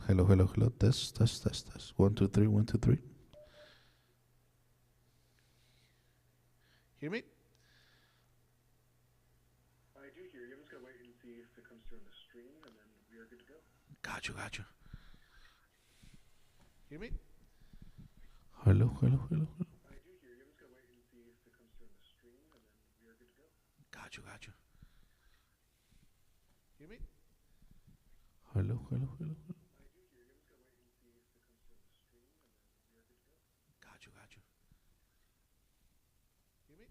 Hello, hello, hello. Test, test, test, test. 1, 2, 3, 1, 2, 3. Hear me? I do hear you. I'm just gonna wait and see if it comes through on the stream, and then we are good to go. Got you, got you. Hear me? Hello, hello, hello, hello. I do hear you. I'm just gonna wait and see if it comes through on the stream, and then we are good to go. Got you, got you. Hear me? Hello, hello, hello, hello. I do hear you. I'm just gonna wait and see if it comes through on the stream, and then we are good to go. Got you, got you. Hear me? Hello, hello, hello, hello. Got you, got you. Hear me?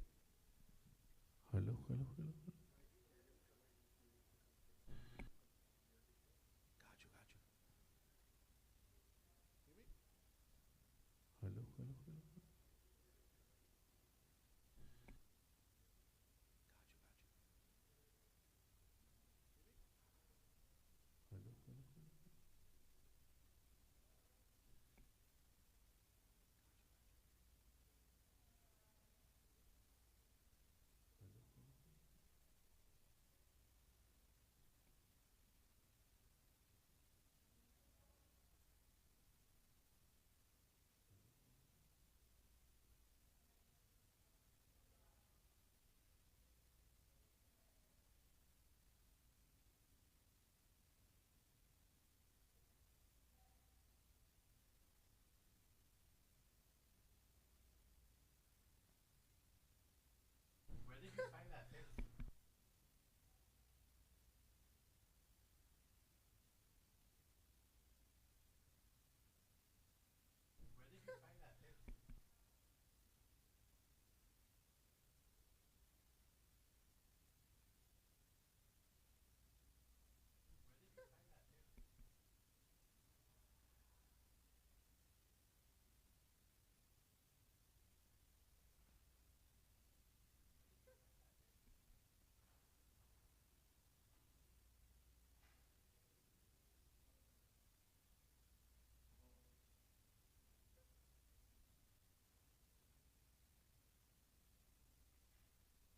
Hello, hello, hello, hello. Hello, hello,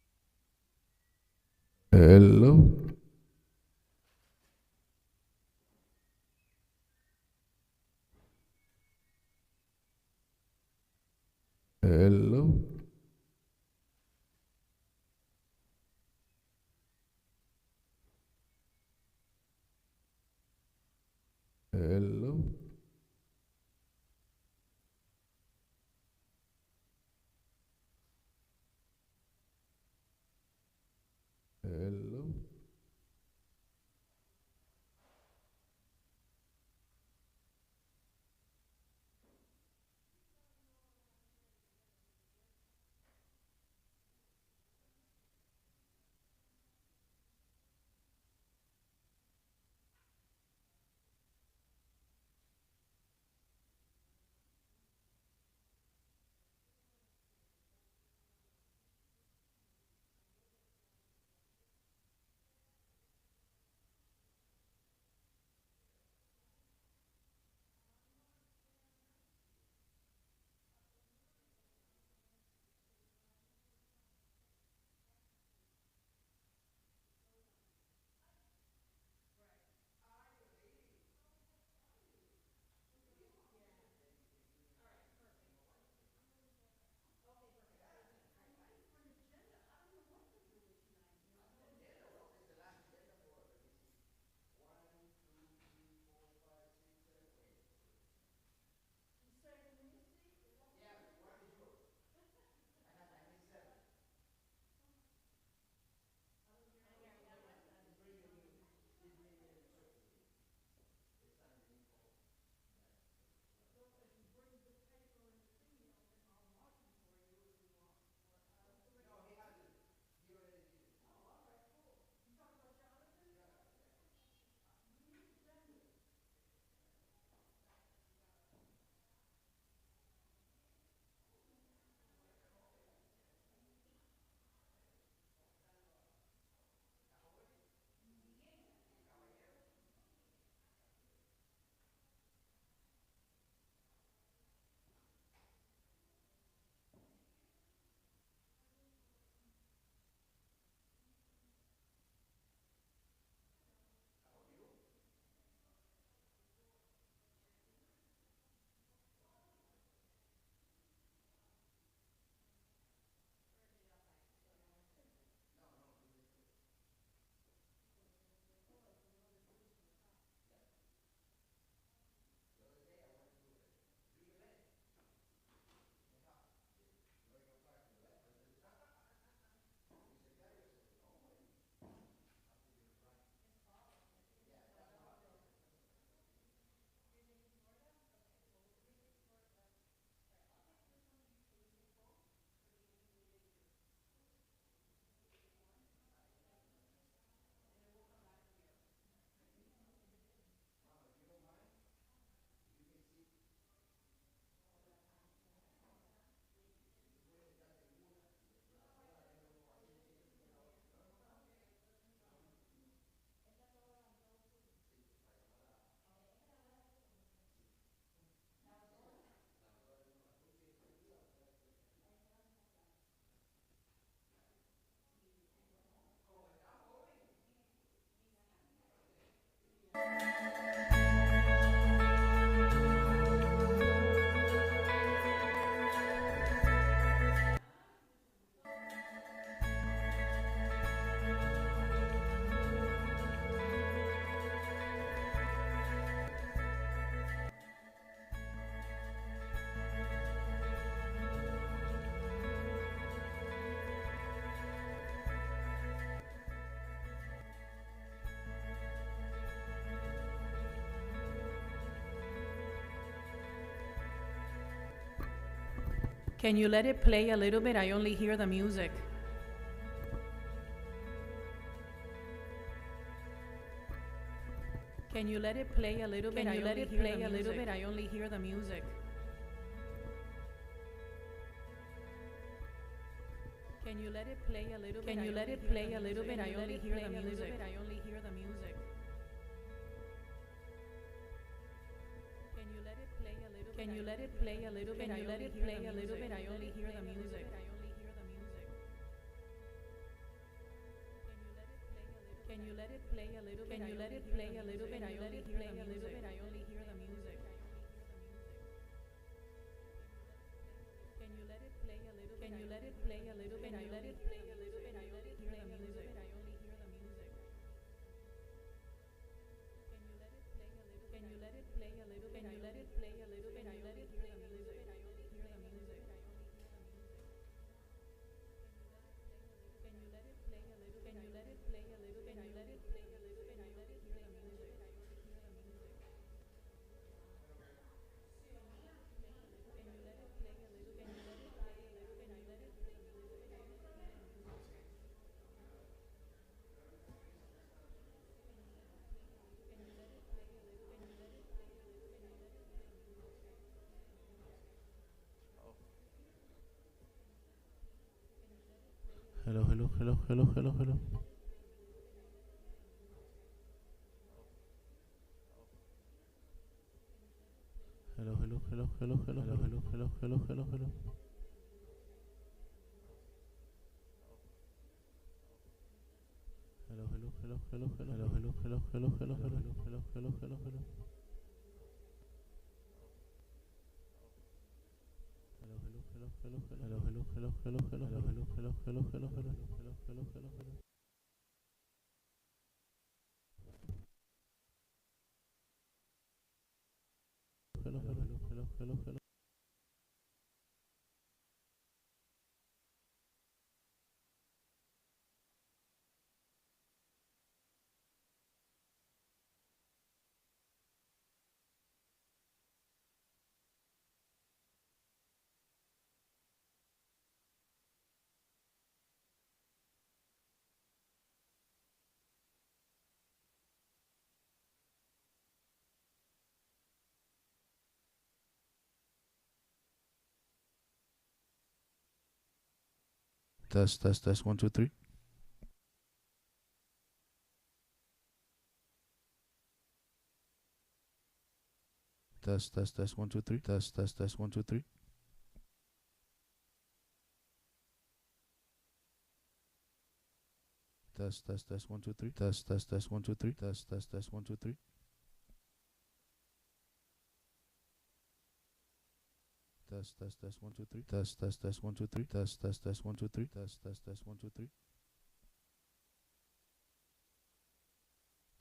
hello. Hello. Hello. Hello. Hello. Can you let it play a little bit? I only hear the music. Can you let it play a little bit? Can you let it play a little bit? I only hear the music. Can you let it play a little bit? Can you let it play a little bit? I only hear the music. I only hear the music. Can you let it play a little bit? Can you let it play a little bit? Can you let it play a little bit? I only hear the music. I only hear the music. Can you let it play a little bit? Can you let it play a little bit? I only hear the music. I only hear the music. Can you let it play a little bit? Can you let it play a little bit? Can you let it play a little bit? I only hear the music. I only hear the music. Can you let it play a little bit? Can you let it play a little bit? I let it play the music. I only hear the music. Can you let it play a little? Can you let it play a little? Can you let it play a little? Can you let it play the music? I only hear the music. Can you let it play a little? Can you let it play a little? Can you let it play the music? I only hear the music. Can you let it play a little? Can you let it play a little? Can you let it play the music? Hello, hello, hello, hello, hello, hello. Hello, hello, hello, hello, hello, hello, hello, hello, hello, hello, hello. Hello, hello, hello, hello, hello, hello, hello, hello, hello, hello, hello, hello, hello, hello. Hello, hello, hello, hello, hello, hello, hello, hello, hello, hello, hello, hello, hello, hello, hello, hello, hello, hello. Hello, hello, hello, hello, hello. Test, 1, 2, 3. Test, 1, 2, 3. Test, 1, 2, 3. Test, 1, 2, 3. Test, 1, 2, 3. Test, 1, 2, 3. Test, 1, 2, 3. Test, 1, 2, 3. Test, 1, 2, 3.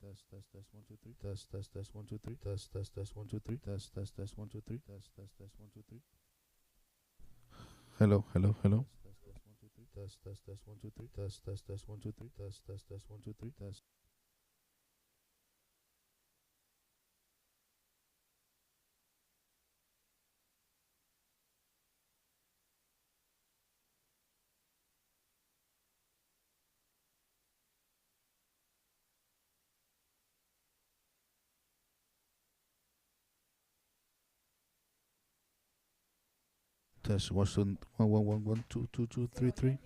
Test, 1, 2, 3. Test, 1, 2, 3. Test, 1, 2, 3. Test, 1, 2, 3. Test, 1, 2, 3. Test, 1, 2, 3. Hello, hello, hello. Test, 1, 2, 3. Test, 1, 2, 3. Test, 1, 2, 3. Test. Test 1, 1, 2, 2, 2, 3, 3.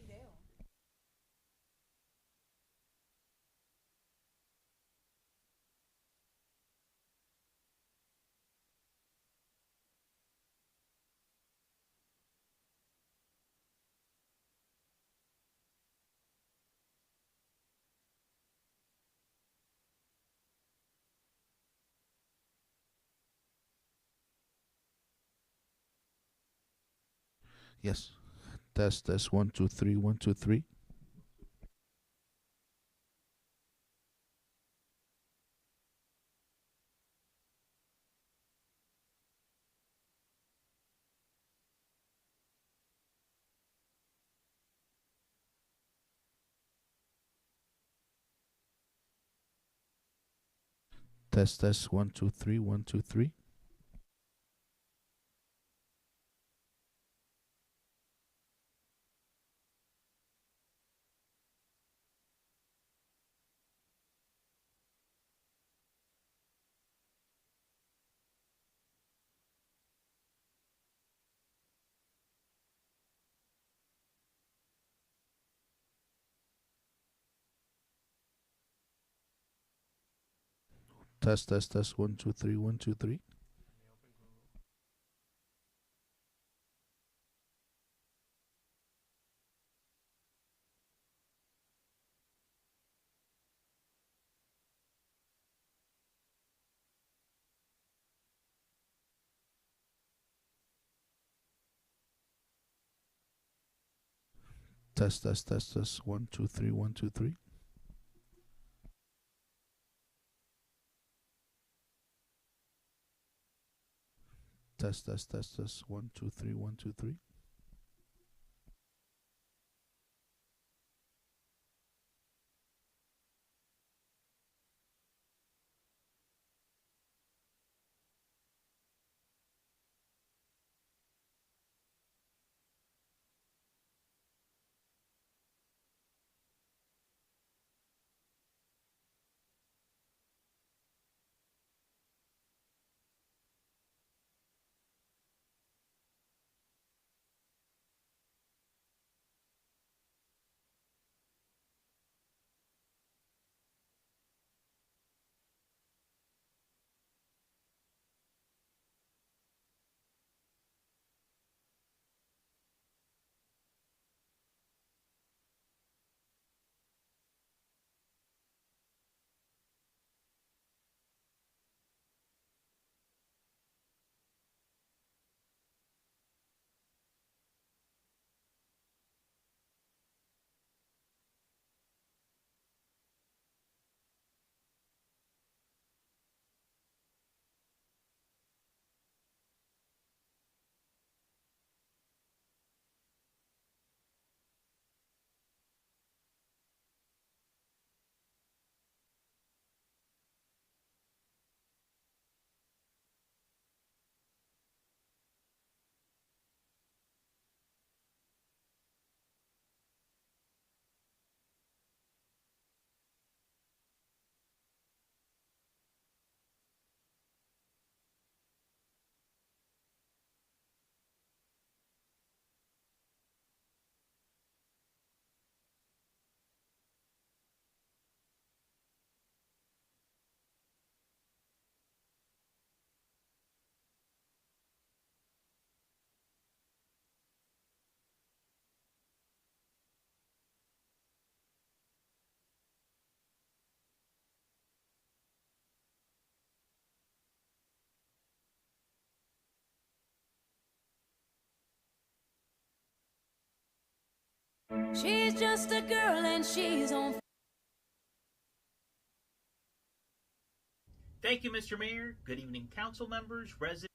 Yes. Test 1, 2, 3, 1, 2, 3. Test 1, 2, 3, 1, 2, 3. Test 1 2 3 1 2 3. Test 1 2 3 1 2 3. Test 1 2 3 1 2 3. She's just a girl and she's on. Thank you, Mr. Mayor. Good evening, council members, residents.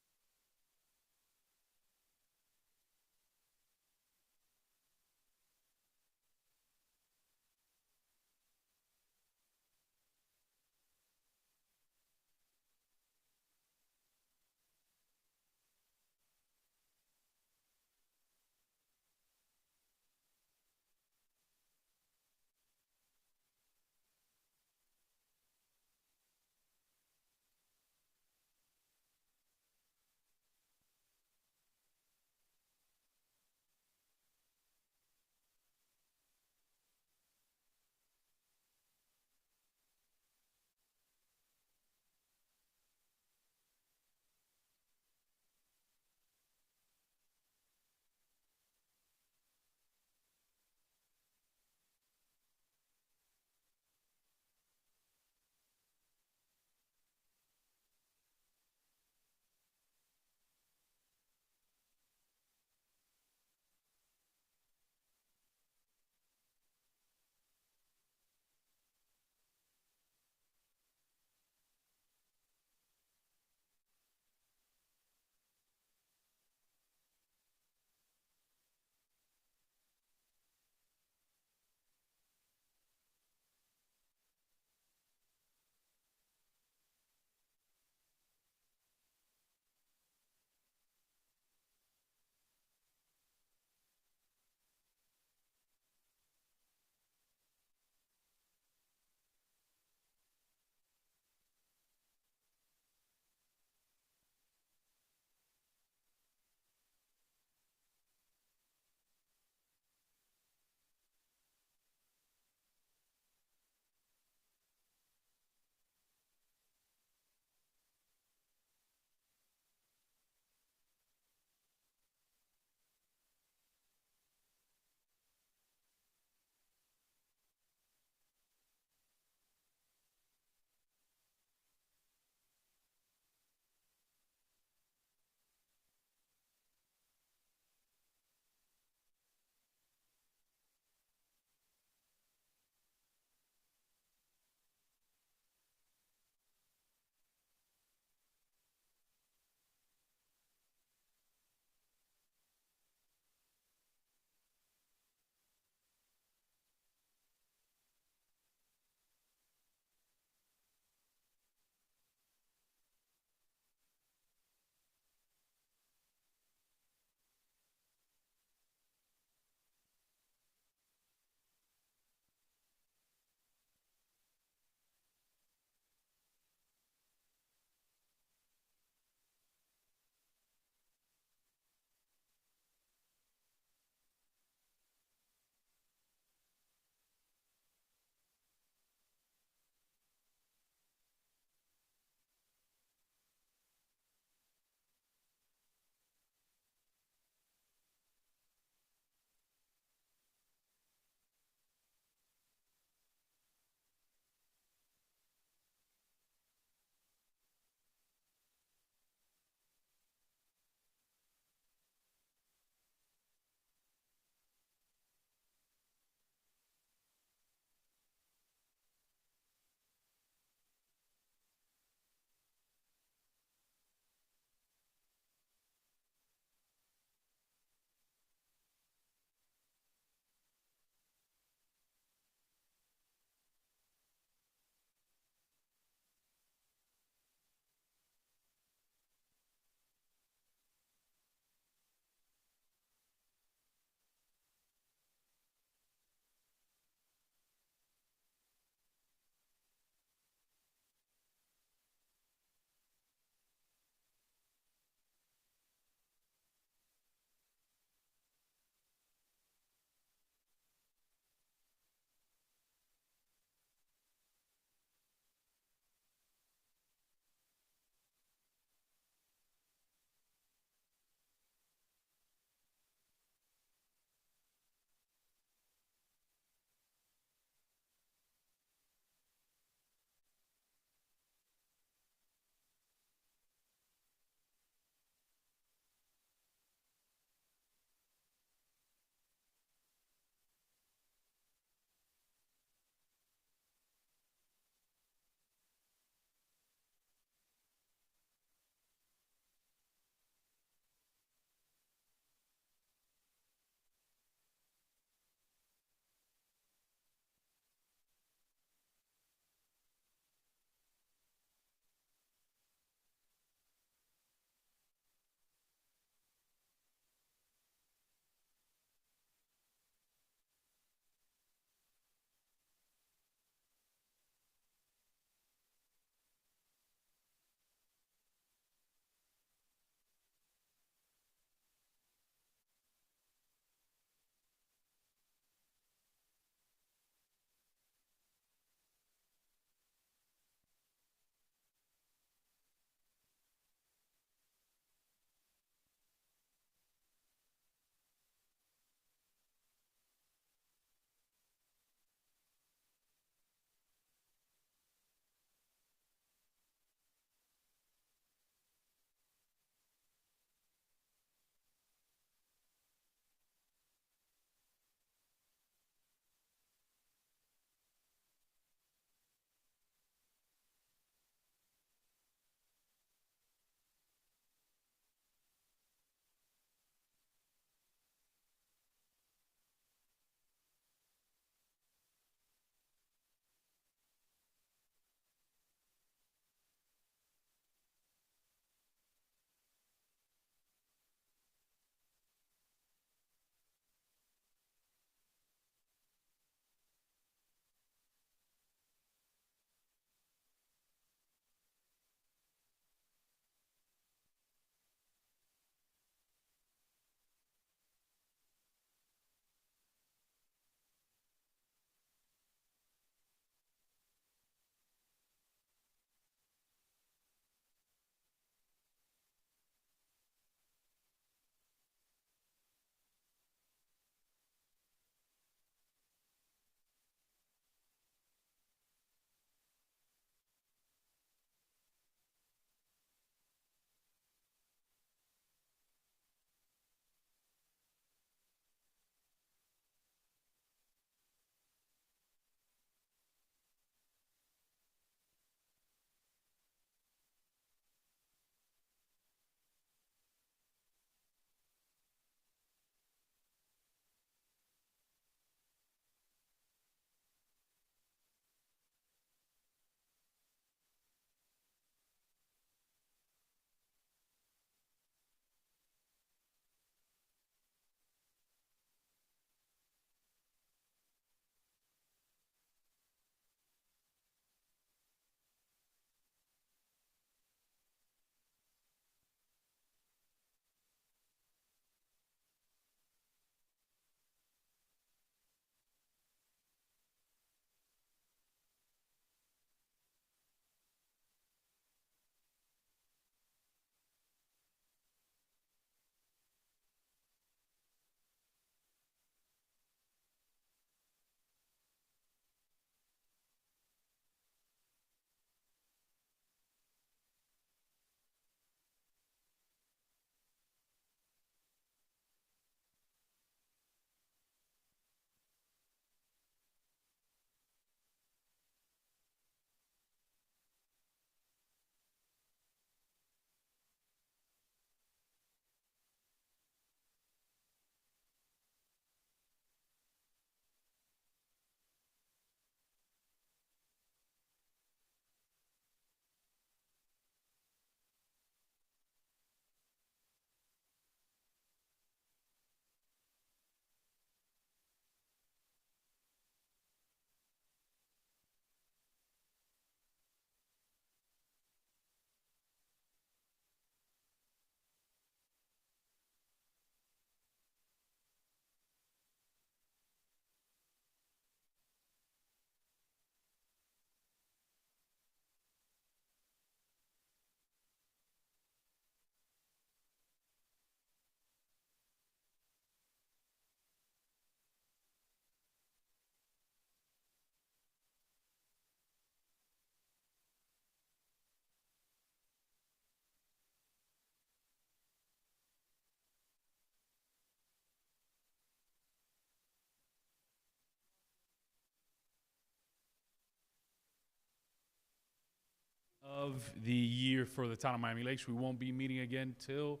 of the year for the town of Miami Lakes. We won't be meeting again till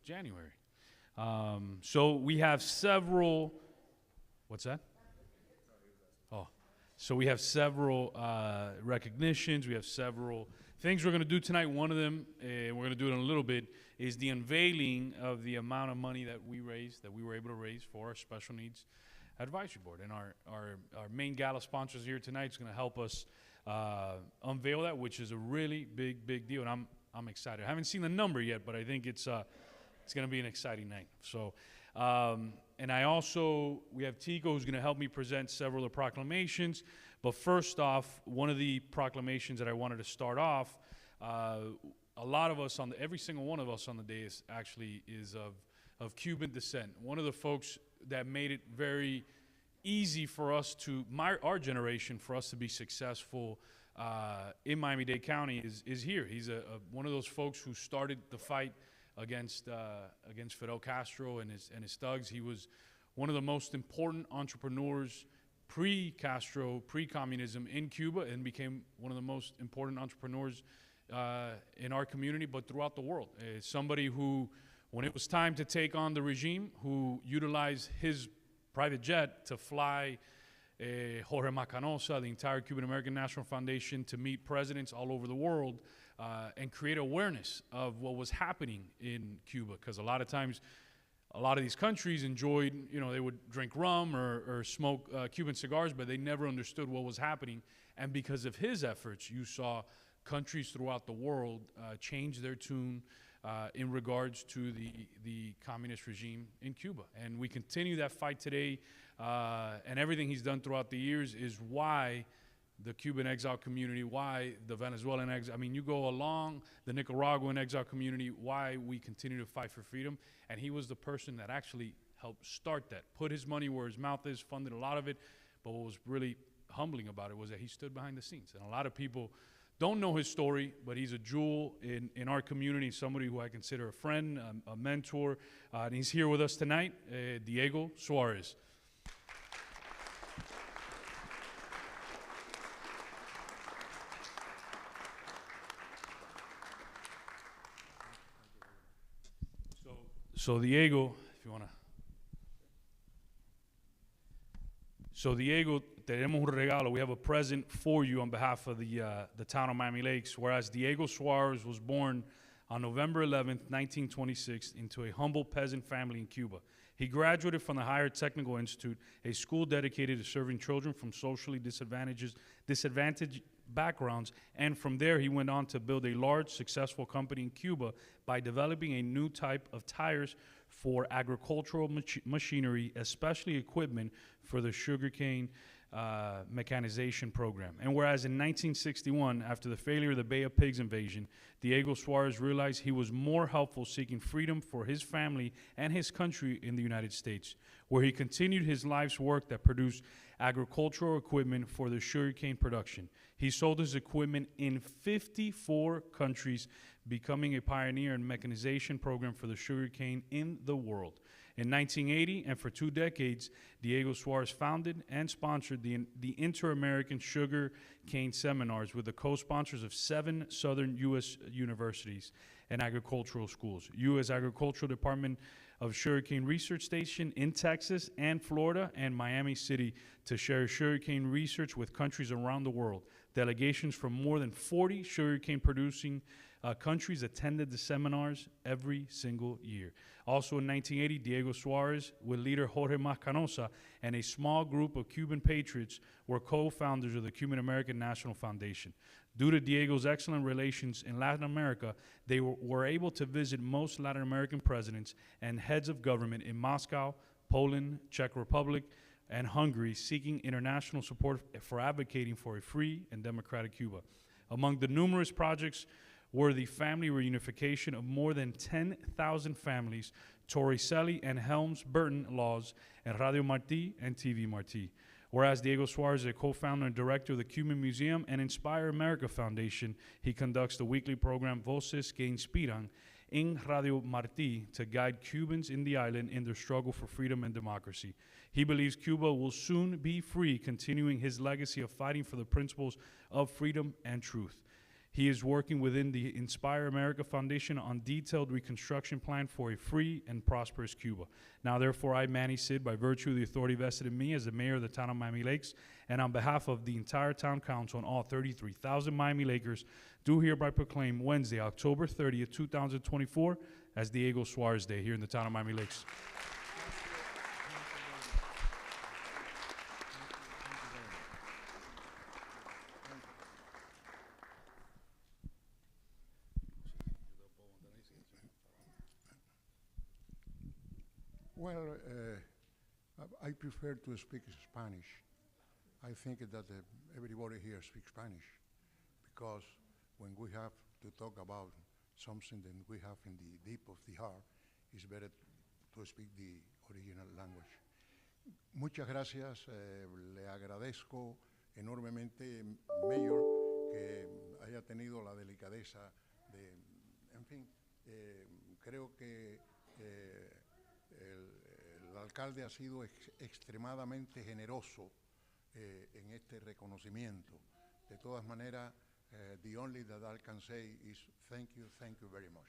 January. So we have several, what's that? Oh, so we have several recognitions. We have several things we're going to do tonight. One of them, we're going to do it in a little bit, is the unveiling of the amount of money that we raised, that we were able to raise for our special needs advisory board. And our main gala sponsors here tonight is going to help us unveil that, which is a really big deal. And I'm excited. I haven't seen the number yet, but I think it's going to be an exciting night. So, and we have Tico, who's going to help me present several of the proclamations. But first off, one of the proclamations that I wanted to start off, a lot of us every single one of us on the day is of Cuban descent. One of the folks that made it very easy for us our generation, for us to be successful in Miami-Dade County is here. He's one of those folks who started the fight against Fidel Castro and his thugs. He was one of the most important entrepreneurs pre-Castro, pre-communism in Cuba, and became one of the most important entrepreneurs in our community, but throughout the world. Somebody who, when it was time to take on the regime, who utilized his private jet to fly Jorge Macanosa, the entire Cuban American National Foundation, to meet presidents all over the world and create awareness of what was happening in Cuba. Because a lot of times, a lot of these countries enjoyed, they would drink rum or smoke Cuban cigars, but they never understood what was happening. And because of his efforts, you saw countries throughout the world change their tune in regards to the communist regime in Cuba. And we continue that fight today, and everything he's done throughout the years is why the Cuban exile community, why the Venezuelan exile, you go along the Nicaraguan exile community, why we continue to fight for freedom. And he was the person that actually helped start that, put his money where his mouth is, funded a lot of it. But what was really humbling about it was that he stood behind the scenes. And a lot of people don't know his story, but he's a jewel in our community, somebody who I consider a friend, a mentor. And he's here with us tonight, Diego Suarez. So Diego, if you want to. So Diego, tenemos un regalo. We have a present for you on behalf of the town of Miami Lakes. Whereas Diego Suarez was born on November 11th, 1926, into a humble peasant family in Cuba. He graduated from the Higher Technical Institute, a school dedicated to serving children from socially disadvantaged backgrounds, and from there he went on to build a large, successful company in Cuba by developing a new type of tires for agricultural machinery, especially equipment for the sugarcane mechanization program. And whereas in 1961, after the failure of the Bay of Pigs invasion, Diego Suarez realized he was more helpful seeking freedom for his family and his country in the United States, where he continued his life's work that produced agricultural equipment for the sugarcane production. He sold his equipment in 54 countries, becoming a pioneer in mechanization program for the sugarcane in the world. In 1980, and for 2 decades, Diego Suarez founded and sponsored the Inter-American Sugar Cane Seminars with the co-sponsors of 7 southern U.S. universities and agricultural schools, U.S. Agricultural Department of Sugarcane Research Station in Texas and Florida, and Miami City, to share sugarcane research with countries around the world. Delegations from more than 40 sugarcane producing countries attended the seminars every single year. Also in 1980, Diego Suarez, with leader Jorge Macanosa, and a small group of Cuban patriots were co-founders of the Cuban American National Foundation. Due to Diego's excellent relations in Latin America, they were able to visit most Latin American presidents and heads of government in Moscow, Poland, Czech Republic, and Hungary, seeking international support for advocating for a free and democratic Cuba. Among the numerous projects were the family reunification of more than 10,000 families, Torricelli and Helms-Burton laws, and Radio Martí and TV Martí. Whereas Diego Suarez is a co-founder and director of the Cuban Museum and Inspire America Foundation, he conducts the weekly program Voces que Inspiran in Radio Martí to guide Cubans in the island in their struggle for freedom and democracy. He believes Cuba will soon be free, continuing his legacy of fighting for the principles of freedom and truth. He is working within the Inspire America Foundation on detailed reconstruction plan for a free and prosperous Cuba. Now, therefore, I, Manny Sid, by virtue of the authority vested in me as the mayor of the town of Miami Lakes, and on behalf of the entire town council and all 33,000 Miami Lakers, do hereby proclaim Wednesday, October 30th, 2024, as Diego Suarez Day here in the town of Miami Lakes. Well, I prefer to speak Spanish. I think that everybody here speaks Spanish because when we have to talk about something that we have in the deep of the heart, it's better to speak the original language. Muchas gracias, le agradezco enormemente, Mayor, que haya tenido la delicadeza de, en fin, creo que el alcalde ha sido extremadamente generoso en este reconocimiento. De todas maneras, the only that I can say is thank you very much.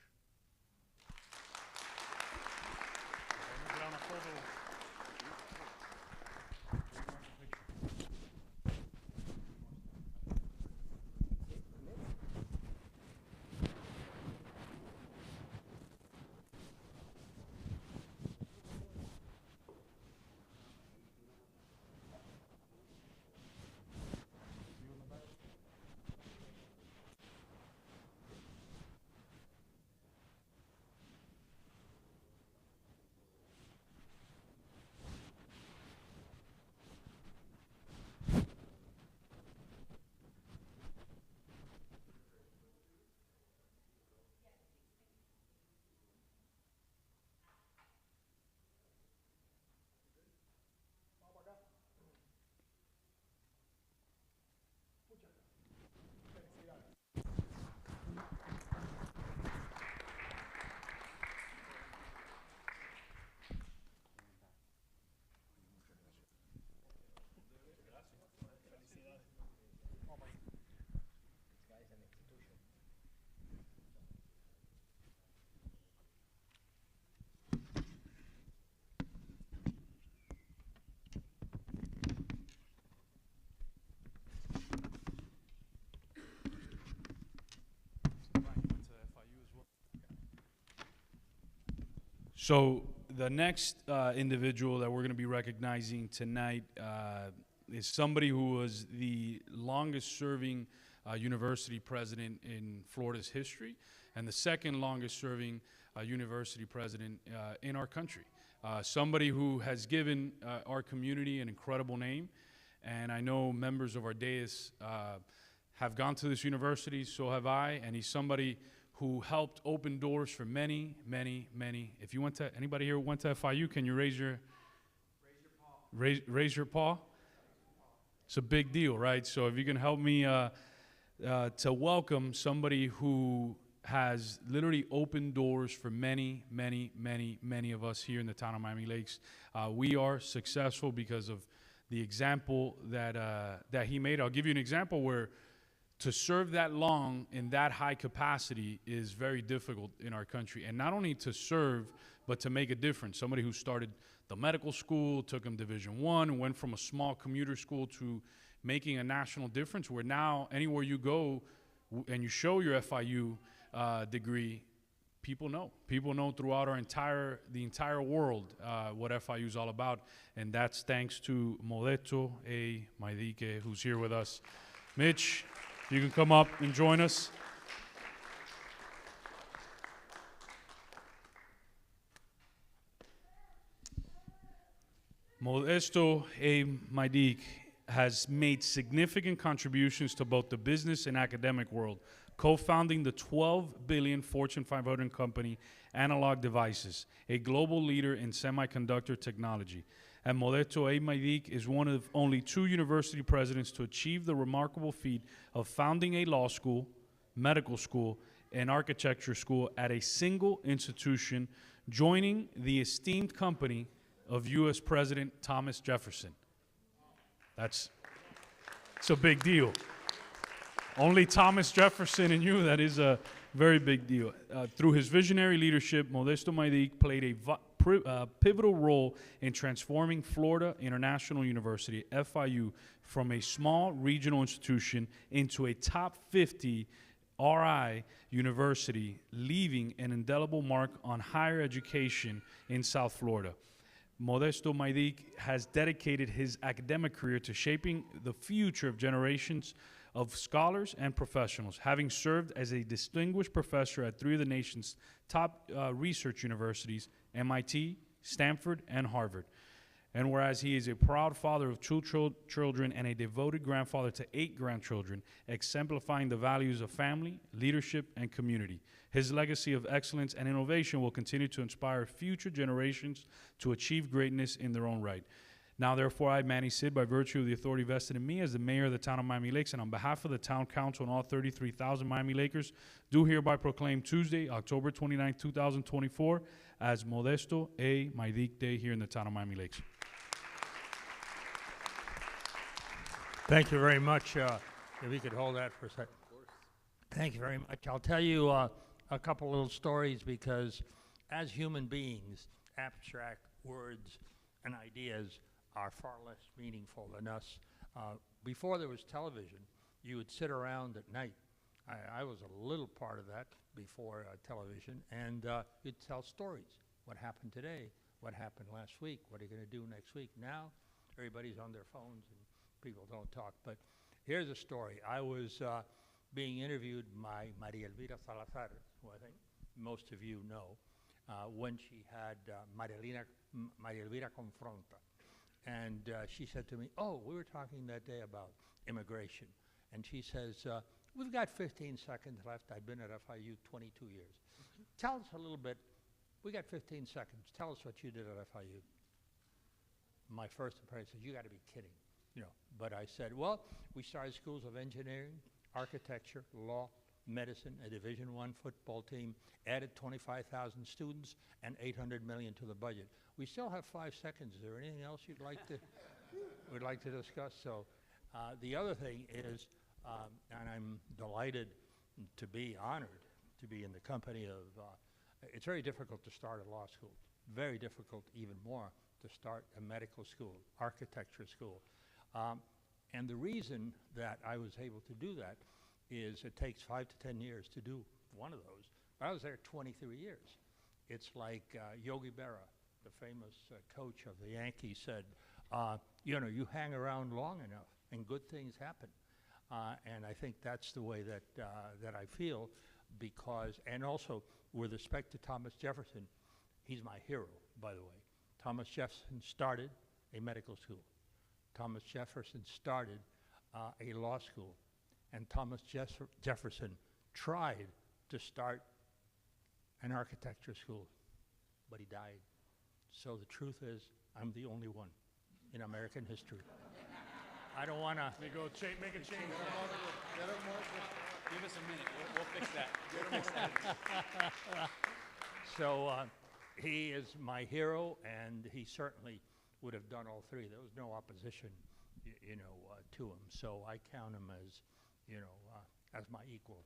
So the next individual that we're going to be recognizing tonight is somebody who was the longest serving university president in Florida's history and the second longest serving university president in our country. Somebody who has given our community an incredible name, and I know members of our dais have gone to this university, so have I, and he's somebody who helped open doors for many, many, many. If you went to, anybody here who went to FIU, can you raise your paw? Raise your paw? It's a big deal, right? So if you can help me to welcome somebody who has literally opened doors for many, many, many, many of us here in the town of Miami Lakes. We are successful because of the example that he made. I'll give you an example where to serve that long in that high capacity is very difficult in our country. And not only to serve, but to make a difference. Somebody who started the medical school, took him Division I, went from a small commuter school to making a national difference, where now anywhere you go and you show your FIU degree, people know. People know throughout the entire world what FIU is all about. And that's thanks to Modesto Maidique, who's here with us. Mitch, you can come up and join us. Modesto Maidique has made significant contributions to both the business and academic world, co-founding the $12 billion Fortune 500 company Analog Devices, a global leader in semiconductor technology. And Modesto Maidique is one of only 2 university presidents to achieve the remarkable feat of founding a law school, medical school, and architecture school at a single institution, joining the esteemed company of U.S. President Thomas Jefferson. It's a big deal. Only Thomas Jefferson and you, that is a very big deal. Through his visionary leadership, Modesto Maidique played a pivotal role in transforming Florida International University, FIU, from a small regional institution into a top 50 RI university, leaving an indelible mark on higher education in South Florida. Modesto Maidique has dedicated his academic career to shaping the future of generations of scholars and professionals, having served as a distinguished professor at 3 of the nation's top research universities, MIT, Stanford, and Harvard. And whereas he is a proud father of 2 children and a devoted grandfather to 8 grandchildren, exemplifying the values of family, leadership, and community, his legacy of excellence and innovation will continue to inspire future generations to achieve greatness in their own right. Now, therefore, I, Manny Sid, by virtue of the authority vested in me as the mayor of the town of Miami Lakes, and on behalf of the town council and all 33,000 Miami Lakers, do hereby proclaim Tuesday, October 29, 2024, as Modesto A. Maidique Day here in the town of Miami Lakes. Thank you very much. If we could hold that for a second. Thank you very much. I'll tell you a couple little stories because as human beings, abstract words and ideas are far less meaningful than us. Before there was television, you would sit around at night. I was a little part of that before television, and you'd tell stories. What happened today? What happened last week? What are you going to do next week? Now, everybody's on their phones and people don't talk. But here's a story. I was being interviewed by Maria Elvira Salazar, who I think most of you know, when she had Maria Elvira Confronta. And she said to me, oh, we were talking that day about immigration. And she says, we've got 15 seconds left. I've been at FIU 22 years. Tell us a little bit. We got 15 seconds. Tell us what you did at FIU. My first impression is, you got to be kidding. You know, but I said, well, we started schools of engineering, architecture, law, medicine, a Division I football team, added 25,000 students, and $800 million to the budget. We still have 5 seconds. Is there anything else you'd like to would like to discuss? So the other thing is, and I'm delighted to be honored to be in the company of, it's very difficult to start a law school, very difficult even more to start a medical school, architecture school. And the reason that I was able to do that is it takes 5 to 10 years to do one of those. I was there 23 years. It's like Yogi Berra, the famous coach of the Yankees, said, you know, you hang around long enough and good things happen. And I think that's the way that, that I feel because, and also with respect to Thomas Jefferson, he's my hero, by the way. Thomas Jefferson started a medical school. Thomas Jefferson started a law school. And Thomas Jefferson tried to start an architecture school, but he died. So the truth is, I'm the only one in American history. I don't want to... Make a change. Give us a minute. We'll fix that. So he is my hero, and he certainly would have done all three. There was no opposition, you know, to him. So I count him as, you know, as my equal.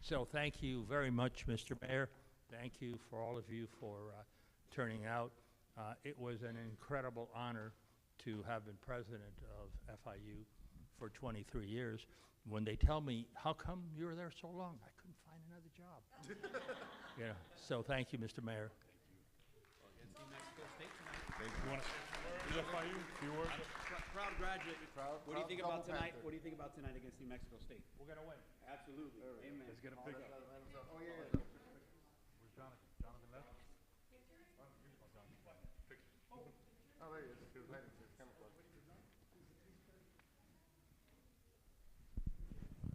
So thank you very much, Mr. Mayor. Thank you for all of you for turning out. It was an incredible honor to have been president of FIU for 23 years. When they tell me, how come you were there so long? I couldn't find another job. You know, so thank you, Mr. Mayor. Proud graduate. What do you think about tonight? What do you think about tonight against New Mexico State? We're going to win. Absolutely. Amen. Let's get a picture. Oh, yeah, yeah. Where's Jonathan? Jonathan left? Oh, there he is. He was hiding. His camera closed.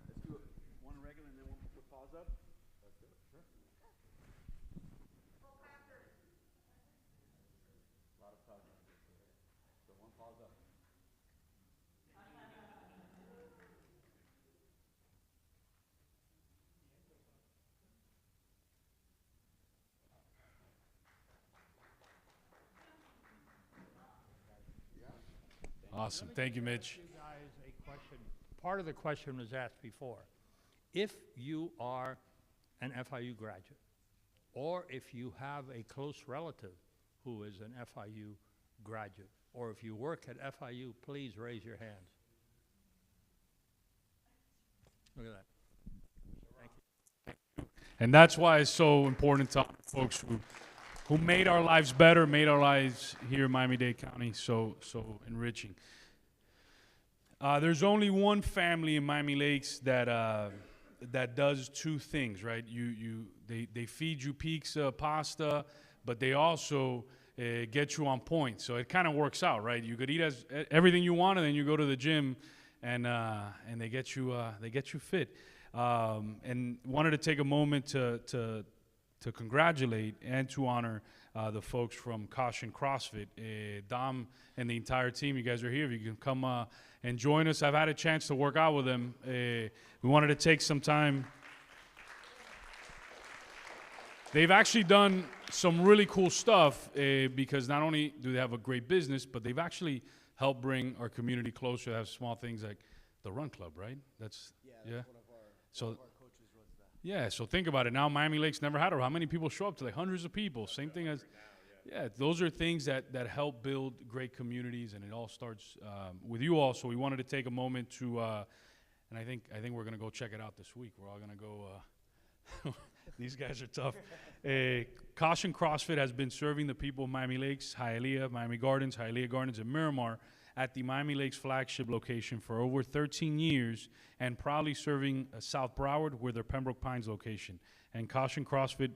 Let's do it. One regular and then we'll pause up. Let's do it. Sure. A lot of progress. So one pause up. Awesome. Thank you, Mitch. You guys a question. part of the question was asked before. If you are an FIU graduate, or if you have a close relative who is an FIU graduate, or if you work at FIU, please raise your hands. Look at that. Thank you. And that's why it's so important to honor folks who made our lives better, made our lives here in Miami-Dade County so enriching. There's only one family in Miami Lakes that does two things, right? They feed you pizza, pasta, but they also get you on point. So it kind of works out, right? You could eat everything you want, and then you go to the gym, and they get you fit. And wanted to take a moment to congratulate and to honor the folks from Caution CrossFit. Dom and the entire team, you guys are here. If you can come and join us. I've had a chance to work out with them. We wanted to take some time. They've actually done some really cool stuff because not only do they have a great business, but they've actually helped bring our community closer. They have small things like the Run Club, right? That's one of our coaches runs that. Yeah, so think about it. Now Miami Lakes never had it. How many people show up to? Like hundreds of people. Same thing as, those are things that help build great communities, and it all starts with you all. So we wanted to take a moment to, and I think we're gonna go check it out this week. We're all gonna go. These guys are tough. Caution CrossFit has been serving the people of Miami Lakes, Hialeah, Miami Gardens, Hialeah Gardens, and Miramar at the Miami Lakes flagship location for over 13 years, and proudly serving South Broward with their Pembroke Pines location. And Caution CrossFit,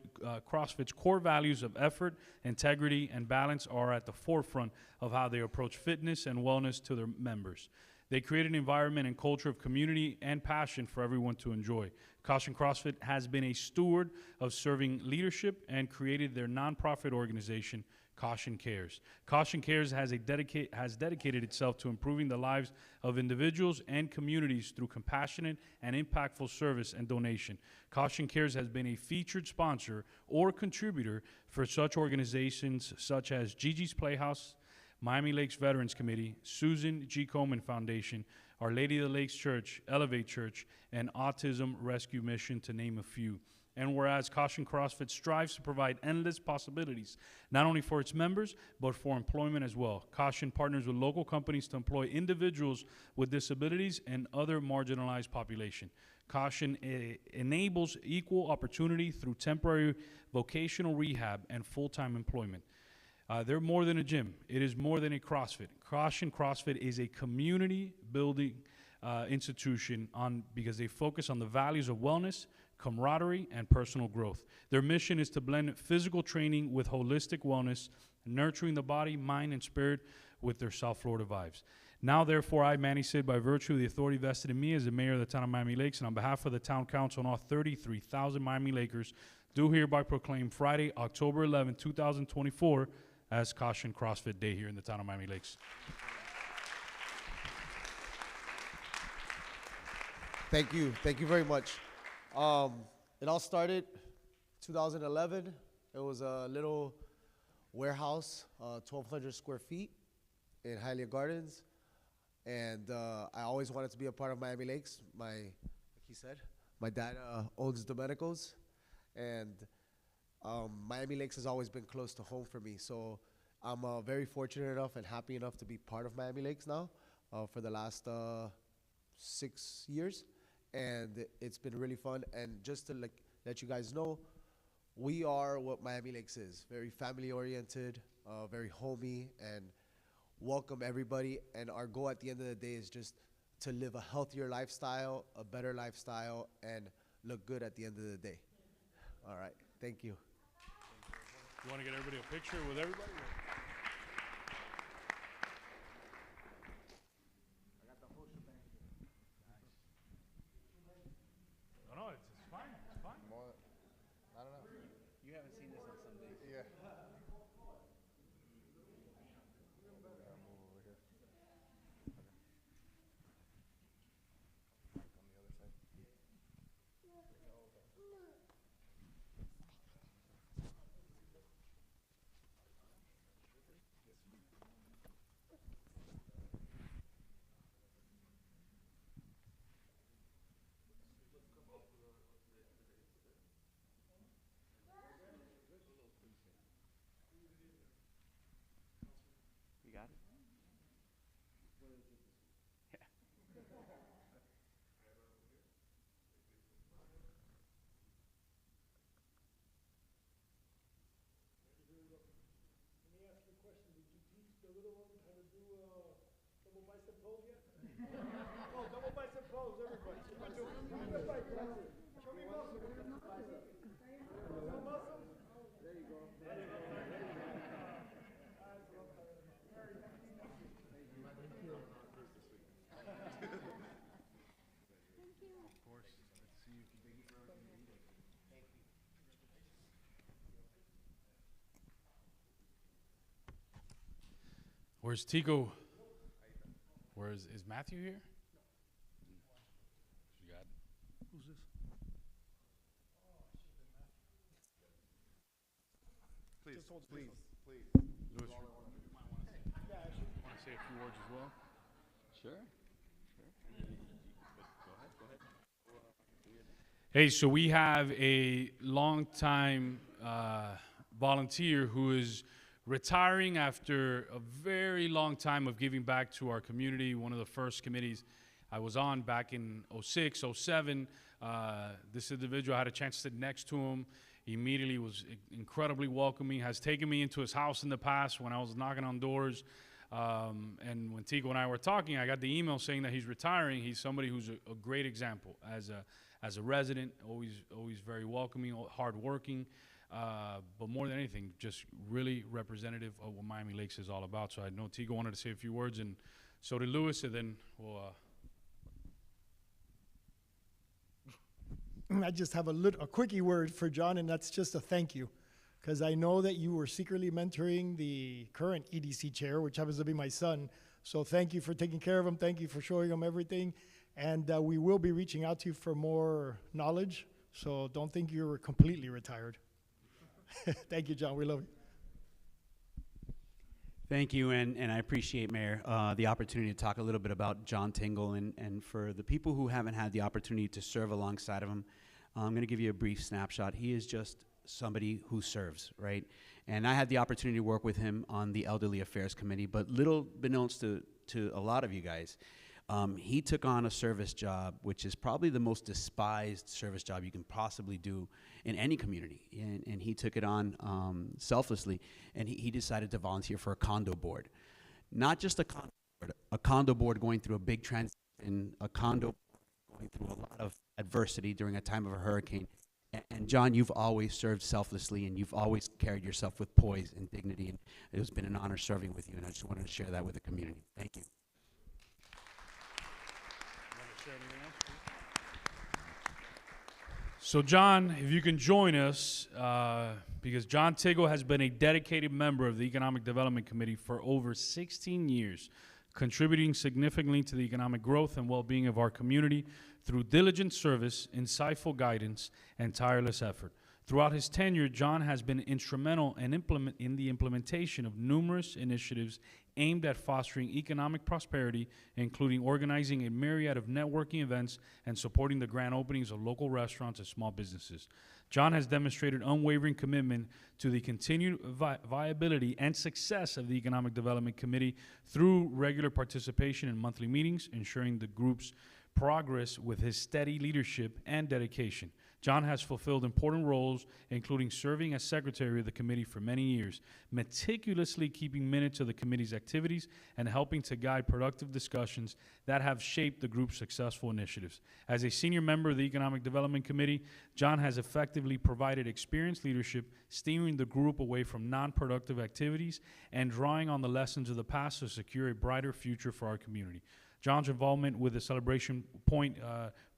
CrossFit's core values of effort, integrity, and balance are at the forefront of how they approach fitness and wellness to their members. They create an environment and culture of community and passion for everyone to enjoy. Caution CrossFit has been a steward of serving leadership and created their nonprofit organization, Caution Cares. Caution Cares has dedicated itself to improving the lives of individuals and communities through compassionate and impactful service and donation. Caution Cares has been a featured sponsor or contributor for such organizations such as Gigi's Playhouse, Miami Lakes Veterans Committee, Susan G. Komen Foundation, Our Lady of the Lakes Church, Elevate Church, and Autism Rescue Mission, to name a few. And whereas Caution CrossFit strives to provide endless possibilities, not only for its members, but for employment as well. Caution partners with local companies to employ individuals with disabilities and other marginalized population. Caution enables equal opportunity through temporary vocational rehab and full-time employment. They're more than a gym. It is more than a CrossFit. Caution CrossFit is a community-building institution because they focus on the values of wellness, camaraderie, and personal growth. Their mission is to blend physical training with holistic wellness, nurturing the body, mind, and spirit with their South Florida vibes. Now, therefore, I, Manny Sid, by virtue of the authority vested in me as the mayor of the town of Miami Lakes, and on behalf of the town council and all 33,000 Miami Lakers, do hereby proclaim Friday, October 11, 2024, as Caution CrossFit Day here in the town of Miami Lakes. Thank you very much. It all started 2011. It was a little warehouse, 1,200 square feet in Hialeah Gardens. And I always wanted to be a part of Miami Lakes. Like he said, my dad owns Domenico's. And Miami Lakes has always been close to home for me. So I'm very fortunate enough and happy enough to be part of Miami Lakes now for the last 6 years. And it's been really fun. And just to let you guys know, we are what Miami Lakes is. Very family oriented, very homey, and welcome everybody. And our goal at the end of the day is just to live a healthier lifestyle, a better lifestyle, and look good at the end of the day. All right, thank you. You want to get everybody a picture with everybody? No, it's fine. It's fine. I don't know. You haven't seen this on some days. Yeah. pose yet? Oh, double bicep pose, everybody. Double bicep. Show me muscle. No muscle? There you go. There you go. Where's Tico? Is Matthew here? You got it. Who's this? Please, please. Louis, you want to say a few words as well? Sure. Hey, so we have a longtime volunteer who is retiring after a very long time of giving back to our community. One of the first committees I was on back in 06, 07. This individual, I had a chance to sit next to him. He immediately was incredibly welcoming, has taken me into his house in the past when I was knocking on doors. And when Tico and I were talking, I got the email saying that he's retiring. He's somebody who's a great example as a resident, always very welcoming, hardworking. But more than anything, just really representative of what Miami Lakes is all about. So I know Tico wanted to say a few words, and so did Louis, and then we'll... I just have a quickie word for John, and that's just a thank you, because I know that you were secretly mentoring the current EDC chair, which happens to be my son. So thank you for taking care of him. Thank you for showing him everything. And we will be reaching out to you for more knowledge. So don't think you're completely retired. Thank you, John. We love you. Thank you, and I appreciate, Mayor, the opportunity to talk a little bit about John Tingle. And for the people who haven't had the opportunity to serve alongside of him, I'm going to give you a brief snapshot. He is just somebody who serves, right? And I had the opportunity to work with him on the Elderly Affairs Committee, but little beknownst to a lot of you guys, he took on a service job, which is probably the most despised service job you can possibly do in any community. And he took it on selflessly, and he decided to volunteer for a condo board. Not just a condo board going through a big transition, a condo going through a lot of adversity during a time of a hurricane. And John, you've always served selflessly, and you've always carried yourself with poise and dignity, and it has been an honor serving with you, and I just wanted to share that with the community. Thank you. So John, if you can join us, because John Tingle has been a dedicated member of the Economic Development Committee for over 16 years, contributing significantly to the economic growth and well-being of our community through diligent service, insightful guidance, and tireless effort. Throughout his tenure, John has been instrumental in the implementation of numerous initiatives aimed at fostering economic prosperity, including organizing a myriad of networking events and supporting the grand openings of local restaurants and small businesses. John has demonstrated unwavering commitment to the continued viability and success of the Economic Development Committee through regular participation in monthly meetings, ensuring the group's progress with his steady leadership and dedication. John has fulfilled important roles, including serving as secretary of the committee for many years, meticulously keeping minutes of the committee's activities and helping to guide productive discussions that have shaped the group's successful initiatives. As a senior member of the Economic Development Committee, John has effectively provided experienced leadership, steering the group away from non-productive activities and drawing on the lessons of the past to secure a brighter future for our community. John's involvement with the Celebration Point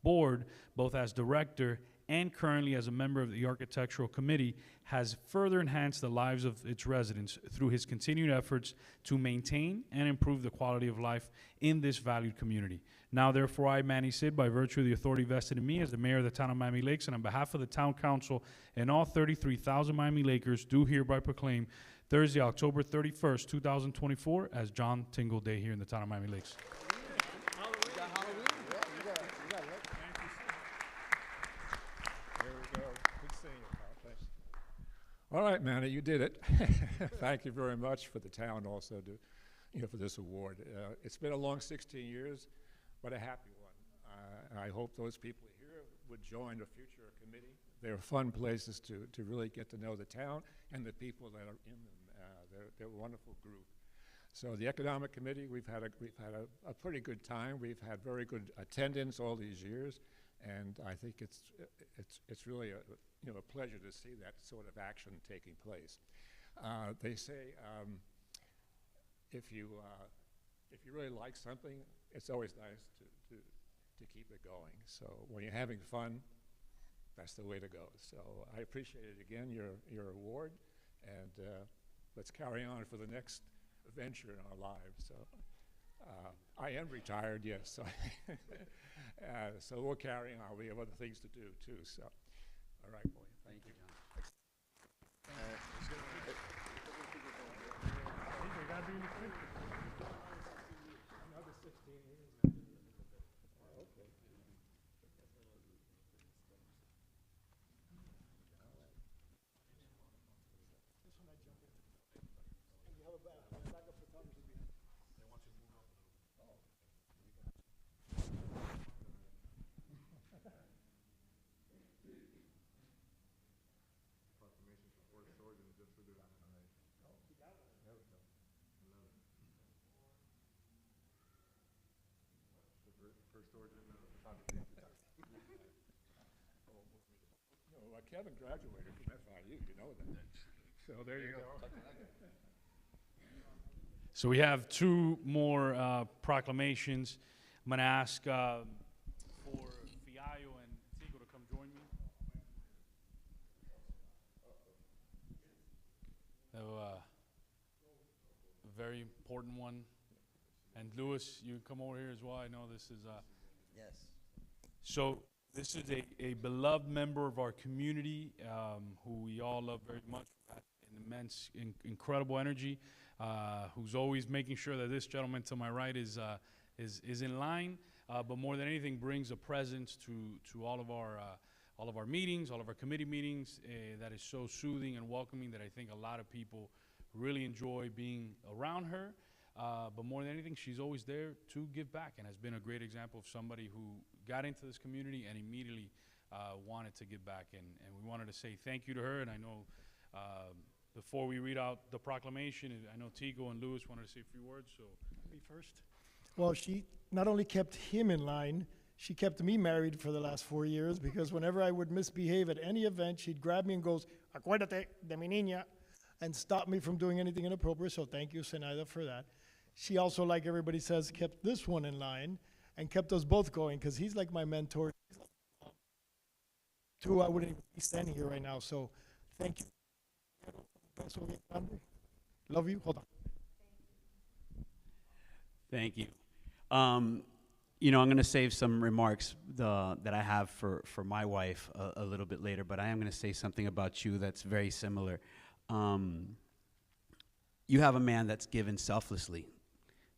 board, both as director and currently as a member of the Architectural Committee, has further enhanced the lives of its residents through his continued efforts to maintain and improve the quality of life in this valued community. Now, therefore, I, Manny Sid, by virtue of the authority vested in me as the mayor of the town of Miami Lakes, and on behalf of the town council and all 33,000 Miami Lakers, do hereby proclaim Thursday, October 31st, 2024, as John Tingle Day here in the town of Miami Lakes. All right, Manny, you did it. Thank you very much for the town also for this award. It's been a long 16 years, but a happy one. I hope those people here would join a future committee. They're fun places to really get to know the town and the people that are in them. They're a wonderful group. So the Economic Committee, we've had a pretty good time. We've had very good attendance all these years, and I think it's really a pleasure to see that sort of action taking place. They say if you really like something, it's always nice to keep it going. So when you're having fun, that's the way to go. So I appreciate it again, your award, and let's carry on for the next venture in our lives. So I am retired, yes. So, so we'll carry on. We have other things to do too. So, all right, boy. Thank you, John. Another 16 years. Okay. Kevin graduated from FIU, you know that. So there you go. So we have two more proclamations. I'm going to ask for Fiol and Tingle to come join me. A very important one. And Louis, you come over here as well. I know this is... Yes. So this is a beloved member of our community who we all love very much. An immense, incredible energy, who's always making sure that this gentleman to my right is in line, but more than anything brings a presence to all of our meetings, all of our committee meetings that is so soothing and welcoming that I think a lot of people really enjoy being around her. But more than anything, she's always there to give back and has been a great example of somebody who got into this community and immediately wanted to give back. And we wanted to say thank you to her. And I know before we read out the proclamation, I know Tigo and Louis wanted to say a few words. So Me first. Well, she not only kept him in line, she kept me married for the last 4 years, because whenever I would misbehave at any event, she'd grab me and goes, "Acuérdate de mi niña," and stop me from doing anything inappropriate. So thank you, Zenaida, for that. She also, like everybody says, kept this one in line and kept us both going, because he's like my mentor. Two, I wouldn't even be standing here right now. So thank you. Love you. Hold on. Thank you. You know, I'm going to save some remarks that I have for my wife a little bit later, but I am going to say something about you that's very similar. You have a man that's given selflessly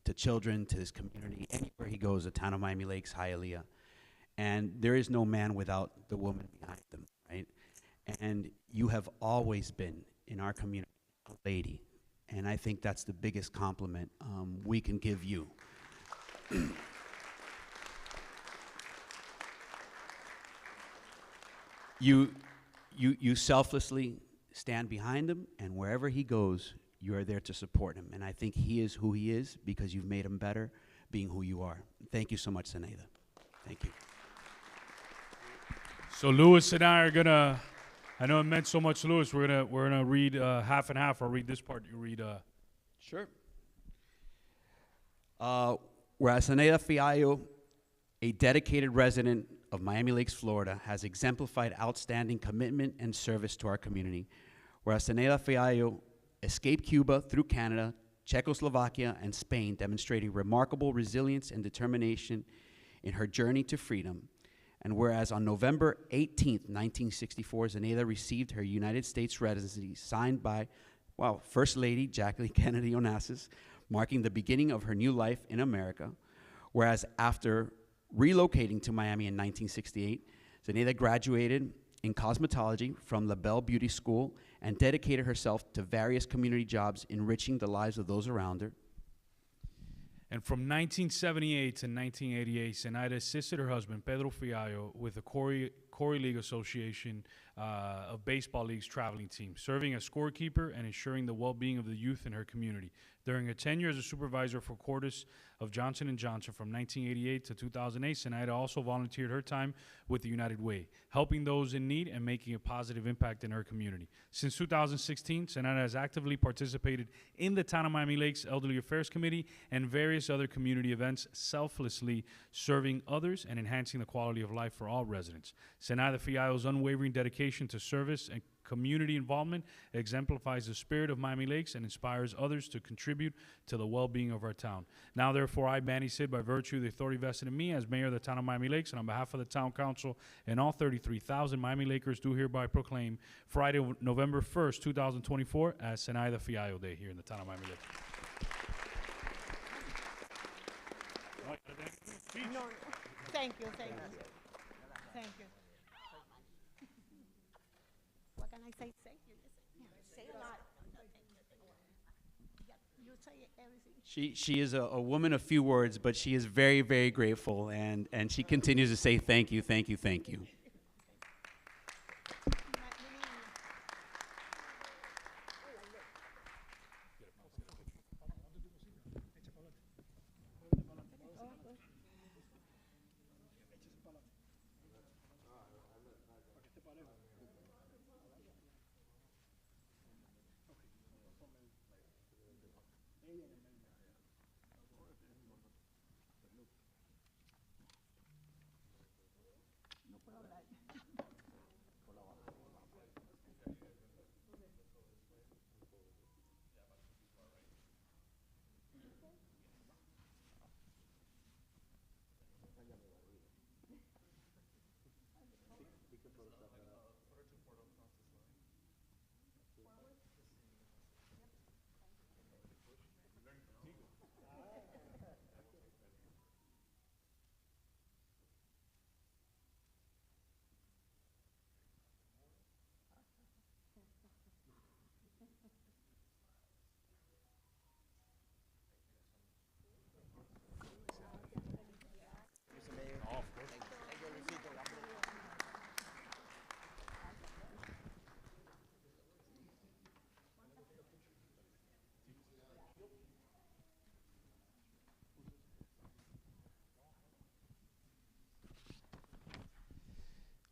to children, to his community, anywhere he goes, the town of Miami Lakes, Hialeah. And there is no man without the woman behind them, right? And you have always been, in our community, a lady. And I think that's the biggest compliment we can give you. You selflessly stand behind him, and wherever he goes, you are there to support him. And I think he is who he is because you've made him better being who you are. Thank you so much, Zenaida. Thank you. So Louis and I are gonna, I know it meant so much to Louis, we're gonna read half and half. I'll read this part, you read Sure. Whereas Zenaida Fiol, a dedicated resident of Miami Lakes, Florida, has exemplified outstanding commitment and service to our community. Whereas Zenaida Fiol escaped Cuba through Canada, Czechoslovakia, and Spain, demonstrating remarkable resilience and determination in her journey to freedom. And whereas on November 18th, 1964, Zenaida received her United States residency signed by, First Lady Jacqueline Kennedy Onassis, marking the beginning of her new life in America. Whereas after relocating to Miami in 1968, Zenaida graduated in cosmetology from La Belle Beauty School and dedicated herself to various community jobs, enriching the lives of those around her. And from 1978 to 1988, Zenaida assisted her husband, Pedro Fiol, with the Corey League Association of Baseball League's traveling team, serving as scorekeeper and ensuring the well-being of the youth in her community. During her tenure as a supervisor for Cordis of Johnson & Johnson from 1988 to 2008, Zenaida also volunteered her time with the United Way, helping those in need and making a positive impact in her community. Since 2016, Zenaida has actively participated in the Town of Miami Lakes Elderly Affairs Committee and various other community events, selflessly serving others and enhancing the quality of life for all residents. Zenaida Fiol's unwavering dedication to service and community involvement exemplifies the spirit of Miami Lakes and inspires others to contribute to the well-being of our town. Now, therefore, I, Manny Sid, by virtue of the authority vested in me as mayor of the town of Miami Lakes and on behalf of the town council and all 33,000 Miami Lakers, do hereby proclaim Friday, November 1st, 2024 as Zenaida Fiol Day here in the town of Miami Lakes. No, thank you, thank you. Thank you. What can I say? Thank you. Say a lot. You say everything. She is a woman of few words, but she is very, very grateful, and she continues to say thank you, thank you, thank you.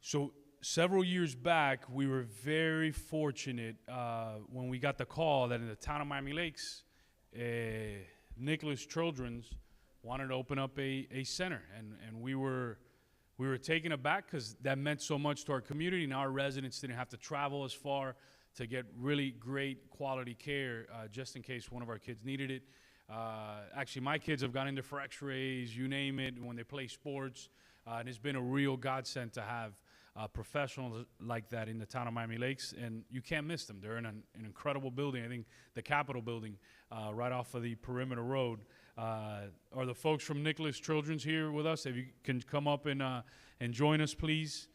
So several years back, we were very fortunate when we got the call that in the town of Miami Lakes, Nicklaus Children wanted to open up a center, and we were taken aback because that meant so much to our community, and our residents didn't have to travel as far to get really great quality care just in case one of our kids needed it. Actually, my kids have gone in there for x-rays, you name it, when they play sports, and it's been a real godsend to have professionals like that in the town of Miami Lakes, and you can't miss them. They're in an incredible building. I think the Capitol building right off of the Perimeter Road. Are the folks from Nicklaus Children's here with us? If you can come up and join us, please.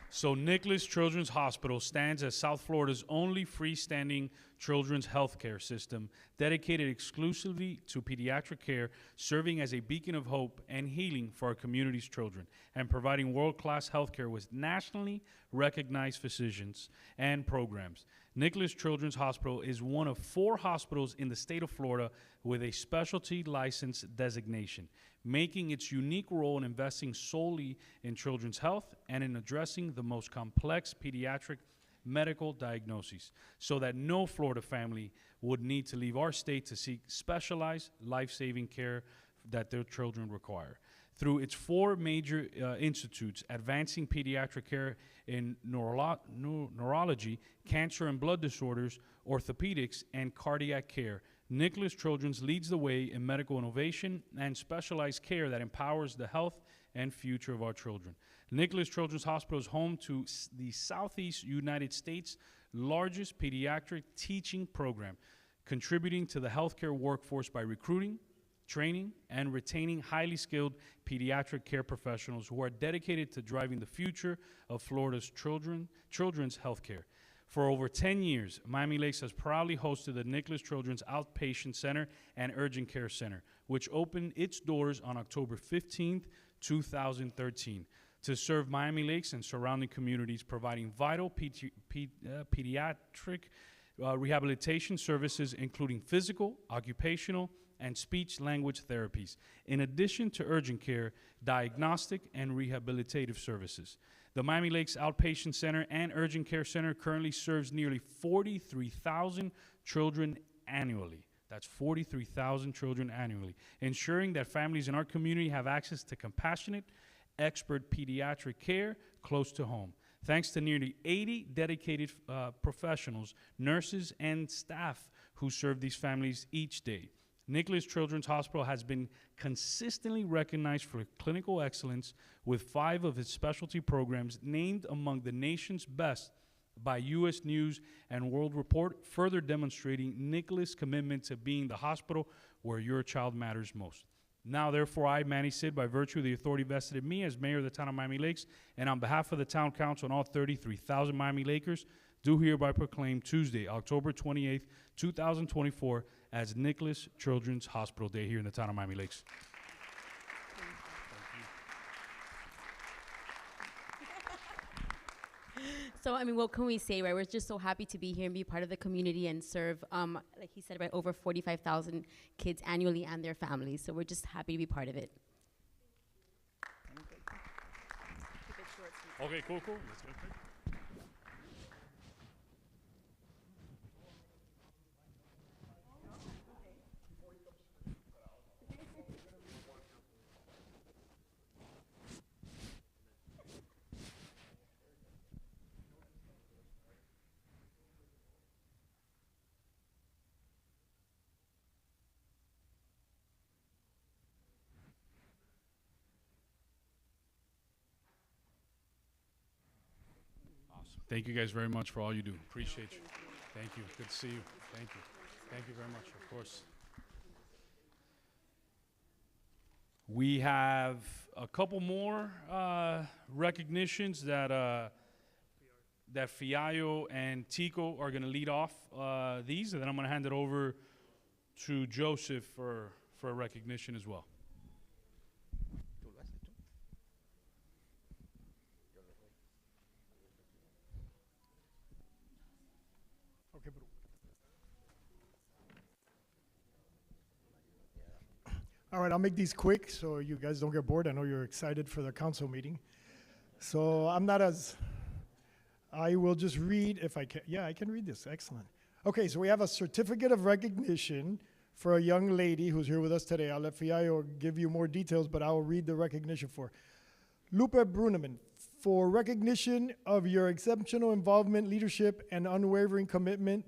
So Nicklaus Children's Hospital stands as South Florida's only freestanding children's healthcare system dedicated exclusively to pediatric care, serving as a beacon of hope and healing for our community's children, and providing world-class healthcare with nationally recognized physicians and programs. Nicklaus Children's Hospital is one of 4 hospitals in the state of Florida with a specialty license designation, making its unique role in investing solely in children's health and in addressing the most complex pediatric medical diagnoses, so that no Florida family would need to leave our state to seek specialized life-saving care that their children require. Through its 4 major institutes, advancing pediatric care in neurology, cancer and blood disorders, orthopedics, and cardiac care, Nicklaus Children's leads the way in medical innovation and specialized care that empowers the health and future of our children. Nicklaus Children's Hospital is home to the Southeast United States' largest pediatric teaching program, contributing to the healthcare workforce by recruiting, training, and retaining highly skilled pediatric care professionals who are dedicated to driving the future of Florida's children's healthcare. For over 10 years, Miami Lakes has proudly hosted the Nicklaus Children's Outpatient Center and Urgent Care Center, which opened its doors on October 15th, 2013. to serve Miami Lakes and surrounding communities, providing vital pediatric rehabilitation services, including physical, occupational, and speech-language therapies, in addition to urgent care, diagnostic, and rehabilitative services. The Miami Lakes Outpatient Center and Urgent Care Center currently serves nearly 43,000 children annually. That's 43,000 children annually, ensuring that families in our community have access to compassionate, expert pediatric care close to home. Thanks to nearly 80 dedicated professionals, nurses, and staff who serve these families each day. Nicklaus Children's Hospital has been consistently recognized for clinical excellence, with 5 of its specialty programs named among the nation's best by U.S. News and World Report, further demonstrating Nicklaus' commitment to being the hospital where your child matters most. Now, therefore, I, Manny Sid, by virtue of the authority vested in me as mayor of the town of Miami Lakes, and on behalf of the town council and all 33,000 Miami Lakers, do hereby proclaim Tuesday, October 28th, 2024, as Nicklaus Children's Hospital Day here in the town of Miami Lakes. So, I mean, what can we say, right? We're just so happy to be here and be part of the community and serve, like he said, right, over 45,000 kids annually and their families. So we're just happy to be part of it. Okay, cool. Let's go. Thank you guys very much for all you do. Appreciate you. Thank you. Good to see you. Thank you. Thank you very much, of course. We have a couple more recognitions that Fiol and Tico are going to lead off these, and then I'm going to hand it over to Joseph for a recognition as well. All right, I'll make these quick so you guys don't get bored. I know you're excited for the council meeting. So I will just read if I can. Yeah, I can read this. Excellent. Okay, so we have a certificate of recognition for a young lady who's here with us today. I'll let Fiol give you more details, but I'll read the recognition for Lupe Bruneman. For recognition of your exceptional involvement, leadership, and unwavering commitment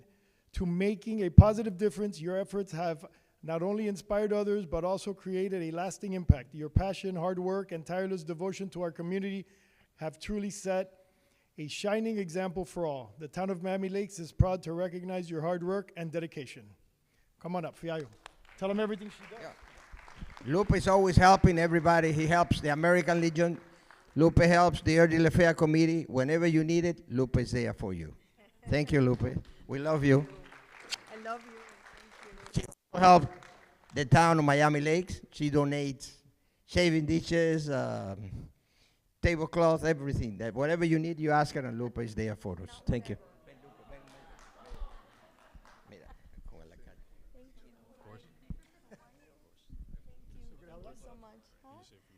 to making a positive difference, your efforts have not only inspired others, but also created a lasting impact. Your passion, hard work, and tireless devotion to our community have truly set a shining example for all. The town of Miami Lakes is proud to recognize your hard work and dedication. Come on up, Fiol. Tell them everything she does. Yeah. Lupe is always helping everybody. He helps the American Legion. Lupe helps the Elderly Affairs Committee. Whenever you need it, Lupe is there for you. Thank you, Lupe. We love you. I love you. Help the town of Miami Lakes. She donates shaving dishes, tablecloth, everything. That whatever you need, you ask her, and Lupe is there for us. Thank you.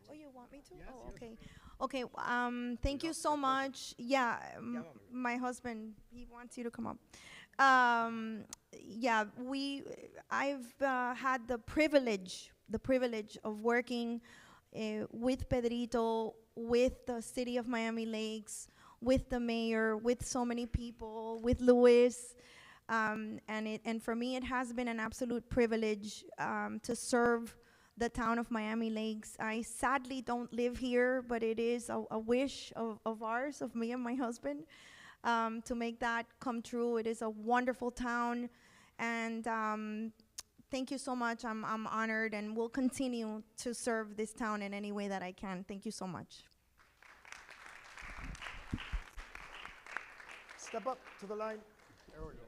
Oh, you want me to? Oh, okay. Okay, thank you so much. Yeah, my husband, he wants you to come up. Yeah, I've had the privilege of working with Pedrito, with the city of Miami Lakes, with the mayor, with so many people, with Luis, and for me it has been an absolute privilege to serve the town of Miami Lakes. I sadly don't live here, but it is a wish of ours, of me and my husband, to make that come true. It is a wonderful town, and thank you so much. I'm honored, and will continue to serve this town in any way that I can. Thank you so much. Step up to the line. There we go.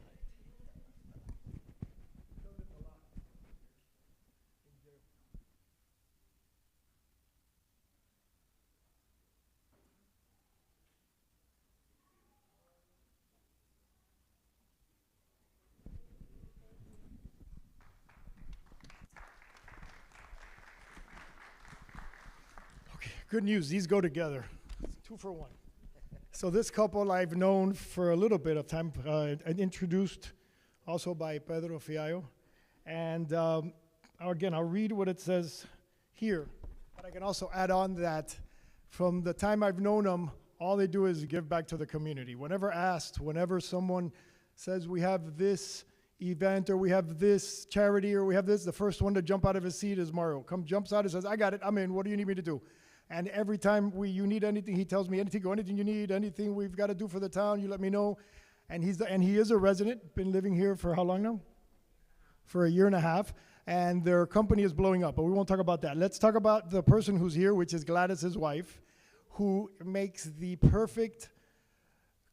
Good news, these go together. 2 for 1. So this couple I've known for a little bit of time, and introduced also by Pedro Fiol. And again, I'll read what it says here, but I can also add on that from the time I've known them, all they do is give back to the community. Whenever asked, whenever someone says we have this event or we have this charity or we have this, the first one to jump out of his seat is Mario. Jumps out and says, I got it, I'm in, what do you need me to do? And every time you need anything, he tells me anything you need, anything we've got to do for the town, you let me know. And he is a resident, been living here for how long now? For 1.5 years. And their company is blowing up, but we won't talk about that. Let's talk about the person who's here, which is Gladys' wife, who makes the perfect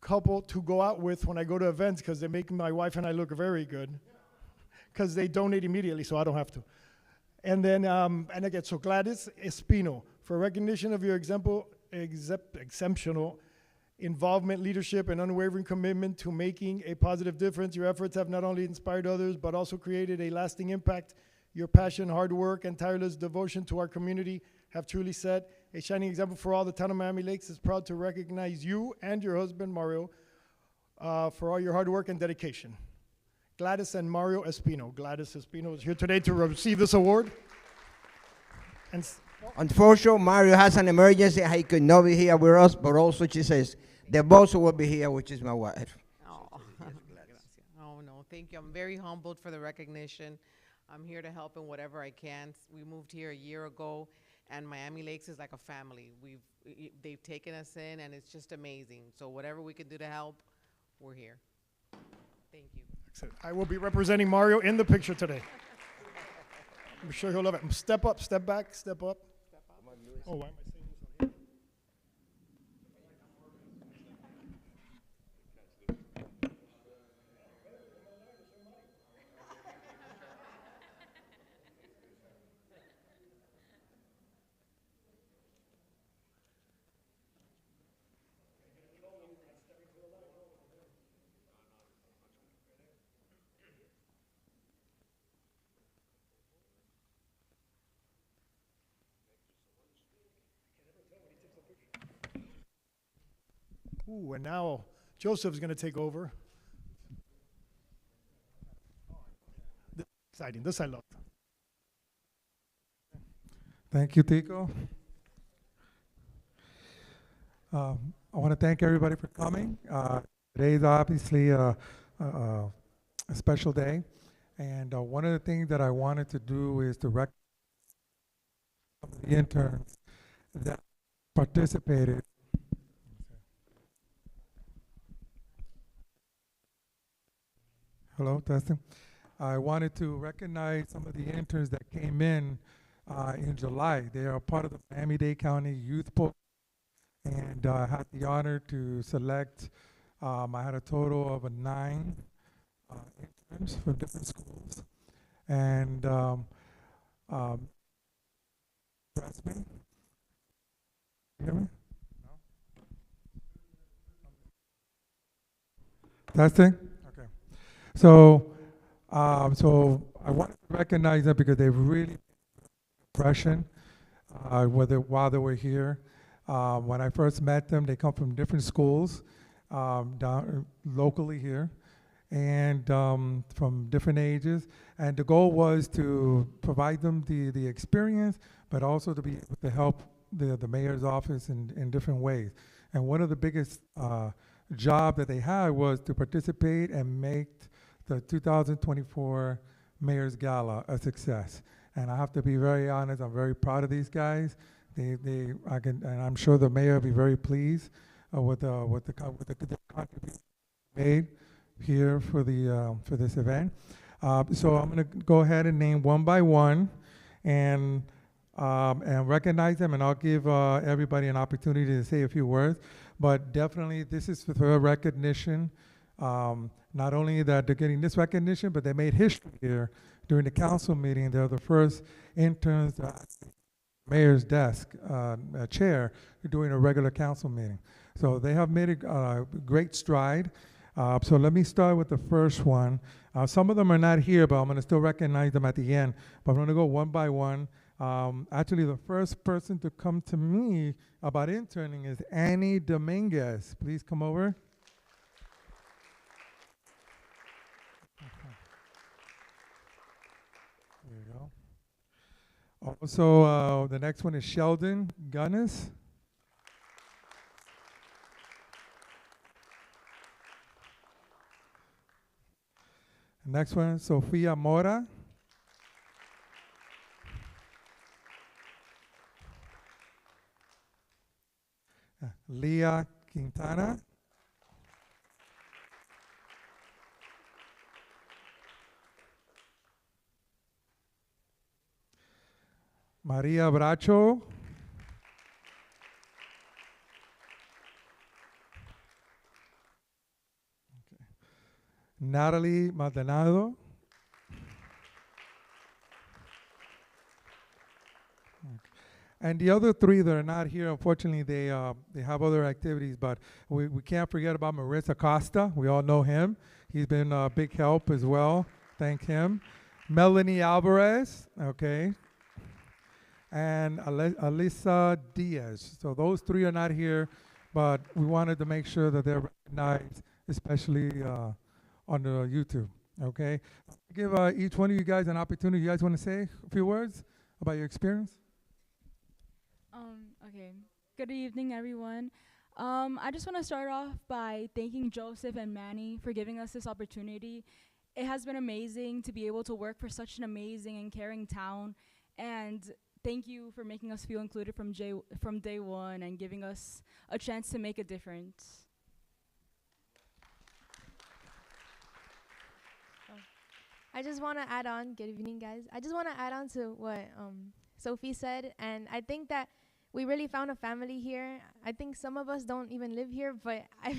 couple to go out with when I go to events, because they make my wife and I look very good, because they donate immediately, so I don't have to. And then, and again, so Gladys Espino, for recognition of your exceptional involvement, leadership, and unwavering commitment to making a positive difference. Your efforts have not only inspired others, but also created a lasting impact. Your passion, hard work, and tireless devotion to our community have truly set a shining example for all. The town of Miami Lakes is proud to recognize you and your husband, Mario, for all your hard work and dedication. Gladys and Mario Espino. Gladys Espino is here today to receive this award. And unfortunately, Mario has an emergency. He could not be here with us, but also she says, the boss will be here, which is my wife. Oh, oh no, thank you. I'm very humbled for the recognition. I'm here to help in whatever I can. We moved here 1 year ago, and Miami Lakes is like a family. They've taken us in, and it's just amazing. So whatever we can do to help, we're here. Thank you. I will be representing Mario in the picture today. I'm sure he'll love it. Step up, step back, step up. Oh, why am I saying this on here? Ooh, and now Joseph's going to take over. This is exciting. This I love. Thank you, Tico. I want to thank everybody for coming. Today is obviously a special day. And one of the things that I wanted to do is to recognize the interns that participated. Hello, testing. I wanted to recognize some of the interns that came in July. They are part of the Miami-Dade County Youth Program, and I had the honor to select, I had a total of 9 interns from different schools. And trust me. You hear me? No? Testing? Okay. So so I wanted to recognize them because they've really impression while they were here. When I first met them, they come from different schools down locally here, and from different ages. And the goal was to provide them the experience, but also to be able to help the mayor's office in different ways. And one of the biggest job that they had was to participate and make the 2024 Mayor's Gala a success. And I have to be very honest, I'm very proud of these guys. And I'm sure the mayor will be very pleased with the contribution made here for this event. So I'm going to go ahead and name one by one and recognize them, and I'll give everybody an opportunity to say a few words. But definitely, this is for recognition. Not only that they're getting this recognition, but they made history here during the council meeting. They're the first interns at the mayor's desk chair during a regular council meeting. So they have made a great stride. So let me start with the first one. Some of them are not here, but I'm going to still recognize them at the end. But I'm going to go one by one. Actually, the first person to come to me about interning is Annie Dominguez. Please come over. There you go. Also, the next one is Sheldon Gunnis. Next one, Sofia Mora. Leah Quintana. Maria Bracho. Natalie Maldonado. And the other three that are not here, unfortunately, they have other activities, but we can't forget about Marissa Costa. We all know him. He's been a big help as well. Thank him. Melanie Alvarez, okay. And Alisa Diaz. So those three are not here, but we wanted to make sure that they're recognized, especially on the YouTube, okay? Give each one of you guys an opportunity. You guys want to say a few words about your experience? Okay. Good evening, everyone. I just want to start off by thanking Joseph and Manny for giving us this opportunity. It has been amazing to be able to work for such an amazing and caring town, and thank you for making us feel included from day one and giving us a chance to make a difference. I just want to add on, good evening guys. I just want to add on to what Sophie said, and I think that we really found a family here. I think some of us don't even live here, but I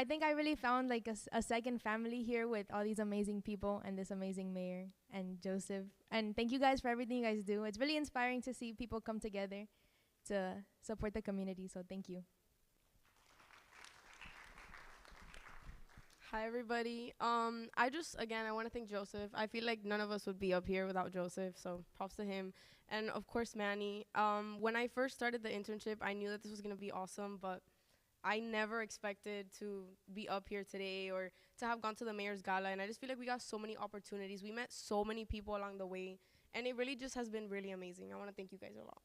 think I really found like a second family here with all these amazing people and this amazing mayor and Joseph. And thank you guys for everything you guys do. It's really inspiring to see people come together to support the community, so thank you. Hi everybody. I want to thank Joseph. I feel like none of us would be up here without Joseph, so props to him. And of course Manny. When I first started the internship, I knew that this was going to be awesome, but I never expected to be up here today or to have gone to the mayor's gala, and I just feel like we got so many opportunities. We met so many people along the way, and it really just has been really amazing. I want to thank you guys a lot.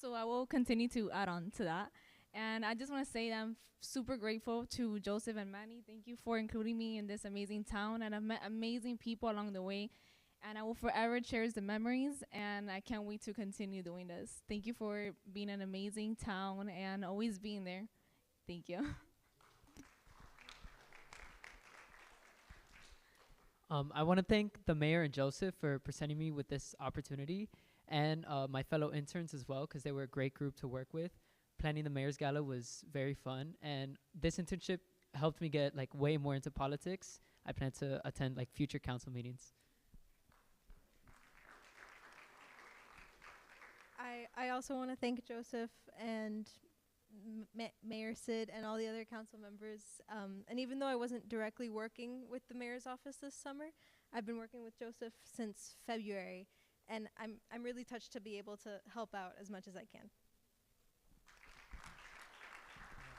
So I will continue to add on to that. And I just want to say that I'm super grateful to Joseph and Manny. Thank you for including me in this amazing town. And I've met amazing people along the way. And I will forever cherish the memories. And I can't wait to continue doing this. Thank you for being an amazing town and always being there. Thank you. I want to thank the mayor and Joseph for presenting me with this opportunity, and my fellow interns as well, because they were a great group to work with. Planning the mayor's gala was very fun, and this internship helped me get like way more into politics. I plan to attend like future council meetings. I also want to thank Joseph and Mayor Sid and all the other council members. And even though I wasn't directly working with the mayor's office this summer, I've been working with Joseph since February, and I'm really touched to be able to help out as much as I can.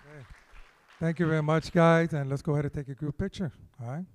Okay. Thank you very much, guys, and let's go ahead and take a group picture. All right.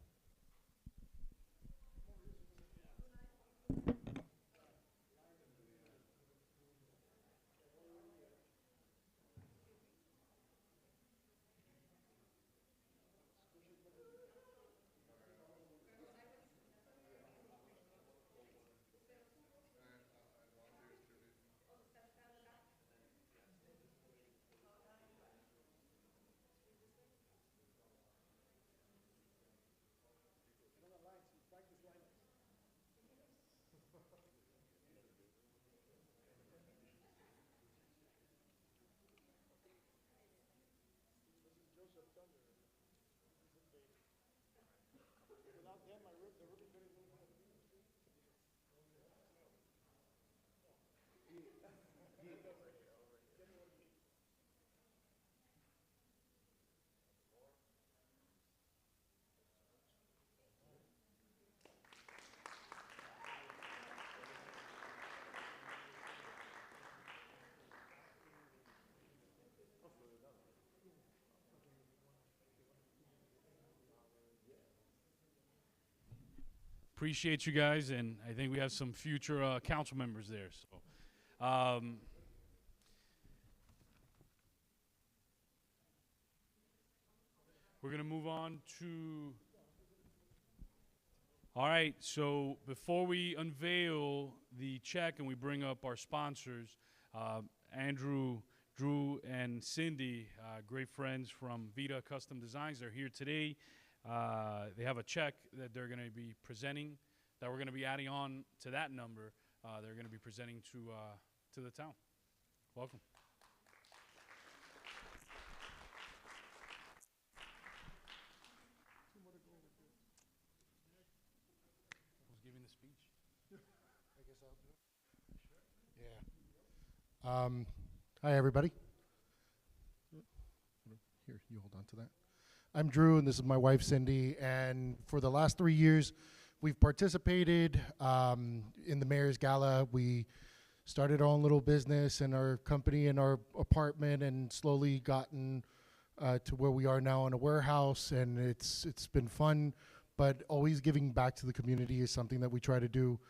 appreciate you guys, and I think we have some future council members there. So, we're gonna move on to. All right. So before we unveil the check and we bring up our sponsors, Andrew, Drew, and Cindy, great friends from Vita Custom Designs, they're here today. They have a check that they're going to be presenting, that we're going to be adding on to that number. They're going to be presenting to the town. Welcome. Who's giving the speech? I guess I'll do it. Yeah. Hi, everybody. Here, you hold on to that. I'm Drew, and this is my wife, Cindy. And for the last 3 years, we've participated in the Mayor's Gala. We started our own little business and our company in our apartment, and slowly gotten to where we are now in a warehouse. And it's been fun, but always giving back to the community is something that we try to do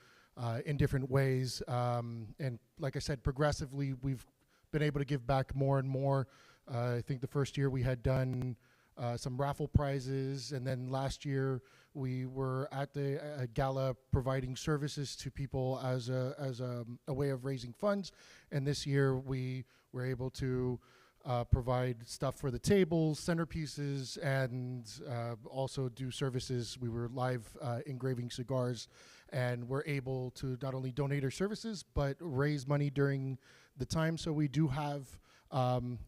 in different ways. And like I said, progressively, we've been able to give back more and more. I think the first year we had done some raffle prizes, and then last year we were at the gala providing services to people as a way of raising funds. And this year we were able to provide stuff for the tables, centerpieces, and also do services. We were live engraving cigars, and we're able to not only donate our services but raise money during the time. So we do have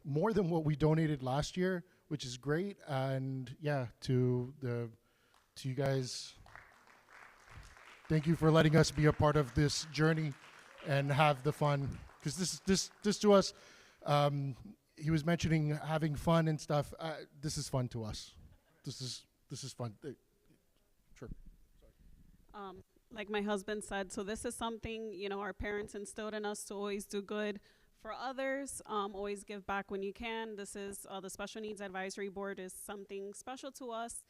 more than what we donated last year, which is great. And yeah, to you guys, thank you for letting us be a part of this journey and have the fun. Because this to us, he was mentioning having fun and stuff. This is fun to us. This is fun. Sure. Like my husband said, so this is something, you know, our parents instilled in us to always do good for others, always give back when you can. This is the Special Needs Advisory Board is something special to us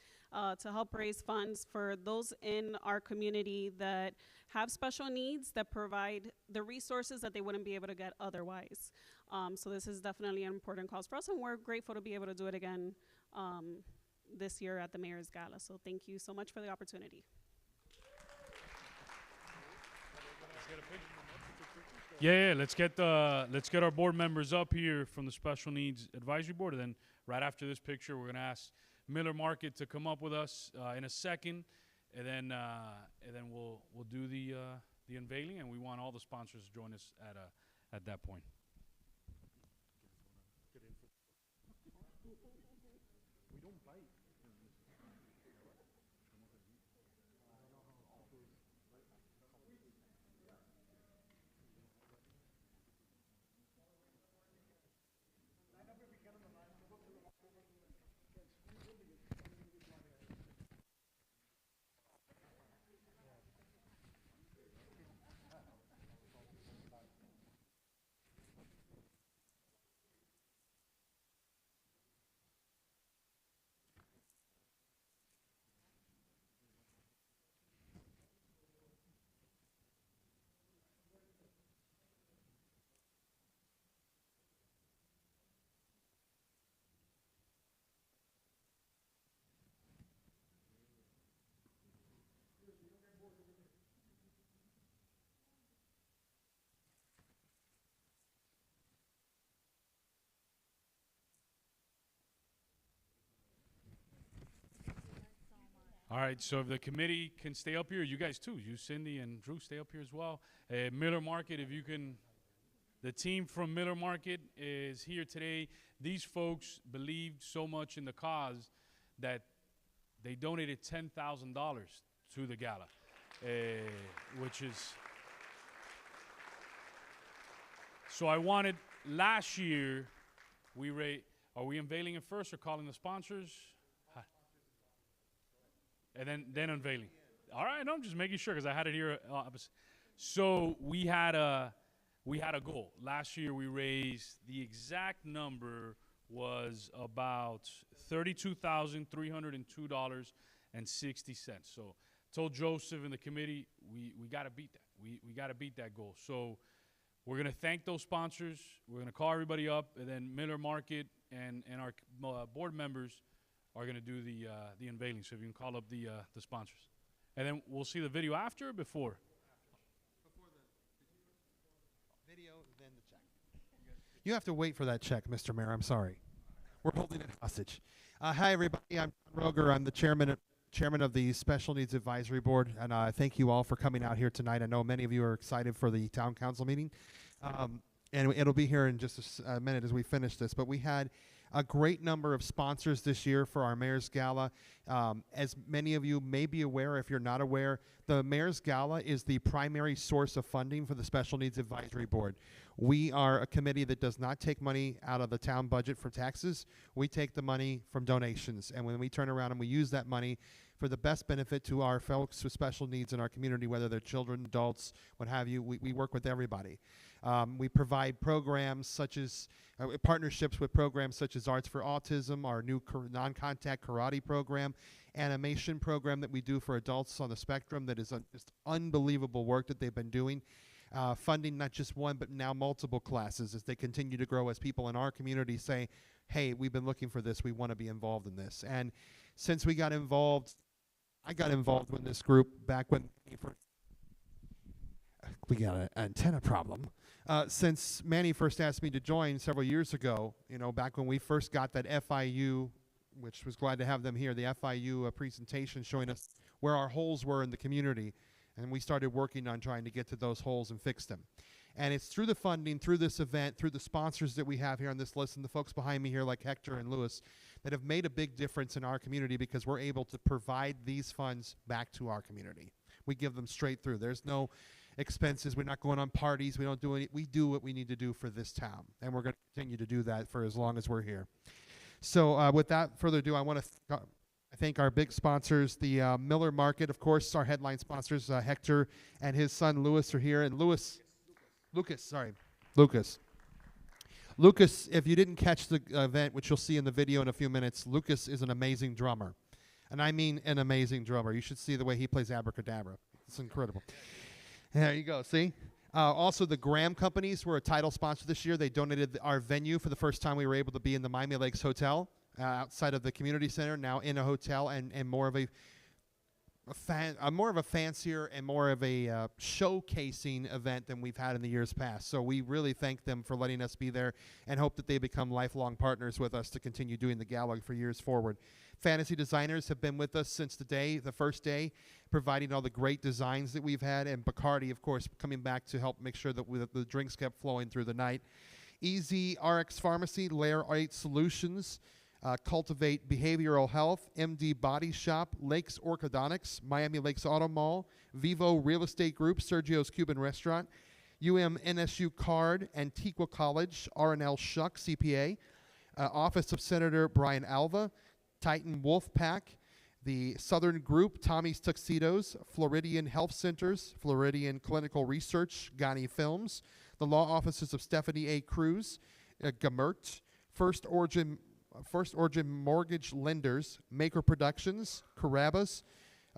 to help raise funds for those in our community that have special needs, that provide the resources that they wouldn't be able to get otherwise. So this is definitely an important cause for us, and we're grateful to be able to do it again this year at the Mayor's Gala. So thank you so much for the opportunity. Yeah, let's get our board members up here from the Special Needs Advisory Board, and then right after this picture, we're gonna ask Miller Market to come up with us in a second, and then we'll do the unveiling, and we want all the sponsors to join us at that point. We don't bite. All right, so if the committee can stay up here, you guys too, you, Cindy, and Drew, stay up here as well. Miller Market, if you can, the team from Miller Market is here today. These folks believed so much in the cause that they donated $10,000 to the gala, which is, so I wanted, last year, are we unveiling it first or calling the sponsors? And then unveiling. All right, no, I'm just making sure because I had it here opposite. So we had a goal. Last year we raised, the exact number was about $32,302.60. So told Joseph and the committee, we got to beat that. We got to beat that goal. So we're going to thank those sponsors. We're going to call everybody up, and then Miller Market and our board members are going to do the unveiling. So if you can call up the sponsors. And then we'll see the video after or before? Before the video, then the check. You have to wait for that check, Mr. Mayor. I'm sorry. We're holding it hostage. Hi, everybody. I'm John Roger. I'm the chairman of the Special Needs Advisory Board, and thank you all for coming out here tonight. I know many of you are excited for the town council meeting, and it'll be here in just a minute as we finish this. But we had a great number of sponsors this year for our Mayor's Gala. As many of you may be aware, if you're not aware, the Mayor's Gala is the primary source of funding for the Special Needs Advisory Board. We are a committee that does not take money out of the town budget for taxes. We take the money from donations, and when we turn around and we use that money for the best benefit to our folks with special needs in our community, whether they're children, adults, what have you, we work with everybody. We provide programs such as partnerships with programs such as Arts for Autism, our new non-contact karate program, animation program that we do for adults on the spectrum that is just unbelievable work that they've been doing. Funding not just one, but now multiple classes as they continue to grow, as people in our community say, hey, we've been looking for this, we want to be involved in this. And since we got involved, I got involved with this group back when we got an antenna problem. Since Manny first asked me to join several years ago, you know, back when we first got that FIU, which was glad to have them here, the FIU presentation showing us where our holes were in the community. And we started working on trying to get to those holes and fix them. And it's through the funding, through this event, through the sponsors that we have here on this list, and the folks behind me here like Hector and Lewis, that have made a big difference in our community because we're able to provide these funds back to our community. We give them straight through. There's no expenses. We're not going on parties. We don't do any. We do what we need to do for this town, and we're going to continue to do that for as long as we're here. So without further ado, I want to thank our big sponsors, the Miller Market, of course, our headline sponsors, Hector and his son Louis are here. And Lucas, if you didn't catch the event, which you'll see in the video in a few minutes, Lucas is an amazing drummer. And I mean an amazing drummer. You should see the way he plays Abracadabra. It's incredible. There you go, see? Also, the Graham Companies were a title sponsor this year. They donated our venue for the first time. We were able to be in the Miami Lakes Hotel outside of the community center, now in a hotel, and more of a fancier and more of a showcasing event than we've had in the years past. So we really thank them for letting us be there and hope that they become lifelong partners with us to continue doing the gala for years forward. Fantasy Designers have been with us since the first day, providing all the great designs that we've had, and Bacardi, of course, coming back to help make sure that the drinks kept flowing through the night. Easy RX Pharmacy, Layer 8 Solutions, Cultivate Behavioral Health, MD Body Shop, Lakes Orthodontics, Miami Lakes Auto Mall, Vivo Real Estate Group, Sergio's Cuban Restaurant, NSU Card, Antigua College, R&L Shuck CPA, Office of Senator Brian Alva, Titan Wolf Pack, the Southern Group, Tommy's Tuxedos, Floridian Health Centers, Floridian Clinical Research, Ghani Films, the law offices of Stephanie A. Cruz, Gamert, First Origin Mortgage Lenders, Maker Productions, Carabas,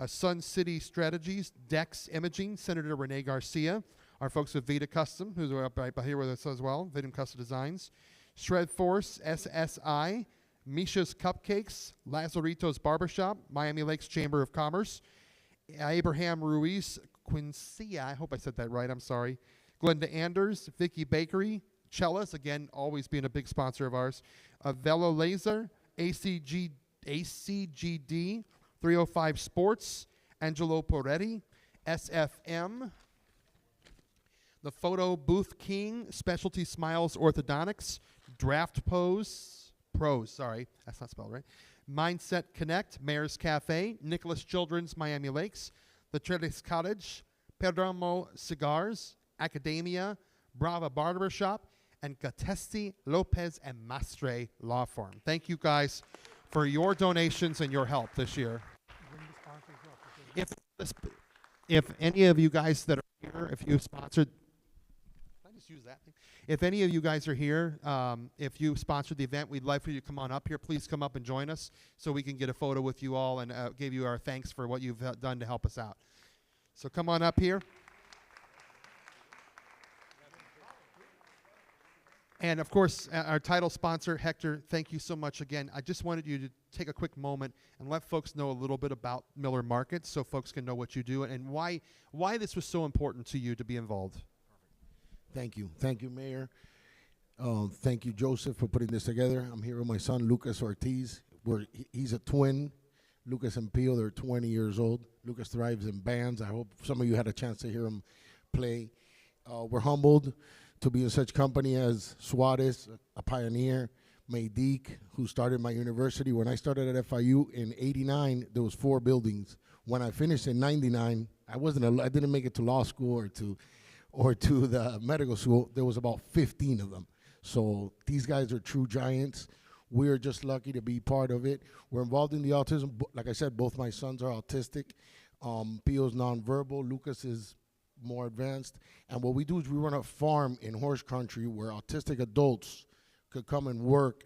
Sun City Strategies, Dex Imaging, Senator Rene Garcia, our folks with Vita Custom, who's right here with us as well, Vita Custom Designs, Shred Force, SSI, Misha's Cupcakes, Lazarito's Barbershop, Miami Lakes Chamber of Commerce, Abraham Ruiz Quincia, I hope I said that right, I'm sorry, Glenda Anders, Vicky Bakery, Cellas, again, always being a big sponsor of ours, Velo Laser, ACGD, 305 Sports, Angelo Poretti, SFM, the Photo Booth King, Specialty Smiles Orthodontics, Draft Pros, sorry, that's not spelled right, Mindset Connect, Mayor's Cafe, Nicklaus Children's Miami Lakes, the Trellis Cottage, Perdomo Cigars, Academia, Brava Barbershop, and Gatesti, Lopez, and Mastre Law Firm. Thank you guys for your donations and your help this year. If any of you guys that are here, if you sponsored, I just just use that thing. If any of you guys are here, if you sponsored the event, we'd love for you to come on up here. Please come up and join us so we can get a photo with you all and give you our thanks for what you've done to help us out. So come on up here. And of course, our title sponsor, Hector, thank you so much again. I just wanted you to take a quick moment and let folks know a little bit about Miller Markets so folks can know what you do and why this was so important to you to be involved. Thank you. Thank you, Mayor. Thank you, Joseph, for putting this together. I'm here with my son, Lucas Ortiz. He's a twin. Lucas and Fiol, they're 20 years old. Lucas thrives in bands. I hope some of you had a chance to hear him play. We're humbled to be in such company as Suarez, a pioneer, Maidique, who started my university. When I started at FIU in '89, there was 4 buildings. When I finished in '99, I didn't make it to law school or to the medical school. There was about 15 of them. So these guys are true giants. We're just lucky to be part of it. We're involved in the autism. Like I said, both my sons are autistic. Pio's nonverbal. Lucas is more advanced. And what we do is we run a farm in horse country where autistic adults could come and work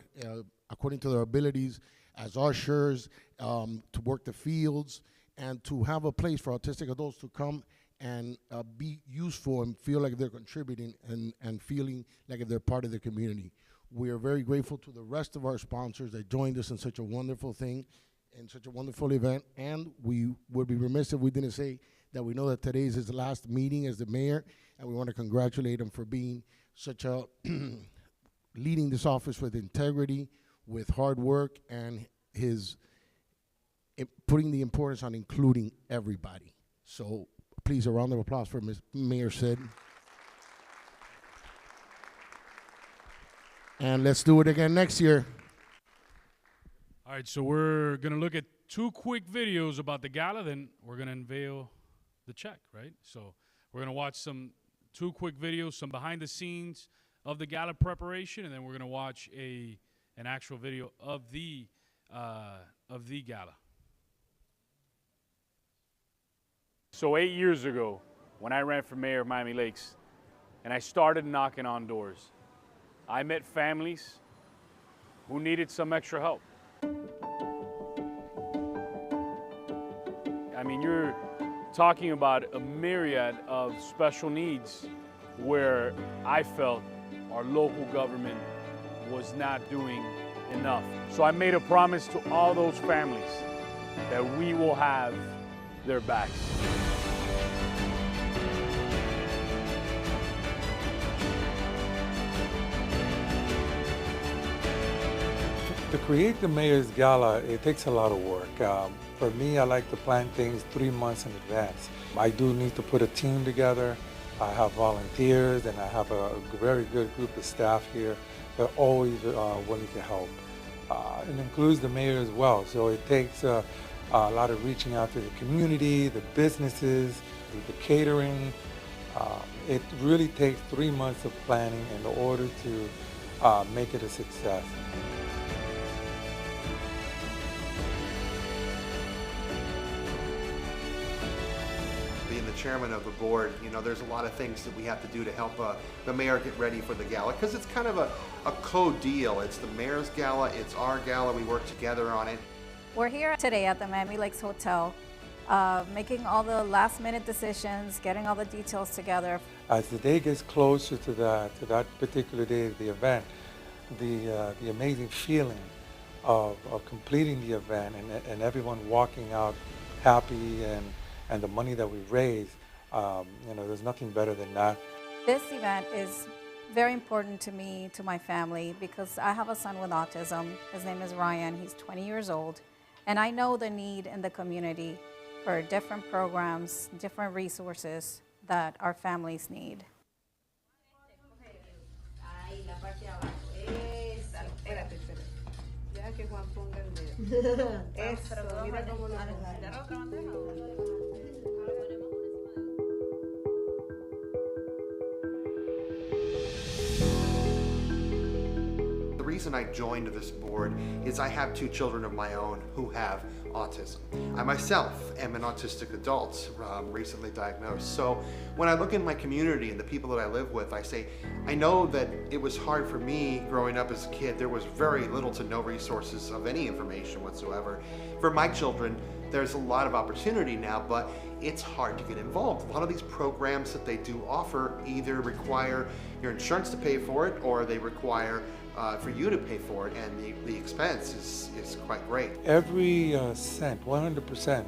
according to their abilities as ushers, to work the fields, and to have a place for autistic adults to come and be useful and feel like they're contributing and feeling like they're part of the community. We are very grateful to the rest of our sponsors that joined us in such a wonderful thing, in such a wonderful event, and we would be remiss if we didn't say that we know that today is his last meeting as the mayor, and we want to congratulate him for being such a leading this office with integrity, with hard work, and his putting the importance on including everybody. So please, a round of applause for Mayor Sid. And let's do it again next year. All right, so we're going to look at 2 quick videos about the gala, then we're going to unveil the check, right? So we're going to watch 2 quick videos, some behind the scenes of the gala preparation, and then we're going to watch an actual video of the gala. So 8 years ago, when I ran for mayor of Miami Lakes, and I started knocking on doors, I met families who needed some extra help. I mean, you're talking about a myriad of special needs where I felt our local government was not doing enough. So I made a promise to all those families that we will have their backs. To create the Mayor's Gala, it takes a lot of work. For me, I like to plan things 3 months in advance. I do need to put a team together. I have volunteers, and I have a very good group of staff here. They're always willing to help. It includes the mayor as well, so it takes a lot of reaching out to the community, the businesses, the catering. It really takes 3 months of planning in order to make it a success. Being the chairman of the board, you know, there's a lot of things that we have to do to help the mayor get ready for the gala, because it's kind of a co-deal. It's the mayor's gala, it's our gala, we work together on it. We're here today at the Miami Lakes Hotel, making all the last-minute decisions, getting all the details together. As the day gets closer to that particular day of the event, the amazing feeling of completing the event and everyone walking out happy and the money that we raise, you know, there's nothing better than that. This event is very important to me, to my family, because I have a son with autism. His name is Ryan. He's 20 years old. And I know the need in the community for different programs, different resources that our families need. The reason I joined this board is I have 2 children of my own who have autism. I myself am an autistic adult, recently diagnosed. So when I look in my community and the people that I live with, I say, I know that it was hard for me growing up as a kid. There was very little to no resources of any information whatsoever. For my children, there's a lot of opportunity now, but it's hard to get involved. A lot of these programs that they do offer either require your insurance to pay for it, or they require for you to pay for it, and the expense is quite great. Every cent, 100%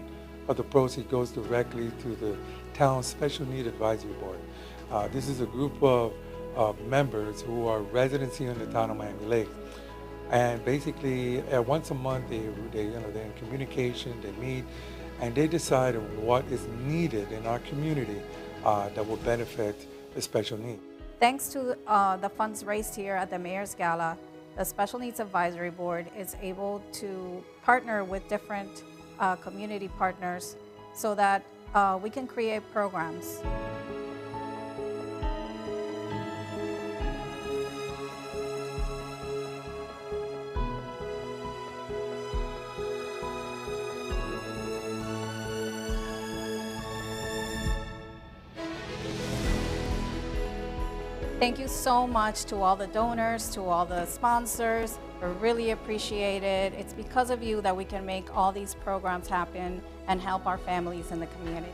of the proceeds goes directly to the town's Special Need Advisory Board. This is a group of members who are residents here in the town of Miami Lakes. And basically, once a month, they're in communication, they meet, and they decide on what is needed in our community that will benefit the special needs. Thanks to the funds raised here at the Mayor's Gala, the Special Needs Advisory Board is able to partner with different community partners so that we can create programs. Thank you so much to all the donors, to all the sponsors. We really appreciate it. It's because of you that we can make all these programs happen and help our families in the community.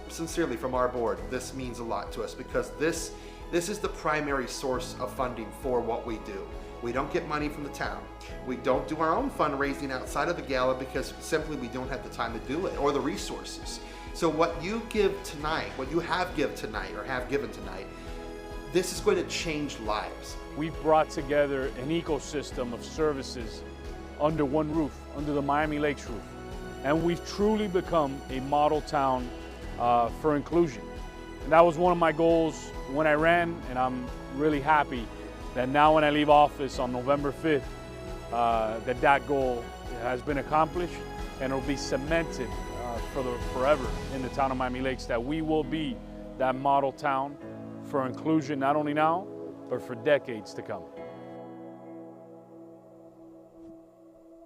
Sincerely, from our board, this means a lot to us because this is the primary source of funding for what we do. We don't get money from the town. We don't do our own fundraising outside of the gala because simply we don't have the time to do it or the resources. So what you give tonight, what you have given tonight, this is going to change lives. We've brought together an ecosystem of services under one roof, under the Miami Lakes roof. And we've truly become a model town for inclusion. And that was one of my goals when I ran, and I'm really happy that now when I leave office on November 5th, that goal has been accomplished and it'll be cemented forever in the town of Miami Lakes, that we will be that model town for inclusion, not only now, but for decades to come.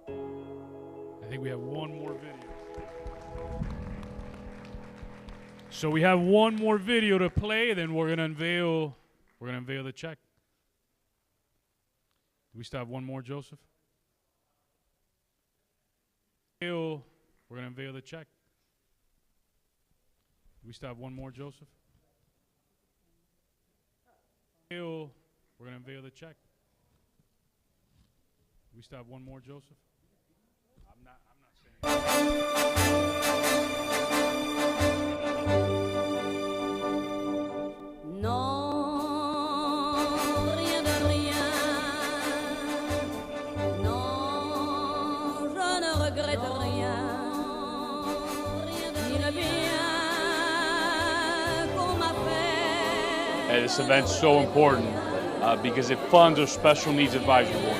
I think we have one more video. So we have one more video to play, then we're gonna unveil the check. Do we still have one more, Joseph? We're gonna unveil the check. Do we still have one more, Joseph? We're going to unveil the check. We still have one more, Joseph? I'm not saying. Non, rien de rien. Non, je ne regrette rien. Ni le bien qu'on m'a fait. This event's so important because it funds our Special Needs Advisory Board.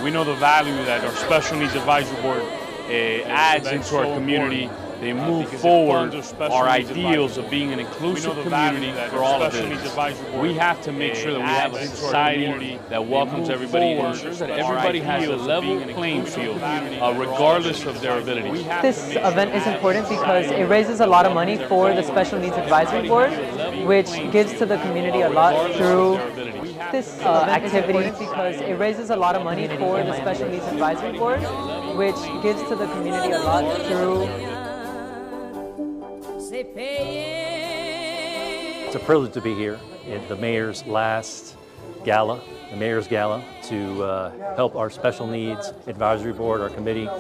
We know the value that our Special Needs Advisory Board adds into our community. They move forward our ideals of being an inclusive community for all of it. We have to make sure that we have a society that welcomes everybody and ensures that everybody has a level playing field, regardless of their abilities. This event is important because it raises a lot of money for the Special Needs Advisory Board, which gives to the community a lot through this activity, because it raises a lot of money for the Special Needs Advisory Board, which gives to the community a lot through. It's a privilege to be here at the Mayor's last gala, the Mayor's Gala, to help our Special Needs Advisory Board, our committee.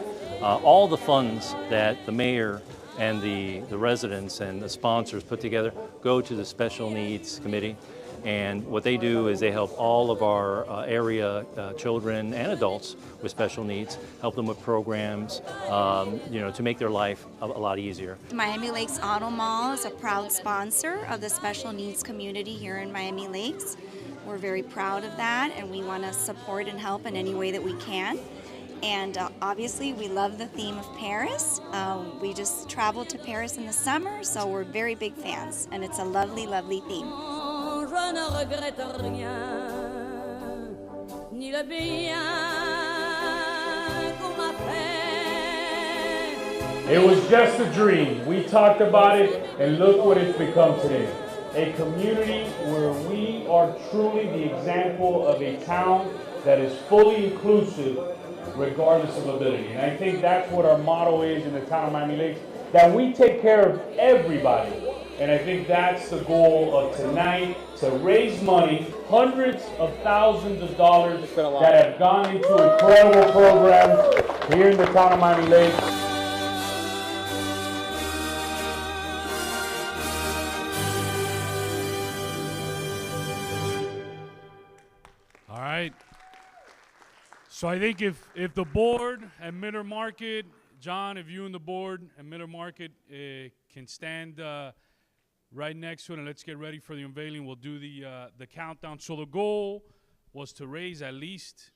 All the funds that the Mayor and the residents and the sponsors put together go to the Special Needs Committee. And what they do is they help all of our area children and adults with special needs, help them with programs, to make their life a lot easier. Miami Lakes Auto Mall is a proud sponsor of the special needs community here in Miami Lakes. We're very proud of that, and we want to support and help in any way that we can. And obviously, we love the theme of Paris. We just traveled to Paris in the summer, so we're very big fans, and it's a lovely, lovely theme. Je ne regrette rien, ni le bien qu'on m'a fait, It was just a dream. We talked about it, and look what it's become today. A community where we are truly the example of a town that is fully inclusive regardless of ability. And I think that's what our motto is in the town of Miami Lakes, that we take care of everybody. And I think that's the goal of tonight, to raise money, hundreds of thousands of dollars that have gone into incredible programs here in the town of Miami Lakes. All right. So I think if the board and Miller Market, John, if you and the board and Miller Market can stand right next to it, and let's get ready for the unveiling. We'll do the countdown. So the goal was to raise at least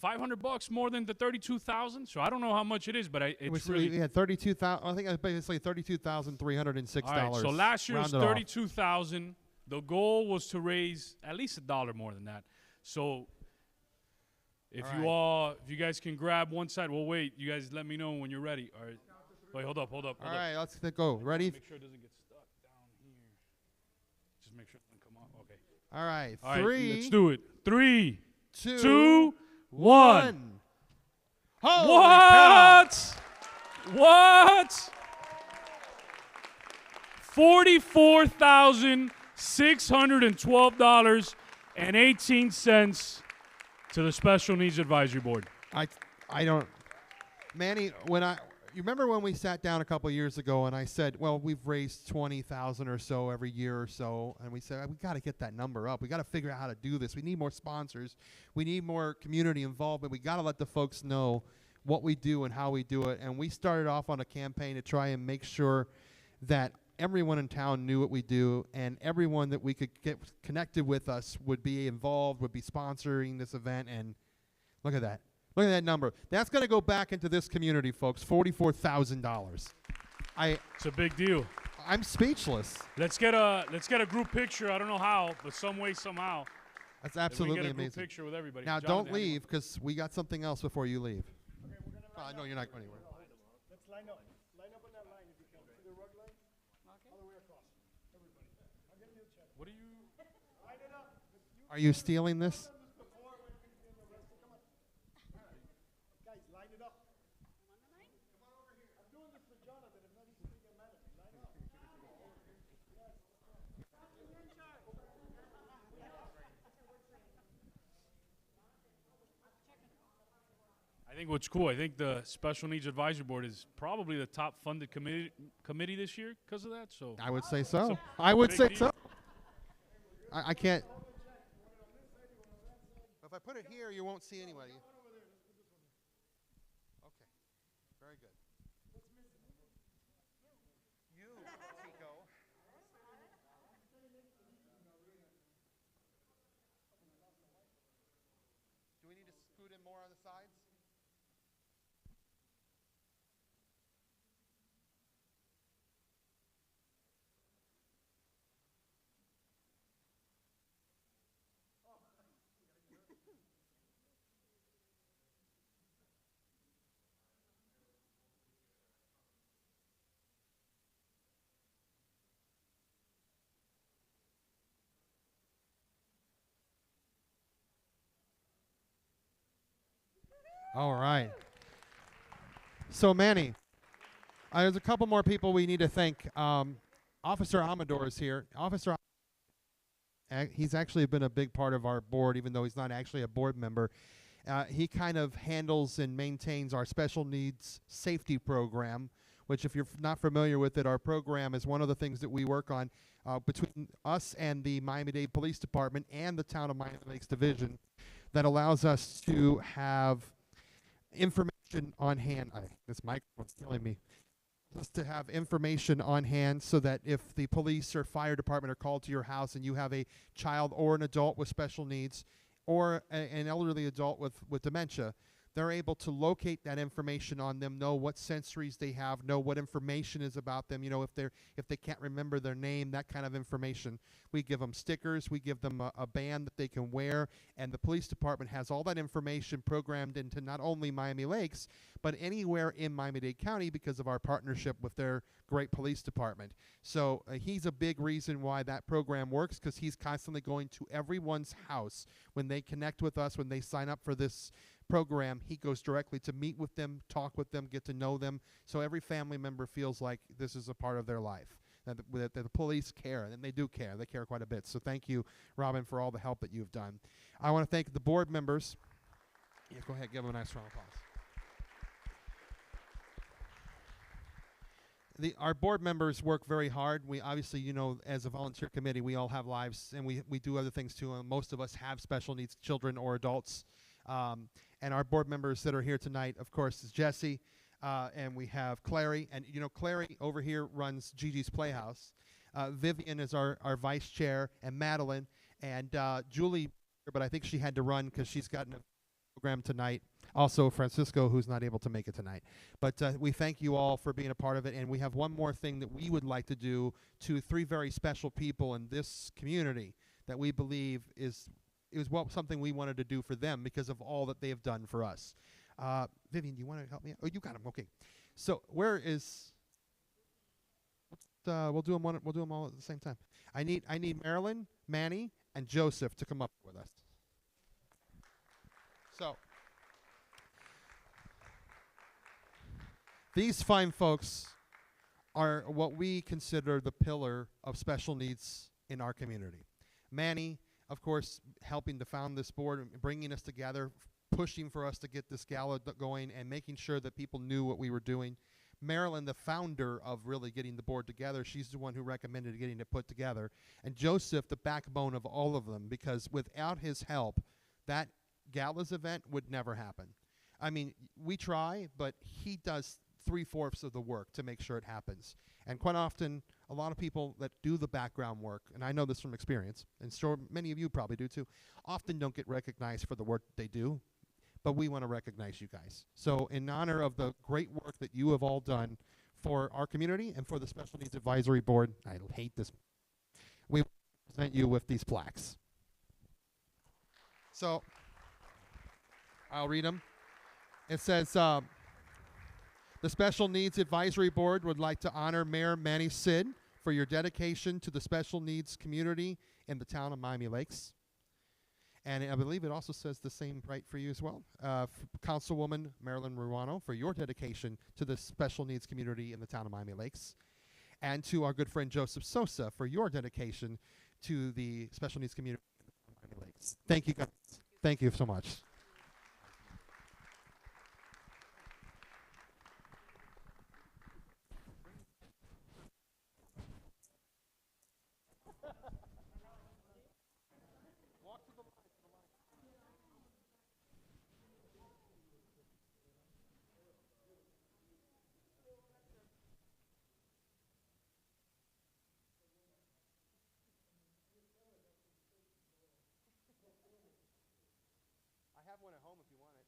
$500 more than the $32,000. So I don't know how much it is, but it's really. We had 32,000. I think it was basically $32,306. All right, so last year was $32,000. The goal was to raise at least $1 more than that. So if you guys can grab one side, we'll wait. You guys let me know when you're ready. All right. Wait, hold up. All right, let's go. Ready? Make sure it doesn't get stuck down here. Just make sure it doesn't come off. Okay. All right. All right, 3. let's do it. 3, 2, 2, 1. Holy What? What? $44,612.18 to the Special Needs Advisory Board. I don't, Manny. You remember when we sat down a couple of years ago and I said, well, we've raised 20,000 or so every year or so, and we said we got to get that number up. We got to figure out how to do this. We need more sponsors. We need more community involvement. We got to let the folks know what we do and how we do it. And we started off on a campaign to try and make sure that everyone in town knew what we do, and everyone that we could get connected with us would be involved, would be sponsoring this event. And look at that. Look at that number. That's going to go back into this community, folks. $44,000. It's a big deal. I'm speechless. Let's get a group picture. I don't know how, but some way, somehow. That's absolutely get a amazing. Group picture with everybody. Now, Jonathan, don't leave, because we got something else before you leave. Okay, No, you're not going anywhere. Let's line up. Line up on that line if you can. See the rug line? All the way across. Everybody. I'll get you a check. What are you? Line it up. Are you stealing this? Guys, line it up. Come on over here. I'm doing this for Jonathan. If not, he's going to get mad at me. Line up. I think what's cool, I think the Special Needs Advisory Board is probably the top funded committee this year because of that. So I would say so. It's a I would big say deal. so. I can't. If I put it here, you won't see anybody. Okay. Very good. You, Tico. Do we need to scoot in more on the sides? All right. So, Manny, there's a couple more people we need to thank. Officer Amador is here. Officer, he's actually been a big part of our board, even though he's not actually a board member. He kind of handles and maintains our special needs safety program, which, if you're not familiar with it, our program is one of the things that we work on between us and the Miami-Dade Police Department and the Town of Miami Lakes Division that allows us to have information on hand. This microphone's killing me. Just to have information on hand so that if the police or fire department are called to your house and you have a child or an adult with special needs or an elderly adult with dementia, they're able to locate that information on them, know what sensories they have, know what information is about them. You know, if they can't remember their name, that kind of information. We give them stickers, we give them a band that they can wear, and the police department has all that information programmed into not only Miami Lakes, but anywhere in Miami-Dade County because of our partnership with their great police department. So he's a big reason why that program works, because he's constantly going to everyone's house when they connect with us, when they sign up for this program. He goes directly to meet with them, talk with them, get to know them, so every family member feels like this is a part of their life, that the police care, and they do care. They care quite a bit. So thank you, Robin, for all the help that you've done. I want to thank the board members. Yeah, go ahead, give them a nice round of applause. Our board members work very hard. We obviously, you know, as a volunteer committee, we all have lives, and we do other things too. Most of us have special needs children or adults. And our board members that are here tonight, of course, is Jesse, and we have Clary. And, you know, Clary over here runs Gigi's Playhouse. Vivian is our vice chair, and Madeline. And Julie, but I think she had to run because she's got a program tonight. Also, Francisco, who's not able to make it tonight. But we thank you all for being a part of it. And we have one more thing that we would like to do to 3 very special people in this community that we believe is something we wanted to do for them because of all that they have done for us. Vivian, do you want to help me? Oh, you got him. Okay. So where is? We'll do them all at the same time. I need Marilyn, Manny, and Joseph to come up with us. So these fine folks are what we consider the pillar of special needs in our community. Manny, of course, helping to found this board and bringing us together, pushing for us to get this gala going and making sure that people knew what we were doing. Marilyn, the founder of really getting the board together, she's the one who recommended getting it put together. And Joseph, the backbone of all of them, because without his help, that gala's event would never happen. I mean, we try, but he does 3/4 of the work to make sure it happens. And quite often, a lot of people that do the background work, and I know this from experience, and so many of you probably do too, often don't get recognized for the work they do, but we want to recognize you guys. So in honor of the great work that you have all done for our community and for the Special Needs Advisory Board, I hate this, we present you with these plaques. So I'll read them. It says, the Special Needs Advisory Board would like to honor Mayor Manny Sid for your dedication to the special needs community in the town of Miami Lakes. And I believe it also says the same right for you as well. Councilwoman Marilyn Ruano for your dedication to the special needs community in the town of Miami Lakes. And to our good friend Joseph Sosa for your dedication to the special needs community in Miami Lakes. Thank you guys. Thank you so much. I have one at home if you want it.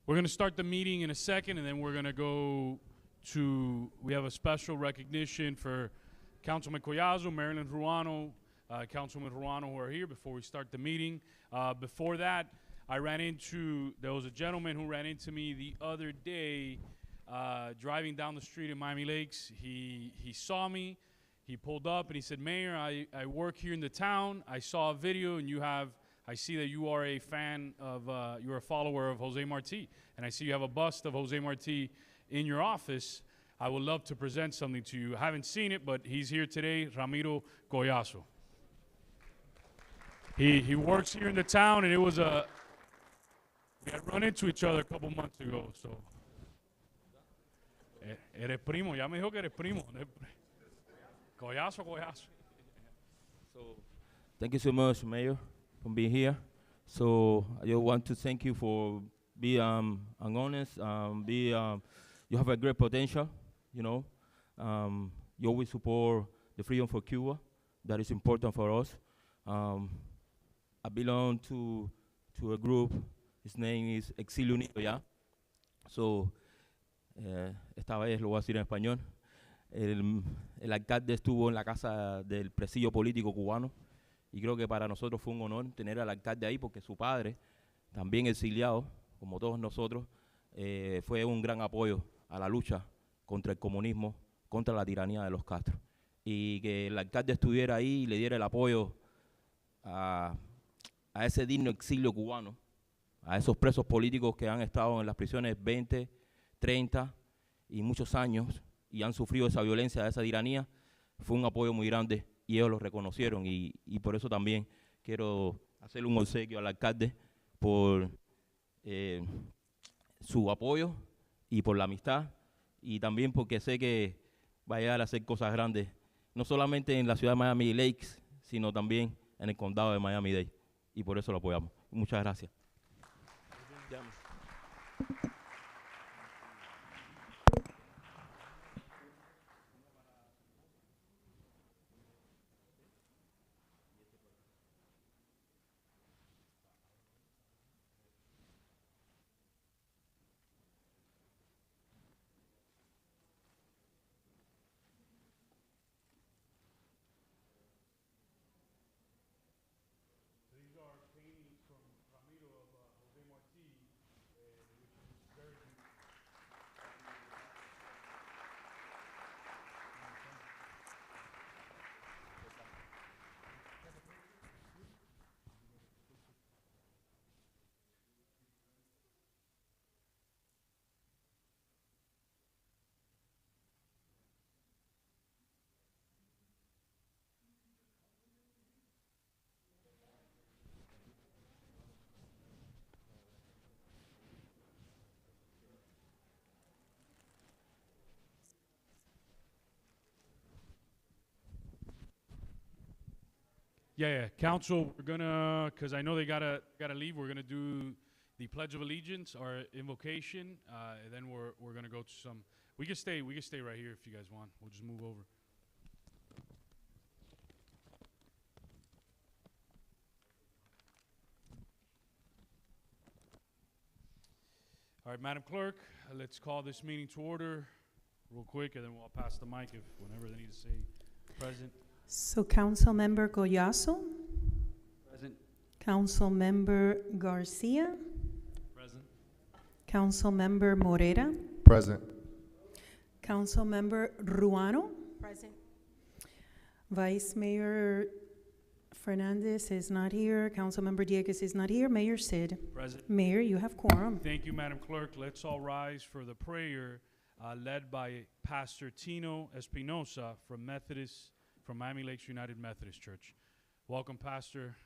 We're going to start the meeting in a second, and then we're going to go to, we have a special recognition for Councilman Collazo, Marilyn Ruano, Councilman Ruano, who are here before we start the meeting. Before that, there was a gentleman who ran into me the other day driving down the street in Miami Lakes. He saw me, he pulled up and he said, Mayor, I work here in the town. I saw a video and I see that you are a fan of, you're a follower of Jose Marti. And I see you have a bust of Jose Marti in your office. I would love to present something to you. I haven't seen it, but he's here today, Ramiro Collazo. He works here in the town, and we had run into each other a couple months ago, so. Eres primo, ya me dijo que eres primo. Collazo. So, thank you so much, Mayor, for being here. So, I just want to thank you for being honest. You have a great potential, you know. You always support the freedom for Cuba. That is important for us. I belong to a group. His name is Exilio Unido, ¿ya? So, esta vez lo voy a decir en español. El alcalde estuvo en la casa del presidio político cubano y creo que para nosotros fue un honor tener al alcalde ahí porque su padre, también exiliado, como todos nosotros, fue un gran apoyo a la lucha contra el comunismo, contra la tiranía de los Castro. Y que el alcalde estuviera ahí y le diera el apoyo a ese digno exilio cubano, a esos presos políticos que han estado en las prisiones 20, 30 y muchos años y han sufrido esa violencia, esa tiranía, fue un apoyo muy grande y ellos lo reconocieron y por eso también quiero hacerle un obsequio al alcalde por su apoyo y por la amistad y también porque sé que va a llegar a hacer cosas grandes, no solamente en la ciudad de Miami Lakes, sino también en el condado de Miami-Dade y por eso lo apoyamos. Muchas gracias. These are paintings from Ramiro of Jose Marti, which is very beautiful. Yeah. Council, we're gonna, because I know they gotta leave. We're gonna do the Pledge of Allegiance, our invocation, and then we're gonna go to some. We can stay right here if you guys want. We'll just move over. All right, Madam Clerk, let's call this meeting to order real quick, and then we'll pass the mic if whenever they need to say present. So Councilmember Collazo? Present. Councilmember Garcia? Present. Councilmember Morera? Present. Councilmember Ruano? Present. Vice Mayor Fernandez is not here. Councilmember Dieguez is not here. Mayor Sid? Present. Mayor, you have quorum. Thank you, Madam Clerk. Let's all rise for the prayer led by Pastor Tino Espinosa from Miami Lakes United Methodist Church. Welcome, Pastor,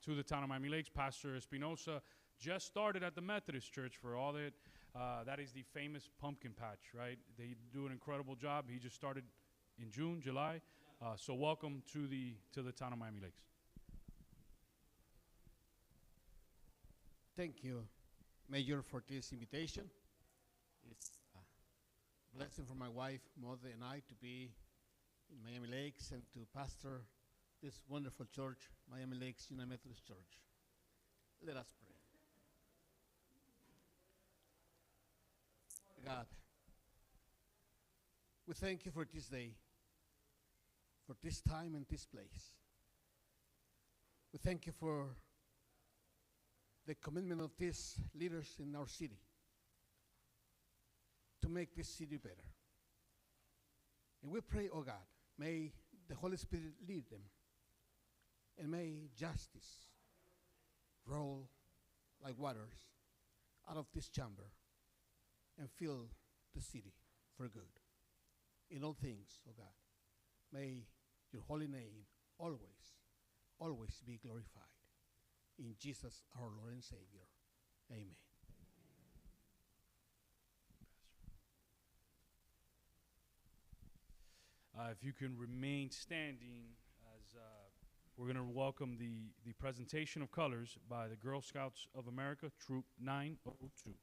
to the town of Miami Lakes. Pastor Espinosa just started at the Methodist Church for all that. That is the famous pumpkin patch, right? They do an incredible job. He just started in June, July. So welcome to the town of Miami Lakes. Thank you, Mayor, for this invitation. It's a blessing for my wife, Mother, and I to be in Miami Lakes and to pastor this wonderful church, Miami Lakes United Methodist Church. Let us pray. God, we thank you for this day, for this time and this place. We thank you for the commitment of these leaders in our city to make this city better. And we pray, oh God, may the Holy Spirit lead them, and may justice roll like waters out of this chamber and fill the city for good. In all things, O God, may your holy name always, always be glorified. In Jesus, our Lord and Savior. Amen. If you can remain standing, as we're going to welcome the presentation of colors by the Girl Scouts of America, Troop 902.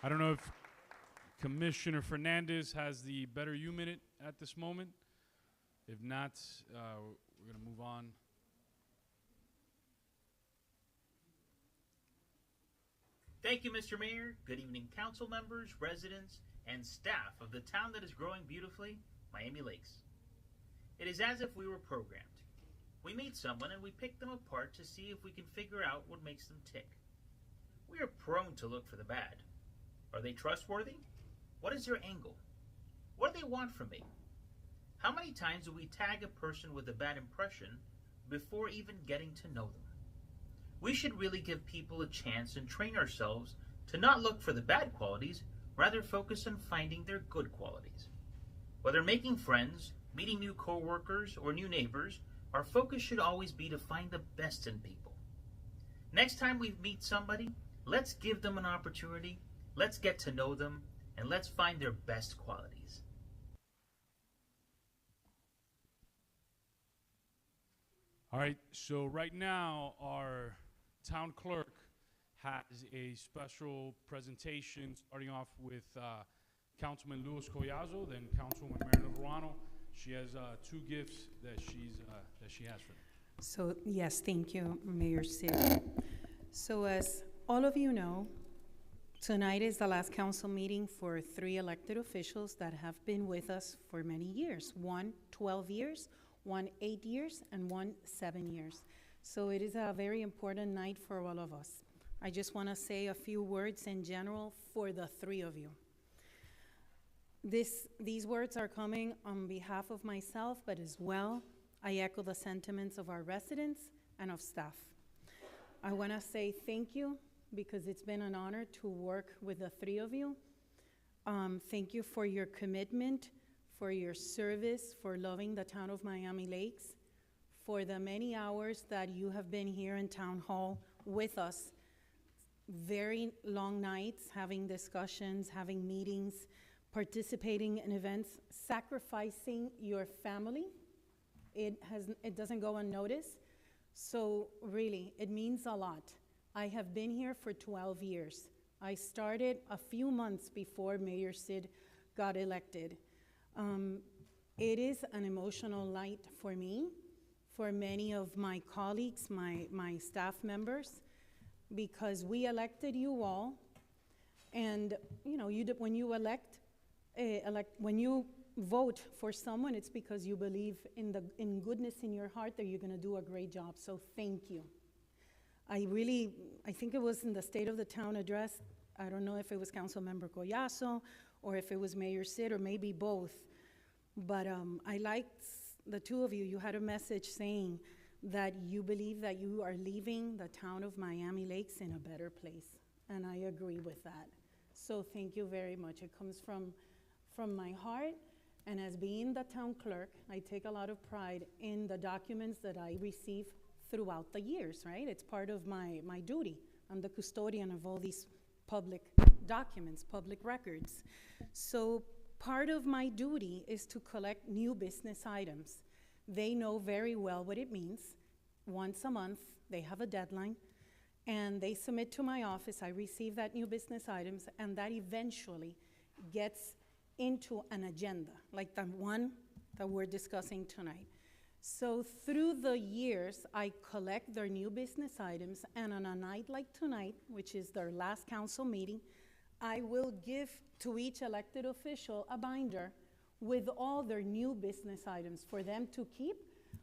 I don't know if Commissioner Fernandez has the better you minute at this moment. If not, we're going to move on. Thank you, Mr. Mayor. Good evening, council members, residents, and staff of the town that is growing beautifully, Miami Lakes. It is as if we were programmed. We meet someone and we pick them apart to see if we can figure out what makes them tick. We are prone to look for the bad. Are they trustworthy? What is their angle? What do they want from me? How many times do we tag a person with a bad impression before even getting to know them? We should really give people a chance and train ourselves to not look for the bad qualities, rather focus on finding their good qualities. Whether making friends, meeting new coworkers, or new neighbors, our focus should always be to find the best in people. Next time we meet somebody, let's give them an opportunity, let's get to know them, and let's find their best qualities. All right, so right now our town clerk has a special presentation starting off with Councilman Luis Collazo, then Councilwoman Marina Ruano. She has two gifts that she has for them. So yes, thank you, Mayor Sid. So as all of you know, tonight is the last council meeting for 3 elected officials that have been with us for many years. 1, 12 years, 1, 8 years, and 1, 7 years. So it is a very important night for all of us. I just want to say a few words in general for the 3 of you. These words are coming on behalf of myself, but as well, I echo the sentiments of our residents and of staff. I want to say thank you because it's been an honor to work with the 3 of you. Thank you for your commitment, for your service, for loving the town of Miami Lakes, for the many hours that you have been here in Town Hall with us. Very long nights, having discussions, having meetings, participating in events, sacrificing your family. It doesn't go unnoticed. So really, it means a lot. I have been here for 12 years. I started a few months before Mayor Sid got elected. It is an emotional night for me, for many of my colleagues, my staff members, because we elected you all, and you know, when you when you vote for someone, it's because you believe in goodness in your heart that you're going to do a great job. So thank you. I think it was in the State of the Town address. I don't know if it was Councilmember Collazo or if it was Mayor Sid or maybe both. But I liked the two of you. You had a message saying that you believe that you are leaving the town of Miami Lakes in a better place. And I agree with that. So thank you very much. It comes from my heart. And as being the town clerk, I take a lot of pride in the documents that I receive throughout the years, right? It's part of my duty. I'm the custodian of all these public documents, public records. So part of my duty is to collect new business items. They know very well what it means. Once a month, they have a deadline, and they submit to my office. I receive that new business items, and that eventually gets into an agenda, like the one that we're discussing tonight. So through the years, I collect their new business items, and on a night like tonight, which is their last council meeting, I will give to each elected official a binder with all their new business items for them to keep,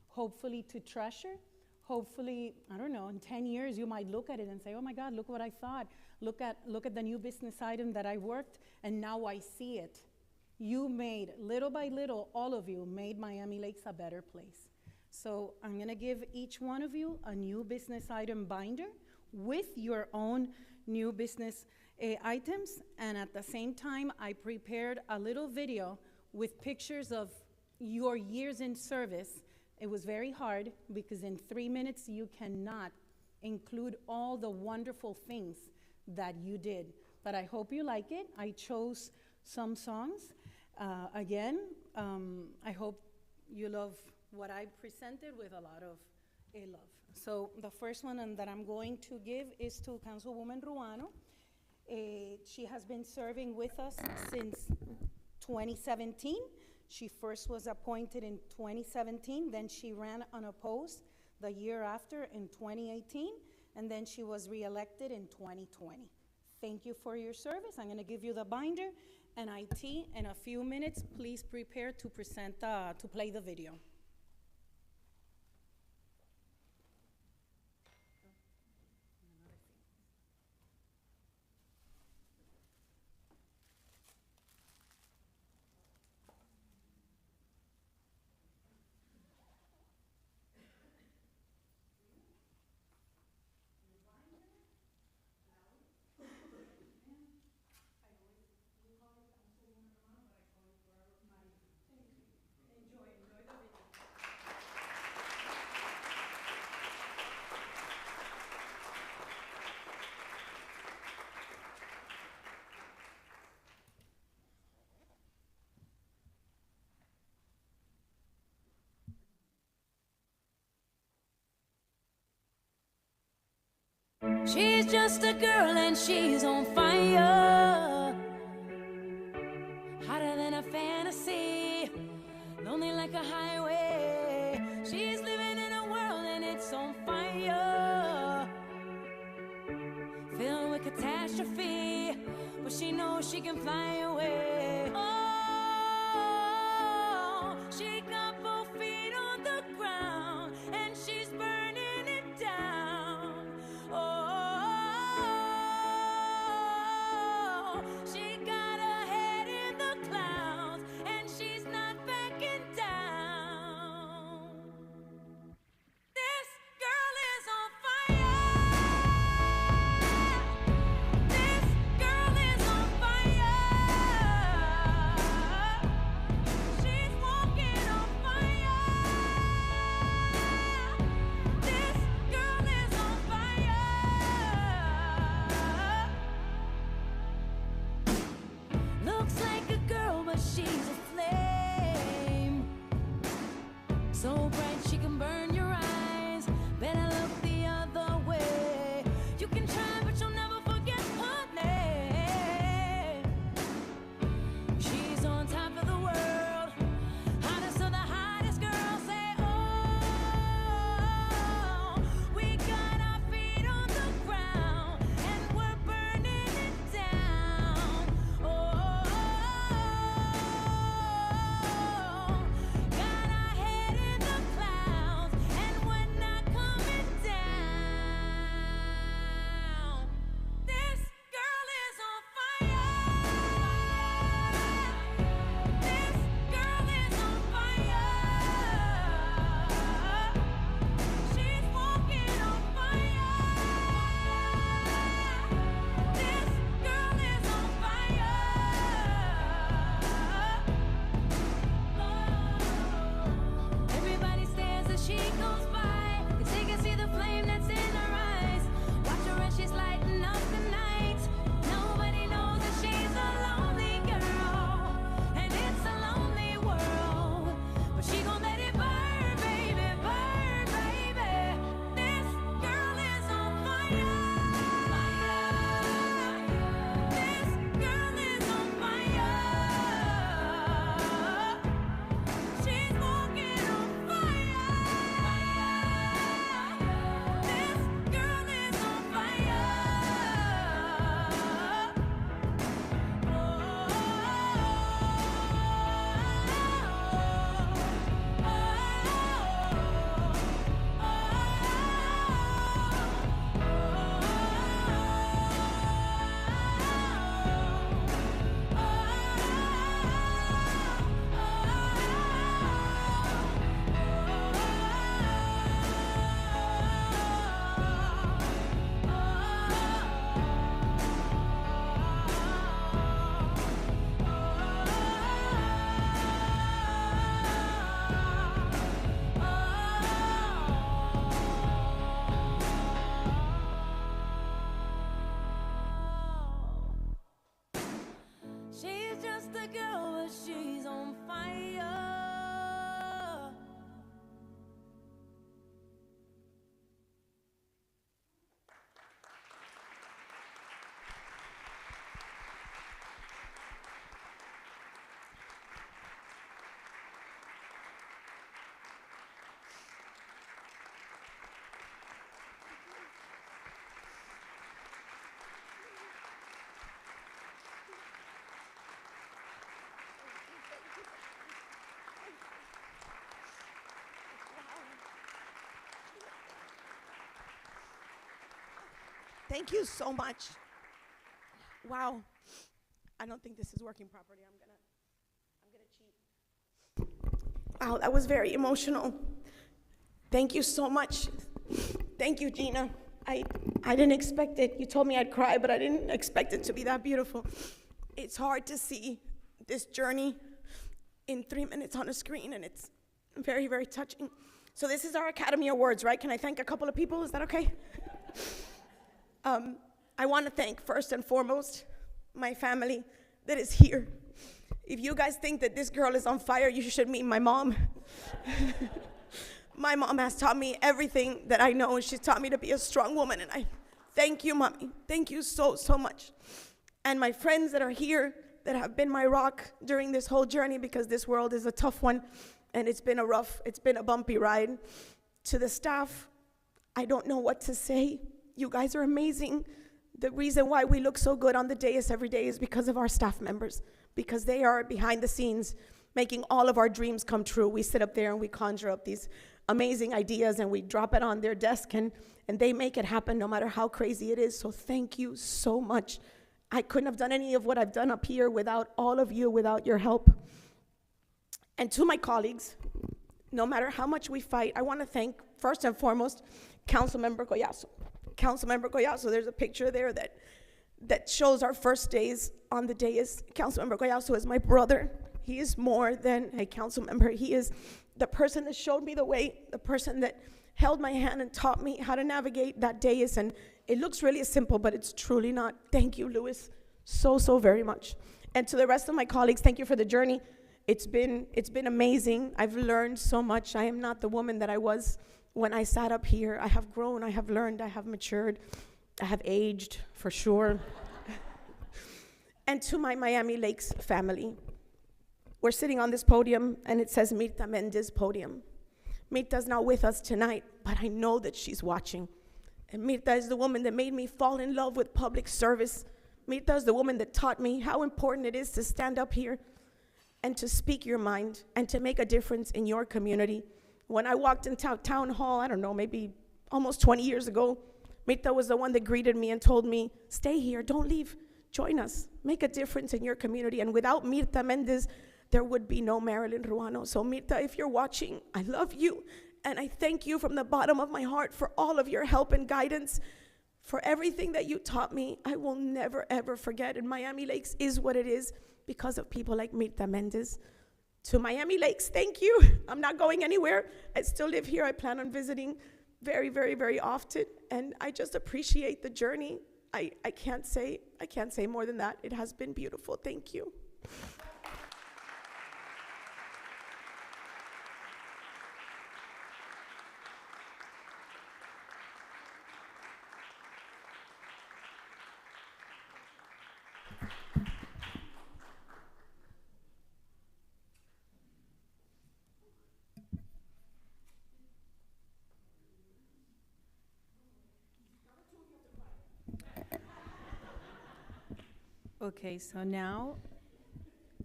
hopefully to treasure. Hopefully, I don't know, in 10 years, you might look at it and say, oh my God, look what I thought. Look at the new business item that I worked, and now I see it. You made, little by little, all of you made Miami Lakes a better place. So I'm gonna give each one of you a new business item binder with your own new business items. And at the same time, I prepared a little video with pictures of your years in service. It was very hard because in 3 minutes, you cannot include all the wonderful things that you did. But I hope you like it. I chose some songs. Again, I hope you love what I presented with a lot of love. So the first one that I'm going to give is to Councilwoman Ruano. She has been serving with us since 2017. She first was appointed in 2017, then she ran unopposed the year after in 2018, and then she was reelected in 2020. Thank you for your service. I'm gonna give you the binder and IT in a few minutes. Please prepare to present, to play the video. She's just a girl and she's on fire, hotter than a fantasy, lonely like a highway. She's living in a world and it's on fire, filled with catastrophe, but she knows she can fly away. Oh, she got both feet on the ground and she's burning it down. Oh, she got her head in the clouds and she's not backing down. This girl is on fire. This girl is on fire. Thank you so much. Wow. I don't think this is working properly. I'm gonna cheat. Wow, that was very emotional. Thank you so much. Thank you, Gina. I didn't expect it. You told me I'd cry, but I didn't expect it to be that beautiful. It's hard to see this journey in 3 minutes on a screen, and it's very, very touching. So this is our Academy Awards, right? Can I thank a couple of people? Is that okay? I want to thank, first and foremost, my family that is here. If you guys think that this girl is on fire, you should meet my mom. My mom has taught me everything that I know, and she's taught me to be a strong woman, and I thank you, Mommy. Thank you so, so much. And my friends that are here, that have been my rock during this whole journey, because this world is a tough one, and it's been a bumpy ride. To the staff, I don't know what to say. You guys are amazing. The reason why we look so good on the dais every day is because of our staff members, because they are behind the scenes making all of our dreams come true. We sit up there and we conjure up these amazing ideas and we drop it on their desk, and they make it happen no matter how crazy it is. So thank you so much. I couldn't have done any of what I've done up here without all of you, without your help. And to my colleagues, no matter how much we fight, I want to thank, first and foremost, Councilmember Collazo. Councilmember Collazo, there's a picture there that shows our first days on the dais. Councilmember Collazo is my brother. He is more than a council member. He is the person that showed me the way, the person that held my hand and taught me how to navigate that dais. And it looks really simple, but it's truly not. Thank you, Louis, so, so very much. And to the rest of my colleagues, thank you for the journey. It's been amazing. I've learned so much. I am not the woman that I was when I sat up here. I have grown, I have learned, I have matured, I have aged, for sure. And to my Miami Lakes family, we're sitting on this podium, and it says Mirta Mendez podium. Mirta's not with us tonight, but I know that she's watching. And Mirta is the woman that made me fall in love with public service. Mirta is the woman that taught me how important it is to stand up here and to speak your mind and to make a difference in your community. When I walked into town hall, I don't know, maybe almost 20 years ago, Mirta was the one that greeted me and told me, stay here, don't leave, join us, make a difference in your community. And without Mirta Mendez, there would be no Marilyn Ruano. So Mirta, if you're watching, I love you. And I thank you from the bottom of my heart for all of your help and guidance, for everything that you taught me. I will never, ever forget. And Miami Lakes is what it is because of people like Mirta Mendez. To Miami Lakes, thank you. I'm not going anywhere. I still live here. I plan on visiting very, very, very often. And I just appreciate the journey. I can't say more than that. It has been beautiful. Thank you. Okay, so now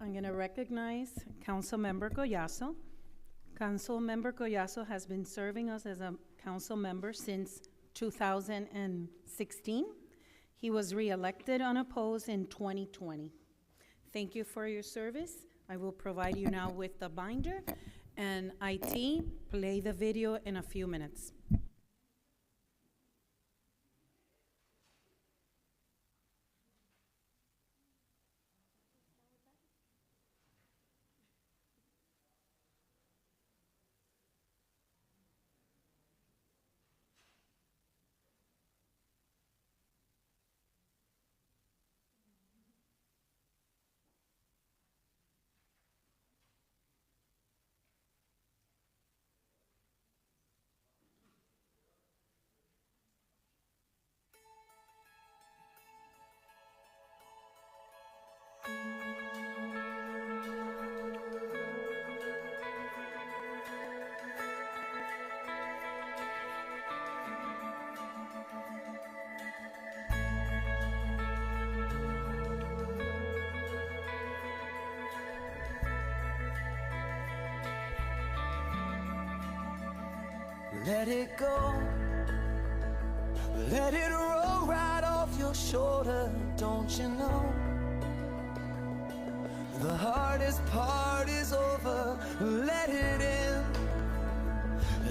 I'm going to recognize Councilmember Collazo. Councilmember Collazo has been serving us as a council member since 2016. He was re-elected unopposed in 2020. Thank you for your service. I will provide you now with the binder, and IT, play the video in a few minutes. Let it go, let it roll right little shorter, don't you know? The hardest part is over, let it in.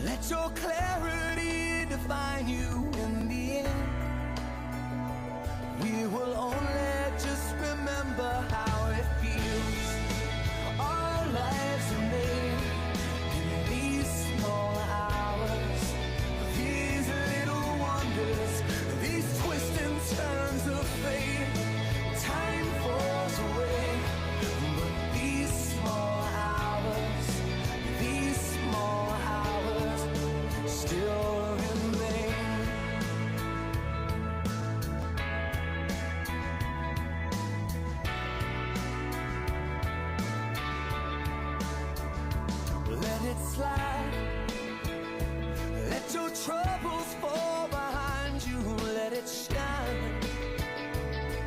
Let your clarity define you in the end. We will only just remember how it feels. Our lives are made in these small hours, these little wonders, these twists and turns of fate. Time falls away, but these small hours still remain. Let it slide. Let your troubles fall behind you. Let it shine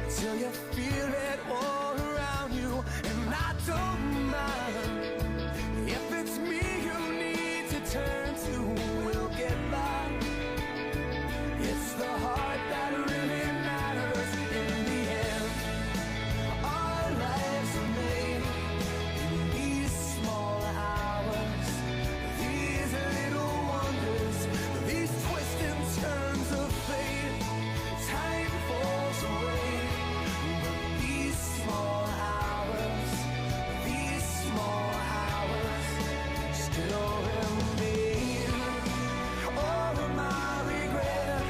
till you feel it all around you. And I don't mind if it's me you need to turn to. We'll get by. It's the heart that really matters in the end. Our lives are made in these small hours, these little wonders, these twists and turns of fate. Time falls away, but these small hours still remain. All of my regret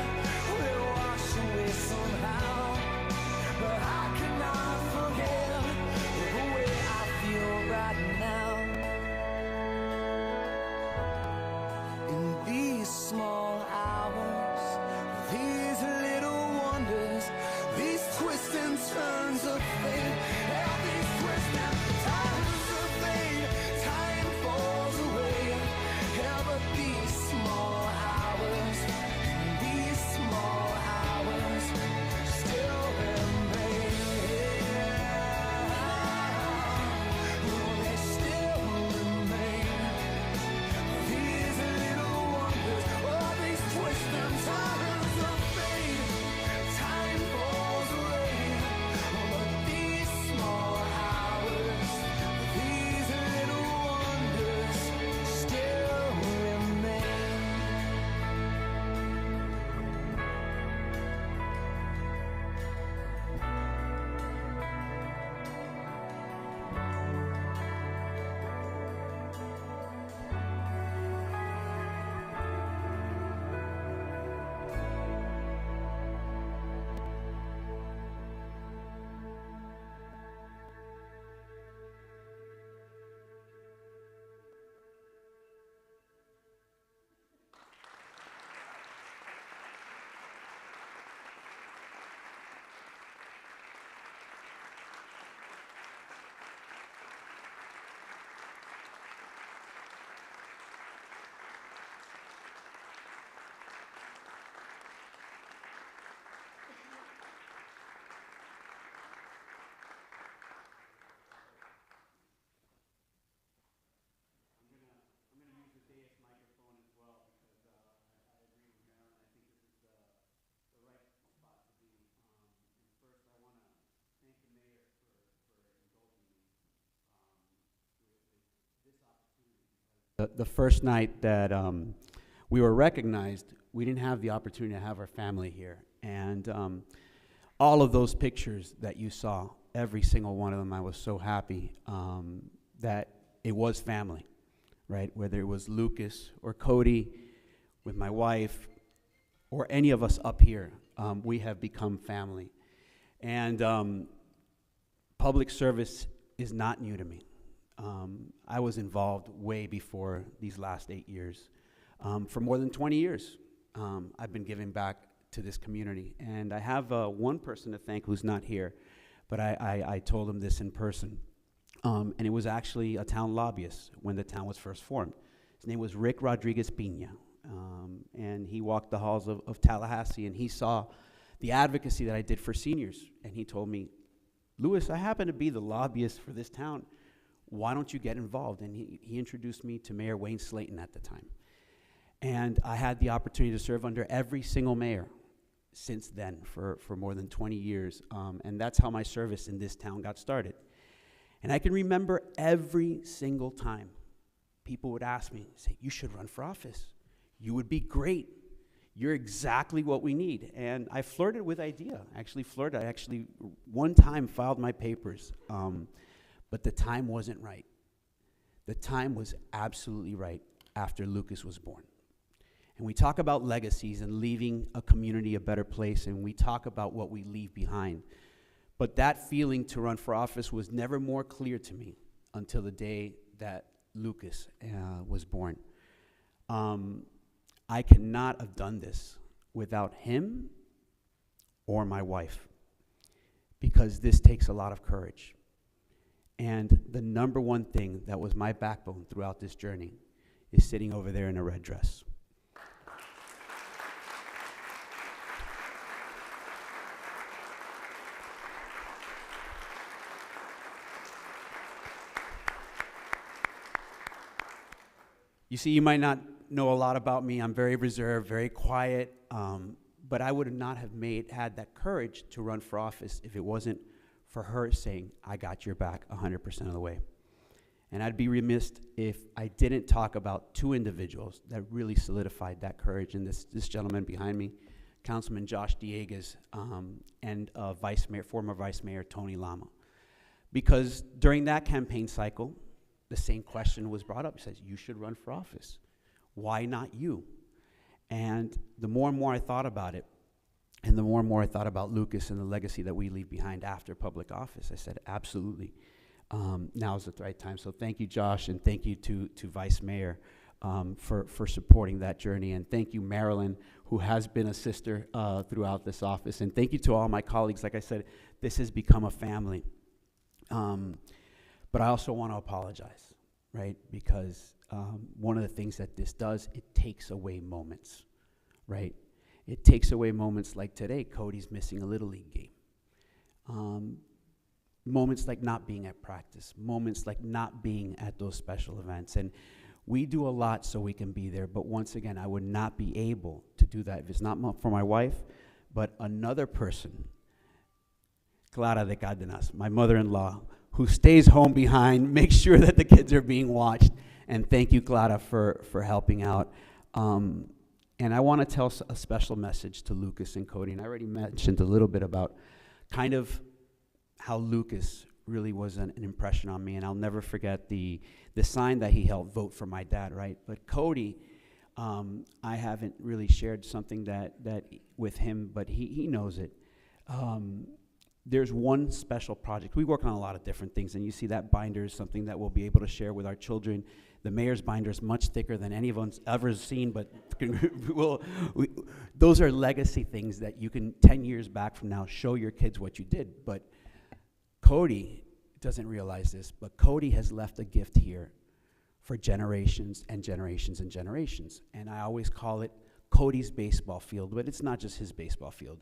will wash away somehow, but I cannot forget the way I feel right now. In these small hours, these little wonders, these twists and turns of fate, and these twists and turns of fate. Time falls away, yeah, but these small hours still remain. They still remain. These little wonders, all these twists and turns of fate. Time falls away, but these small hours, these little wonders still remain. The first night that we were recognized, we didn't have the opportunity to have our family here. And all of those pictures that you saw, every single one of them, I was so happy that it was family, right? Whether it was Lucas or Cody with my wife or any of us up here, we have become family. And public service is not new to me. I was involved way before these last 8 years. For more than 20 years, I've been giving back to this community. And I have one person to thank who's not here, but I told him this in person. And it was actually a town lobbyist when the town was first formed. His name was Rick Rodriguez Pina. And he walked the halls of Tallahassee, and he saw the advocacy that I did for seniors. And he told me, Louis, I happen to be the lobbyist for this town. Why don't you get involved? And he introduced me to Mayor Wayne Slayton at the time. And I had the opportunity to serve under every single mayor since then for more than 20 years. And that's how my service in this town got started. And I can remember every single time people would ask me, say, you should run for office. You would be great. You're exactly what we need. And I flirted with idea. I actually one time filed my papers, but the time wasn't right. The time was absolutely right after Lucas was born. And we talk about legacies and leaving a community a better place, and we talk about what we leave behind. But that feeling to run for office was never more clear to me until the day that Lucas was born. I cannot have done this without him or my wife, because this takes a lot of courage. And the number one thing that was my backbone throughout this journey is sitting over there in a red dress. You see, you might not know a lot about me. I'm very reserved, very quiet, but I would not have had that courage to run for office if it wasn't for her saying, I got your back 100% of the way. And I'd be remiss if I didn't talk about two individuals that really solidified that courage, and this gentleman behind me, Councilman Josh Diegues, and former Vice Mayor Tony Lama. Because during that campaign cycle, the same question was brought up. He says, you should run for office. Why not you? And the more and more I thought about it, and the more and more I thought about Lucas and the legacy that we leave behind after public office, I said, absolutely, now is the right time. So thank you, Josh, and thank you to Vice Mayor for supporting that journey. And thank you, Marilyn, who has been a sister throughout this office. And thank you to all my colleagues. Like I said, this has become a family. But I also want to apologize, right? Because one of the things that this does, it takes away moments, right? It takes away moments like today, Cody's missing a Little League game. Moments like not being at practice, moments like not being at those special events. And we do a lot so we can be there, but once again, I would not be able to do that if it's not for my wife, but another person, Clara de Cardenas, my mother-in-law, who stays home behind, makes sure that the kids are being watched. And thank you, Clara, for helping out. And I want to tell a special message to Lucas and Cody. And I already mentioned a little bit about kind of how Lucas really was an impression on me. And I'll never forget the sign that he held, vote for my dad, right? But Cody, I haven't really shared something that with him, but he knows it. There's one special project. We work on a lot of different things, and you see that binder is something that we'll be able to share with our children. The mayor's binder is much thicker than anyone's ever seen, but those are legacy things that you can, 10 years back from now, show your kids what you did. But Cody doesn't realize this, but Cody has left a gift here for generations and generations and generations. And I always call it Cody's baseball field, but it's not just his baseball field.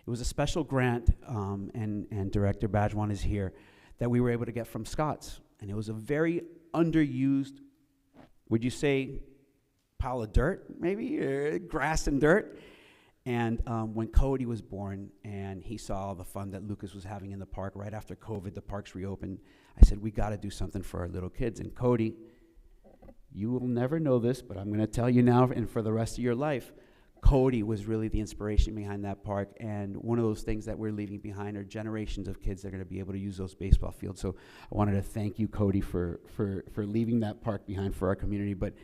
It was a special grant, and Director Badgewan is here, that we were able to get from Scott's. And it was a very underused, would you say, pile of dirt, maybe? Grass and dirt. And when Cody was born and he saw the fun that Lucas was having in the park right after COVID, the parks reopened, I said, we got to do something for our little kids. And Cody, you will never know this, but I'm going to tell you now and for the rest of your life, Cody was really the inspiration behind that park, and one of those things that we're leaving behind are generations of kids that are going to be able to use those baseball fields. So I wanted to thank you, Cody, for leaving that park behind for our community. But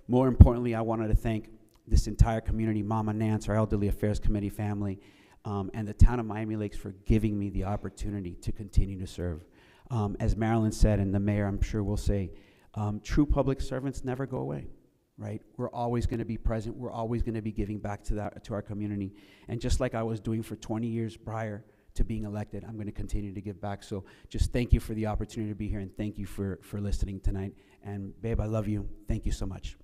more importantly, I wanted to thank this entire community, Mama Nance, our Elderly Affairs Committee family, and the town of Miami Lakes for giving me the opportunity to continue to serve. As Marilyn said, and the mayor I'm sure will say, true public servants never go away. Right? We're always going to be present. We're always going to be giving back to our community. And just like I was doing for 20 years prior to being elected, I'm going to continue to give back. So just thank you for the opportunity to be here, and thank you for listening tonight. And babe, I love you. Thank you so much.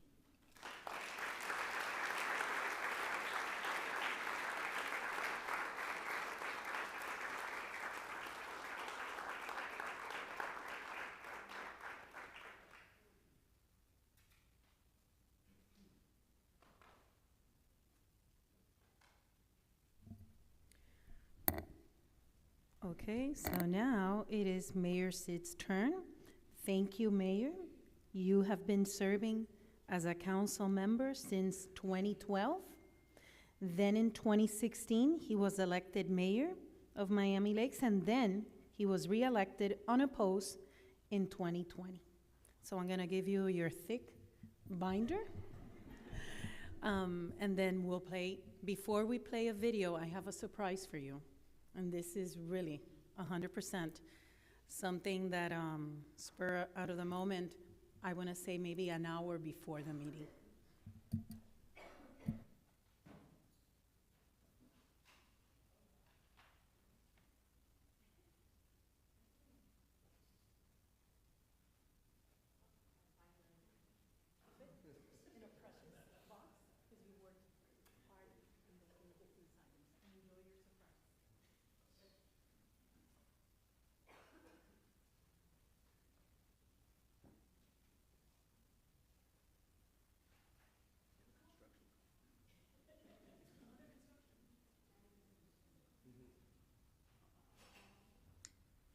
Okay, so now it is Mayor Sid's turn. Thank you, Mayor. You have been serving as a council member since 2012. Then in 2016, he was elected mayor of Miami Lakes, and then he was reelected unopposed in 2020. So I'm gonna give you your thick binder. And then we'll play, before we play a video, I have a surprise for you. And this is really 100% something that spur out of the moment, I wanna say maybe an hour before the meeting.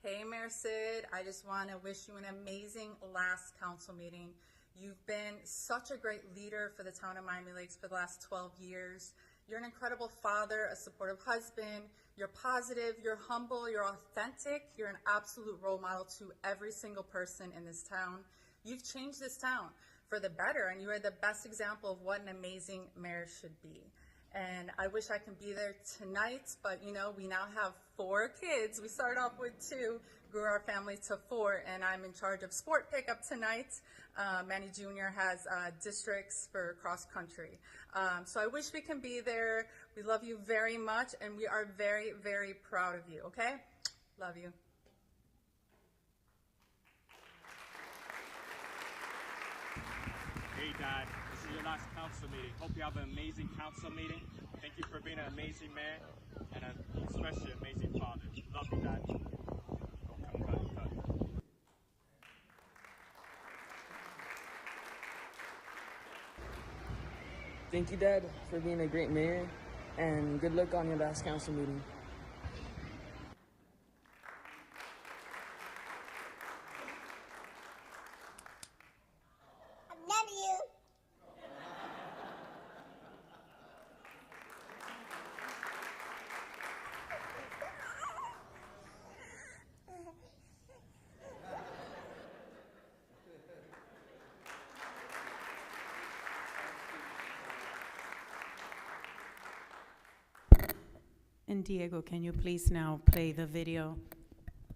Hey, Mayor Sid, I just want to wish you an amazing last council meeting. You've been such a great leader for the town of Miami Lakes for the last 12 years. You're an incredible father, a supportive husband. You're positive, you're humble, you're authentic. You're an absolute role model to every single person in this town. You've changed this town for the better, and you are the best example of what an amazing mayor should be. And I wish I could be there tonight, but you know, we now have 4 kids. We started off with 2, grew our family to 4, and I'm in charge of sport pickup tonight. Manny Jr. has districts for cross country. So I wish we can be there. We love you very much, and we are very, very proud of you, okay? Love you. Hey, Dad. This is your last council meeting. Hope you have an amazing council meeting. Thank you for being an amazing mayor and especially an amazing father. Love you, Dad. Cut. Thank you, Dad, for being a great mayor, and good luck on your last council meeting. And Diego, can you please now play the video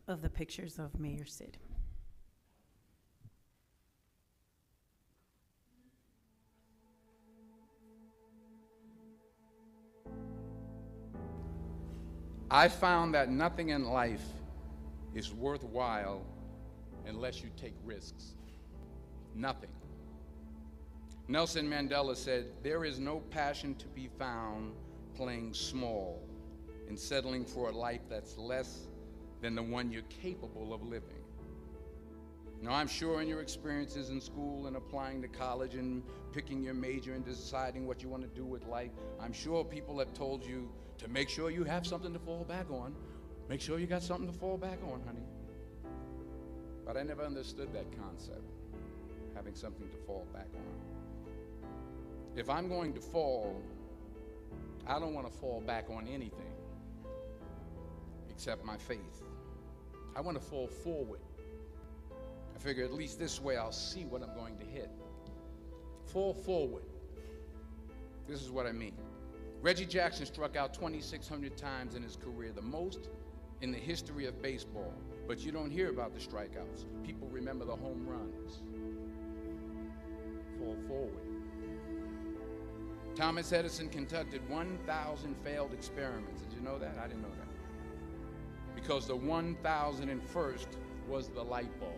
of the pictures of Mayor Sid? I found that nothing in life is worthwhile unless you take risks. Nothing. Nelson Mandela said, "There is no passion to be found playing small and settling for a life that's less than the one you're capable of living." Now, I'm sure in your experiences in school and applying to college and picking your major and deciding what you want to do with life, I'm sure people have told you to make sure you have something to fall back on. Make sure you got something to fall back on, honey. But I never understood that concept, having something to fall back on. If I'm going to fall, I don't want to fall back on anything except my faith. I want to fall forward. I figure at least this way I'll see what I'm going to hit. Fall forward. This is what I mean. Reggie Jackson struck out 2,600 times in his career, the most in the history of baseball. But you don't hear about the strikeouts. People remember the home runs. Fall forward. Thomas Edison conducted 1,000 failed experiments. Did you know that? I didn't know that. Because the 1,001st was the light bulb.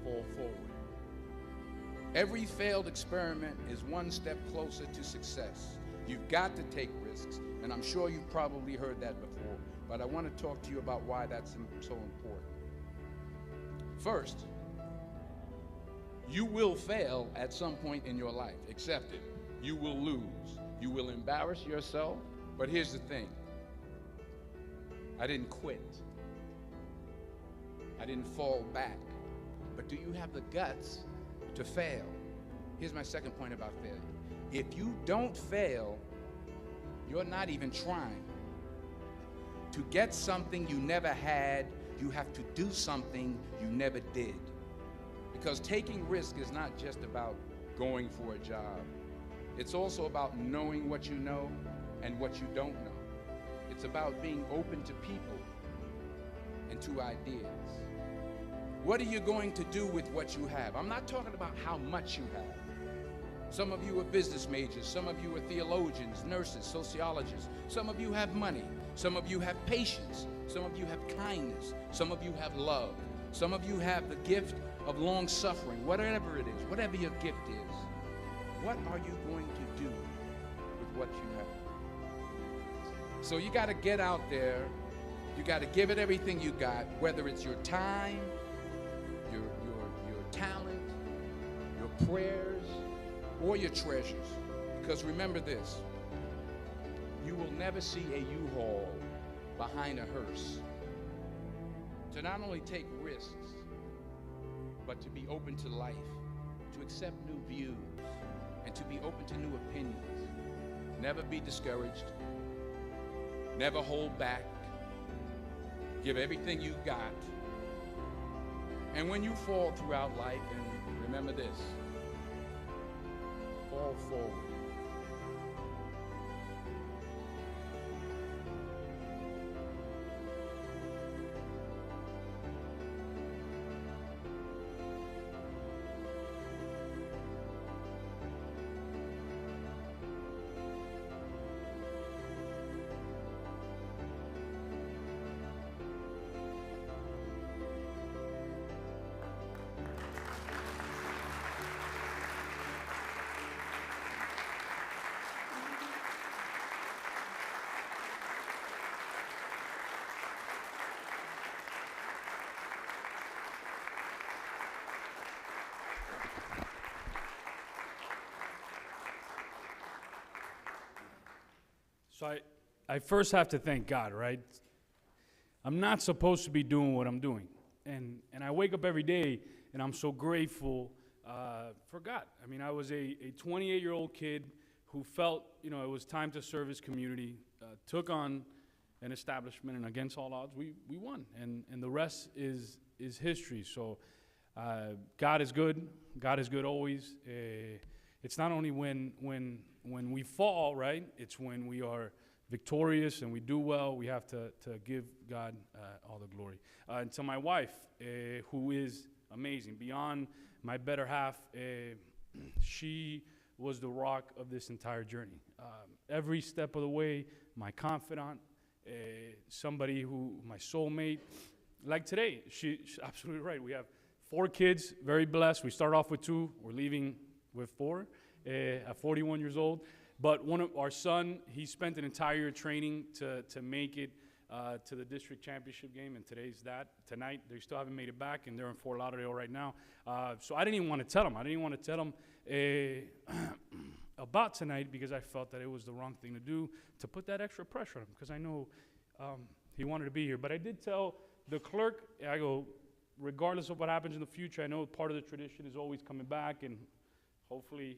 Fall forward. Every failed experiment is one step closer to success. You've got to take risks, and I'm sure you've probably heard that before, but I want to talk to you about why that's so important. First, you will fail at some point in your life. Accept it. You will lose. You will embarrass yourself, but here's the thing. I didn't quit. I didn't fall back. But do you have the guts to fail? Here's my second point about failure. If you don't fail, you're not even trying. To get something you never had, you have to do something you never did. Because taking risk is not just about going for a job. It's also about knowing what you know and what you don't know. It's about being open to people and to ideas. What are you going to do with what you have? I'm not talking about how much you have. Some of you are business majors, some of you are theologians, nurses, sociologists. Some of you have money, some of you have patience, some of you have kindness, some of you have love, some of you have the gift of long suffering, whatever it is, whatever your gift is. What are you going to do with what you have? So you got to get out there, you got to give it everything you got, whether it's your time, your talent, your prayers, or your treasures. Because remember this, you will never see a U-Haul behind a hearse. To not only take risks, but to be open to life, to accept new views, and to be open to new opinions. Never be discouraged. Never hold back. Give everything you got. And when you fall throughout life, and remember this, fall forward. So I first have to thank God, right? I'm not supposed to be doing what I'm doing. And I wake up every day and I'm so grateful for God. I mean, I was a 28-year-old kid who felt, it was time to serve his community, took on an establishment, and against all odds, we won. And the rest is history. So God is good. God is good always. It's not only when we fall, right? It's when we are victorious and we do well. We have to give God all the glory. And to my wife, who is amazing, beyond my better half, she was the rock of this entire journey. Every step of the way, my confidant, somebody who, my soulmate. Like today, she's absolutely right. We have 4 kids, very blessed. We start off with 2. We're leaving with 4 at 41 years old. But one of our son, he spent an entire year training to make it to the district championship game, and tonight they still haven't made it back, and they're in Fort Lauderdale right now. So I didn't even want to tell him. I didn't even want to tell him about tonight, because I felt that it was the wrong thing to do, to put that extra pressure on him, because I know he wanted to be here. But I did tell the clerk, I go, regardless of what happens in the future, I know part of the tradition is always coming back, and hopefully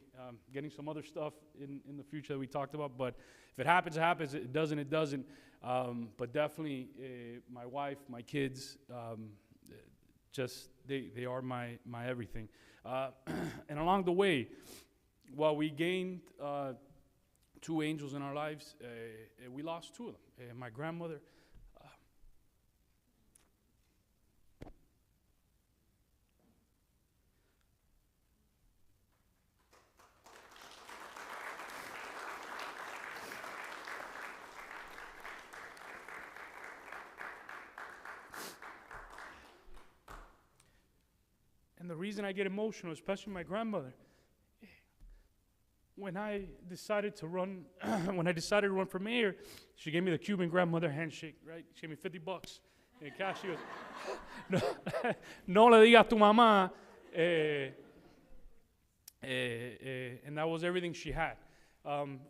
getting some other stuff in the future that we talked about. But if it happens, it happens. It doesn't, it doesn't. But definitely my wife, my kids, just they are my everything. And along the way, while we gained 2 angels in our lives, we lost 2 of them. My grandmother, and the reason I get emotional, especially my grandmother, when I decided to run, for mayor, she gave me the Cuban grandmother handshake, right? She gave me $50 in cash. She goes, no le digas a tu mamá, and that was everything she had.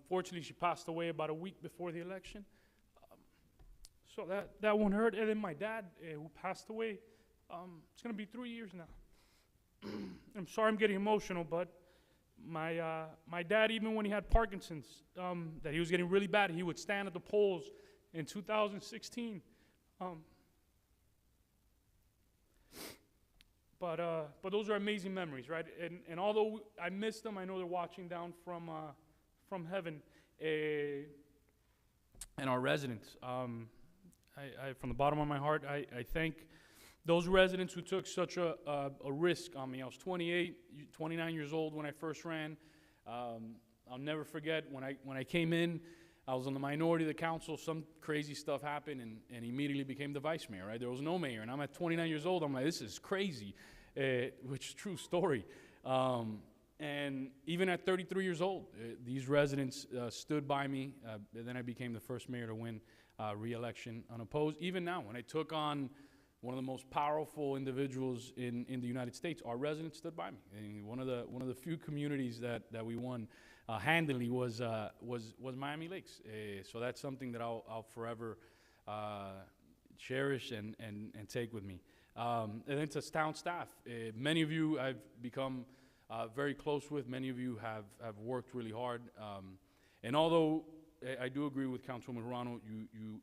Fortunately, she passed away about a week before the election. So that one hurt. And then my dad, who passed away, it's going to be 3 years now. I'm sorry I'm getting emotional, but my dad, even when he had Parkinson's, that he was getting really bad, he would stand at the polls in 2016. But those are amazing memories, right? And although I miss them, I know they're watching down from heaven. And our residents, I from the bottom of my heart, I thank those residents who took such a risk on me. I was 29 years old when I first ran. I'll never forget when I came in, I was on the minority of the council. Some crazy stuff happened, and immediately became the vice mayor, right? There was no mayor, and I'm at 29 years old. I'm like, this is crazy, which is true story. And even at 33 years old, these residents stood by me. And then I became the first mayor to win re-election unopposed. Even now, when I took on one of the most powerful individuals in the United States, our residents stood by me. And one of the few communities that we won handily was Miami Lakes. So that's something that I'll forever cherish and take with me. And then to town staff, many of you I've become very close with. Many of you have worked really hard. And although I do agree with Councilwoman Hirano,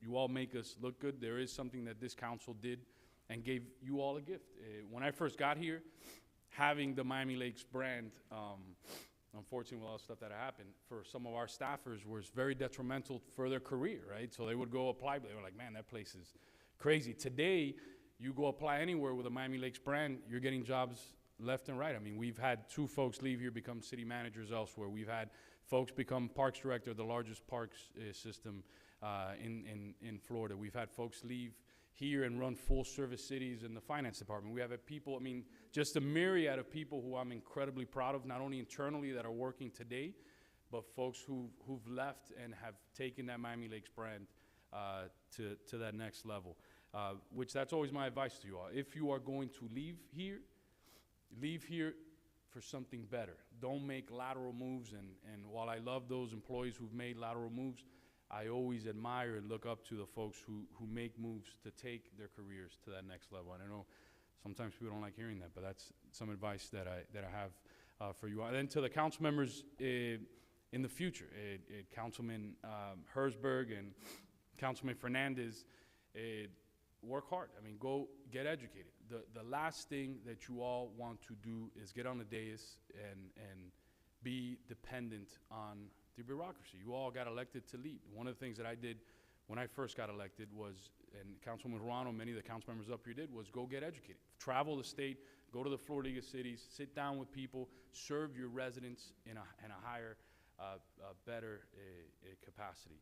you all make us look good, there is something that this council did and gave you all a gift. When I first got here, having the Miami Lakes brand, unfortunately with all the stuff that happened, for some of our staffers was very detrimental for their career, right? So they would go apply, but they were like, man, that place is crazy. Today, you go apply anywhere with a Miami Lakes brand, you're getting jobs left and right. I mean, we've had 2 folks leave here, become city managers elsewhere. We've had folks become parks director, the largest parks system in Florida. We've had folks leave here and run full service cities in the finance department. We have people, I mean, just a myriad of people who I'm incredibly proud of, not only internally that are working today, but folks who've left and have taken that Miami Lakes brand to that next level, which that's always my advice to you all. If you are going to leave here for something better. Don't make lateral moves, and while I love those employees who've made lateral moves, I always admire and look up to the folks who make moves to take their careers to that next level. And I know sometimes people don't like hearing that, but that's some advice that I have for you. And then to the council members in the future, Councilman Herzberg and Councilman Fernandez, work hard. I mean, go get educated. The last thing that you all want to do is get on the dais and be dependent on the bureaucracy. You all got elected to lead. One of the things that I did when I first got elected was, and Councilwoman Hirano, many of the council members up here did, was go get educated. Travel the state, go to the Florida League of Cities, sit down with people, serve your residents in a higher, better capacity.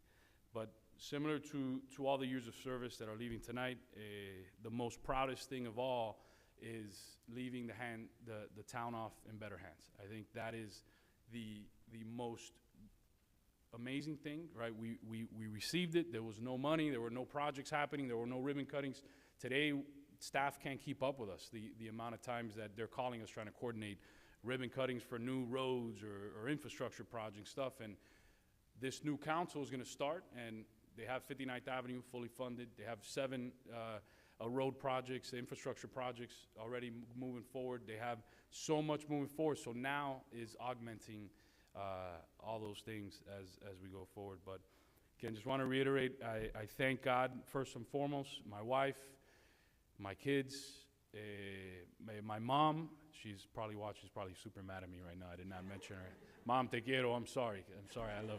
But similar to all the years of service that are leaving tonight, the most proudest thing of all is leaving the town off in better hands. I think that is the most amazing thing, right? We received it. There was no money. There were no projects happening. There were no ribbon cuttings. Today, staff can't keep up with us, the amount of times that they're calling us trying to coordinate ribbon cuttings for new roads or infrastructure project stuff. And this new council is going to start, and they have 59th Avenue fully funded. They have 7 road projects, infrastructure projects already moving forward. They have so much moving forward. So now is augmenting all those things as we go forward. But again, just want to reiterate, I thank God first and foremost, my wife, my kids, my mom. She's probably watching. She's probably super mad at me right now. I did not mention her. Mom, te quiero. I'm sorry. I love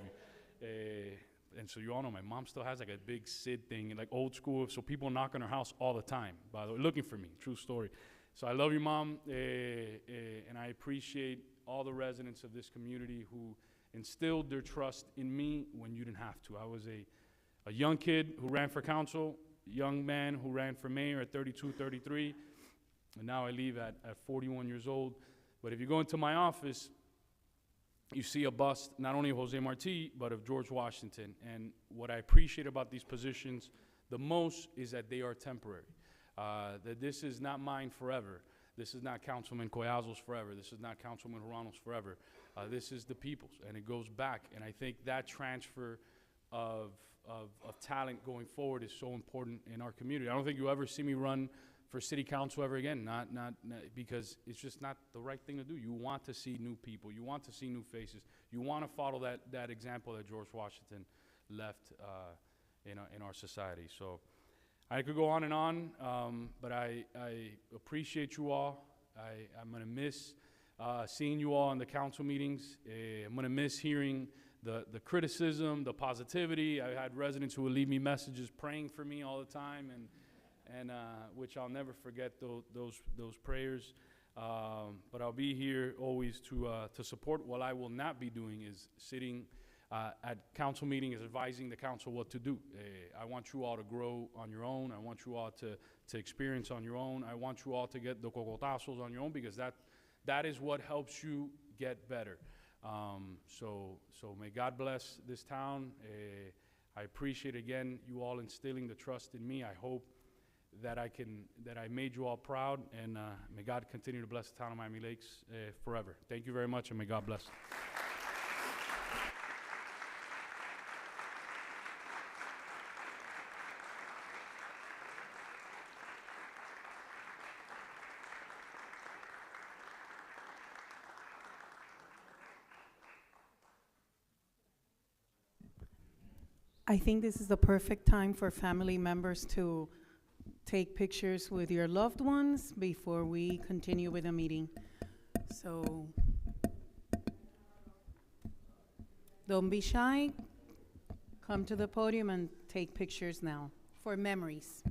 you. And so you all know my mom still has like a big SID thing, like old school. So people knock on her house all the time, by the way, looking for me. True story. So I love you, Mom, and I appreciate all the residents of this community who instilled their trust in me when you didn't have to. I was a young kid who ran for council, young man who ran for mayor at 32, 33, and now I leave at 41 years old. But if you go into my office, you see a bust not only of Jose Marti, but of George Washington. And what I appreciate about these positions the most is that they are temporary. That this is not mine forever. This is not Councilman Collazo's forever. This is not Councilman Hirano's forever. This is the people's, and it goes back. And I think that transfer of talent going forward is so important in our community. I don't think you'll ever see me run for city council ever again, not because it's just not the right thing to do. You want to see new people. You want to see new faces. You want to follow that example that George Washington left in our society. So I could go on and on, but I appreciate you all. I'm going to miss seeing you all in the council meetings. I'm going to miss hearing the criticism, the positivity. I had residents who would leave me messages praying for me all the time, and which I'll never forget those prayers. But I'll be here always to support. What I will not be doing is sitting at council meetings advising the council what to do. I want you all to grow on your own. I want you all to experience on your own. I want you all to get the cocotazos on your own, because that is what helps you get better. So may God bless this town. I appreciate again you all instilling the trust in me. I hope that I made you all proud, and may God continue to bless the town of Miami Lakes forever. Thank you very much, and may God bless. I think this is the perfect time for family members to take pictures with your loved ones before we continue with the meeting. So don't be shy. Come to the podium and take pictures now for memories.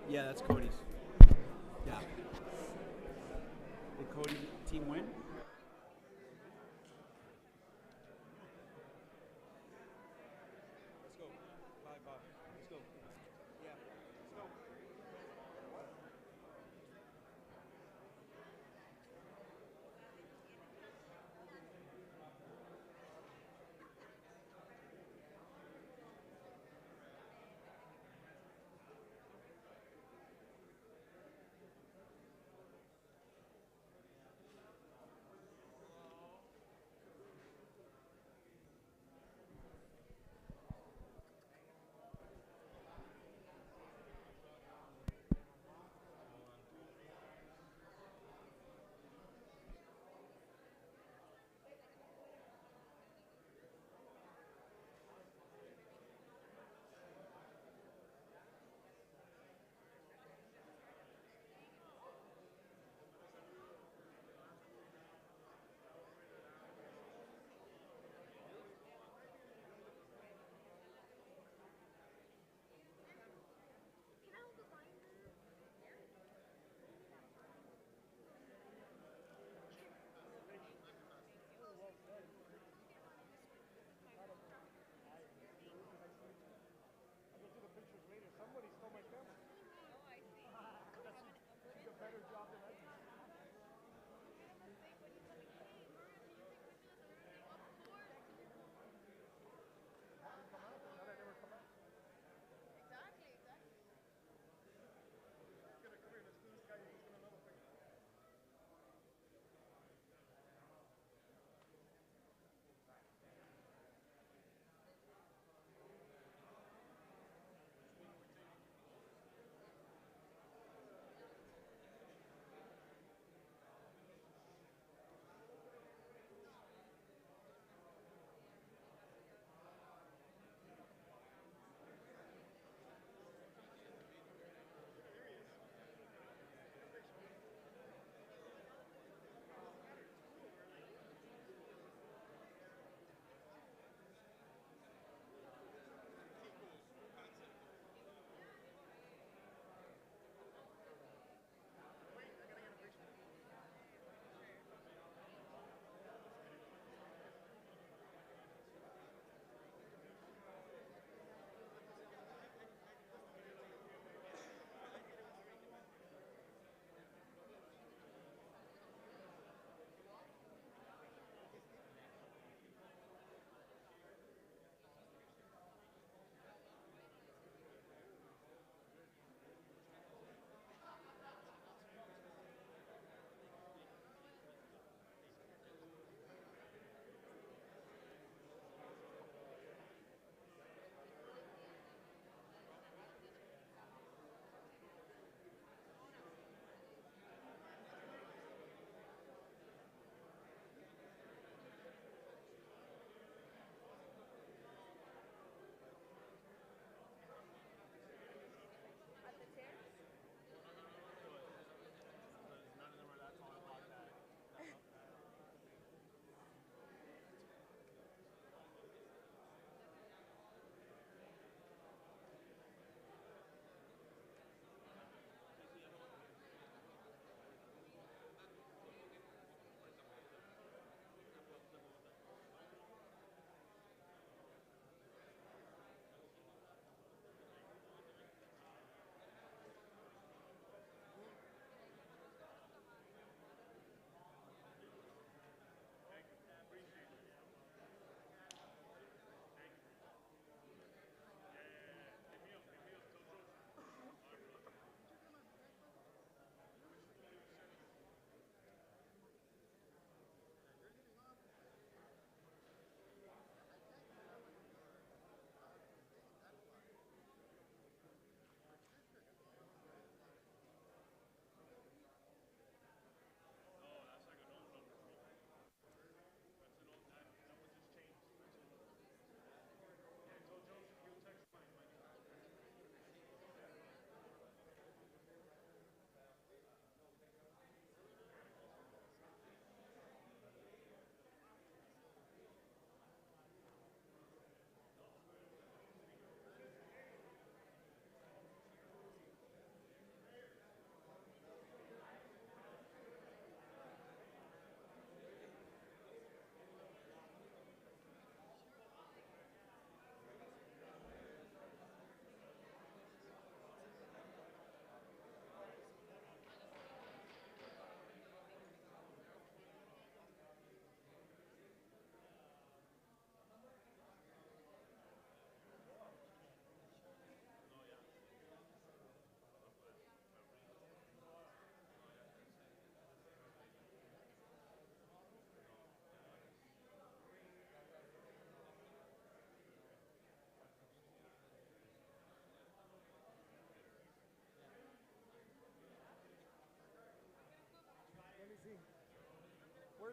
Yeah, that's Cody's. Yeah. Did Cody team win? Let's go. Bye, Bob. Let's go. Yeah. Let's go.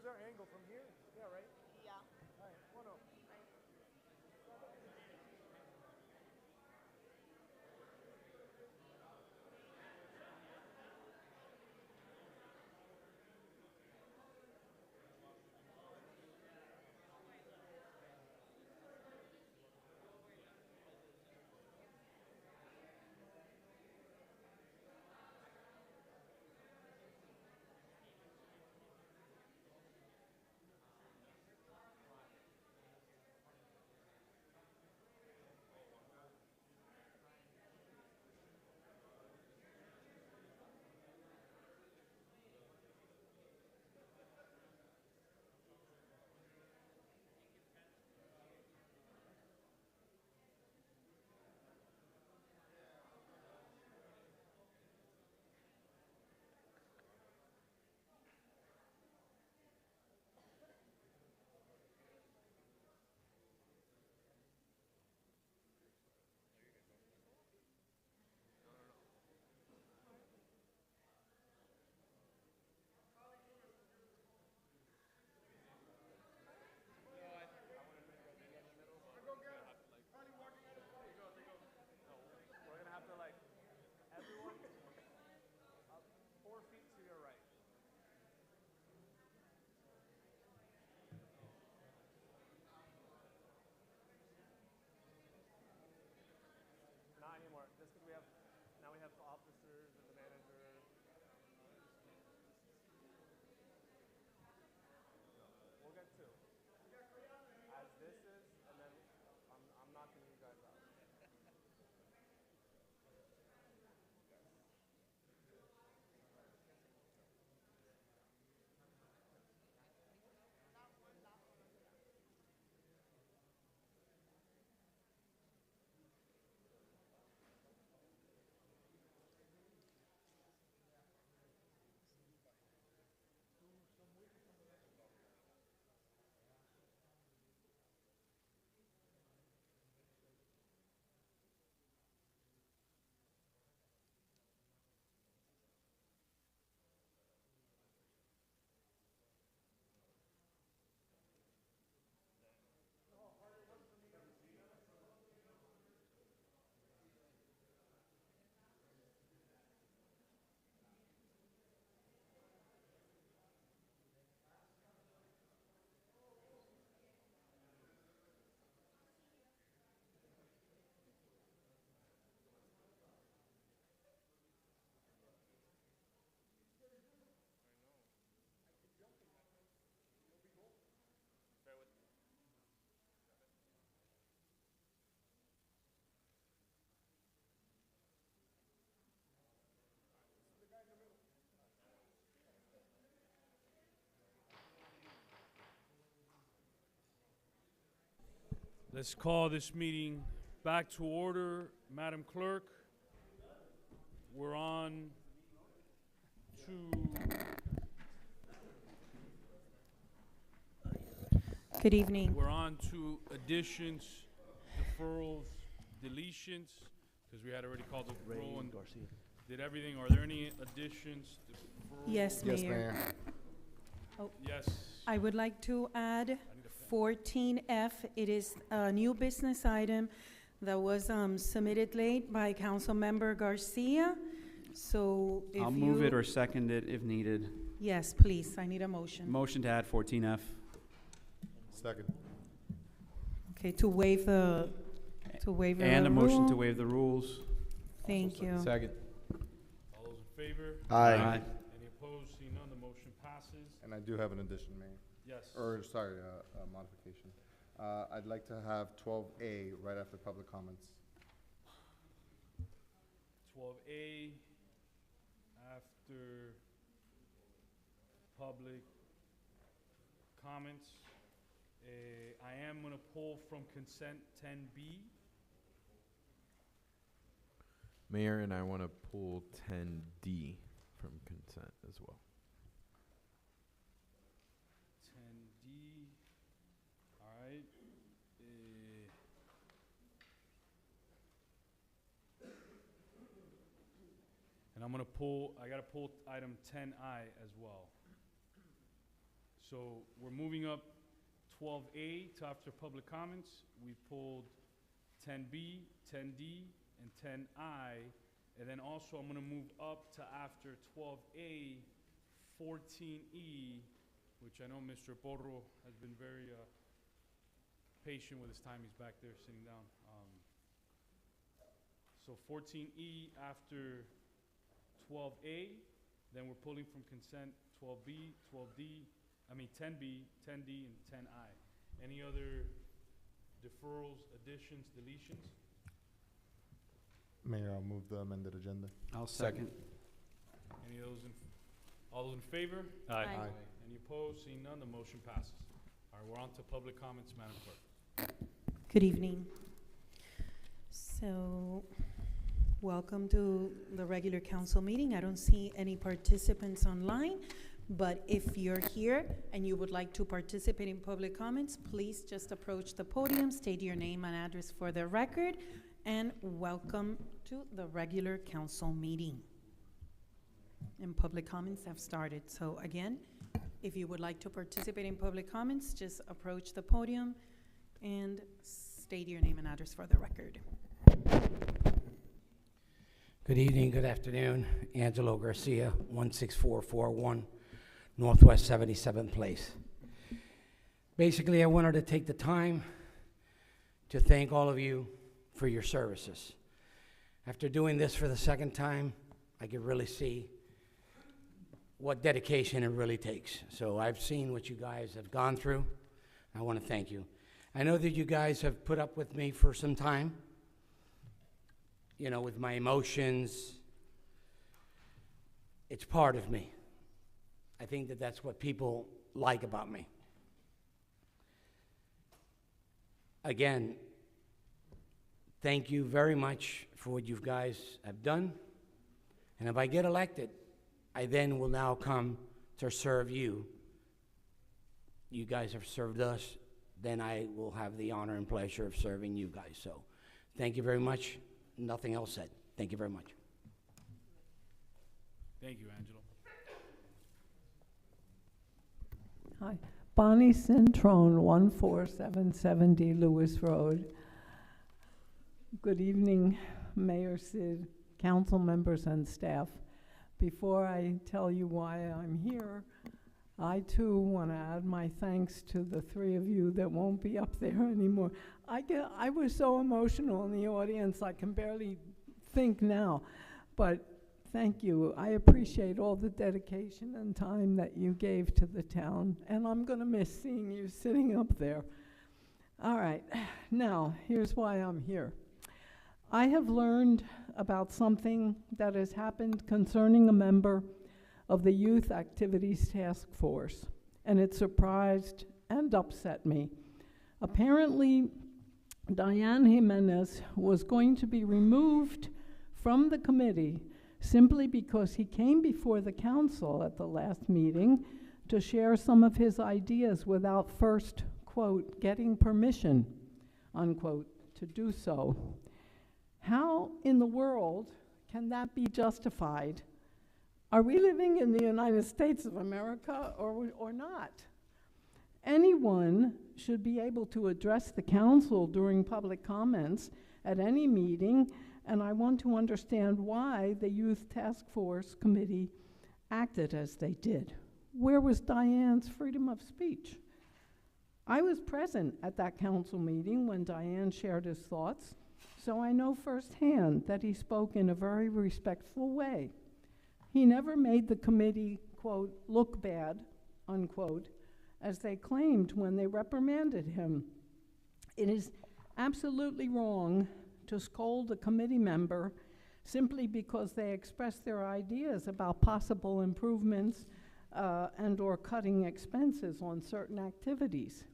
our angle from here? Yeah, right? Yeah. All right, one up. We're gonna have to like everyone up 4 feet to your right. Not anymore. Just because we have now we have the officers and the manager. We'll get two. As this is, and then I'm knocking you guys out. Let's call this meeting back to order. Madam Clerk, we're on to Good evening. We're on to additions, deferrals, deletions, because we had already called the roll and did everything. Are there any additions, deferrals? Yes, Mayor. Oh, Yes. I would like to add 14F. It is a new business item that was submitted late by Councilmember Garcia. So if I'll move it or second it if needed. Yes, please. I need a motion. Motion to add 14F. Second. Okay, to waive the And a motion rule. to waive the rules. Thank you. Second. All those in favor? Aye. Any opposed? See none, the motion passes. And I do have an addition, Mayor. Yes. Or, sorry, modification. I'd like to have 12A right after public comments. 12A, after public comments. I am going to pull from consent 10B. Mayor, and I want to pull 10D from consent as well. 10D. All right. And I'm going to pull, I got to pull item 10I as well. So we're moving up 12A to after public comments. We pulled 10B, 10D, and 10I. And then also I'm gonna move up to after 12A, 14E, which I know Mr. Porro has been very patient with his time. He's back there sitting down. So 14E after 12A, then we're pulling from consent 12B, 12D, 10B, 10D, and 10I. Any other deferrals, additions, deletions? Mayor, I'll move the amended agenda. I'll second. Any of those all those in favor? Aye. Aye. Any opposed? Seeing none, the motion passes. All right, we're on to public comments, Madam Clerk. Good evening. So, welcome to the regular council meeting. I don't see any participants online, but if you're here and you would like to participate in public comments, please just approach the podium, state your name and address for the record, and welcome to the regular council meeting. And public comments have started. So again, if you would like to participate in public comments, just approach the podium and state your name and address for the record. Good evening, good afternoon. Angelo Garcia, 16441 Northwest 77th Place. Basically, I wanted to take the time to thank all of you for your services. After doing this for the second time, I could really see what dedication it really takes. So I've seen what you guys have gone through. I want to thank you. I know that you guys have put up with me for some time, you know, with my emotions. It's part of me. I think that that's what people like about me. Again, thank you very much for what you guys have done. And if I get elected, I then will now come to serve you. You guys have served us, then I will have the honor and pleasure of serving you guys. So thank you very much. Nothing else said. Thank you very much. Thank you, Angelo. Hi, Bonnie Centrone, 14770 Lewis Road. Good evening, Mayor Sid, council members and staff. Before I tell you why I'm here, I too want to add my thanks to the three of you that won't be up there anymore. I was so emotional in the audience, I can barely think now, but thank you. I appreciate all the dedication and time that you gave to the town, and I'm going to miss seeing you sitting up there. All right, now, here's why I'm here. I have learned about something that has happened concerning a member of the Youth Activities Task Force, and it surprised and upset me. Apparently, Diane Jimenez was going to be removed from the committee simply because he came before the council at the last meeting to share some of his ideas without first, quote, getting permission, unquote, to do so. How in the world can that be justified? Are we living in the United States of America or not? Anyone should be able to address the council during public comments at any meeting, and I want to understand why the Youth Task Force Committee acted as they did. Where was Diane's freedom of speech? I was present at that council meeting when Diane shared his thoughts, so I know firsthand that he spoke in a very respectful way. He never made the committee, quote, look bad, unquote, as they claimed when they reprimanded him. It is absolutely wrong to scold a committee member simply because they express their ideas about possible improvements and or cutting expenses on certain activities.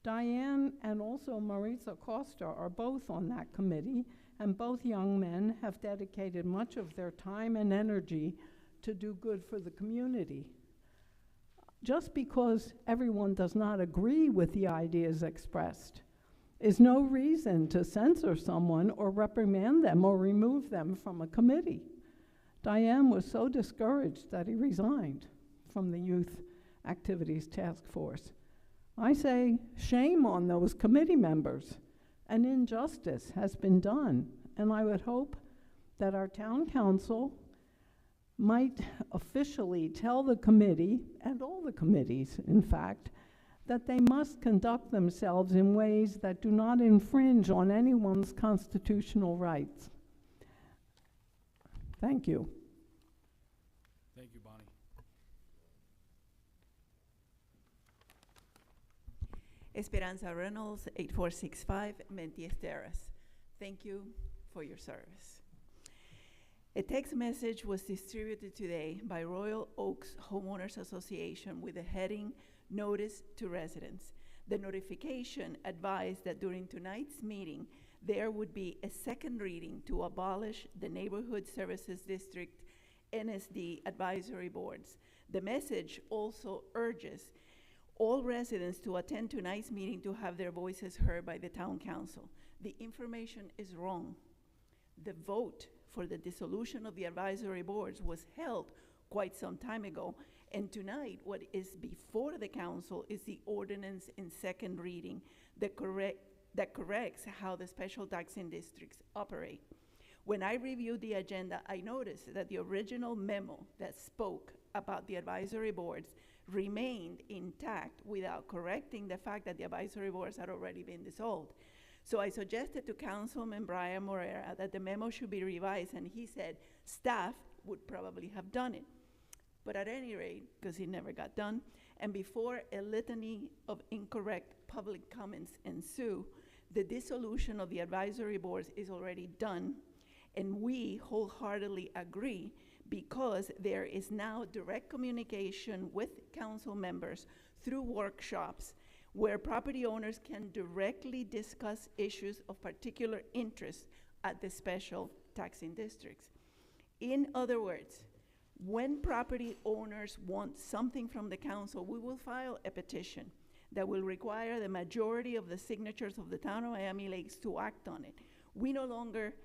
Diane and also Maritza Costa are both on that committee, and both young men have dedicated much of their time and energy to do good for the community. Just because everyone does not agree with the ideas expressed is no reason to censor someone or reprimand them or remove them from a committee. Diane was so discouraged that he resigned from the Youth Activities Task Force. I say shame on those committee members. An injustice has been done, and I would hope that our town council might officially tell the committee, and all the committees, in fact, that they must conduct themselves in ways that do not infringe on anyone's constitutional rights. Thank you. Thank you, Bonnie. Esperanza Reynolds, 8465 Mentias Terrace. Thank you for your service. A text message was distributed today by Royal Oaks Homeowners Association with the heading Notice to Residents. The notification advised that during tonight's meeting, there would be a second reading to abolish the Neighborhood Services District NSD advisory boards. The message also urges all residents to attend tonight's meeting to have their voices heard by the town council. The information is wrong. The vote for the dissolution of the advisory boards was held quite some time ago, and tonight what is before the council is the ordinance in second reading that corrects how the special taxing districts operate. When I reviewed the agenda, I noticed that the original memo that spoke about the advisory boards remained intact without correcting the fact that the advisory boards had already been dissolved. So I suggested to Councilman Brian Morera that the memo should be revised, and he said staff would probably have done it. But at any rate, because it never got done, and before a litany of incorrect public comments ensue, the dissolution of the advisory boards is already done, and we wholeheartedly agree because there is now direct communication with council members through workshops where property owners can directly discuss issues of particular interest at the special taxing districts. In other words, when property owners want something from the council, we will file a petition that will require the majority of the signatures of the town of Miami Lakes to act on it. We no longer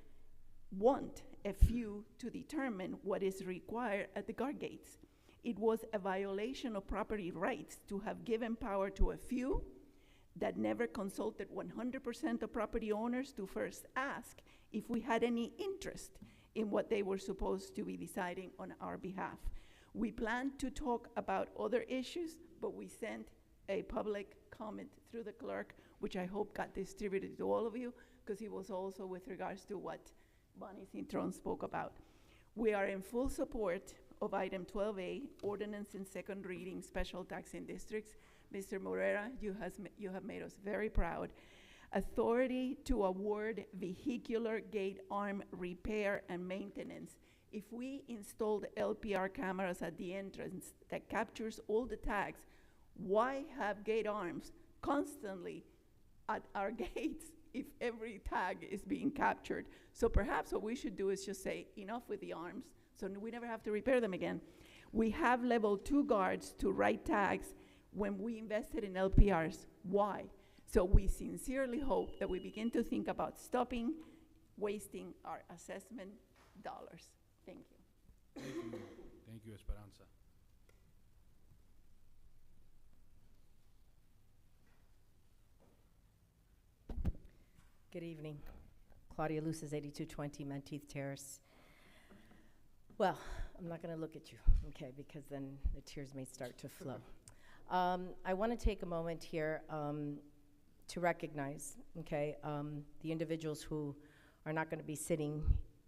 want a few to determine what is required at the guard gates. It was a violation of property rights to have given power to a few that never consulted 100% of property owners to first ask if we had any interest in what they were supposed to be deciding on our behalf. We planned to talk about other issues, but we sent a public comment through the clerk, which I hope got distributed to all of you, because it was also with regards to what Bonnie Intern spoke about. We are in full support of item 12A, ordinance in second reading, special taxing districts. Mr. Morera, you have made us very proud. Authority to award vehicular gate arm repair and maintenance. If we installed LPR cameras at the entrance that captures all the tags, why have gate arms constantly at our gates if every tag is being captured? So perhaps what we should do is just say, enough with the arms, so we never have to repair them again. We have level 2 guards to write tags when we invested in LPRs. Why? So we sincerely hope that we begin to think about stopping wasting our assessment dollars. Thank you. Thank you. Thank you, Esperanza. Good evening. Claudia Luces, 8220 Menteith Terrace. Well, I'm not going to look at you, okay, because then the tears may start to flow. I want to take a moment here to recognize, okay, the individuals who are not going to be sitting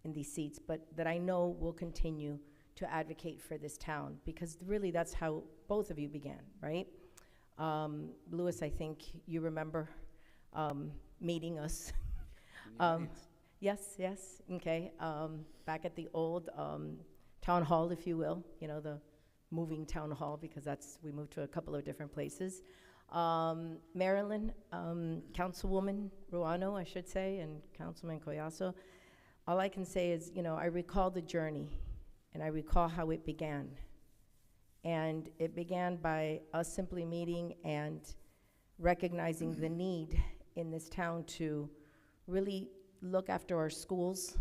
in these seats, but that I know will continue to advocate for this town, because really that's how both of you began, right? Louis, I think you remember meeting us. Yes, okay. Back at the old town hall, if you will, you know, the moving town hall, because we moved to a couple of different places. Marilyn, Councilwoman Ruano, I should say, and Councilman Collazo. All I can say is, you know, I recall the journey, and I recall how it began. And it began by us simply meeting and recognizing the need in this town to really look after our schools,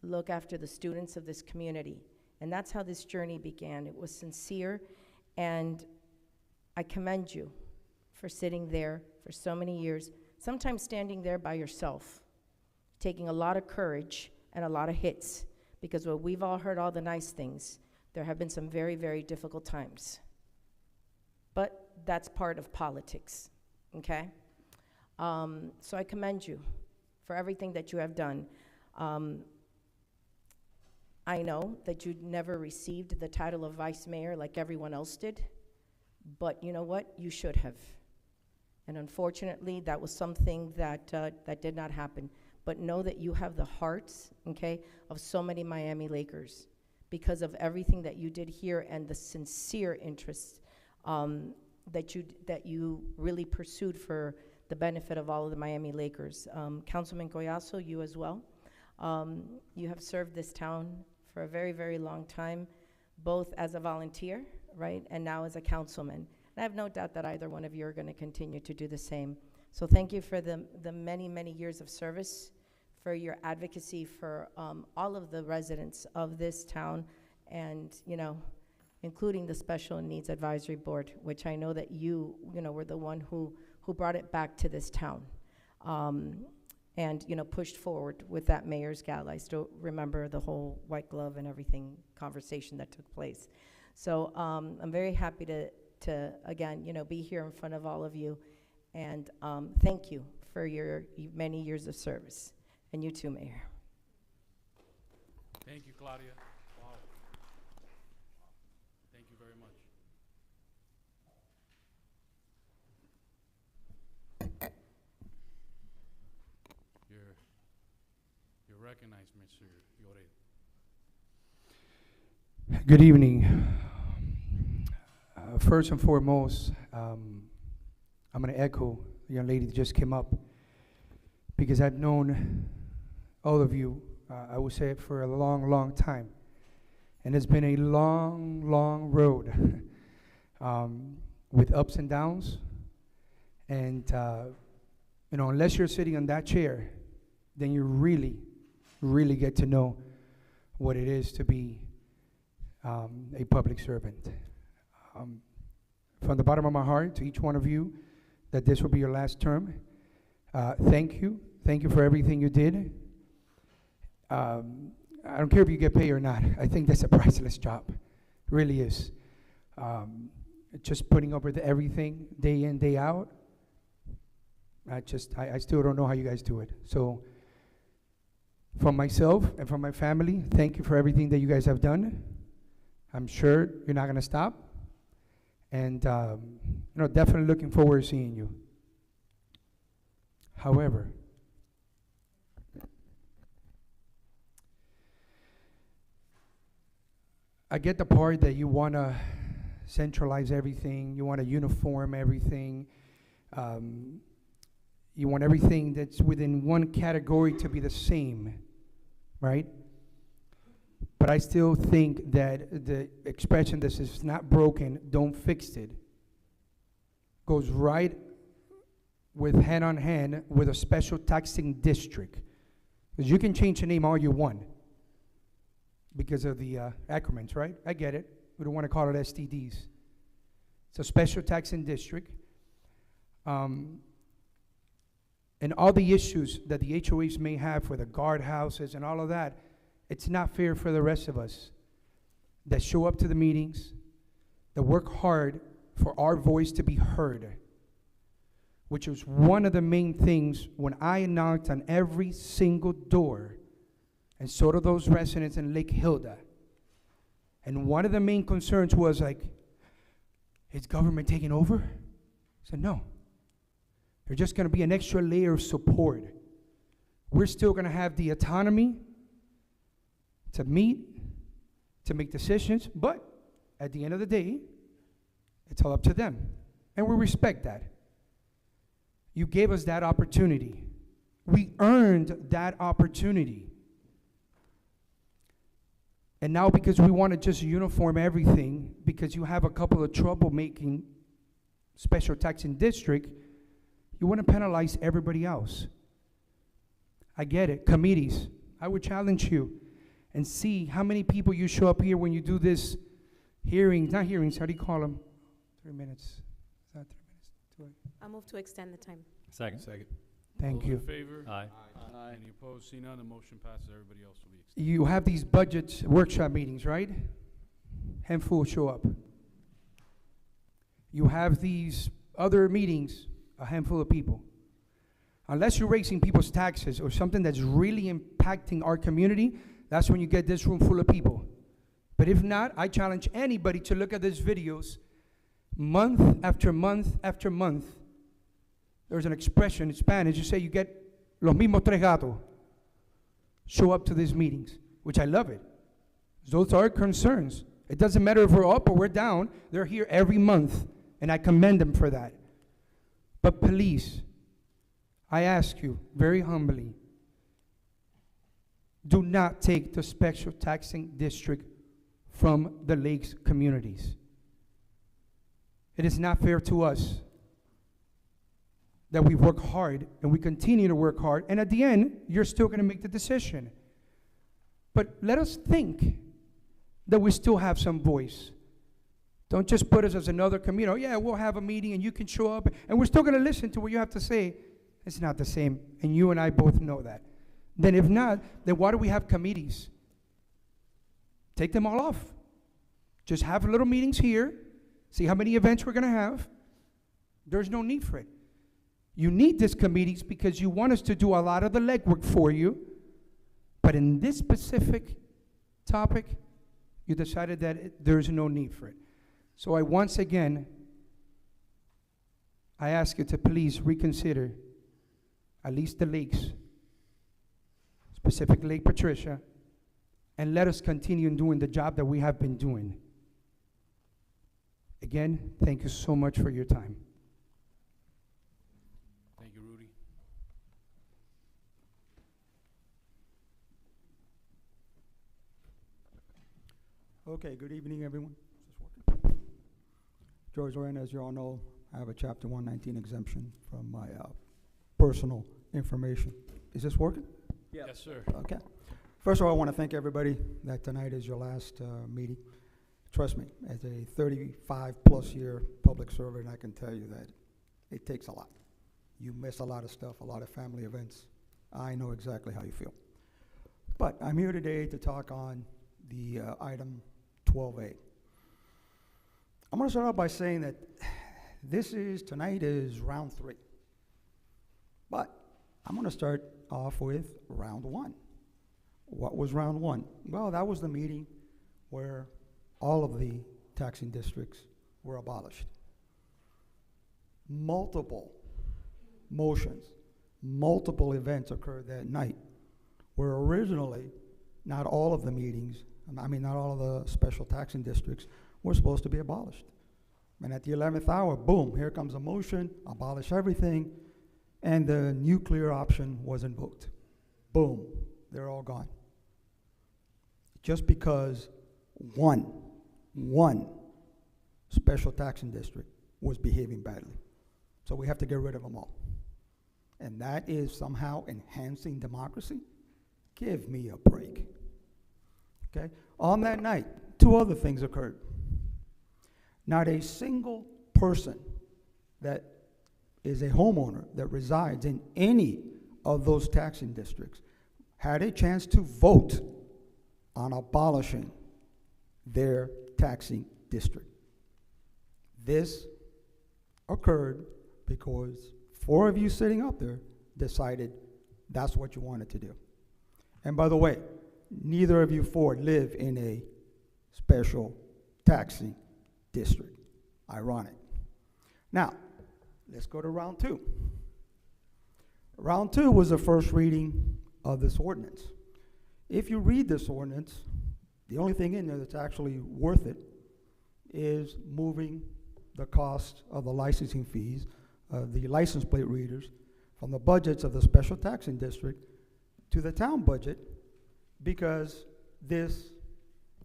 look after the students of this community. And that's how this journey began. It was sincere, and I commend you for sitting there for so many years, sometimes standing there by yourself, taking a lot of courage and a lot of hits, because while we've all heard all the nice things, there have been some very, very difficult times. But that's part of politics, okay? So I commend you for everything that you have done. I know that you never received the title of vice mayor like everyone else did, but you know what? You should have. And unfortunately, that was something that, that did not happen. But know that you have the hearts, okay, of so many Miami Lakers because of everything that you did here and the sincere interest that you really pursued for the benefit of all of the Miami Lakers. Councilman Collazo, you as well. You have served this town for a very, very long time, both as a volunteer, right, and now as a councilman. And I have no doubt that either one of you are going to continue to do the same. So thank you for the many, many years of service, for your advocacy for all of the residents of this town, and, you know, including the Special Needs Advisory Board, which I know that you know, were the one who brought it back to this town. And, you know, pushed forward with that mayor's gala. I still remember the whole white glove and everything conversation that took place. So I'm very happy to again, you know, be here in front of all of you. And thank you for your many years of service. And you too, Mayor. Thank you, Claudia. Wow. Thank you very much. You're recognized, Mr. Lloret. Good evening. First and foremost, I'm going to echo the young lady that just came up, because I've known all of you, I would say, for a long, long time. And it's been a long, long road with ups and downs. And, you know, unless you're sitting on that chair, then you really, really get to know what it is to be a public servant. From the bottom of my heart to each one of you, that this will be your last term. Thank you. Thank you for everything you did. I don't care if you get paid or not. I think that's a priceless job. It really is. Just putting up with everything day in, day out. I still don't know how you guys do it. So from myself and from my family, thank you for everything that you guys have done. I'm sure you're not going to stop. And, you know, definitely looking forward to seeing you. However, I get the part that you want to centralize everything, you want to uniform everything, you want everything that's within one category to be the same, right? But I still think that the expression that is not broken, don't fix it, goes right with hand on hand with a special taxing district. Because you can change the name all you want because of the acronyms, right? I get it. We don't want to call it STDs. It's a special taxing district. And all the issues that the HOAs may have for the guardhouses and all of that, it's not fair for the rest of us that show up to the meetings, that work hard for our voice to be heard, which was one of the main things when I knocked on every single door, and so do those residents in Lake Hilda. And one of the main concerns was like, is government taking over? I said, no. There's just going to be an extra layer of support. We're still going to have the autonomy to meet, to make decisions, but at the end of the day, it's all up to them. And we respect that. You gave us that opportunity. We earned that opportunity. And now because we want to just uniform everything, because you have a couple of troublemaking special taxing district, you want to penalize everybody else. I get it. Committees. I would challenge you and see how many people you show up here when you do this hearings, not hearings, how do you call them? 3 minutes. I'll move to extend the time. Second. Thank All you. in favor? Aye. Any opposed? See none, the motion passes. Everybody else will be extended. You have these budgets, workshop meetings, right? Handful show up. You have these other meetings, a handful of people. Unless you're raising people's taxes or something that's really impacting our community, that's when you get this room full of people. But if not, I challenge anybody to look at these videos month after month after month. There's an expression in Spanish, you say you get los mismos tres gatos show up to these meetings, which I love it. Those are concerns. It doesn't matter if we're up or we're down, they're here every month, and I commend them for that. But please, I ask you very humbly, do not take the special taxing district from the lakes communities. It is not fair to us that we work hard and we continue to work hard, and at the end, you're still going to make the decision. But let us think that we still have some voice. Don't just put us as another community. Oh, yeah, we'll have a meeting and you can show up, and we're still going to listen to what you have to say. It's not the same, and you and I both know that. Then if not, then why do we have committees? Take them all off. Just have little meetings here, see how many events we're going to have. There's no need for it. You need these committees because you want us to do a lot of the legwork for you, but in this specific topic, you decided that there's no need for it. So I once again, I ask you to please reconsider at least the lakes, specifically Lake Patricia, and let us continue doing the job that we have been doing. Again, thank you so much for your time. Thank you, Rudy. Okay, good evening, everyone. Is this working? George Loren, as you all know, I have a Chapter 119 exemption from my personal information. Is this working? Yes, sir. Okay. First of all, I want to thank everybody that tonight is your last meeting. Trust me, as a 35-plus year public servant, I can tell you that it takes a lot. You miss a lot of stuff, a lot of family events. I know exactly how you feel. But I'm here today to talk on the item 12A. I'm going to start out by saying that tonight is round 3. But I'm going to start off with round 1. What was round 1? Well, that was the meeting where all of the taxing districts were abolished. Multiple motions, multiple events occurred that night, where originally not all of the meetings, not all of the special taxing districts were supposed to be abolished. And at the 11th hour, boom, here comes a motion, abolish everything, and the nuclear option was invoked. Boom, they're all gone. Just because one special taxing district was behaving badly. So we have to get rid of them all. And that is somehow enhancing democracy? Give me a break. Okay? On that night, 2 other things occurred. Not a single person that is a homeowner that resides in any of those taxing districts had a chance to vote on abolishing their taxing district. This occurred because 4 of you sitting up there decided that's what you wanted to do. And by the way, neither of you 4 live in a special taxing district. Ironic. Now, let's go to round 2. Round 2 was the first reading of this ordinance. If you read this ordinance, the only thing in there that's actually worth it is moving the cost of the licensing fees, the license plate readers, from the budgets of the special taxing district to the town budget, because this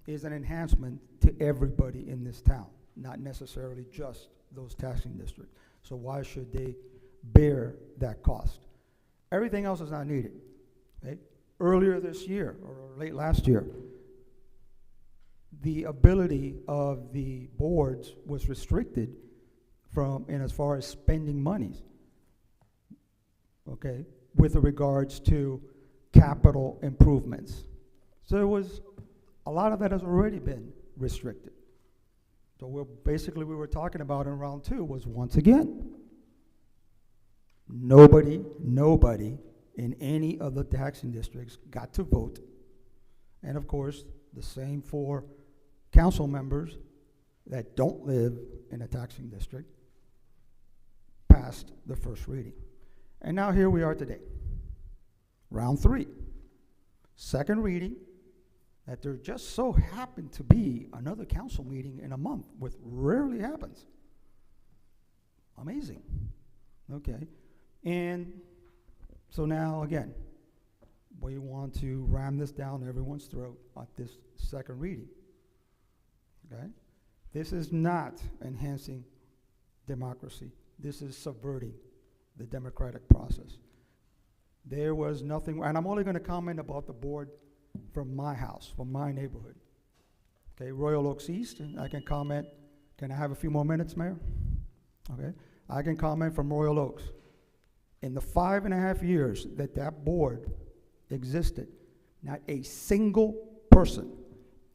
is an enhancement to everybody in this town, not necessarily just those taxing districts. So why should they bear that cost? Everything else is not needed. Okay? Earlier this year, or late last year, the ability of the boards was restricted in as far as spending monies, okay, with regards to capital improvements. So there was, a lot of that has already been restricted. So we were talking about in round 2 was, once again, nobody in any of the taxing districts got to vote. And of course, the same for council members that don't live in a taxing district passed the first reading. And now here we are today. Round 3. Second reading, that there just so happened to be another council meeting in a month, which rarely happens. Amazing. Okay. And so now, again, we want to ram this down everyone's throat at this second reading. Okay? This is not enhancing democracy. This is subverting the democratic process. There was nothing, and I'm only going to comment about the board from my house, from my neighborhood. Okay, Royal Oaks East, and I can comment. Can I have a few more minutes, Mayor? Okay, I can comment from Royal Oaks. In the 5.5 years that that board existed, not a single person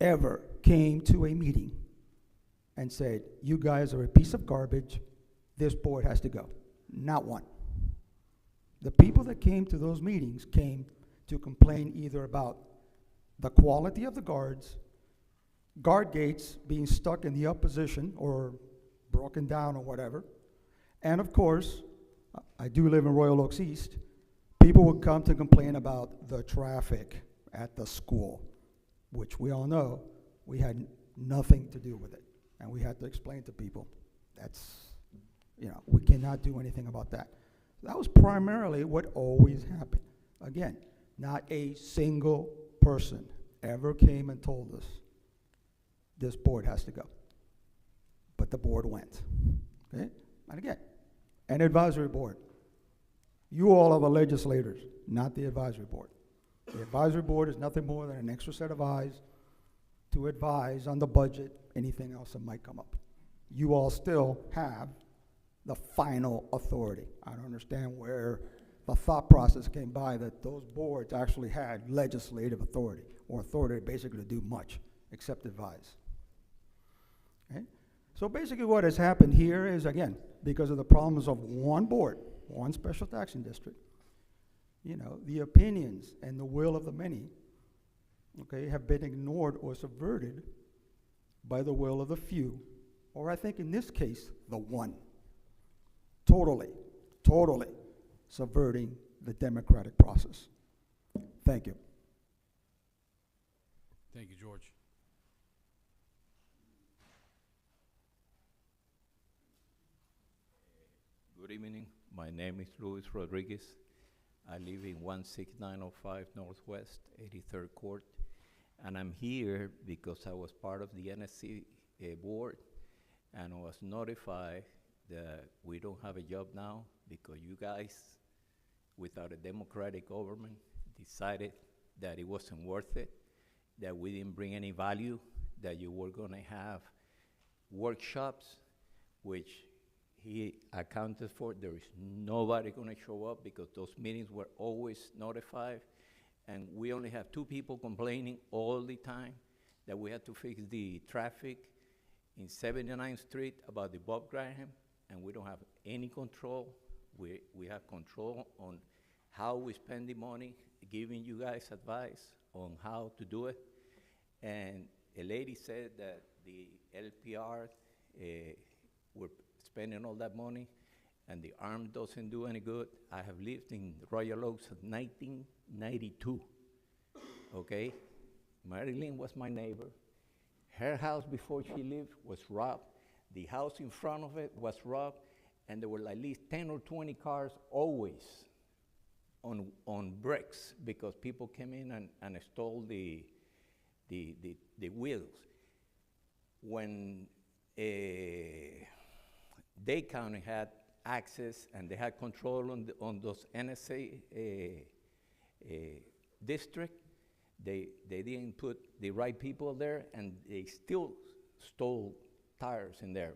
ever came to a meeting and said, you guys are a piece of garbage, this board has to go. Not one. The people that came to those meetings came to complain either about the quality of the guards, guard gates being stuck in the opposition or broken down or whatever, and of course, I do live in Royal Oaks East, people would come to complain about the traffic at the school, which we all know we had nothing to do with it. And we had to explain to people, we cannot do anything about that. That was primarily what always happened. Again, not a single person ever came and told us this board has to go. But the board went. Okay? And again, an advisory board. You all are the legislators, not the advisory board. The advisory board is nothing more than an extra set of eyes to advise on the budget, anything else that might come up. You all still have the final authority. I don't understand where the thought process came by that those boards actually had legislative authority, or authority basically to do much except advise. Okay? So basically what has happened here is, again, because of the problems of one board, one special taxing district, the opinions and the will of the many, okay, have been ignored or subverted by the will of the few, or I think in this case, the one. Totally subverting the democratic process. Thank you. Thank you, George. Good evening. My name is Luis Rodriguez. I live in 16905 Northwest 83rd Court, and I'm here because I was part of the NSC board, and I was notified that we don't have a job now because you guys, without a democratic government, decided that it wasn't worth it, that we didn't bring any value, that you were going to have workshops, which he accounted for. There is nobody going to show up because those meetings were always notified, and we only have 2 people complaining all the time that we had to fix the traffic in 79th Street about the Bob Graham, and we don't have any control. We have control on how we spend the money, giving you guys advice on how to do it. And a lady said that the LPR were spending all that money, and the arm doesn't do any good. I have lived in Royal Oaks since 1992, okay? Marilyn was my neighbor. Her house before she lived was robbed. The house in front of it was robbed, and there were at least 10 or 20 cars always on bricks because people came in and stole the wheels. When Dade County had access and they had control on those NSA district, they didn't put the right people there, and they still stole tires in there.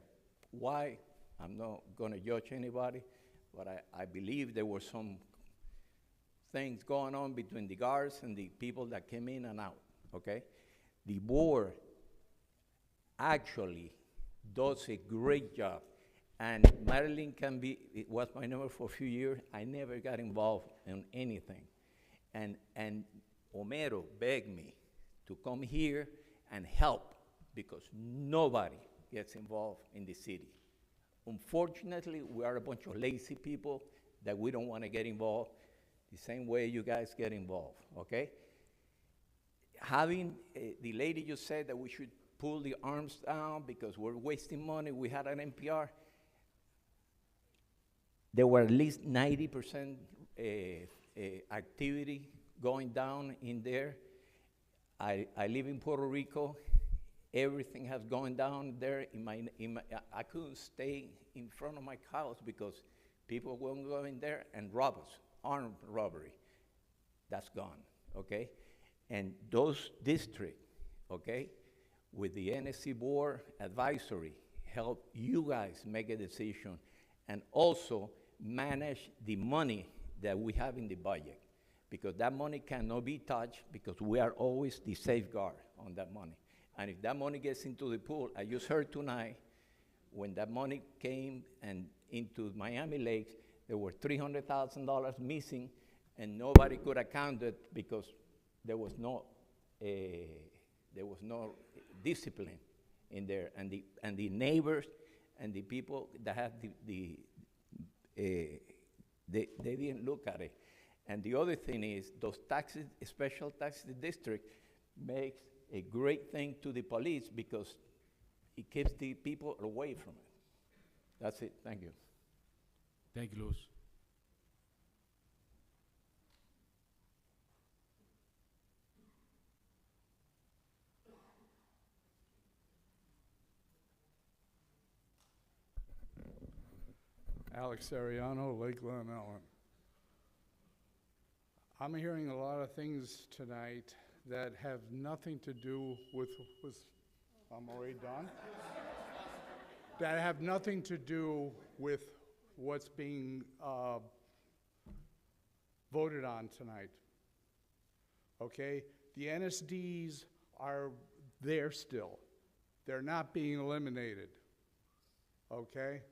Why? I'm not going to judge anybody, but I believe there were some things going on between the guards and the people that came in and out, okay? The board actually does a great job. And Marilyn it was my number for a few years. I never got involved in anything. And Homero begged me to come here and help because nobody gets involved in the city. Unfortunately, we are a bunch of lazy people that we don't want to get involved the same way you guys get involved, okay? Having, the lady just said that we should pull the arms down because we're wasting money. We had an NPR. There were at least 90% activity going down in there. I live in Puerto Rico. Everything has gone down there. I couldn't stay in front of my house because people will go in there and rob us, armed robbery. That's gone, okay? And those districts, okay, with the NSC board advisory, help you guys make a decision and also manage the money that we have in the budget, because that money cannot be touched because we are always the safeguard on that money. And if that money gets into the pool, I just heard tonight, when that money came and into Miami Lakes, there were $300,000 missing, and nobody could account it because there was no discipline in there, and the neighbors and the people that have they didn't look at it. And the other thing is, those taxes, special tax district, makes a great thing to the police because it keeps the people away from it. That's it. Thank you. Thank you, Luis. Alex Ariano, Lake Glen Ellen. I'm hearing a lot of things tonight that have nothing to do with I'm already done. That have nothing to do with what's being voted on tonight. Okay? The NSDs are there still. They're not being eliminated. Okay?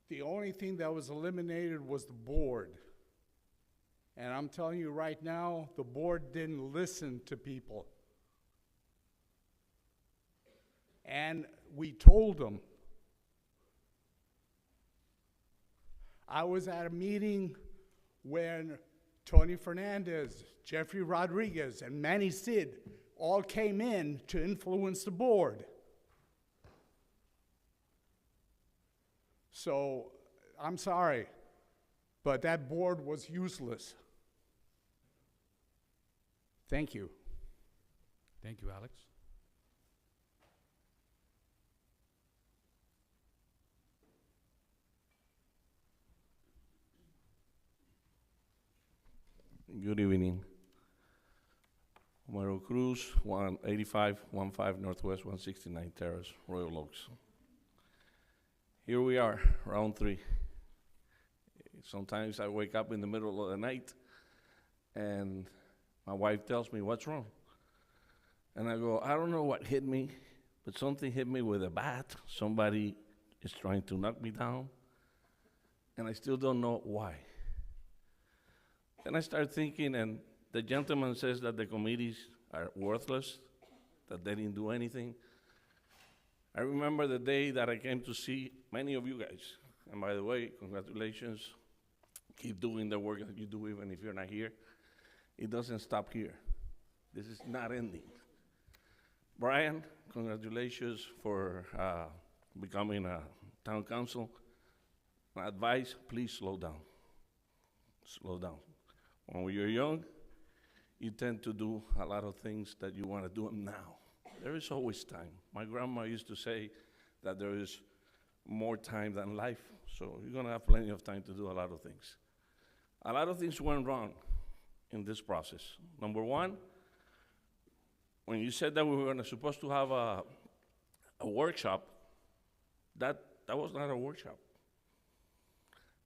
The only thing that was eliminated was the board. And I'm telling you right now, the board didn't listen to people. And we told them. I was at a meeting when Tony Fernandez, Jeffrey Rodriguez, and Manny Sid all came in to influence the board. So, I'm sorry, but that board was useless. Thank you. Thank you, Alex. Good evening. Omaro Cruz, 18515 Northwest 169 Terrace, Royal Oaks. Here we are, round 3. Sometimes I wake up in the middle of the night and my wife tells me, what's wrong? And I go, I don't know what hit me, but something hit me with a bat. Somebody is trying to knock me down, and I still don't know why. Then I start thinking, and the gentleman says that the committees are worthless, that they didn't do anything. I remember the day that I came to see many of you guys. And by the way, congratulations. Keep doing the work that you do even if you're not here. It doesn't stop here. This is not ending. Brian, congratulations for becoming a town council. My advice, please slow down. Slow down. When you're young, you tend to do a lot of things that you want to do them now. There is always time. My grandma used to say that there is more time than life, so you're going to have plenty of time to do a lot of things. A lot of things went wrong in this process. Number one, when you said that we were supposed to have a workshop, that That was not a workshop.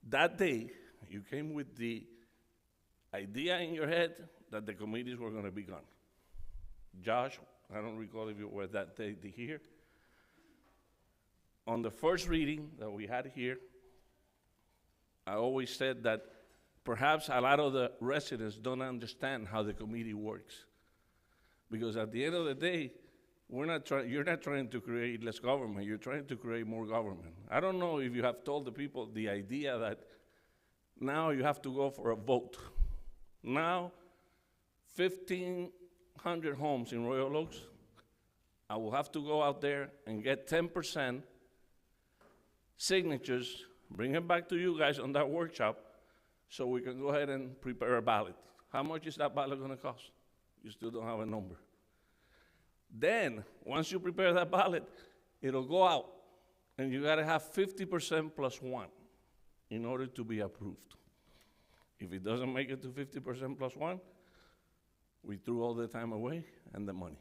That day, you came with the idea in your head that the committees were going to be gone. Josh, I don't recall if you were that day here. On the first reading that we had here, I always said that perhaps a lot of the residents don't understand how the committee works. Because at the end of the day, you're not trying to create less government, you're trying to create more government. I don't know if you have told the people the idea that now you have to go for a vote. Now, 1,500 homes in Royal Oaks, I will have to go out there and get 10% signatures, bring it back to you guys on that workshop so we can go ahead and prepare a ballot. How much is that ballot going to cost? You still don't have a number. Then, once you prepare that ballot, it'll go out, and you got to have 50% plus 1 in order to be approved. If it doesn't make it to 50% plus 1, we threw all the time away and the money.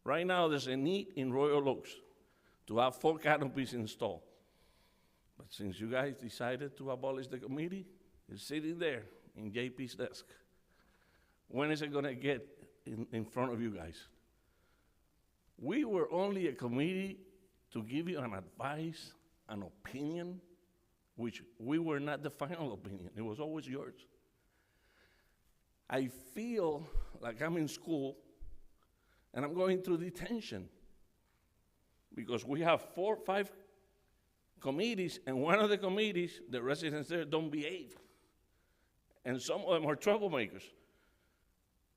Right now, there's a need in Royal Oaks to have 4 canopies installed. But since you guys decided to abolish the committee, it's sitting there in JP's desk. When is it going to get in front of you guys? We were only a committee to give you an advice, an opinion, which we were not the final opinion. It was always yours. I feel like I'm in school and I'm going through detention because we have 4 or 5 committees, and one of the committees, the residents there don't behave. And some of them are troublemakers.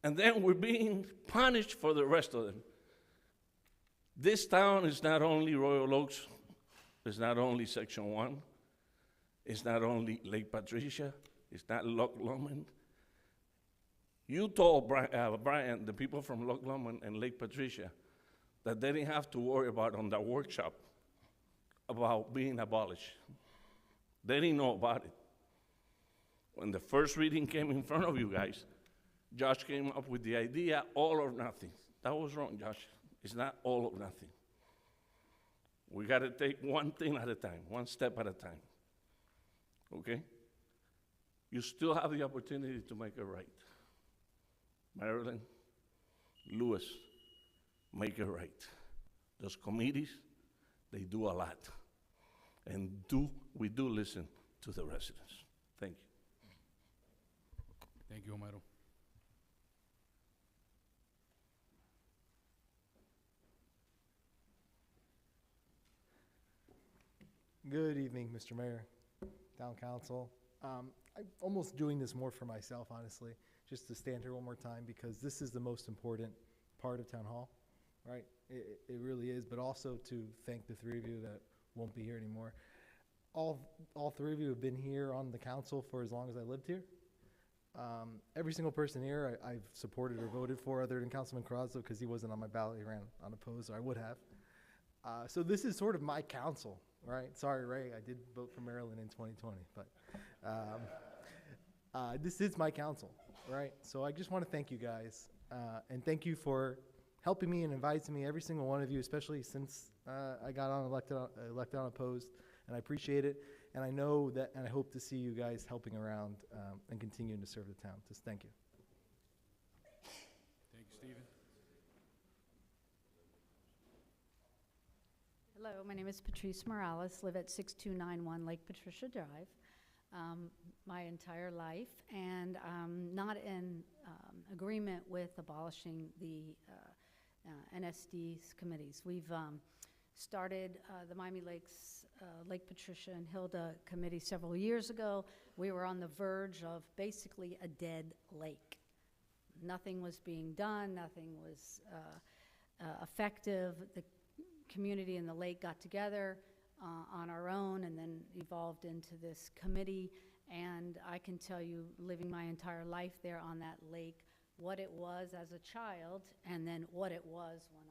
And then we're being punished for the rest of them. This town is not only Royal Oaks, it's not only Section 1, it's not only Lake Patricia, it's not Loch Lomond. You told Brian, the people from Loch Lomond and Lake Patricia, that they didn't have to worry about on that workshop about being abolished. They didn't know about it. When the first reading came in front of you guys, Josh came up with the idea, all or nothing. That was wrong, Josh. It's not all or nothing. We got to take one thing at a time, one step at a time. Okay? You still have the opportunity to make it right. Marilyn, Lewis, make it right. Those committees, they do a lot. And we do listen to the residents. Thank you. Thank you, Homero. Good evening, Mr. Mayor, Town Council. I'm almost doing this more for myself, honestly, just to stand here one more time because this is the most important part of Town Hall, right? It really is, but also to thank the 3 of you that won't be here anymore. All 3 of you have been here on the council for as long as I lived here. Every single person here I've supported or voted for other than Councilman Carrazzo because he wasn't on my ballot, he ran unopposed, or I would have. So this is sort of my council. Right, sorry, Ray, I did vote for Maryland in 2020, but this is my council, right? So I just want to thank you guys, and thank you for helping me and inviting me, every single one of you, especially since I got elected unopposed, and I appreciate it, and I know that, and I hope to see you guys helping around and continuing to serve the town. Just thank you. Thank you, Stephen. Hello, my name is Patrice Morales, live at 6291 Lake Patricia Drive my entire life, and not in agreement with abolishing the NSD's committees. We've started the Miami Lakes, Lake Patricia and Hilda committee several years ago. We were on the verge of basically a dead lake. Nothing was being done, nothing was effective. The community and the lake got together on our own and then evolved into this committee, and I can tell you, living my entire life there on that lake, what it was as a child and then what it was when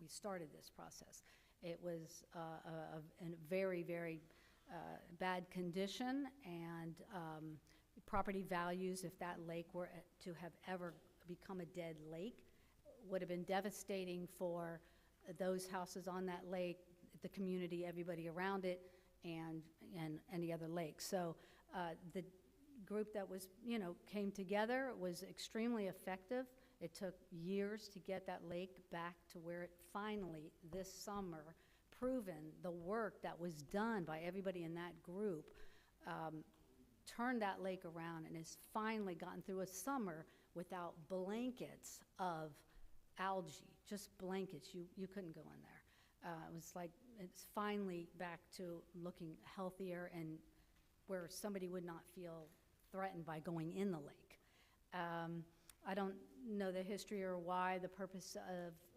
we started this process. It was in very, very bad condition, and property values, if that lake were to have ever become a dead lake, would have been devastating for those houses on that lake. the community, everybody around it, and any other lakes. So the group that was, came together was extremely effective. It took years to get that lake back to where it finally, this summer, proven the work that was done by everybody in that group, turned that lake around and has finally gotten through a summer without blankets of algae, just blankets. You couldn't go in there. It was like it's finally back to looking healthier and where somebody would not feel threatened by going in the lake. I don't know the history or why the purpose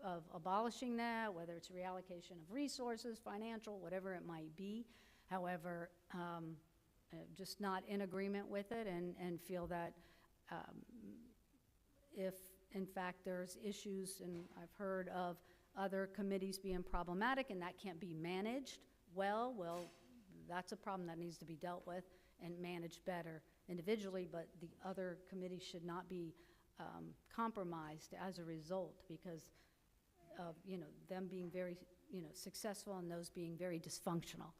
of abolishing that, whether it's reallocation of resources, financial, whatever it might be. However, just not in agreement with it and feel that if in fact there's issues, and I've heard of other committees being problematic and that can't be managed well, that's a problem that needs to be dealt with and managed better individually, but the other committees should not be compromised as a result because of, them being very, successful and those being very dysfunctional.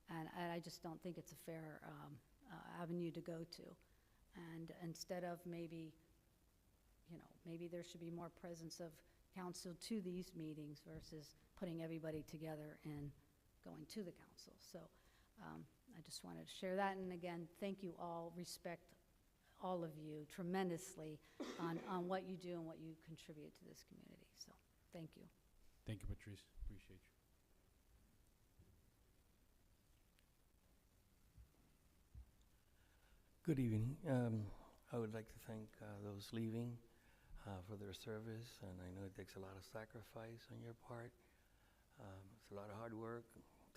And I just don't think it's a fair avenue to go to. And instead of maybe, maybe there should be more presence of council to these meetings versus putting everybody together and going to the council. So I just wanted to share that. And again, thank you all. Respect all of you tremendously on what you do and what you contribute to this community. So thank you. Thank you, Patrice. Appreciate you. Good evening. I would like to thank those leaving for their service, and I know it takes a lot of sacrifice on your part. It's a lot of hard work.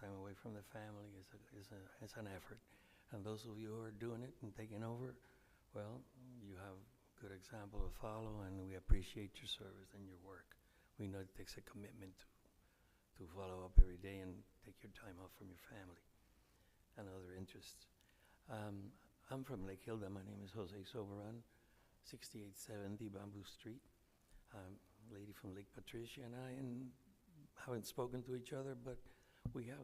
Time away from the family is an effort. And those of you who are doing it and taking over, well, you have a good example to follow, and we appreciate your service and your work. We know it takes a commitment to follow up every day and take your time off from your family and other interests. I'm from Lake Hilda. My name is Jose Soberan, 6870 Bamboo Street. A lady from Lake Patricia and I haven't spoken to each other, but we have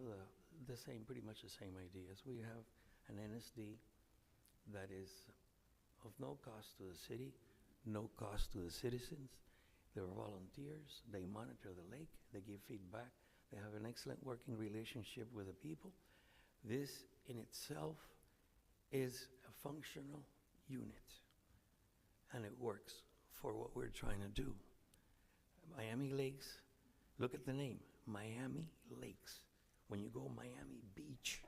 the same, pretty much the same ideas. We have an NSD that is of no cost to the city, no cost to the citizens. They're volunteers. They monitor the lake. They give feedback. They have an excellent working relationship with the people. This in itself is a functional unit, and it works for what we're trying to do. Miami Lakes, look at the name, Miami Lakes. When you go Miami Beach,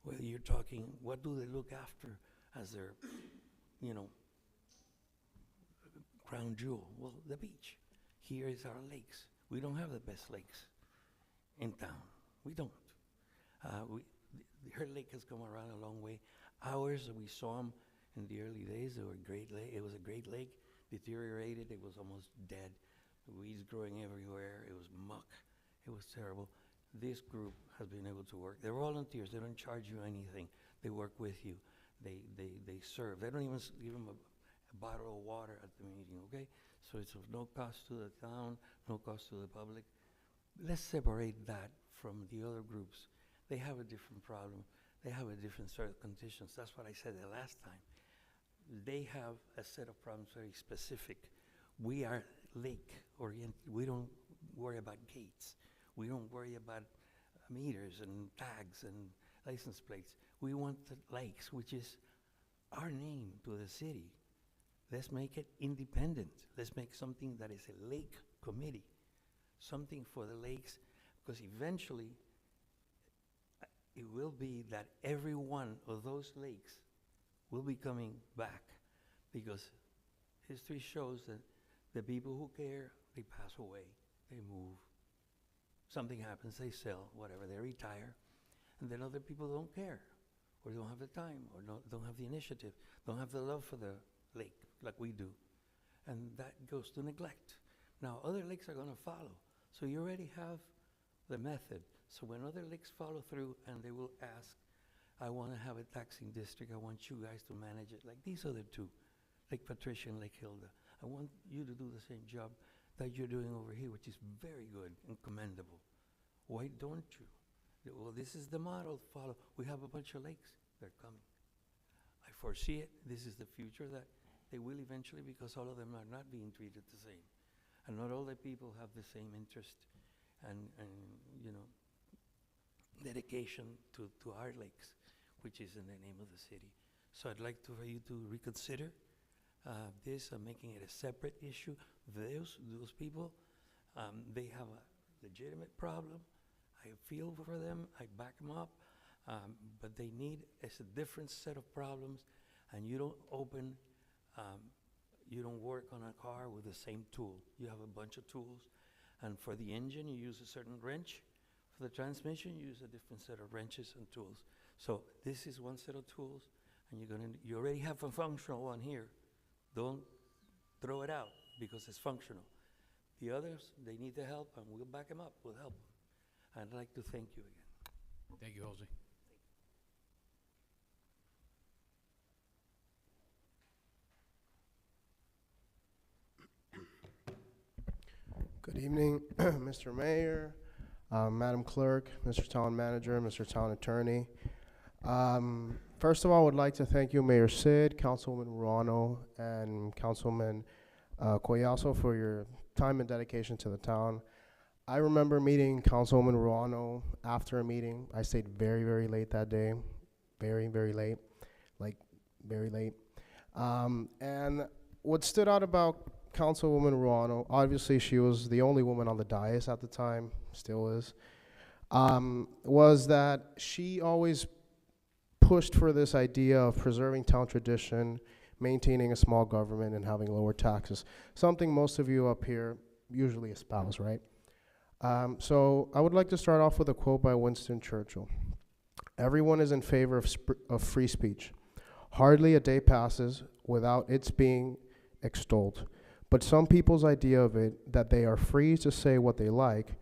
well, you're talking, what do they look after as their, crown jewel? Well, the beach. Here is our lakes. We don't have the best lakes in town. We don't. Her lake has come around a long way. Ours, we saw them in the early days. They were great lake. It was a great lake. Deteriorated. It was almost dead. Weeds growing everywhere. It was muck. It was terrible. This group has been able to work. They're volunteers. They don't charge you anything. They work with you. They serve. They don't even give them a bottle of water at the meeting, okay? So it's of no cost to the town, no cost to the public. Let's separate that from the other groups. They have a different problem. They have a different set of conditions. That's what I said the last time. They have a set of problems very specific. We are lake-oriented. We don't worry about gates. We don't worry about meters and tags and license plates. We want the lakes, which is our name to the city. Let's make it independent. Let's make something that is a lake committee, something for the lakes, because eventually it will be that every one of those lakes will be coming back, because history shows that the people who care, they pass away, they move. Something happens, they sell, whatever, they retire, and then other people don't care, or don't have the time, or don't have the initiative, don't have the love for the lake like we do. And that goes to neglect. Now, other lakes are going to follow. So you already have the method. So when other lakes follow through and they will ask, I want to have a taxing district, I want you guys to manage it, like these other two, Lake Patricia and Lake Hilda. I want you to do the same job that you're doing over here, which is very good and commendable. Why don't you? Well, this is the model, follow. We have a bunch of lakes, they're coming. I foresee it, this is the future that they will eventually, because all of them are not being treated the same. And not all the people have the same interest and you know, dedication to our lakes, which is in the name of the city. So I'd like for you to reconsider this and making it a separate issue. Those people, they have a legitimate problem. I feel for them, I back them up, but they need, it's a different set of problems, and you don't open, you don't work on a car with the same tool. You have a bunch of tools, and for the engine, you use a certain wrench. For the transmission, you use a different set of wrenches and tools. So this is one set of tools, and you already have a functional one here. Don't throw it out because it's functional. The others, they need the help, and we'll back them up, we'll help them. I'd like to thank you again. Thank you, Jose. Good evening, Mr. Mayor, Madam Clerk, Mr. Town Manager, Mr. Town Attorney. First of all, I would like to thank you, Mayor Sid, Councilwoman Ruano, and Councilman Collazo for your time and dedication to the town. I remember meeting Councilwoman Ruano after a meeting. I stayed very, very late that day, very, very late, like very late. And what stood out about Councilwoman Ruano, obviously she was the only woman on the dais at the time, still is, was that she always pushed for this idea of preserving town tradition, maintaining a small government, and having lower taxes, something most of you up here usually espouse, right? So I would like to start off with a quote by Winston Churchill. Everyone is in favor of free speech. Hardly a day passes without its being extolled. But some people's idea of it, that they are free to say what they like,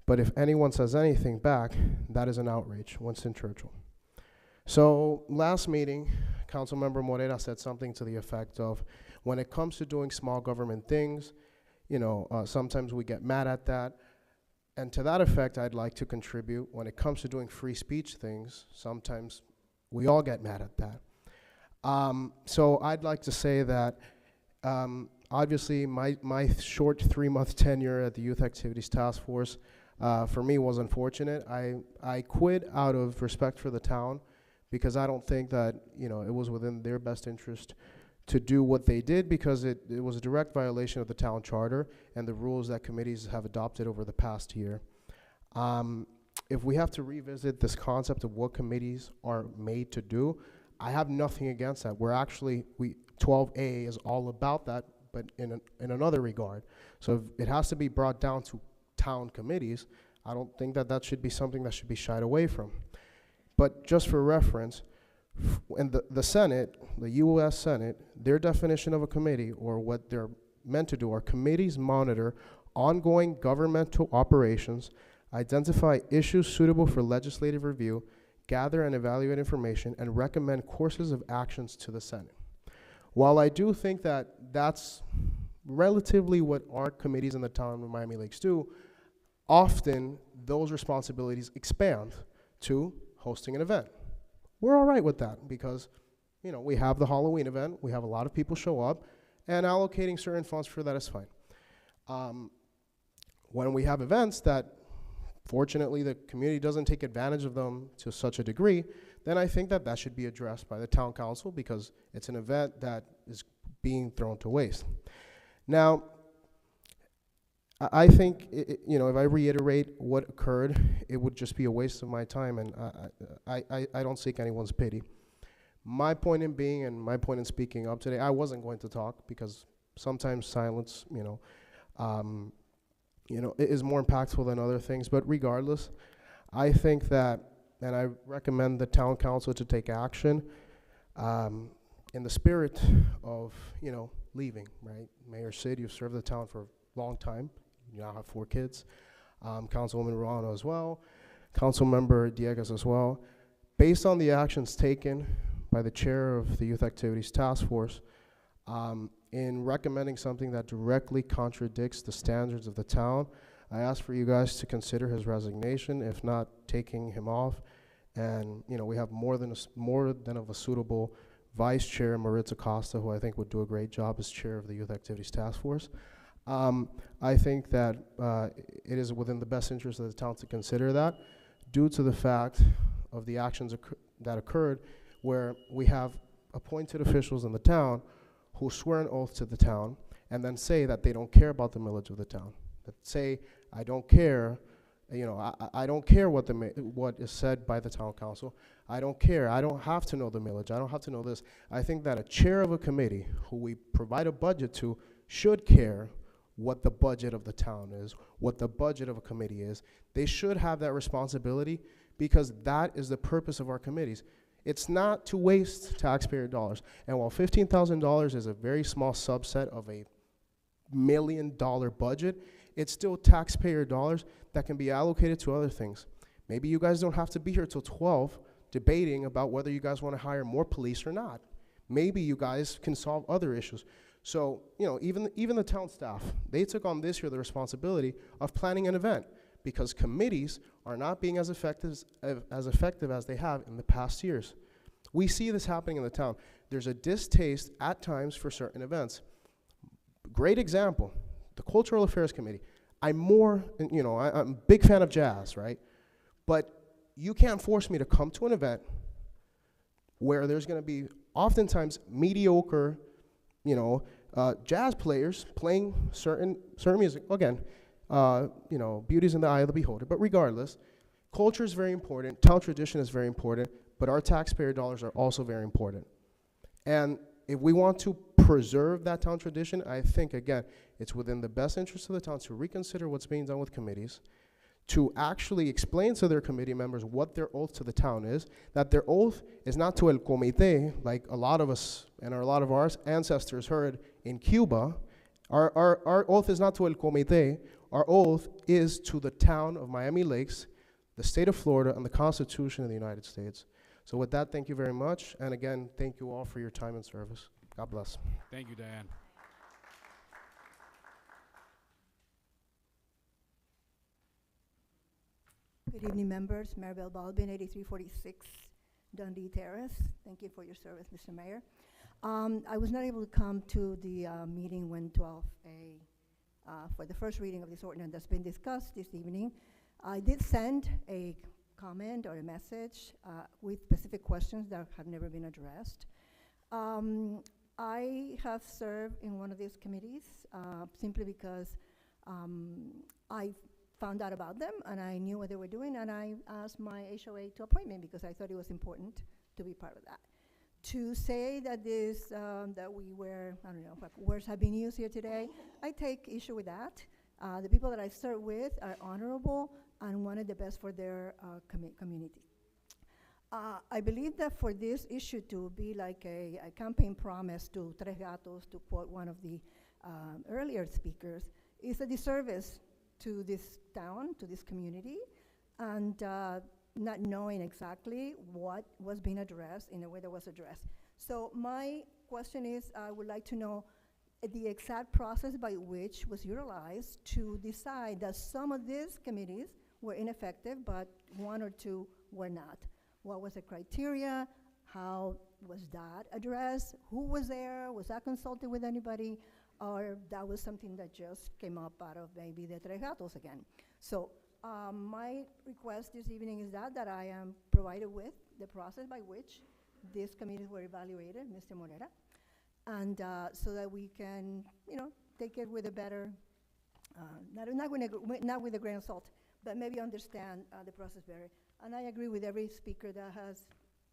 but if anyone says anything back, that is an outrage. Winston Churchill. So last meeting, Councilmember Morera said something to the effect of, when it comes to doing small government things, you know, sometimes we get mad at that. And to that effect, I'd like to contribute, when it comes to doing free speech things, sometimes we all get mad at that. So I'd like to say that obviously my short 3-month tenure at the Youth Activities Task Force for me was unfortunate. I quit out of respect for the town because I don't think that, you know, it was within their best interest to do what they did, because it was a direct violation of the town charter and the rules that committees have adopted over the past year. If we have to revisit this concept of what committees are made to do, I have nothing against that. We're actually, 12A is all about that, but in another regard. So if it has to be brought down to town committees, I don't think that that should be something that should be shied away from. But just for reference, in the Senate, the U.S. Senate, their definition of a committee, or what they're meant to do, are committees monitor ongoing governmental operations, identify issues suitable for legislative review, gather and evaluate information, and recommend courses of actions to the Senate. While I do think that that's relatively what our committees in the town of Miami Lakes do, often those responsibilities expand to hosting an event. We're all right with that because, you know, we have the Halloween event, we have a lot of people show up, and allocating certain funds for that is fine. When we have events that, fortunately, the community doesn't take advantage of them to such a degree, then I think that that should be addressed by the town council, because it's an event that is being thrown to waste. Now, I think, you know, if I reiterate what occurred, it would just be a waste of my time, and I don't seek anyone's pity. My point in being, and my point in speaking up today, I wasn't going to talk, because sometimes silence, you know, is more impactful than other things. But regardless, I think that, and I recommend the town council to take action in the spirit of, you know, leaving, right? Mayor Sid, you've served the town for a long time. You now have 4 kids. Councilwoman Ruano as well. Councilmember Dieguez as well. Based on the actions taken by the chair of the Youth Activities Task Force in recommending something that directly contradicts the standards of the town, I ask for you guys to consider his resignation, if not taking him off. And, you know, we have more than a suitable Vice Chair, Maritza Costa, who I think would do a great job as Chair of the Youth Activities Task Force. I think that it is within the best interest of the town to consider that, due to the fact of the actions that occurred, where we have appointed officials in the town who swear an oath to the town and then say that they don't care about the millage of the town. That say, I don't care, you know, I don't care what is said by the town council. I don't care. I don't have to know the millage. I don't have to know this. I think that a chair of a committee who we provide a budget to should care what the budget of the town is, what the budget of a committee is. They should have that responsibility, because that is the purpose of our committees. It's not to waste taxpayer dollars. And while $15,000 is a very small subset of a $1 million budget, it's still taxpayer dollars that can be allocated to other things. Maybe you guys don't have to be here till 12 debating about whether you guys want to hire more police or not. Maybe you guys can solve other issues. So, you know, even the town staff, they took on this year the responsibility of planning an event, because committees are not being as effective as they have in the past years. We see this happening in the town. There's a distaste at times for certain events. Great example, the Cultural Affairs Committee. I'm a big fan of jazz, right? But you can't force me to come to an event where there's going to be oftentimes mediocre, jazz players playing certain music. Again, beauty's in the eye of the beholder. But regardless, culture is very important. Town tradition is very important. But our taxpayer dollars are also very important. And if we want to preserve that town tradition, I think, again, it's within the best interest of the town to reconsider what's being done with committees, to actually explain to their committee members what their oath to the town is, that their oath is not to el comité, like a lot of us and a lot of our ancestors heard in Cuba. Our oath is not to el comité. Our oath is to the town of Miami Lakes, the state of Florida, and the Constitution of the United States. So with that, thank you very much. And again, thank you all for your time and service. God bless. Thank you, Diane. Good evening, members. Maribel Balbin, 8346 Dundee Terrace. Thank you for your service, Mr. Mayor. I was not able to come to the meeting when 12A for the first reading of this ordinance that's been discussed this evening. I did send a comment or a message with specific questions that have never been addressed. I have served in one of these committees simply because I found out about them and I knew what they were doing, and I asked my HOA to appoint me because I thought it was important to be part of that. To say that this, that we were, I don't know what words have been used here today, I take issue with that. The people that I serve with are honorable and wanted the best for their community. I believe that for this issue to be like a campaign promise to Tres Gatos, to quote one of the earlier speakers, is a disservice to this town, to this community, and not knowing exactly what was being addressed in the way that was addressed. So my question is, I would like to know the exact process by which was utilized to decide that some of these committees were ineffective, but one or two were not. What was the criteria? How was that addressed? Who was there? Was that consulted with anybody? Or that was something that just came up out of maybe the Tres Gatos again. So my request this evening is that I am provided with the process by which these committees were evaluated, Mr. Morera, and so that we can, take it with a better, not with a grain of salt, but maybe understand the process better. And I agree with every speaker that has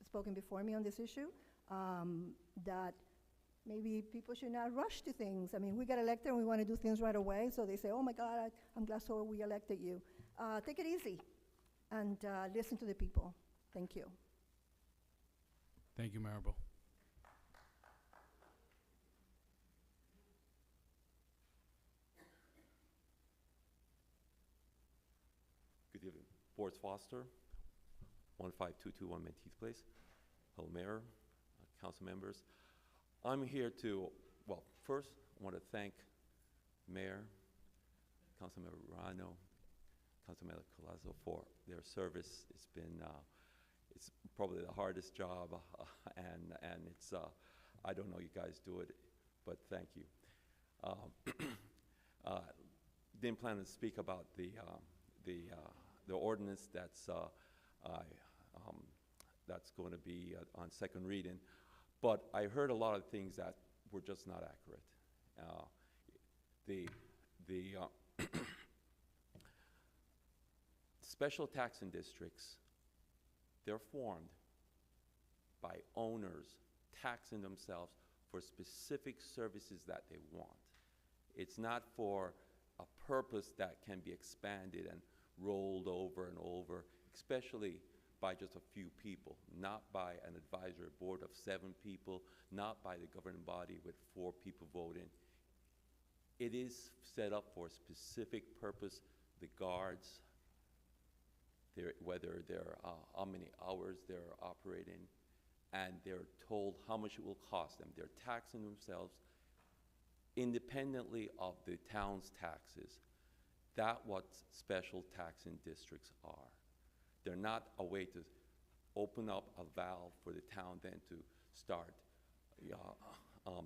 spoken before me on this issue, that maybe people should not rush to things. I mean, we got elected and we want to do things right away, so they say, oh my God, I'm glad so we elected you. Take it easy and listen to the people. Thank you. Thank you, Maribel. Good evening. Boris Foster, 15221 Menteith Place. Hello, Mayor, council members. I'm here to, first, I want to thank Mayor, Councilmember Rano, Councilmember Collazo for their service. It's been, it's probably the hardest job, and it's, I don't know you guys do it, but thank you. Didn't plan to speak about the ordinance that's going to be on second reading, but I heard a lot of things that were just not accurate. Special taxing districts, they're formed by owners taxing themselves for specific services that they want. It's not for a purpose that can be expanded and rolled over and over, especially by just a few people, not by an advisory board of 7 people, not by the governing body with 4 people voting. It is set up for a specific purpose. The guards, whether they're how many hours they're operating, and they're told how much it will cost them. They're taxing themselves independently of the town's taxes. That's what special taxing districts are. They're not a way to open up a valve for the town then to start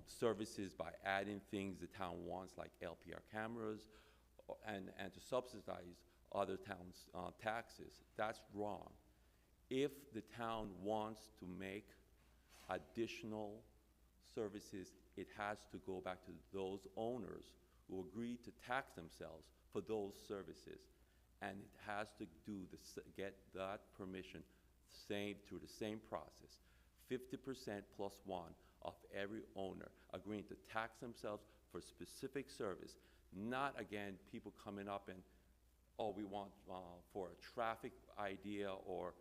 services by adding things the town wants, like LPR cameras, and to subsidize other towns' taxes. That's wrong. If the town wants to make additional services, it has to go back to those owners who agreed to tax themselves for those services. And it has to get that permission through the same process. 50% plus 1 of every owner agreeing to tax themselves for specific service, not again people coming up and, oh, we want for a traffic idea, or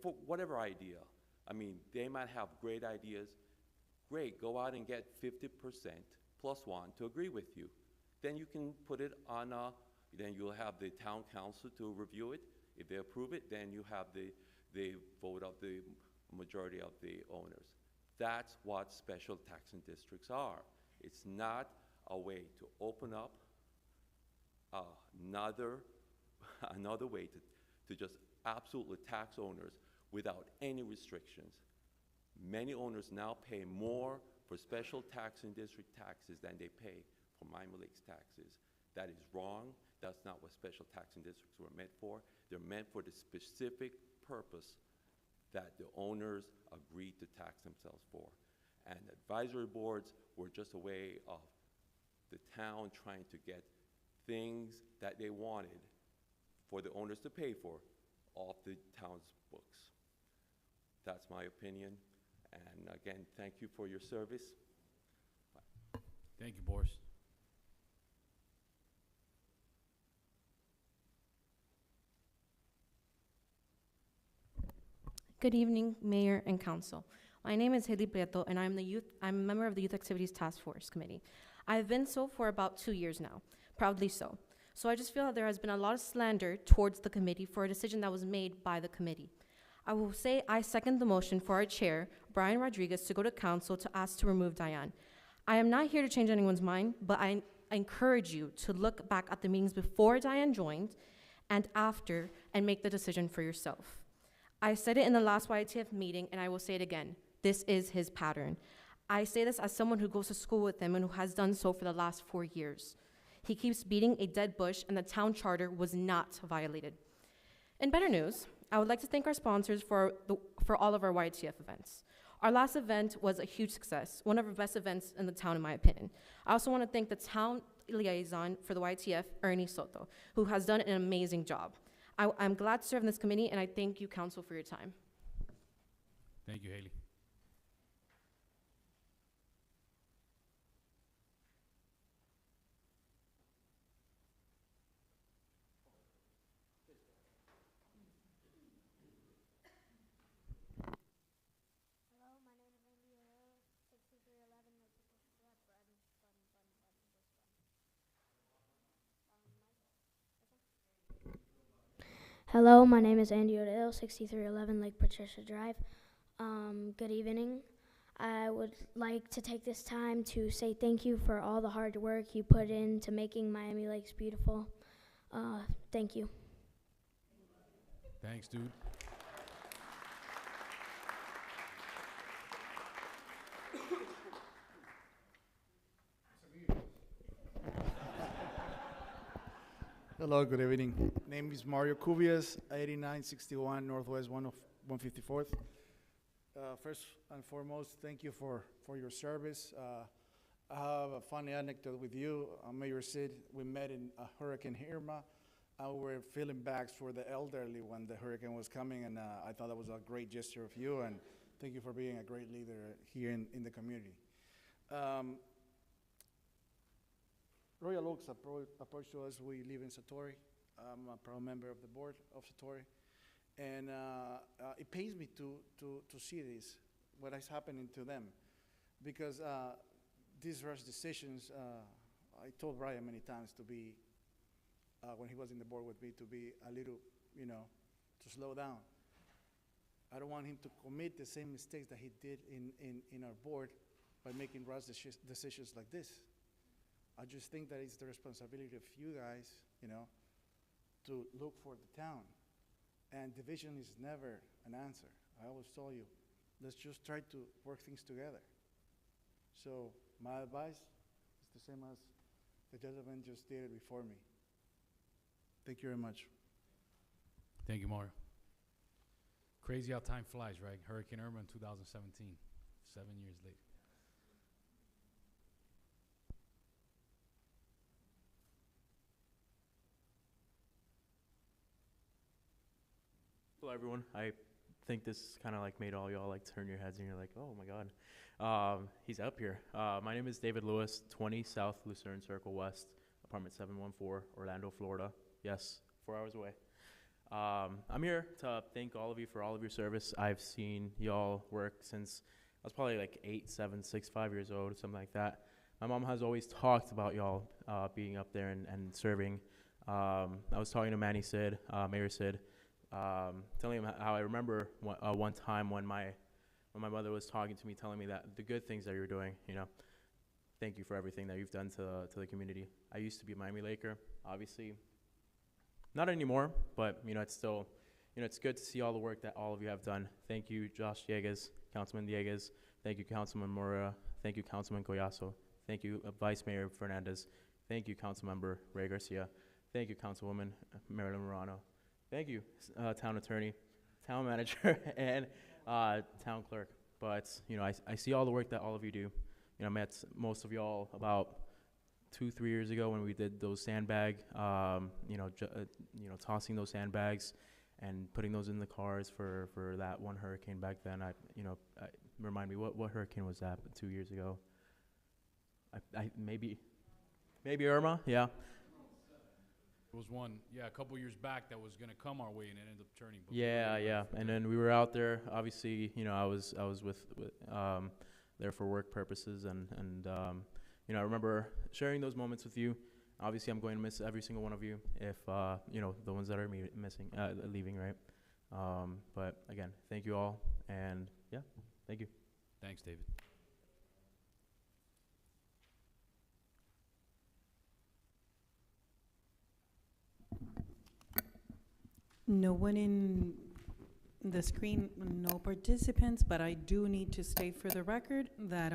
for whatever idea. I mean, they might have great ideas. Great, go out and get 50% plus 1 to agree with you. Then you can put it on then you'll have the town council to review it. If they approve it, then you have the vote of the majority of the owners. That's what special taxing districts are. It's not a way to open up another way to just absolutely tax owners without any restrictions. Many owners now pay more for special taxing district taxes than they pay for Miami Lakes taxes. That is wrong. That's not what special taxing districts were meant for. They're meant for the specific purpose that the owners agreed to tax themselves for. And advisory boards were just a way of the town trying to get things that they wanted for the owners to pay for off the town's books. That's my opinion. And again, thank you for your service. Bye. Thank you, Boris. Good evening, Mayor and Council. My name is Haley Prieto, and I'm a member of the Youth Activities Task Force Committee. I've been so for about 2 years now, proudly so. So I just feel that there has been a lot of slander towards the committee for a decision that was made by the committee. I will say I second the motion for our chair, Brian Rodriguez, to go to council to ask to remove Diane. I am not here to change anyone's mind, but I encourage you to look back at the meetings before Diane joined and after and make the decision for yourself. I said it in the last YTF meeting, and I will say it again. This is his pattern. I say this as someone who goes to school with him and who has done so for the last 4 years. He keeps beating a dead bush, and the town charter was not violated. In better news, I would like to thank our sponsors for all of our YTF events. Our last event was a huge success, one of our best events in the town, in my opinion. I also want to thank the town liaison for the YTF, Ernie Soto, who has done an amazing job. I'm glad to serve in this committee, and I thank you, council, for your time. Thank you, Haley. Hello, my name is Andy Odell, 6311 Lake Patricia Drive. Good evening. I would like to take this time to say thank you for all the hard work you put into making Miami Lakes beautiful. Thank you. Thanks, dude. Hello, good evening. Name is Mario Cubias, 8961 Northwest 154th. First and foremost, thank you for your service. I have a funny anecdote with you. Mayor Sid, we met in Hurricane Irma. We were filling bags for the elderly when the hurricane was coming, and I thought that was a great gesture of you, and thank you for being a great leader here in the community. Royal Oaks approached to us. We live in Satori. I'm a proud member of the board of Satori. And it pains me to see this, what is happening to them. Because these rush decisions, I told Brian many times to be, when he was in the board with me, to be a little, to slow down. I don't want him to commit the same mistakes that he did in our board by making rush decisions like this. I just think that it's the responsibility of you guys, to look for the town. And division is never an answer. I always told you, let's just try to work things together. So my advice is the same as the gentleman just did it before me. Thank you very much. Thank you, Mario. Crazy how time flies, right? Hurricane Irma in 2017, 7 years later. Hello, everyone. I think this kind of like made all y'all like turn your heads and you're like, oh my God, he's up here. My name is David Lewis, 20 South Lucerne Circle West, apartment 714, Orlando, Florida. Yes, 4 hours away. I'm here to thank all of you for all of your service. I've seen y'all work since I was probably like 8, 7, 6, 5 years old, something like that. My mom has always talked about y'all being up there and serving. I was talking to Manny Sid, Mayor Sid, telling him how I remember one time when my mother was talking to me, telling me that the good things that you're doing, thank you for everything that you've done to the community. I used to be a Miami Laker, obviously, not anymore, but it's still, it's good to see all the work that all of you have done. Thank you, Josh Dieguez, Councilman Dieguez. Thank you, Councilman Mora. Thank you, Councilman Collazo. Thank you, Vice Mayor Fernandez. Thank you, Councilmember Ray Garcia. Thank you, Councilwoman Marilyn Morano. Thank you, Town Attorney, Town Manager, and Town Clerk. But I see all the work that all of you do. I met most of y'all about 2-3 years ago when we did those sandbag, tossing those sandbags and putting those in the cars for that one hurricane back then. Remind me, what hurricane was that 2 years ago? Maybe Irma, yeah. There was one, a couple years back that was going to come our way and it ended up turning. Yeah. And then we were out there. Obviously, I was with there for work purposes, and I remember sharing those moments with you. Obviously, I'm going to miss every single one of you if the ones that are leaving, right? But again, thank you all, and thank you. Thanks, David. No one in the screen, no participants, but I do need to state for the record that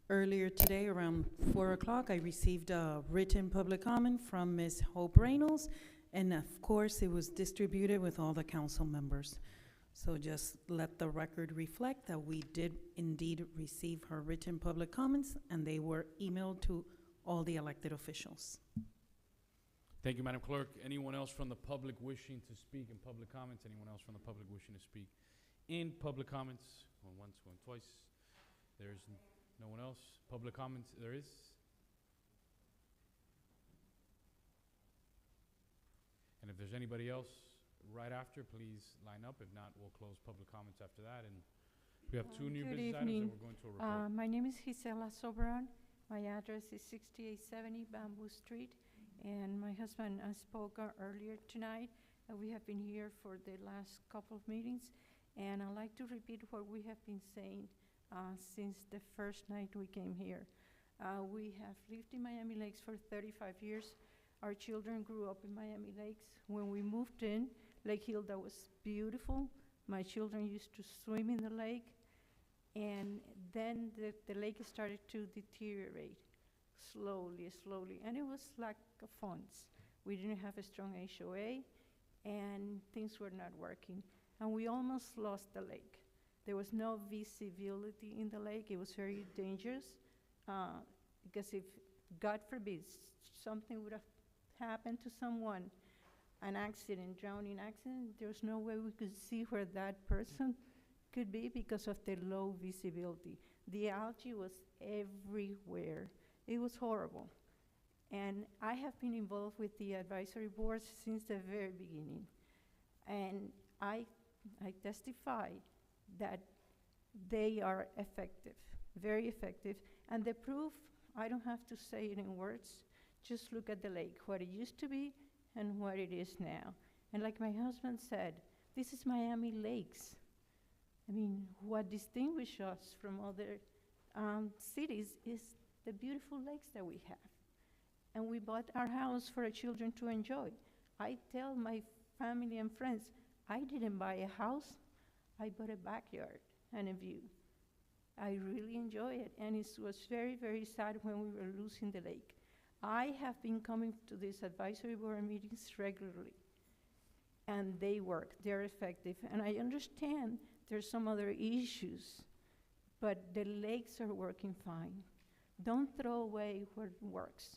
earlier today around 4 o'clock, I received a written public comment from Ms. Hope Reynolds, and of course it was distributed with all the council members. So just let the record reflect that we did indeed receive her written public comments, and they were emailed to all the elected officials. Thank you, Madam Clerk. Anyone else from the public wishing to speak in public comments? Anyone else from the public wishing to speak in public comments? Going once, going twice. There's no one else. Public comments, there is. And if there's anybody else right after, please line up. If not, we'll close public comments after that. And we have two new business items that we're going to report. My name is Gisela Sobran. My address is 6870 Bamboo Street. And my husband spoke earlier tonight. We have been here for the last couple of meetings. And I'd like to repeat what we have been saying since the first night we came here. We have lived in Miami Lakes for 35 years. Our children grew up in Miami Lakes. When we moved in Lake Hilda was beautiful. My children used to swim in the lake. And then the lake started to deteriorate slowly, slowly. And it was lack of funds. We didn't have a strong HOA, and things were not working. And we almost lost the lake. There was no visibility in the lake. It was very dangerous because if, God forbid, something would have happened to someone, an accident, drowning accident, there's no way we could see where that person could be because of the low visibility. The algae was everywhere. It was horrible. And I have been involved with the advisory boards since the very beginning. And I testify that they are effective, very effective. And the proof, I don't have to say it in words, just look at the lake, what it used to be and what it is now. And like my husband said, this is Miami Lakes. I mean, what distinguishes us from other cities is the beautiful lakes that we have. And we bought our house for our children to enjoy. I tell my family and friends, I didn't buy a house, I bought a backyard and a view. I really enjoy it, and it was very, very sad when we were losing the lake. I have been coming to these advisory board meetings regularly, and they work, they're effective, and I understand there's some other issues, but the lakes are working fine. Don't throw away what works.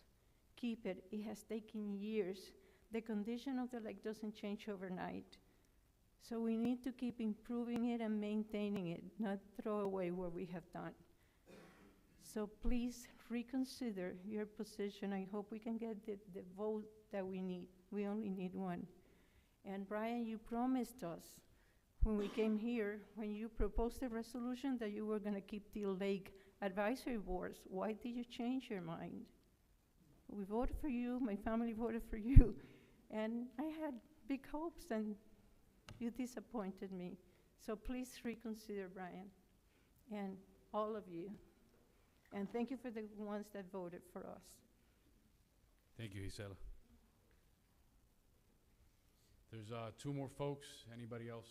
Keep it. It has taken years. The condition of the lake doesn't change overnight. So we need to keep improving it and maintaining it, not throw away what we have done. So please reconsider your position. I hope we can get the vote that we need. We only need one. And Brian, you promised us when we came here, when you proposed the resolution, that you were going to keep the lake advisory boards. Why did you change your mind? We voted for you, my family voted for you, and I had big hopes, and you disappointed me. So please reconsider, Brian, and all of you. And thank you for the ones that voted for us. Thank you, Gisela. There's two more folks. Anybody else?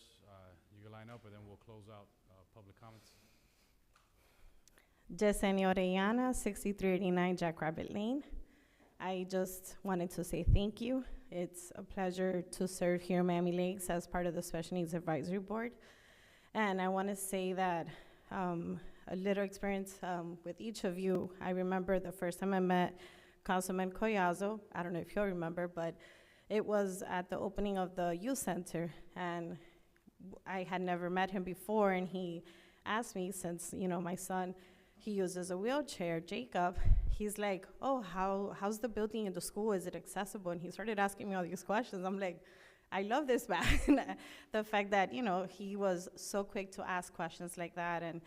You can line up, and then we'll close out public comments. Yesenia Orellana, 6389 Jackrabbit Lane. I just wanted to say thank you. It's a pleasure to serve here in Miami Lakes as part of the Special Needs Advisory Board. And I want to say that a little experience with each of you. I remember the first time I met Councilman Collazo. I don't know if you'll remember, but it was at the opening of the youth center, and I had never met him before, and he asked me, since my son, he uses a wheelchair, Jacob, he's like, oh, how's the building in the school? Is it accessible? And he started asking me all these questions. I'm like, I love this man. The fact that, he was so quick to ask questions like that, and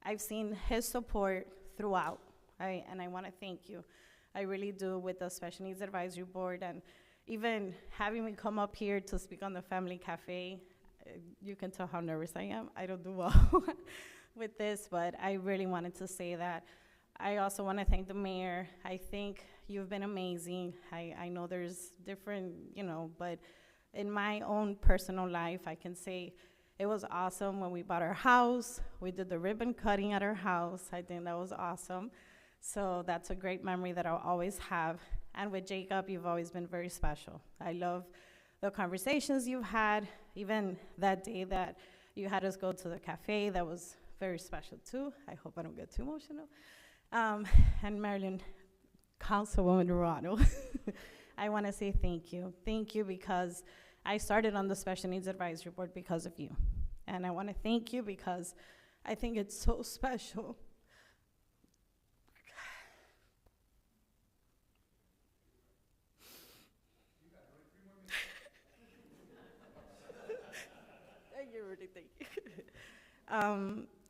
I've seen his support throughout, and I want to thank you. I really do, with the Special Needs Advisory Board, and even having me come up here to speak on the Family Cafe. You can tell how nervous I am. I don't do well with this, but I really wanted to say that. I also want to thank the mayor. I think you've been amazing. I know there's different, but in my own personal life, I can say it was awesome when we bought our house. We did the ribbon cutting at our house. I think that was awesome. So that's a great memory that I'll always have. And with Jacob, you've always been very special. I love the conversations you've had, even that day that you had us go to the cafe. That was very special too. I hope I don't get too emotional. And Marilyn, Councilwoman Dorado, I want to say thank you. Thank you, because I started on the Special Needs Advisory Board because of you. And I want to thank you because I think it's so special.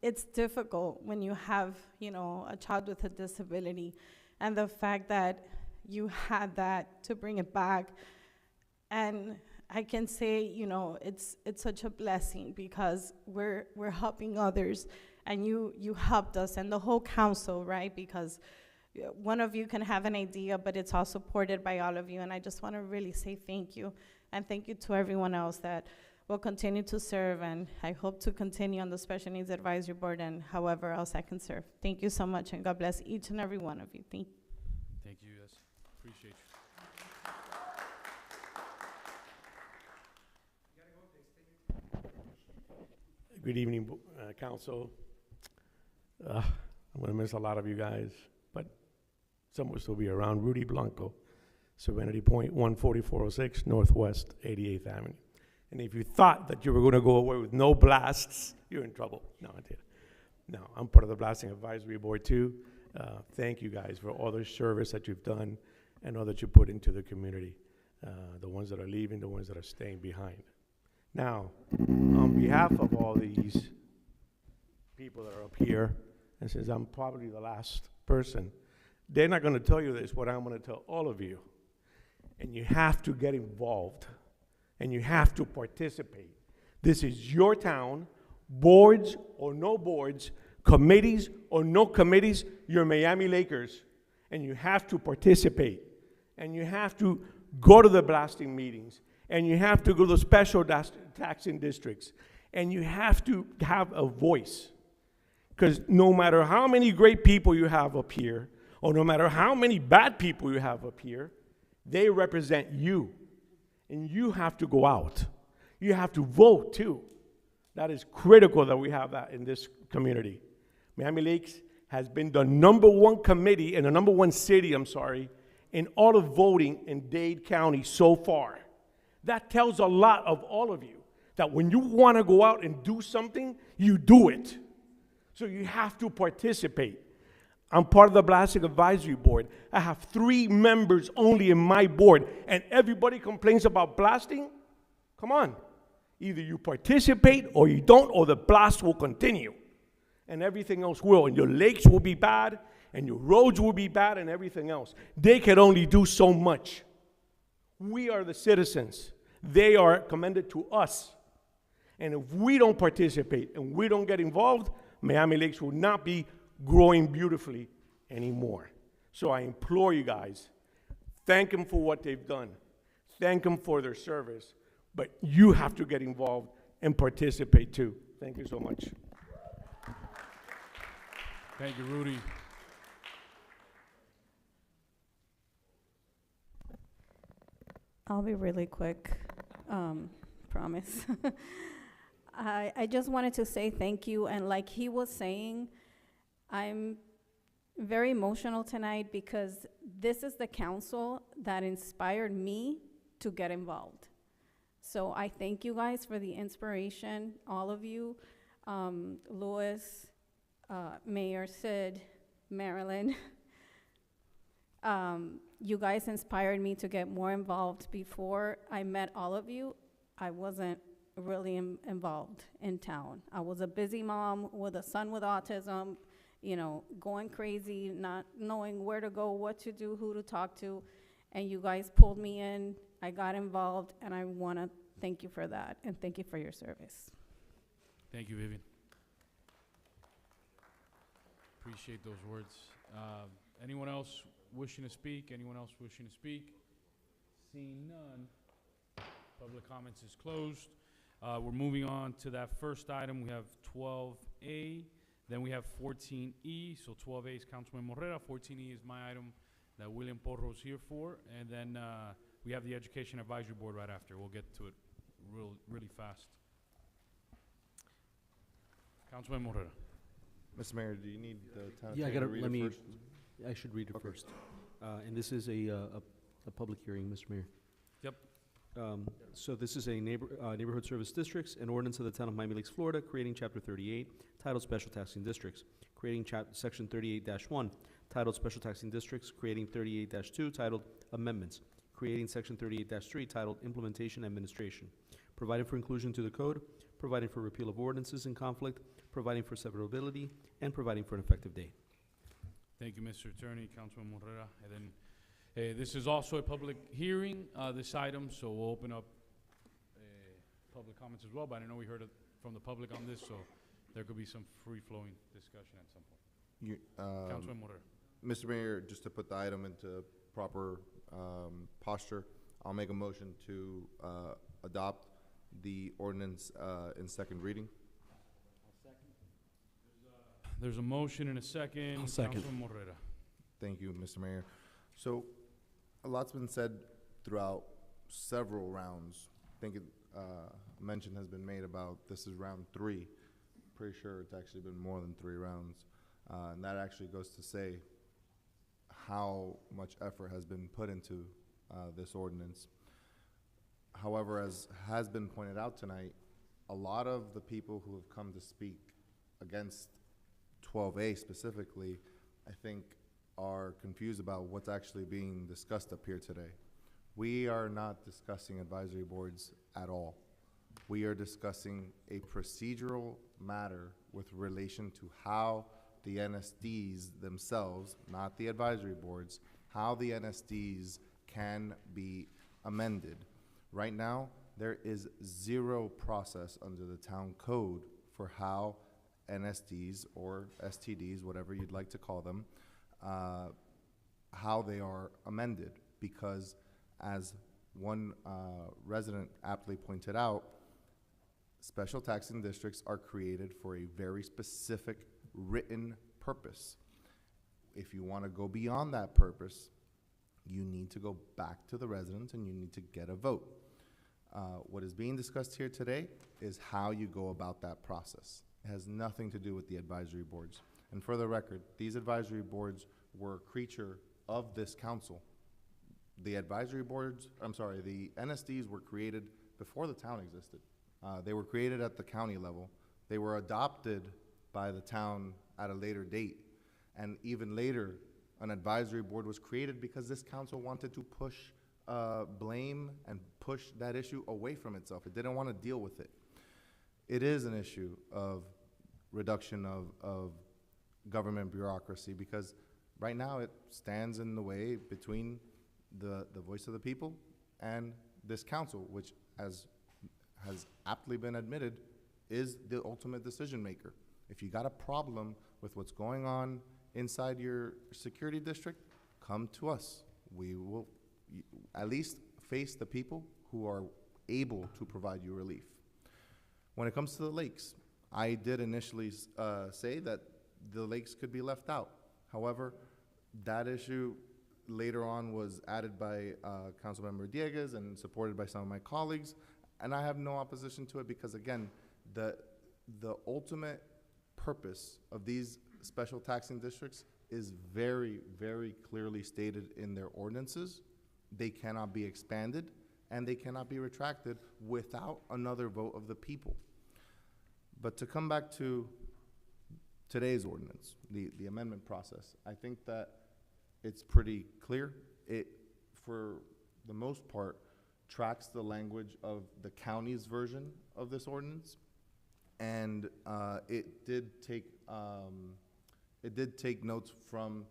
It's difficult when you have, a child with a disability, and the fact that you had that to bring it back. And I can say, it's such a blessing because we're helping others, and you helped us, and the whole council, right? Because one of you can have an idea, but it's all supported by all of you, and I just want to really say thank you. And thank you to everyone else that will continue to serve, and I hope to continue on the Special Needs Advisory Board and however else I can serve. Thank you so much, and God bless each and every one of you. Thank you. Thank you, yes. Appreciate you. Good evening, Council. I'm going to miss a lot of you guys, but some will still be around. Rudy Blanco, Serenity Point, 14406 Northwest 88th Avenue. And if you thought that you were going to go away with no blasts, you're in trouble. No, I did. No, I'm part of the Blasting Advisory Board too. Thank you guys for all the service that you've done and all that you put into the community. The ones that are leaving, the ones that are staying behind. Now, on behalf of all these people that are up here, and since I'm probably the last person, they're not going to tell you this, what I'm going to tell all of you. And you have to get involved, and you have to participate. This is your town, boards or no boards, committees or no committees, you're Miami Lakers, and you have to participate, and you have to go to the blasting meetings, and you have to go to the special taxing districts, and you have to have a voice. Because no matter how many great people you have up here, or no matter how many bad people you have up here, they represent you. And you have to go out. You have to vote too. That is critical that we have that in this community. Miami Lakes has been the #1 committee and the #1 city, in all of voting in Dade County so far. That tells a lot of all of you, that when you want to go out and do something, you do it. So you have to participate. I'm part of the Blasting Advisory Board. I have 3 members only in my board, and everybody complains about blasting. Come on. Either you participate or you don't, or the blast will continue. And everything else will. And your lakes will be bad, and your roads will be bad, and everything else. They can only do so much. We are the citizens. They are commended to us. And if we don't participate and we don't get involved, Miami Lakes will not be growing beautifully anymore. So I implore you guys, thank them for what they've done. Thank them for their service. But you have to get involved and participate too. Thank you so much. Thank you, Rudy. I'll be really quick, promise. I just wanted to say thank you, and like he was saying, I'm very emotional tonight because this is the council that inspired me to get involved. So I thank you guys for the inspiration, all of you, Louis, Mayor Sid, Marilyn. You guys inspired me to get more involved. Before I met all of you, I wasn't really involved in town. I was a busy mom with a son with autism, you know, going crazy, not knowing where to go, what to do, who to talk to, and you guys pulled me in. I got involved, and I want to thank you for that, and thank you for your service. Thank you, Vivian. Appreciate those words. Anyone else wishing to speak? Anyone else wishing to speak? Seeing none, public comments is closed. We're moving on to that first item. We have 12A, then we have 14E. So 12A is Councilman Morera, 14E is my item that William Porro's here for, and then we have the Education Advisory Board right after. We'll get to it really fast. Councilman Morera. Mr. Mayor, do you need the town Yeah, attorney to read it first? I should read it Okay. first. And this is a public hearing, Mr. Mayor. Yep. So this is a neighborhood service districts, an ordinance of the town of Miami Lakes, Florida, creating Chapter 38, titled Special Taxing Districts, creating Section 38-1, titled Special Taxing Districts, creating 38-2, titled Amendments, creating Section 38-3, titled Implementation Administration, providing for inclusion to the code, providing for repeal of ordinances in conflict, providing for severability, and providing for an effective date. Thank you, Mr. Attorney, Councilman Morera. And then this is also a public hearing, this item, so we'll open up public comments as well. But I know we heard it from the public on this, so there could be some free-flowing discussion at some point. Councilman Morera. Mr. Mayor, just to put the item into proper posture, I'll make a motion to adopt the ordinance in second reading. There's a motion and a second. I'll second. Councilman Morera. Thank you, Mr. Mayor. So, a lot's been said throughout several rounds. I think mention has been made about this is round 3. Pretty sure it's actually been more than 3 rounds. And that actually goes to say how much effort has been put into this ordinance. However, as has been pointed out tonight, a lot of the people who have come to speak against 12A specifically, I think, are confused about what's actually being discussed up here today. We are not discussing advisory boards at all. We are discussing a procedural matter with relation to how the NSDs themselves, not the advisory boards, how the NSDs can be amended. Right now, there is zero process under the town code for how NSDs or STDs, whatever you'd like to call them, how they are amended. Because as one resident aptly pointed out, special taxing districts are created for a very specific written purpose. If you want to go beyond that purpose, you need to go back to the residents and you need to get a vote. What is being discussed here today is how you go about that process. It has nothing to do with the advisory boards. And for the record, these advisory boards were a creature of this council. The advisory boards, I'm sorry, the NSDs were created before the town existed. They were created at the county level. They were adopted by the town at a later date. And even later, an advisory board was created because this council wanted to push blame and push that issue away from itself. It didn't want to deal with it. It is an issue of reduction of government bureaucracy because right now it stands in the way between the voice of the people and this council, which has aptly been admitted is the ultimate decision maker. If you got a problem with what's going on inside your security district, come to us. We will at least face the people who are able to provide you relief. When it comes to the lakes, I did initially say that the lakes could be left out. However, that issue later on was added by Councilmember Dieguez and supported by some of my colleagues, and I have no opposition to it because, again, the ultimate purpose of these special taxing districts is very, very clearly stated in their ordinances. They cannot be expanded and they cannot be retracted without another vote of the people. But to come back to today's ordinance, the amendment process, I think that it's pretty clear. It, for the most part, tracks the language of the county's version of this ordinance, and it did take notes from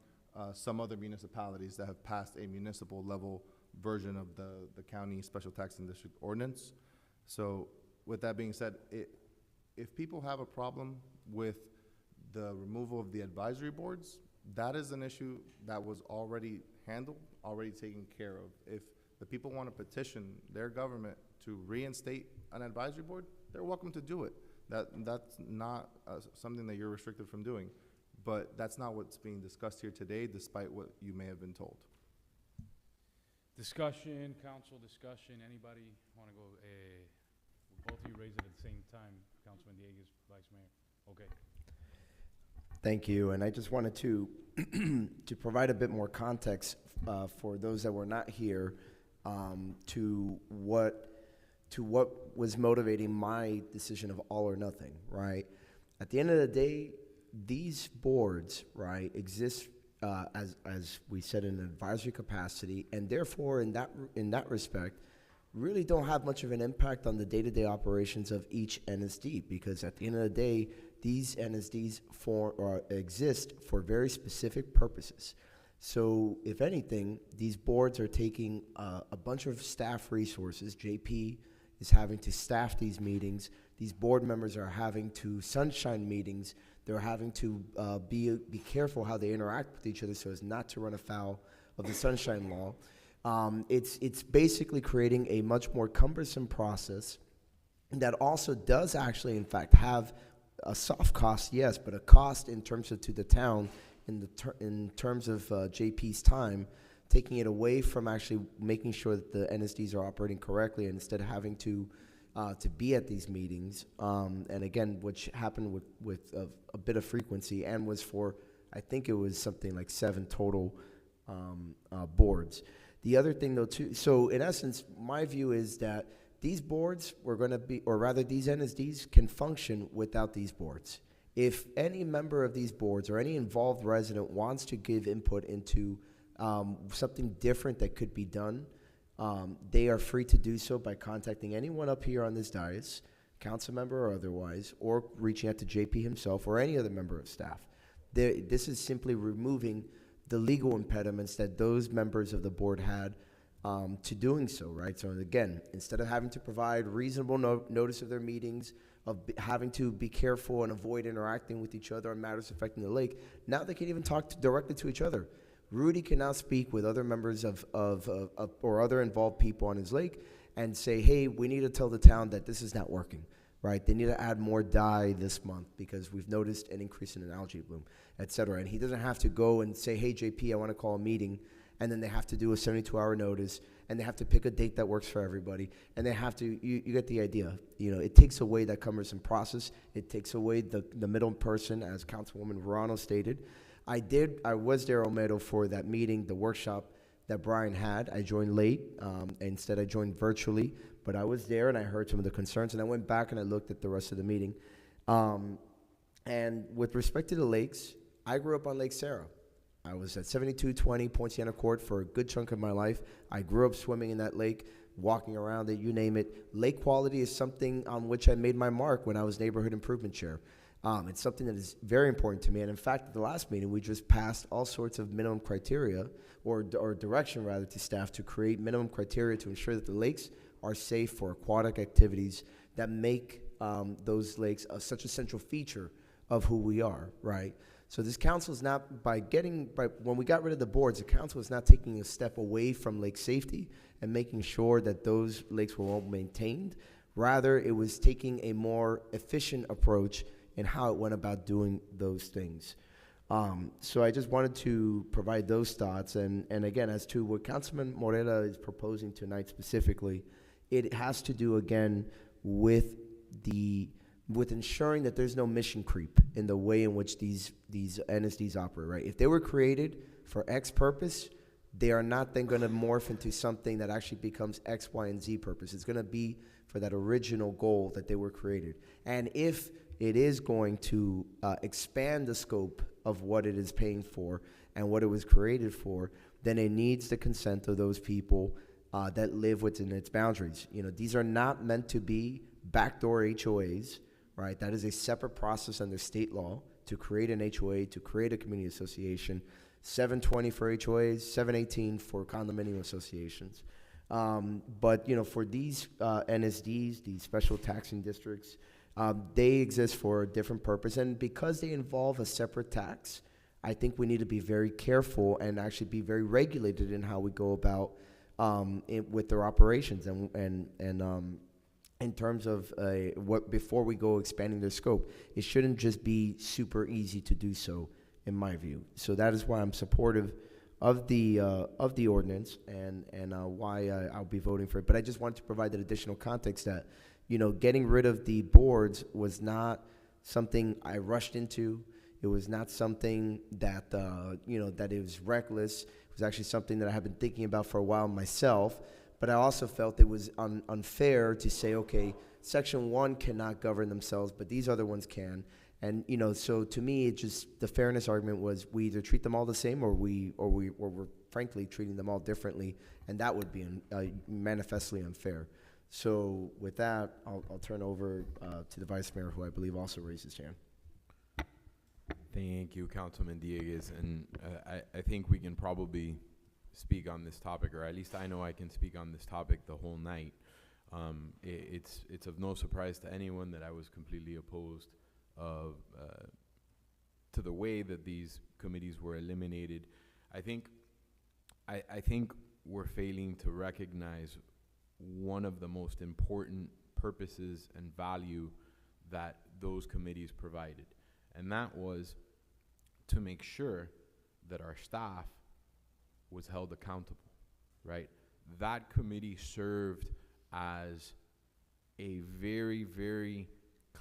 some other municipalities that have passed a municipal level version of the county special taxing district ordinance. So with that being said, if people have a problem with the removal of the advisory boards, that is an issue that was already handled, already taken care of. If the people want to petition their government to reinstate an advisory board, they're welcome to do it. That's not something that you're restricted from doing. But that's not what's being discussed here today, despite what you may have been told. Discussion, council discussion. Anybody want to go? Both of you raise it at the same time. Councilman Dieguez, Vice Mayor. Okay. Thank you. And I just wanted to to provide a bit more context for those that were not here to what was motivating my decision of all or nothing, right? At the end of the day, these boards, right, exist as we said in an advisory capacity, and therefore in that respect, really don't have much of an impact on the day-to-day operations of each NSD, because at the end of the day, these NSDs exist for very specific purposes. So if anything, these boards are taking a bunch of staff resources. JP is having to staff these meetings. These board members are having to sunshine meetings. They're having to be careful how they interact with each other so as not to run afoul of the sunshine law. It's basically creating a much more cumbersome process that also does actually, in fact, have a soft cost, yes, but a cost in terms of to the town in terms of JP's time, taking it away from actually making sure that the NSDs are operating correctly, and instead of having to be at these meetings, and again, which happened with a bit of frequency, and was for, I think it was something like 7 total boards. The other thing though too, so in essence, my view is that these boards were going to be, or rather these NSDs can function without these boards. If any member of these boards or any involved resident wants to give input into something different that could be done, they are free to do so by contacting anyone up here on this dais, council member or otherwise, or reaching out to JP himself or any other member of staff. This is simply removing the legal impediments that those members of the board had to doing so, right? So again, instead of having to provide reasonable notice of their meetings, of having to be careful and avoid interacting with each other on matters affecting the lake, now they can even talk directly to each other. Rudy can now speak with other members of or other involved people on his lake and say, hey, we need to tell the town that this is not working, right? They need to add more dye this month because we've noticed an increase in an algae bloom, et cetera. And he doesn't have to go and say, hey, JP, I want to call a meeting, and then they have to do a 72-hour notice, and they have to pick a date that works for everybody, and they have to, you get the idea. You know, it takes away that cumbersome process. It takes away the middle person, as Councilwoman Verano stated. I was there, Olmedo, for that meeting, the workshop that Brian had. I joined late. Instead, I joined virtually, but I was there and I heard some of the concerns, and I went back and I looked at the rest of the meeting. And with respect to the lakes, I grew up on Lake Sarah. I was at 7220 Poinciana Court for a good chunk of my life. I grew up swimming in that lake, walking around it, you name it. Lake quality is something on which I made my mark when I was neighborhood improvement chair. It's something that is very important to me. And in fact, at the last meeting, we just passed all sorts of minimum criteria, or direction rather, to staff to create minimum criteria to ensure that the lakes are safe for aquatic activities that make those lakes such a central feature of who we are, right? So this council is not, when we got rid of the boards, the council is not taking a step away from lake safety and making sure that those lakes were well maintained. Rather, it was taking a more efficient approach in how it went about doing those things. So I just wanted to provide those thoughts. And again, as to what Councilman Morera is proposing tonight specifically, it has to do again with ensuring that there's no mission creep in the way in which these NSDs operate, right? If they were created for X purpose, they are not then going to morph into something that actually becomes X, Y, and Z purpose. It's going to be for that original goal that they were created. And if it is going to expand the scope of what it is paying for and what it was created for, then it needs the consent of those people that live within its boundaries. You know, these are not meant to be backdoor HOAs, right? That is a separate process under state law to create an HOA, to create a community association. 720 for HOAs, 718 for condominium associations. But, you know, for these NSDs, these special taxing districts, they exist for a different purpose. And because they involve a separate tax, I think we need to be very careful and actually be very regulated in how we go about with their operations and in terms of before we go expanding their scope. It shouldn't just be super easy to do so, in my view. So that is why I'm supportive of the ordinance and why I'll be voting for it. But I just wanted to provide that additional context that, you know, getting rid of the boards was not something I rushed into. It was not something that, you know, that it was reckless. It was actually something that I have been thinking about for a while myself. But I also felt it was unfair to say, okay, Section 1 cannot govern themselves, but these other ones can. And, you know, so to me, it just, the fairness argument was we either treat them all the same or we're frankly treating them all differently, and that would be manifestly unfair. So with that, I'll turn over to the Vice Mayor, who I believe also raised his hand. Thank you, Councilman Dieguez. And I think we can probably speak on this topic, or at least I know I can speak on this topic the whole night. It's of no surprise to anyone that I was completely opposed to the way that these committees were eliminated. I think we're failing to recognize one of the most important purposes and value that those committees provided. And that was to make sure that our staff was held accountable, right? That committee served as a very, very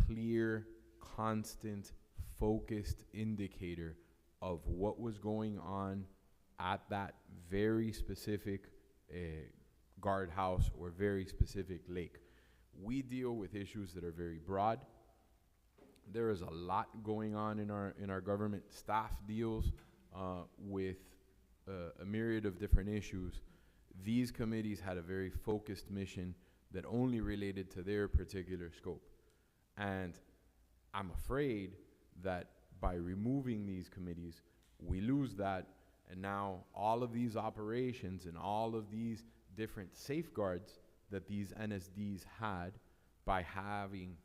clear, constant, focused indicator of what was going on at that very specific guardhouse or very specific lake. We deal with issues that are very broad. There is a lot going on in our government. Staff deals with a myriad of different issues. These committees had a very focused mission that only related to their particular scope. And I'm afraid that by removing these committees, we lose that, and now all of these operations and all of these different safeguards that these NSDs had by having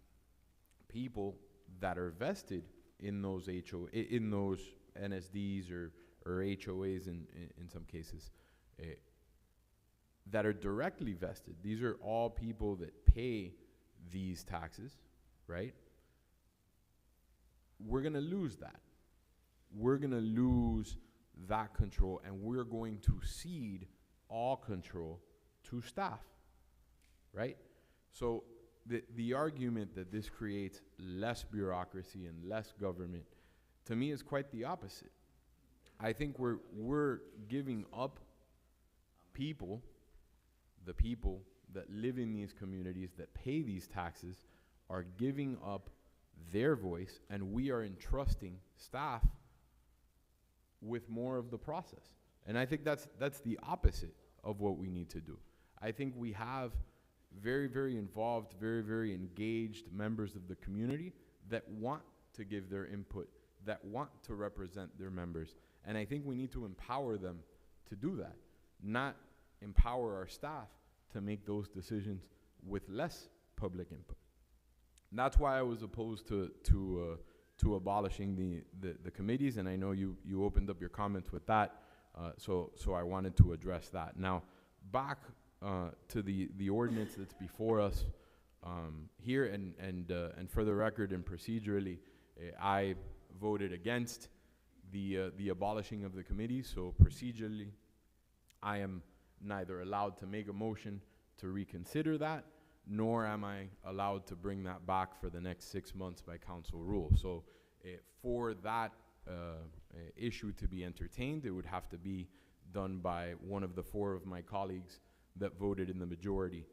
people that are vested in those in those NSDs or HOAs in some cases, that are directly vested. These are all people that pay these taxes, right? We're gonna lose that. We're gonna lose that control, and we're going to cede all control to staff, right? So the argument that this creates less bureaucracy and less government, to me, is quite the opposite. I think we're giving up people, the people that live in these communities that pay these taxes are giving up their voice, and we are entrusting staff with more of the process. And I think that's the opposite of what we need to do. I think we have very, very involved, very, very engaged members of the community that want to give their input, that want to represent their members. And I think we need to empower them to do that, not empower our staff to make those decisions with less public input. And that's why I was opposed to abolishing the committees, and I know you opened up your comments with that, so I wanted to address that. Now, back to the ordinance that's before us here, and for the record and procedurally, I voted against the abolishing of the committees, so procedurally, I am neither allowed to make a motion to reconsider that, nor am I allowed to bring that back for the next 6 months by council rule. So for that issue to be entertained, it would have to be done by one of the 4 of my colleagues that voted in the majority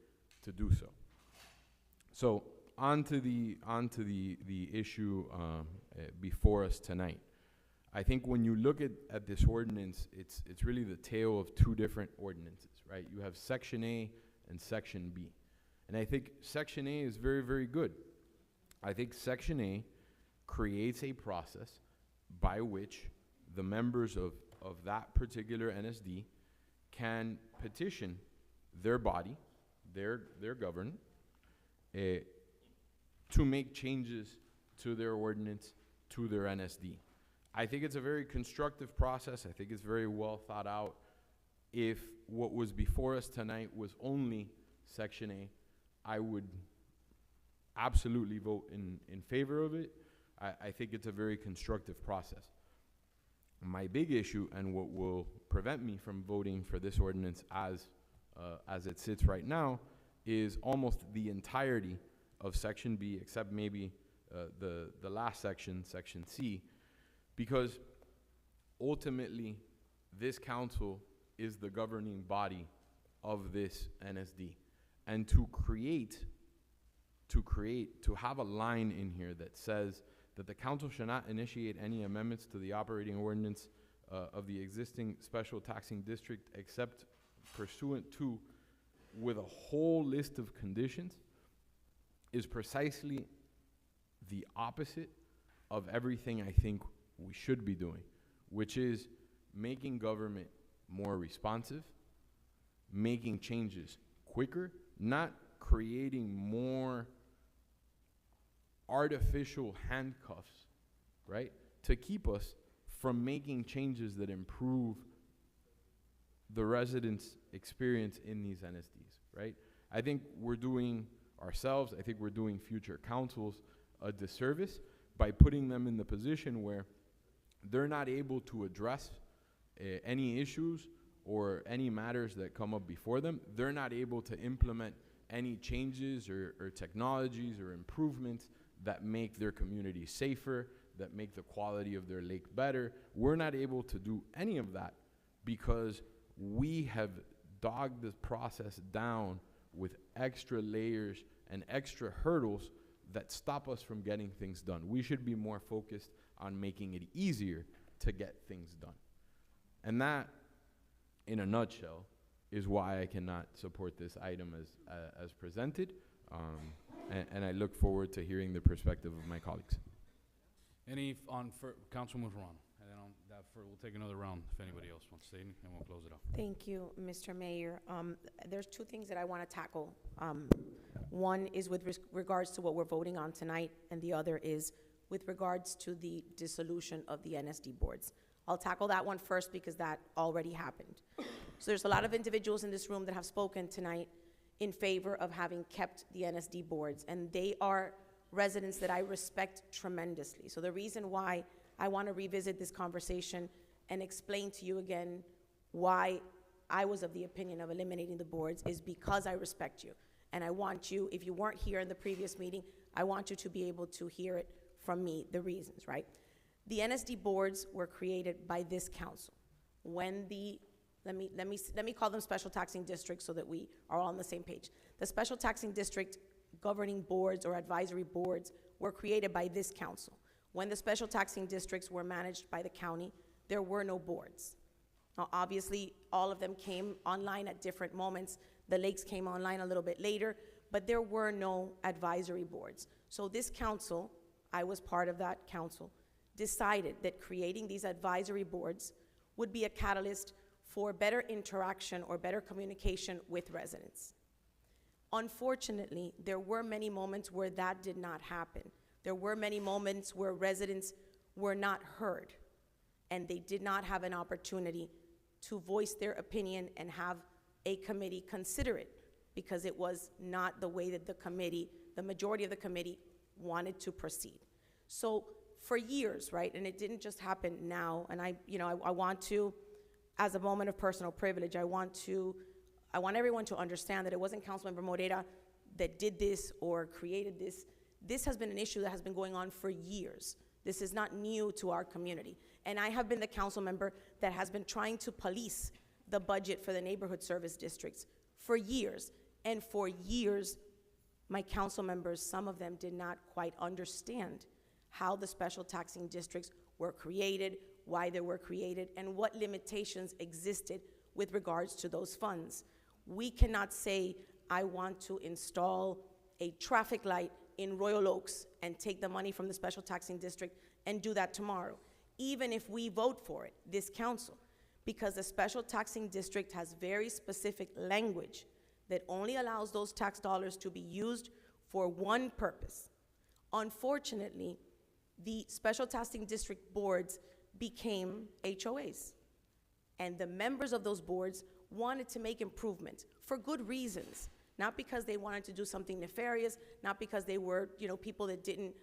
to do so. So on to the issue before us tonight. I think when you look at this ordinance, it's really the tale of 2 different ordinances, right? You have Section A and Section B. And I think Section A is very, very good. I think Section A creates a process by which the members of that particular NSD can petition their body, their government, to make changes to their ordinance, to their NSD. I think it's a very constructive process. I think it's very well thought out. If what was before us tonight was only Section A, I would absolutely vote in favor of it. I think it's a very constructive process. My big issue, and what will prevent me from voting for this ordinance as it sits right now, is almost the entirety of Section B, except maybe the last section, Section C, because ultimately this council is the governing body of this NSD. And to have a line in here that says that the council shall not initiate any amendments to the operating ordinance of the existing special taxing district except pursuant to, with a whole list of conditions, is precisely the opposite of everything I think we should be doing, which is making government more responsive, making changes quicker, not creating more artificial handcuffs, right, to keep us from making changes that improve the residents' experience in these NSDs, right? I think we're doing ourselves, I think we're doing future councils a disservice by putting them in the position where they're not able to address any issues or any matters that come up before them. They're not able to implement any changes or technologies or improvements that make their community safer, that make the quality of their lake better. We're not able to do any of that because we have dogged the process down with extra layers and extra hurdles that stop us from getting things done. We should be more focused on making it easier to get things done. And that, in a nutshell, is why I cannot support this item as presented. And I look forward to hearing the perspective of my colleagues. Any Councilwoman Ferrano, and then we'll take another round if anybody else wants to say anything, and we'll close it up. Thank you, Mr. Mayor. There's two things that I want to tackle. One is with regards to what we're voting on tonight, and the other is with regards to the dissolution of the NSD boards. I'll tackle that one first because that already happened. So there's a lot of individuals in this room that have spoken tonight in favor of having kept the NSD boards, and they are residents that I respect tremendously. So the reason why I want to revisit this conversation and explain to you again why I was of the opinion of eliminating the boards is because I respect you. And I want you, if you weren't here in the previous meeting, I want you to be able to hear it from me, the reasons, right? The NSD boards were created by this council. When let me call them special taxing districts so that we are all on the same page. The special taxing district governing boards or advisory boards were created by this council. When the special taxing districts were managed by the county, there were no boards. Now, obviously, all of them came online at different moments. The lakes came online a little bit later, but there were no advisory boards. So this council, I was part of that council, decided that creating these advisory boards would be a catalyst for better interaction or better communication with residents. Unfortunately, there were many moments where that did not happen. There were many moments where residents were not heard, and they did not have an opportunity to voice their opinion and have a committee consider it, because it was not the way that the majority of the committee wanted to proceed. So for years, right, and it didn't just happen now, and I want to, as a moment of personal privilege, I want everyone to understand that it wasn't Councilmember Morera that did this or created this. This has been an issue that has been going on for years. This is not new to our community. And I have been the council member that has been trying to police the budget for the neighborhood service districts for years. And for years, my council members, some of them did not quite understand how the special taxing districts were created, why they were created, and what limitations existed with regards to those funds. We cannot say, I want to install a traffic light in Royal Oaks and take the money from the special taxing district and do that tomorrow, even if we vote for it, this council, because the special taxing district has very specific language that only allows those tax dollars to be used for one purpose. Unfortunately, the special taxing district boards became HOAs, and the members of those boards wanted to make improvements for good reasons, not because they wanted to do something nefarious, not because they were, people that didn't,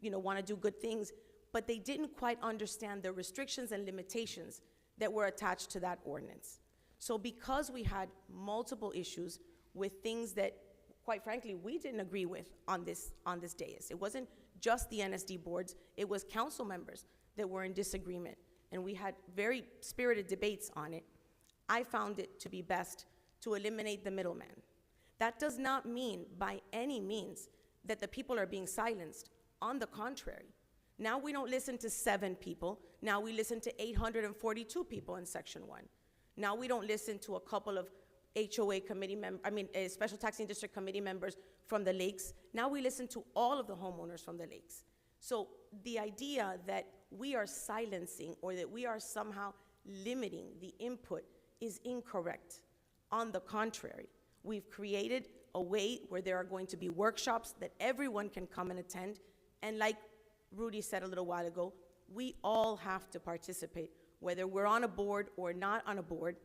want to do good things, but they didn't quite understand the restrictions and limitations that were attached to that ordinance. So because we had multiple issues with things that, quite frankly, we didn't agree with on this dais. It wasn't just the NSD boards, it was council members that were in disagreement, and we had very spirited debates on it. I found it to be best to eliminate the middleman. That does not mean by any means that the people are being silenced. On the contrary, now we don't listen to 7 people, now we listen to 842 people in Section 1. Now we don't listen to a couple of HOA committee special taxing district committee members from the lakes. Now we listen to all of the homeowners from the lakes. So the idea that we are silencing or that we are somehow limiting the input is incorrect. On the contrary, we've created a way where there are going to be workshops that everyone can come and attend, and like Rudy said a little while ago, we all have to participate, whether we're on a board or not on a board.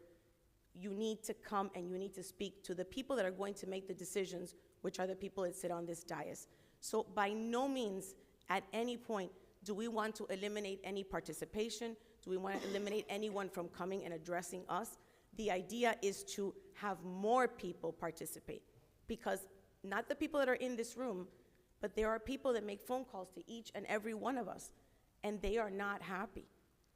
you need to come and you need to speak to the people that are going to make the decisions, which are the people that sit on this dais. So by no means, at any point, do we want to eliminate any participation? Do we want to eliminate anyone from coming and addressing us? The idea is to have more people participate, because not the people that are in this room, but there are people that make phone calls to each and every one of us, and they are not happy.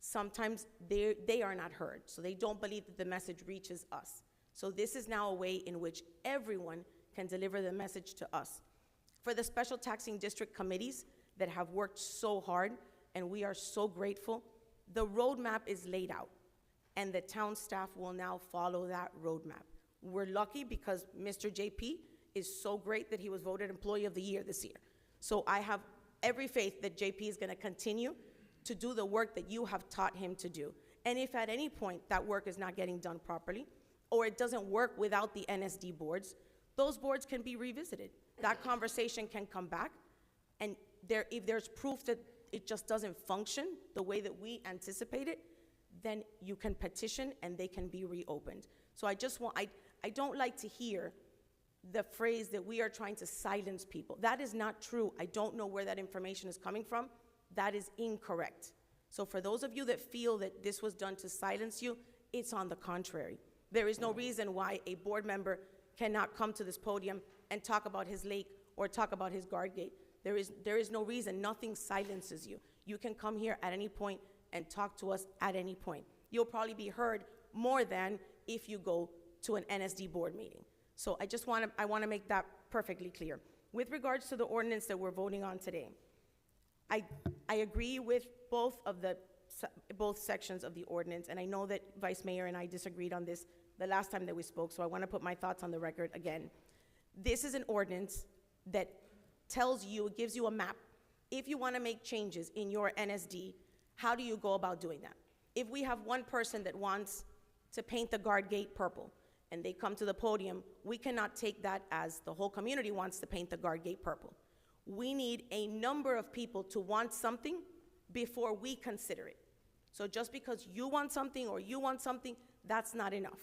Sometimes they are not heard, so they don't believe that the message reaches us. So this is now a way in which everyone can deliver the message to us. For the special taxing district committees that have worked so hard, and we are so grateful, the roadmap is laid out, and the town staff will now follow that roadmap. We're lucky because Mr. JP is so great that he was voted Employee of the Year this year. So I have every faith that JP is gonna continue to do the work that you have taught him to do. And if at any point that work is not getting done properly, or it doesn't work without the NSD boards, those boards can be revisited. That conversation can come back, and if there's proof that it just doesn't function the way that we anticipate it, then you can petition and they can be reopened. So I don't like to hear the phrase that we are trying to silence people. That is not true. I don't know where that information is coming from. That is incorrect. So for those of you that feel that this was done to silence you, it's on the contrary. There is no reason why a board member cannot come to this podium and talk about his lake or talk about his guard gate. There is no reason. Nothing silences you. You can come here at any point and talk to us at any point. You'll probably be heard more than if you go to an NSD board meeting. So I want to make that perfectly clear. With regards to the ordinance that we're voting on today, I agree with both sections of the ordinance, and I know that Vice Mayor and I disagreed on this the last time that we spoke, so I want to put my thoughts on the record again. This is an ordinance that tells you, it gives you a map. If you want to make changes in your NSD, how do you go about doing that? If we have one person that wants to paint the guard gate purple, and they come to the podium, we cannot take that as the whole community wants to paint the guard gate purple. We need a number of people to want something before we consider it. So just because you want something or you want something, that's not enough.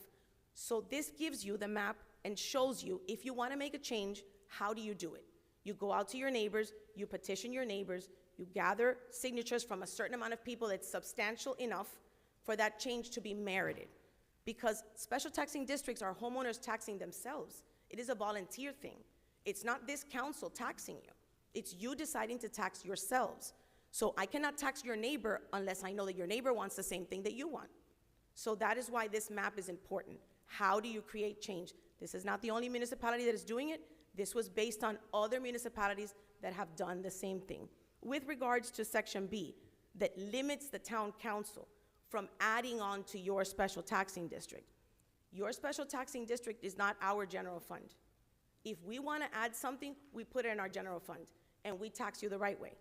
So this gives you the map and shows you, if you want to make a change, how do you do it? You go out to your neighbors, you petition your neighbors, you gather signatures from a certain amount of people that's substantial enough for that change to be merited. Because special taxing districts are homeowners taxing themselves. It is a volunteer thing. It's not this council taxing you. It's you deciding to tax yourselves. So I cannot tax your neighbor unless I know that your neighbor wants the same thing that you want. So that is why this map is important. How do you create change? This is not the only municipality that is doing it. This was based on other municipalities that have done the same thing. With regards to Section B, that limits the town council from adding on to your special taxing district. Your special taxing district is not our general fund. If we want to add something, we put it in our general fund, and we tax you the right way.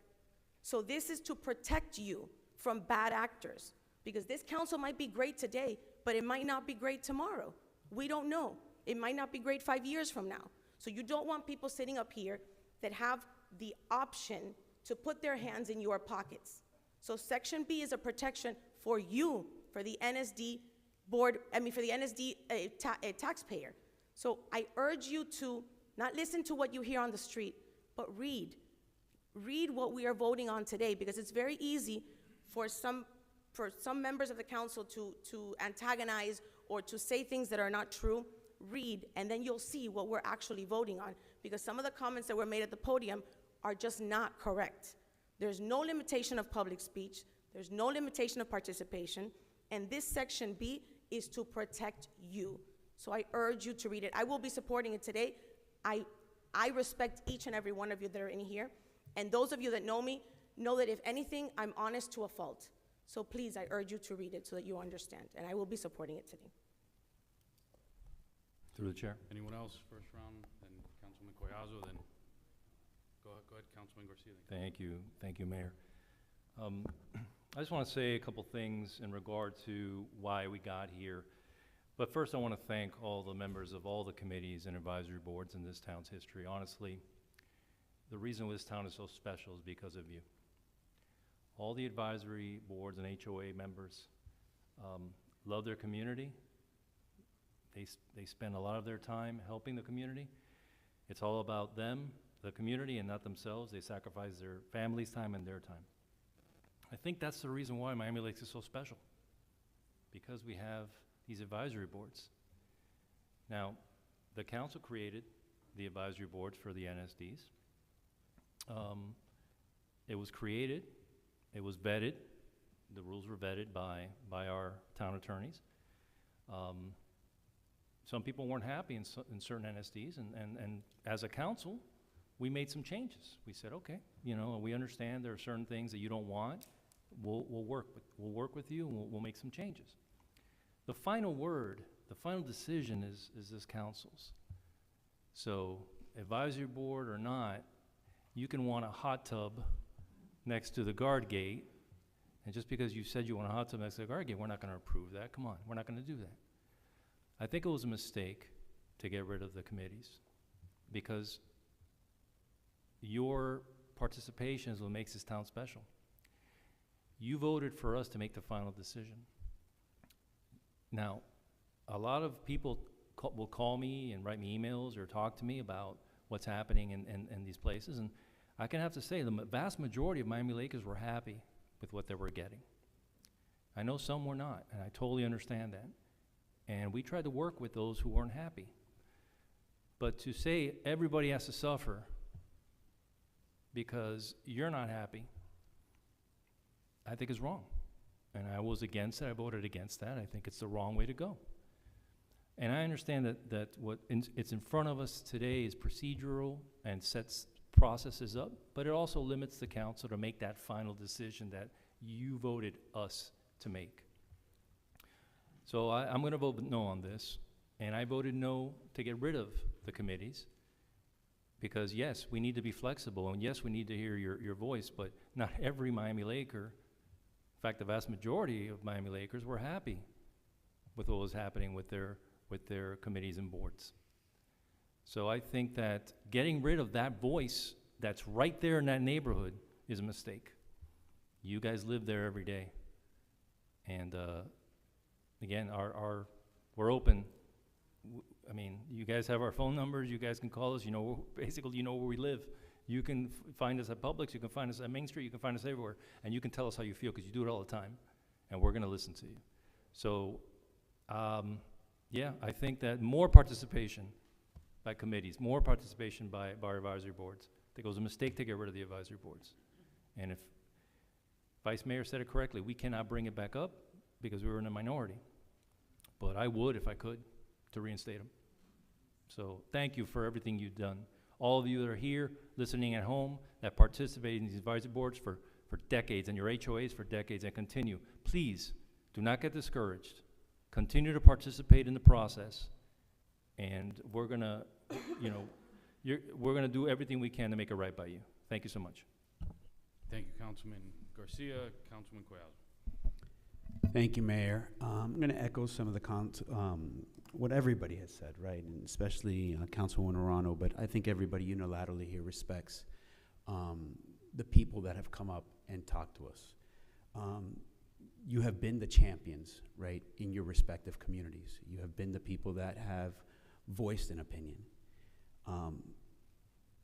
So this is to protect you from bad actors, because this council might be great today, but it might not be great tomorrow. We don't know. It might not be great 5 years from now. So you don't want people sitting up here that have the option to put their hands in your pockets. So Section B is a protection for you, for the NSD board, for the NSD taxpayer. So I urge you to not listen to what you hear on the street, but read. Read what we are voting on today, because it's very easy for some members of the council to antagonize or to say things that are not true. Read, and then you'll see what we're actually voting on, because some of the comments that were made at the podium are just not correct. There's no limitation of public speech. There's no limitation of participation, and this Section B is to protect you. So I urge you to read it. I will be supporting it today. I respect each and every one of you that are in here, and those of you that know me know that if anything, I'm honest to a fault. So please, I urge you to read it so that you understand, and I will be supporting it today. Through the chair. Anyone else? First round, then Councilman Collazo, then go ahead, Councilman Garcia. Thank you, Mayor. I just want to say a couple things in regard to why we got here. But first, I want to thank all the members of all the committees and advisory boards in this town's history. Honestly, the reason this town is so special is because of you. All the advisory boards and HOA members love their community, They spend a lot of their time helping the community. It's all about them, the community, and not themselves. They sacrifice their family's time and their time. I think that's the reason why Miami Lakes is so special, because we have these advisory boards. Now, the council created the advisory boards for the NSDs. It was created, it was vetted, the rules were vetted by our town attorneys. Some people weren't happy in certain NSDs, and as a council, we made some changes. We said, okay, you know, we understand there are certain things that you don't want. We'll work with you, and we'll make some changes. The final word, the final decision is this council's. So, advisory board or not, you can want a hot tub next to the guard gate, and just because you said you want a hot tub next to the guard gate, we're not going to approve that. Come on, we're not going to do that. I think it was a mistake to get rid of the committees, because your participation is what makes this town special. You voted for us to make the final decision. Now, a lot of people will call me and write me emails or talk to me about what's happening in these places, and I can have to say the vast majority of Miami Lakers were happy with what they were getting. I know some were not, and I totally understand that. And we tried to work with those who weren't happy. But to say everybody has to suffer because you're not happy, I think is wrong. And I was against it. I voted against that. I think it's the wrong way to go. And I understand that what it's in front of us today is procedural and sets processes up, but it also limits the council to make that final decision that you voted us to make. So I'm going to vote no on this, and I voted no to get rid of the committees, because yes, we need to be flexible, and yes, we need to hear your voice, but not every Miami Laker, in fact, the vast majority of Miami Lakers were happy with what was happening with their committees and boards. So I think that getting rid of that voice that's right there in that neighborhood is a mistake. You guys live there every day. And again, we're open. I mean, you guys have our phone numbers. You guys can call us. You know, basically, you know where we live. You can find us at Publix. You can find us at Main Street. You can find us everywhere. And you can tell us how you feel, because you do it all the time. And we're going to listen to you. So, yeah, I think that more participation by committees, more participation by our advisory boards. I think it was a mistake to get rid of the advisory boards. And if Vice Mayor said it correctly, we cannot bring it back up because we were in a minority. But I would, if I could, to reinstate them. So thank you for everything you've done. All of you that are here, listening at home, that participate in these advisory boards for decades, and your HOAs for decades, and continue. Please, do not get discouraged. Continue to participate in the process, and we're gonna, you know, we're gonna do everything we can to make it right by you. Thank you so much. Thank you, Councilman Garcia. Councilman Coelho. Thank you, Mayor. I'm going to echo some of the what everybody has said, right, and especially Councilwoman Arano, but I think everybody unilaterally here respects the people that have come up and talked to us. You have been the champions, right, in your respective communities. You have been the people that have voiced an opinion.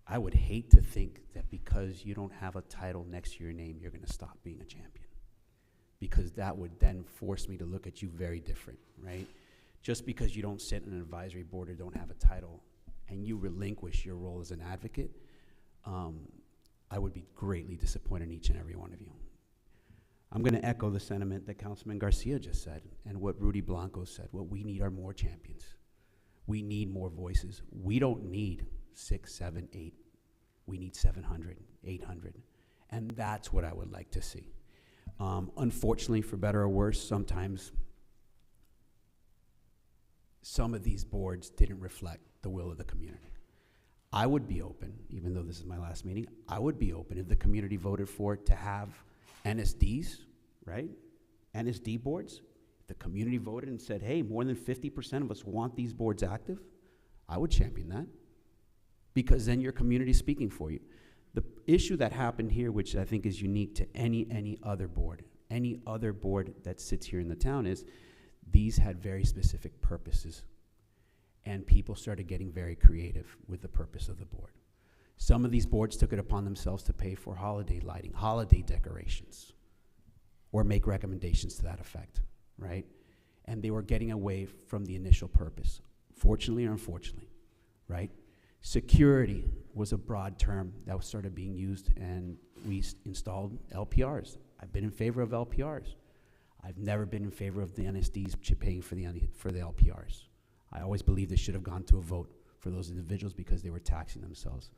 I would hate to think that because you don't have a title next to your name, you're going to stop being a champion, because that would then force me to look at you very different, right? Just because you don't sit in an advisory board or don't have a title and you relinquish your role as an advocate, I would be greatly disappointed in each and every one of you. I'm going to echo the sentiment that Councilman Garcia just said and what Rudy Blanco said. What we need are more champions. We need more voices. We don't need 6, 7, 8. We need 700, 800. And that's what I would like to see. Unfortunately, for better or worse, sometimes some of these boards didn't reflect the will of the community. I would be open, even though this is my last meeting, I would be open if the community voted for it to have NSDs, right? NSD boards. If the community voted and said, hey, more than 50% of us want these boards active, I would champion that, because then your community is speaking for you. The issue that happened here, which I think is unique to any other board that sits here in the town, is these had very specific purposes. and people started getting very creative with the purpose of the board. Some of these boards took it upon themselves to pay for holiday lighting, holiday decorations, or make recommendations to that effect, right? And they were getting away from the initial purpose, fortunately or unfortunately, right? Security was a broad term that started being used, and we installed LPRs. I've been in favor of LPRs. I've never been in favor of the NSDs paying for the LPRs. I always believed they should have gone to a vote for those individuals because they were taxing themselves.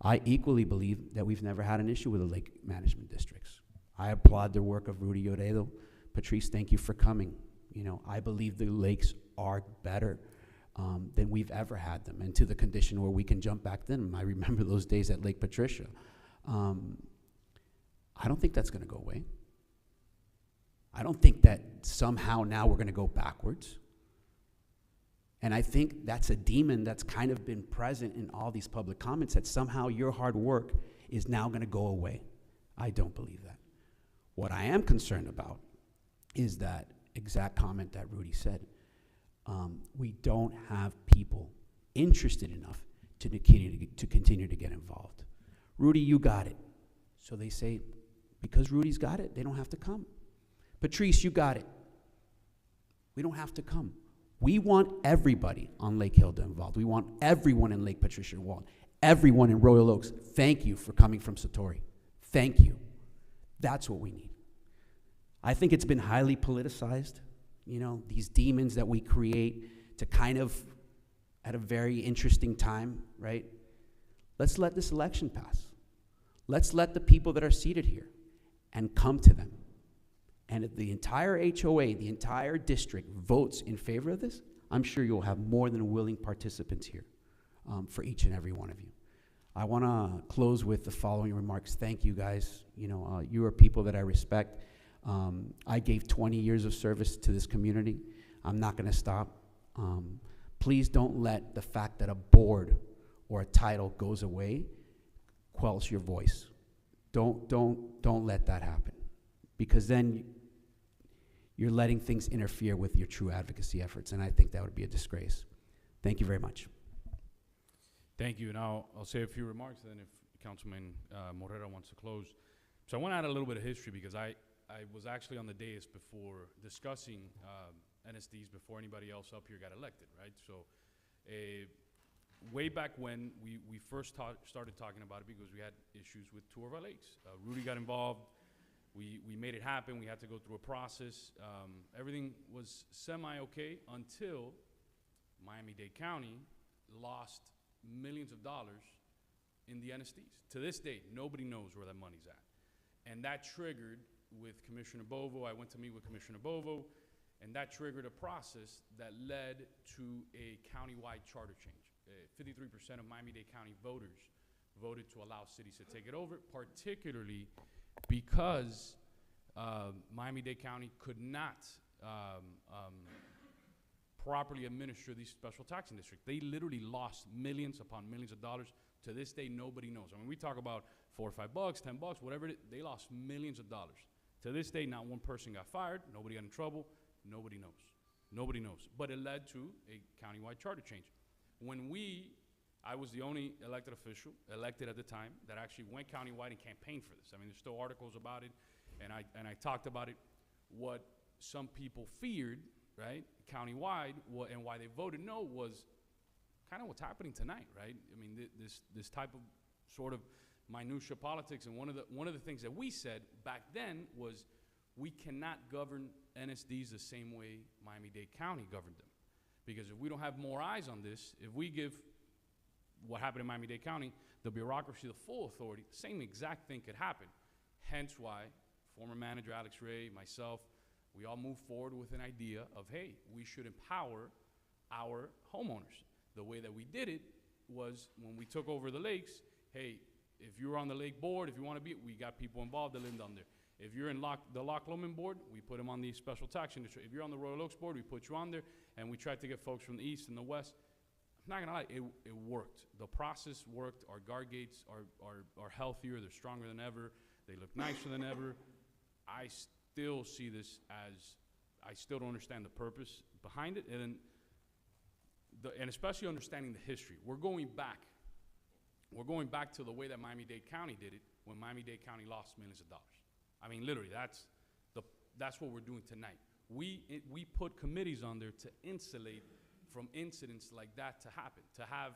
I equally believe that we've never had an issue with the lake management districts. I applaud the work of Rudy Lloredo. Patrice, thank you for coming. You know, I believe the lakes are better than we've ever had them, and to the condition where we can jump back then. I remember those days at Lake Patricia. I don't think that's gonna go away. I don't think that somehow now we're gonna go backwards. And I think that's a demon that's kind of been present in all these public comments, that somehow your hard work is now gonna go away. I don't believe that. What I am concerned about is that exact comment that Rudy said. We don't have people interested enough to continue to get involved. Rudy, you got it. So they say, because Rudy's got it, they don't have to come. Patrice, you got it. We don't have to come. We want everybody on Lake Hilda involved. We want everyone in Lake Patricia involved. Everyone in Royal Oaks. Thank you for coming from Satori. Thank you. That's what we need. I think it's been highly politicized, you know, these demons that we create to kind of, at a very interesting time, right? Let's let this election pass. Let's let the people that are seated here and come to them. And if the entire HOA, the entire district votes in favor of this, I'm sure you'll have more than willing participants here for each and every one of you. I want to close with the following remarks. Thank you, guys. You know, you are people that I respect. I gave 20 years of service to this community. I'm not going to stop. Please don't let the fact that a board or a title goes away quells your voice. Don't let that happen, because then you're letting things interfere with your true advocacy efforts, and I think that would be a disgrace. Thank you very much. Thank you, and I'll say a few remarks, then if Councilman Morera wants to close. So I want to add a little bit of history, because I was actually on the dais before discussing NSDs before anybody else up here got elected, right? So way back when we first started talking about it, because we had issues with two of our lakes. Rudy got involved. We made it happen. We had to go through a process. Everything was semi-okay until Miami-Dade County lost millions of dollars in the NSDs. To this day, nobody knows where that money's at. And that triggered with Commissioner Bovo. I went to meet with Commissioner Bovo, and that triggered a process that led to a countywide charter change. 53% of Miami-Dade County voters voted to allow cities to take it over, particularly because Miami-Dade County could not properly administer these special taxing districts. They literally lost millions upon millions of dollars. To this day, nobody knows. I mean, we talk about $4 or $5, $10, whatever it is, they lost millions of dollars. To this day, not one person got fired, nobody got in trouble, nobody knows. Nobody knows. But it led to a countywide charter change. When I was the only elected official, elected at the time, that actually went countywide and campaigned for this. I mean, there's still articles about it, and I talked about it. What some people feared, right, countywide, and why they voted no was kind of what's happening tonight, right? I mean, this type of sort of minutia politics, and one of the things that we said back then was we cannot govern NSDs the same way Miami-Dade County governed them. Because if we don't have more eyes on this, if we give what happened in Miami-Dade County, the bureaucracy, the full authority, the same exact thing could happen. Hence why former manager Alex Ray, myself, we all moved forward with an idea of, hey, we should empower our homeowners. The way that we did it was when we took over the lakes, hey, if you're on the lake board, if you want to be, we got people involved that lived on there. If you're in the Loch Lomond board, we put them on the special tax industry. If you're on the Royal Oaks board, we put you on there, and we tried to get folks from the east and the west. I'm not gonna lie, it worked. The process worked. Our guard gates are healthier. They're stronger than ever. They look nicer than ever. I still see this as, I still don't understand the purpose behind it. And then and especially understanding the history. We're going back to the way that Miami-Dade County did it when Miami-Dade County lost millions of dollars. I mean, literally, that's what we're doing tonight. We put committees on there to insulate from incidents like that to happen, to have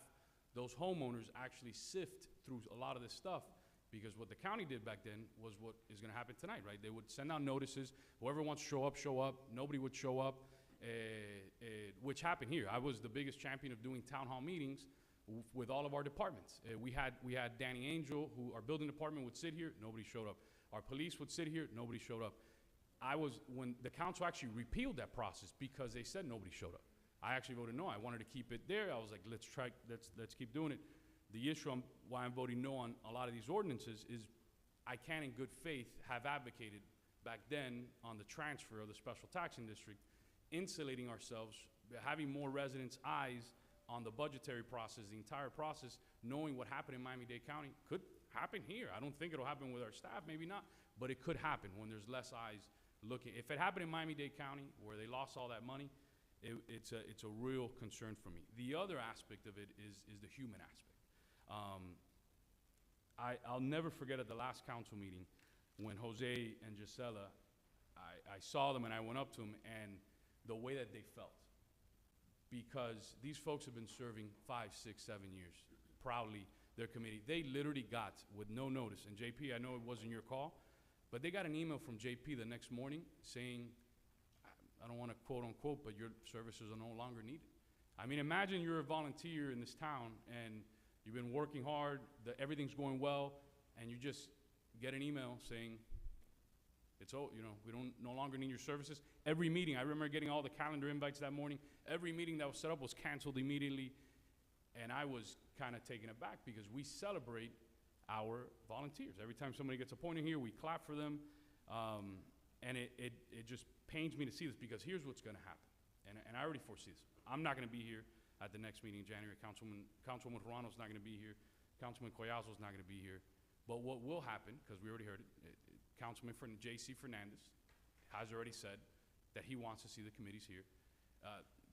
those homeowners actually sift through a lot of this stuff, because what the county did back then was what is going to happen tonight, right? They would send out notices. Whoever wants to show up, show up. Nobody would show up, which happened here. I was the biggest champion of doing town hall meetings with all of our departments. We had Danny Angel, who our building department would sit here, nobody showed up. Our police would sit here, nobody showed up. When the council actually repealed that process because they said nobody showed up. I actually voted no. I wanted to keep it there. I was like, let's keep doing it. The issue why I'm voting no on a lot of these ordinances is I can, in good faith, have advocated back then on the transfer of the special taxing district, insulating ourselves, having more residents' eyes on the budgetary process, the entire process, knowing what happened in Miami-Dade County could happen here. I don't think it'll happen with our staff, maybe not, but it could happen when there's less eyes looking. If it happened in Miami-Dade County, where they lost all that money, it's a real concern for me. The other aspect of it is the human aspect. I'll never forget at the last council meeting when Jose and Gisela, I saw them and I went up to them, and the way that they felt. Because these folks have been serving 5, 6, 7 years, proudly, their committee. They literally got, with no notice, and JP, I know it wasn't your call, but they got an email from JP the next morning saying, I don't want to quote unquote, but your services are no longer needed. I mean, imagine you're a volunteer in this town and you've been working hard, everything's going well, and you just get an email saying, we don't no longer need your services. Every meeting, I remember getting all the calendar invites that morning. Every meeting that was set up was canceled immediately. And I was kind of taken aback because we celebrate our volunteers. Every time somebody gets appointed here, we clap for them. And it just pains me to see this, because here's what's going to happen. And I already foresee this. I'm not going to be here at the next meeting in January. Councilwoman Ruano's not going to be here. Councilman Collazo's not going to be here. But what will happen, because we already heard it, Councilman J.C. Fernandez has already said that he wants to see the committees here.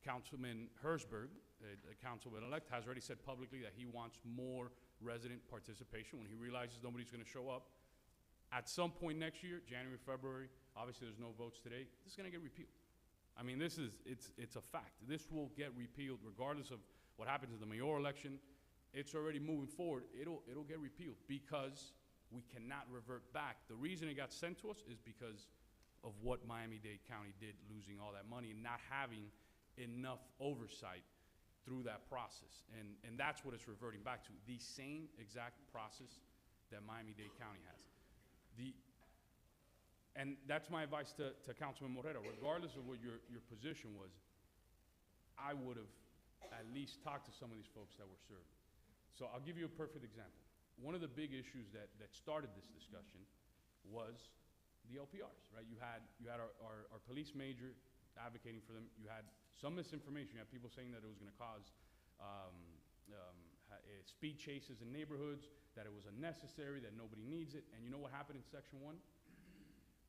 Councilman Herzberg, the councilman-elect, has already said publicly that he wants more resident participation when he realizes nobody's going to show up. At some point next year, January, February, obviously there's no votes today, this is going to get repealed. I mean, it's a fact. This will get repealed regardless of what happens in the mayoral election. It's already moving forward. It'll get repealed because we cannot revert back. The reason it got sent to us is because of what Miami-Dade County did, losing all that money and not having enough oversight through that process. And that's what it's reverting back to, the same exact process that Miami-Dade County has. And that's my advice to Councilman Moreno. Regardless of what your position was, I would have at least talked to some of these folks that were served. So I'll give you a perfect example. One of the big issues that started this discussion was the LPRs, right? You had our police major advocating for them. You had some misinformation. You had people saying that it was going to cause speed chases in neighborhoods, that it was unnecessary, that nobody needs it. And you know what happened in Section 1?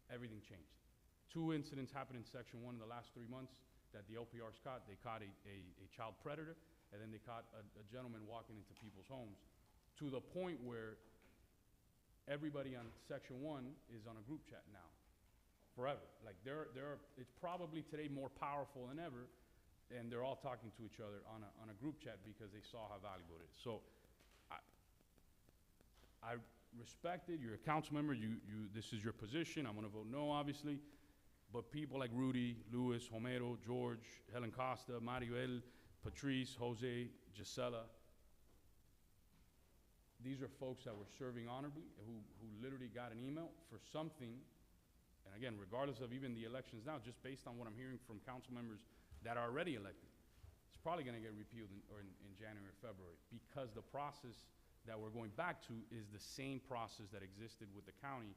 Everything changed. 2 incidents happened in Section 1 in the last 3 months that the LPRs caught. They caught a child predator, and then they caught a gentleman walking into people's homes, to the point where everybody on Section 1 is on a group chat now, forever. Like it's probably today more powerful than ever, and they're all talking to each other on a group chat because they saw how valuable it is. So I respect it. You're a council member. This is your position. I'm going to vote no, obviously. But people like Rudy, Luis, Homero, George, Helen Costa, Maribel, Patrice, Jose, Gisela, these are folks that were serving honorably, who literally got an email for something. And again, regardless of even the elections now, just based on what I'm hearing from council members that are already elected, it's probably going to get repealed in January or February, because the process that we're going back to is the same process that existed with the county,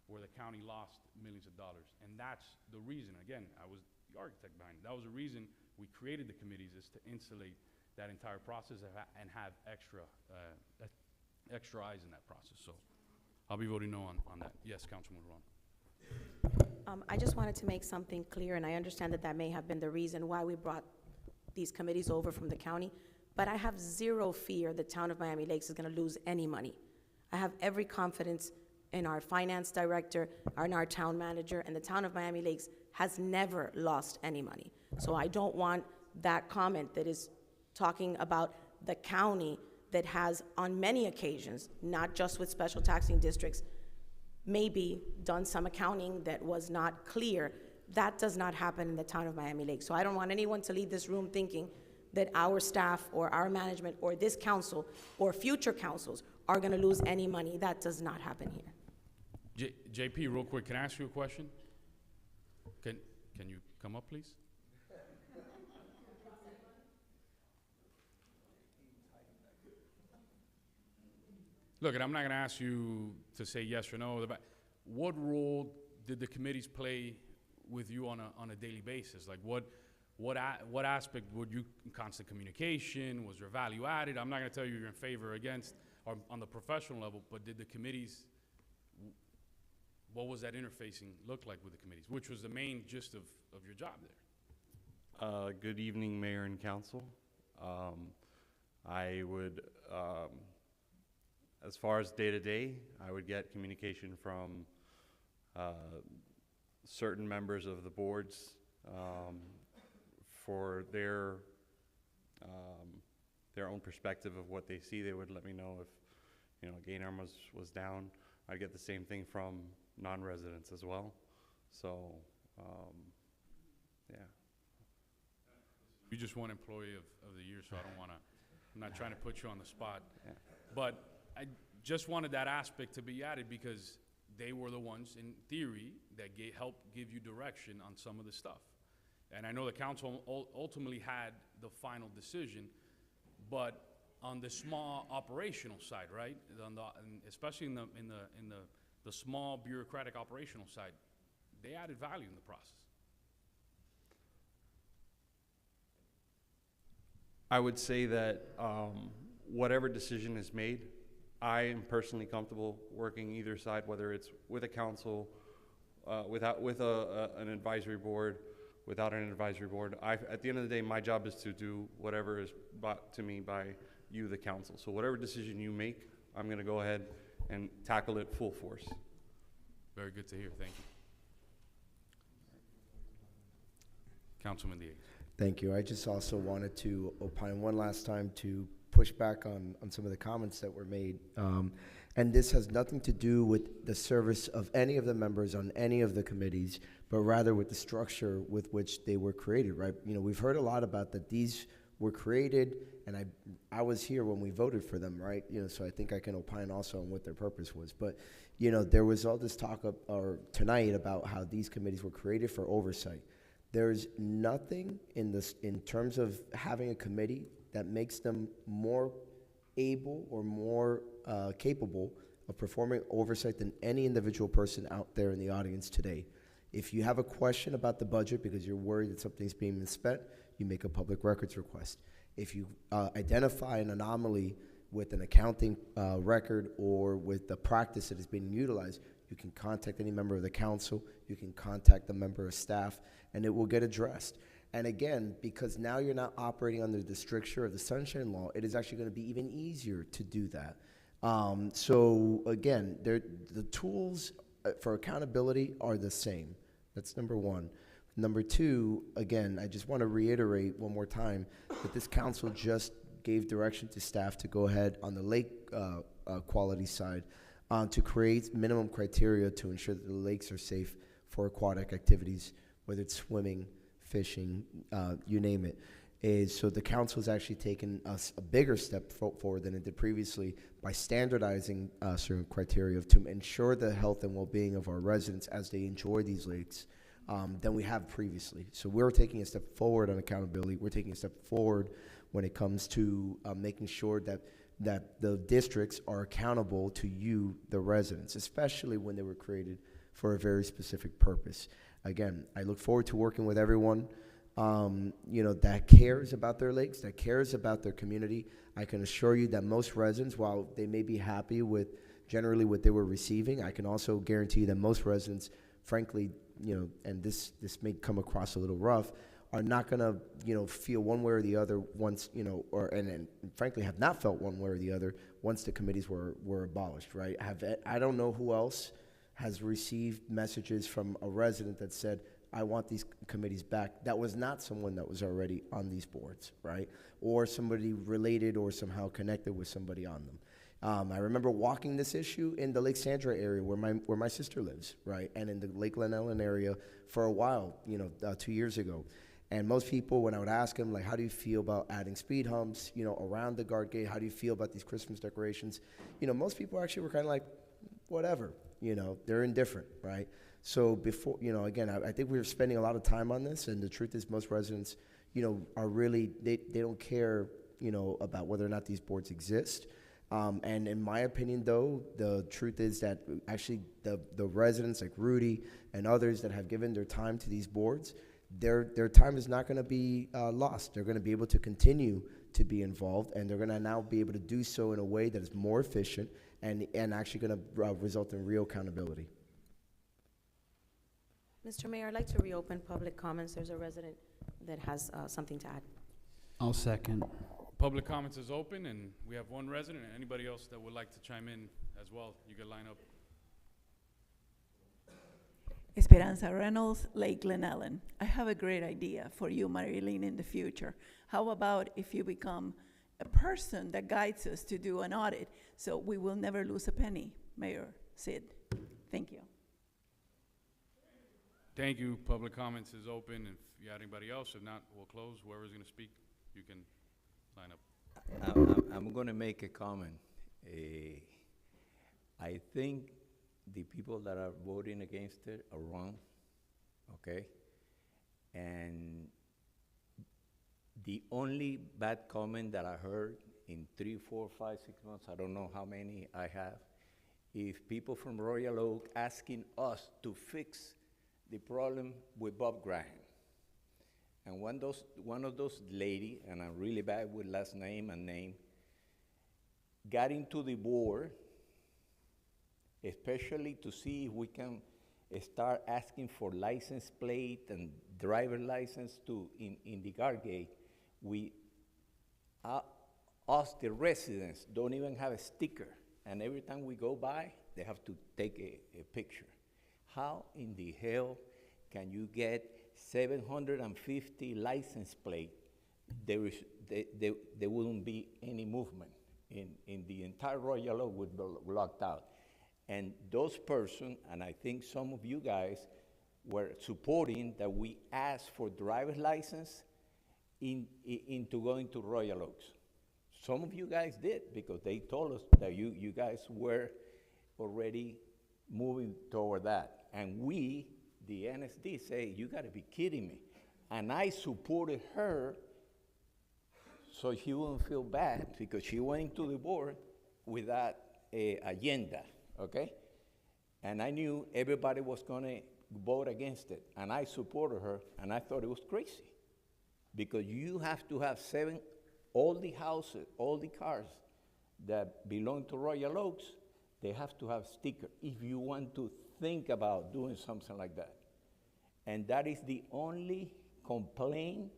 where the county lost millions of dollars. And that's the reason, again, I was the architect behind it. That was the reason we created the committees, is to insulate that entire process and have extra eyes in that process. So I'll be voting no on that. Yes, Councilwoman Ron. I just wanted to make something clear, and I understand that may have been the reason why we brought these committees over from the county, but I have zero fear the town of Miami Lakes is gonna lose any money. I have every confidence in our finance director, in our town manager, and the town of Miami Lakes has never lost any money. So I don't want that comment that is talking about the county that has, on many occasions, not just with special taxing districts, maybe done some accounting that was not clear. That does not happen in the town of Miami Lakes. So I don't want anyone to leave this room thinking that our staff or our management or this council or future councils are gonna lose any money. That does not happen here. JP, real quick, can I ask you a question? Can you come up, please? Look, and I'm not going to ask you to say yes or no. What role did the committees play with you on a daily basis? Like, what aspect would you, constant communication, was there value added? I'm not going to tell you you're in favor or against, or on the professional level, but did the committees, what was that interfacing look like with the committees, which was the main gist of your job there? Good evening, Mayor and Council. I would, as far as day-to-day, I would get communication from certain members of the boards for their own perspective of what they see. They would let me know if, you know, gain arm was down. I'd get the same thing from non-residents as well. So, yeah. You're just one employee of the year, so I don't want to, I'm not trying to put you on the spot. Yeah. But I just wanted that aspect to be added because they were the ones, in theory, that helped give you direction on some of the stuff. And I know the council ultimately had the final decision, but on the small operational side, right? Especially in the small bureaucratic operational side, they added value in the process. I would say that whatever decision is made, I am personally comfortable working either side, whether it's with a council, with an advisory board, without an advisory board. At the end of the day, my job is to do whatever is brought to me by you, the council. So whatever decision you make, I'm going to go ahead and tackle it full force. Very good to hear. Thank you. Councilman Diaz. Thank you. I just also wanted to opine one last time to push back on some of the comments that were made. And this has nothing to do with the service of any of the members on any of the committees, but rather with the structure with which they were created, right? You know, we've heard a lot about that these were created, and I was here when we voted for them, right? You know, so I think I can opine also on what their purpose was. But, you know, there was all this talk tonight about how these committees were created for oversight. There's nothing in terms of having a committee that makes them more able or more capable of performing oversight than any individual person out there in the audience today. If you have a question about the budget because you're worried that something's being misspent, you make a public records request. If you identify an anomaly with an accounting record or with the practice that is being utilized, you can contact any member of the council, you can contact the member of staff, and it will get addressed. And again, because now you're not operating under the stricture of the Sunshine Law, it is actually going to be even easier to do that. So again, the tools for accountability are the same. That's number one. Number two, again, I just want to reiterate one more time that this council just gave direction to staff to go ahead on the lake quality side to create minimum criteria to ensure that the lakes are safe for aquatic activities, whether it's swimming, fishing, you name it. So the council has actually taken a bigger step forward than it did previously by standardizing certain criteria to ensure the health and well-being of our residents as they enjoy these lakes than we have previously. So we're taking a step forward on accountability. We're taking a step forward when it comes to making sure that the districts are accountable to you, the residents, especially when they were created for a very specific purpose. Again, I look forward to working with everyone that cares about their lakes, that cares about their community. I can assure you that most residents, while they may be happy with generally what they were receiving, I can also guarantee that most residents, frankly, and this may come across a little rough, are not going to, feel one way or the other once, and frankly have not felt one way or the other once the committees were abolished, right? I don't know who else has received messages from a resident that said, I want these committees back. That was not someone that was already on these boards, right? Or somebody related or somehow connected with somebody on them. I remember walking this issue in the Lake Sandra area where my sister lives, right? And in the Lake Glen Ellen area for a while, 2 years ago. And most people, when I would ask them, like, how do you feel about adding speed humps, around the guard gate? How do you feel about these Christmas decorations? Most people actually were kind of like, whatever, they're indifferent, right? So before, again, I think we're spending a lot of time on this, and the truth is most residents, are really, they don't care, about whether or not these boards exist. And in my opinion, though, the truth is that actually the residents like Rudy and others that have given their time to these boards, their time is not going to be lost. They're going to be able to continue to be involved, and they're going to now be able to do so in a way that is more efficient and actually going to result in real accountability. Mr. Mayor, I'd like to reopen public comments. There's a resident that has something to add. I'll second. Public comments is open, and we have one resident, and anybody else that would like to chime in as well, you can line up. Esperanza Reynolds, Lake Glen Ellen. I have a great idea for you, Marilyn, in the future. How about if you become a person that guides us to do an audit so we will never lose a penny? Mayor Sid, thank you. Thank you. Public comments is open. If you have anybody else, if not, we'll close. Whoever's going to speak, you can line up. I'm going to make a comment. I think the people that are voting against it are wrong, okay? And the only bad comment that I heard in 3, 4, 5, 6 months, I don't know how many I have, is people from Royal Oak asking us to fix the problem with Bob Graham. And one of those lady, and I'm really bad with last name and name, got into the board, especially to see if we can start asking for license plate and driver license in the guard gate. Us, the residents, don't even have a sticker. And every time we go by, they have to take a picture. How in the hell can you get 750 license plate? There wouldn't be any movement in the entire Royal Oak would be locked out. And those persons, and I think some of you guys were supporting that we asked for driver's license into going to Royal Oaks. Some of you guys did because they told us that you guys were already moving toward that. And we, the NSD, say, you gotta be kidding me. And I supported her so she wouldn't feel bad because she went to the board with that agenda, okay? And I knew everybody was gonna vote against it. And I supported her, and I thought it was crazy. Because you have to have all the houses, all the cars that belong to Royal Oaks, they have to have sticker if you want to think about doing something like that. And that is the only complaint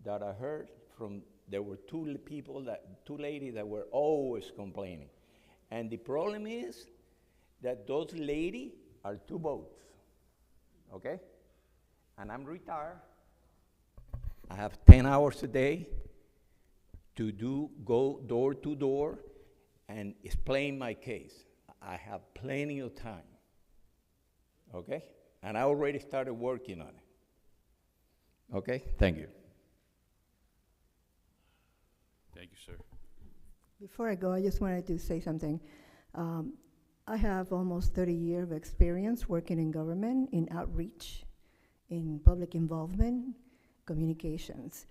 that I heard from, there were two ladies that were always complaining. And the problem is that those ladies are 2 votes, okay? And I'm retired. I have 10 hours a day to go door to door and explain my case. I have plenty of time, okay? And I already started working on it. Okay, thank you. Thank you, sir. Before I go, I just wanted to say something. I have almost 30 years of experience working in government, in outreach, in public involvement, communications.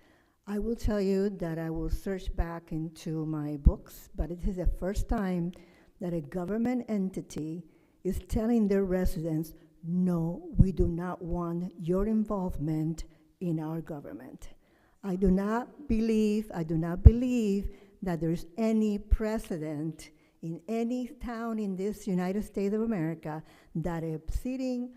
I will tell you that I will search back into my books, but it is the first time that a government entity is telling their residents, no, we do not want your involvement in our government. I do not believe that there's any precedent in any town in this United States of America that a sitting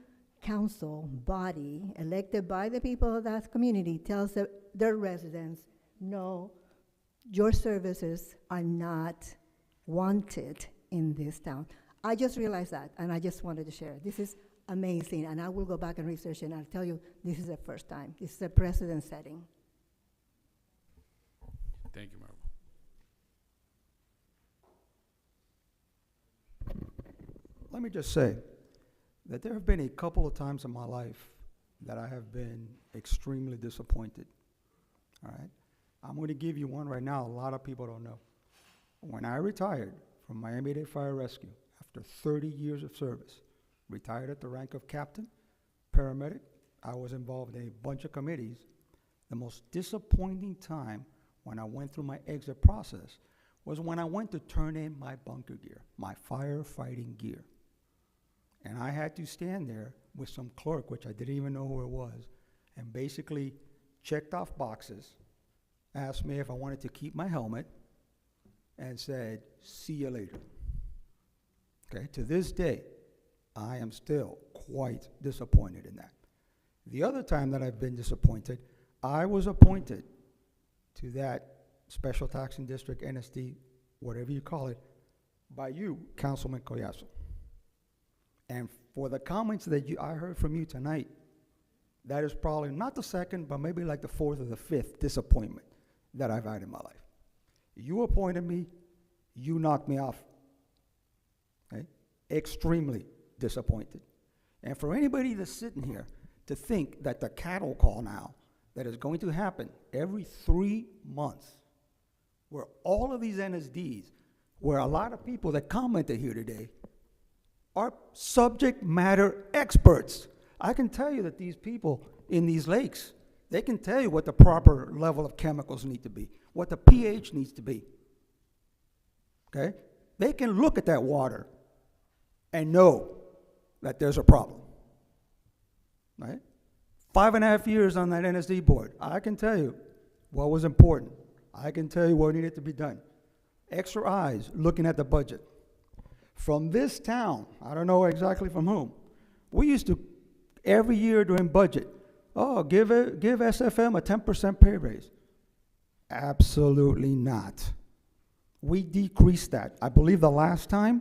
council body elected by the people of that community tells their residents, no, your services are not wanted in this town. I just realized that, and I just wanted to share it. This is amazing, and I will go back and research it, and I'll tell you, this is the first time. This is a precedent setting. Thank you, Marvel. Let me just say that there have been a couple of times in my life that I have been extremely disappointed. All right? I'm going to give you one right now. A lot of people don't know. When I retired from Miami-Dade Fire Rescue after 30 years of service, retired at the rank of captain, paramedic, I was involved in a bunch of committees. The most disappointing time when I went through my exit process was when I went to turn in my bunker gear, my firefighting gear. And I had to stand there with some clerk, which I didn't even know who it was, and basically checked off boxes, asked me if I wanted to keep my helmet, and said, see you later. Okay, to this day, I am still quite disappointed in that. The other time that I've been disappointed, I was appointed to that special taxing district, NSD, whatever you call it, by you, Councilman Collazo. And for the comments that I heard from you tonight, that is probably not the second, but maybe like the fourth or the fifth disappointment that I've had in my life. You appointed me, you knocked me off. Okay? Extremely disappointed. And for anybody that's sitting here to think that the cattle call now that is going to happen every 3 months, where all of these NSDs, where a lot of people that commented here today are subject matter experts. I can tell you that these people in these lakes, they can tell you what the proper level of chemicals need to be, what the pH needs to be. Okay? They can look at that water and know that there's a problem. Right? 5.5 years on that NSD board. I can tell you what was important. I can tell you what needed to be done. Extra eyes looking at the budget. From this town, I don't know exactly from whom, we used to, every year during budget, give SFM a 10% pay raise. Absolutely not. We decreased that. I believe the last time,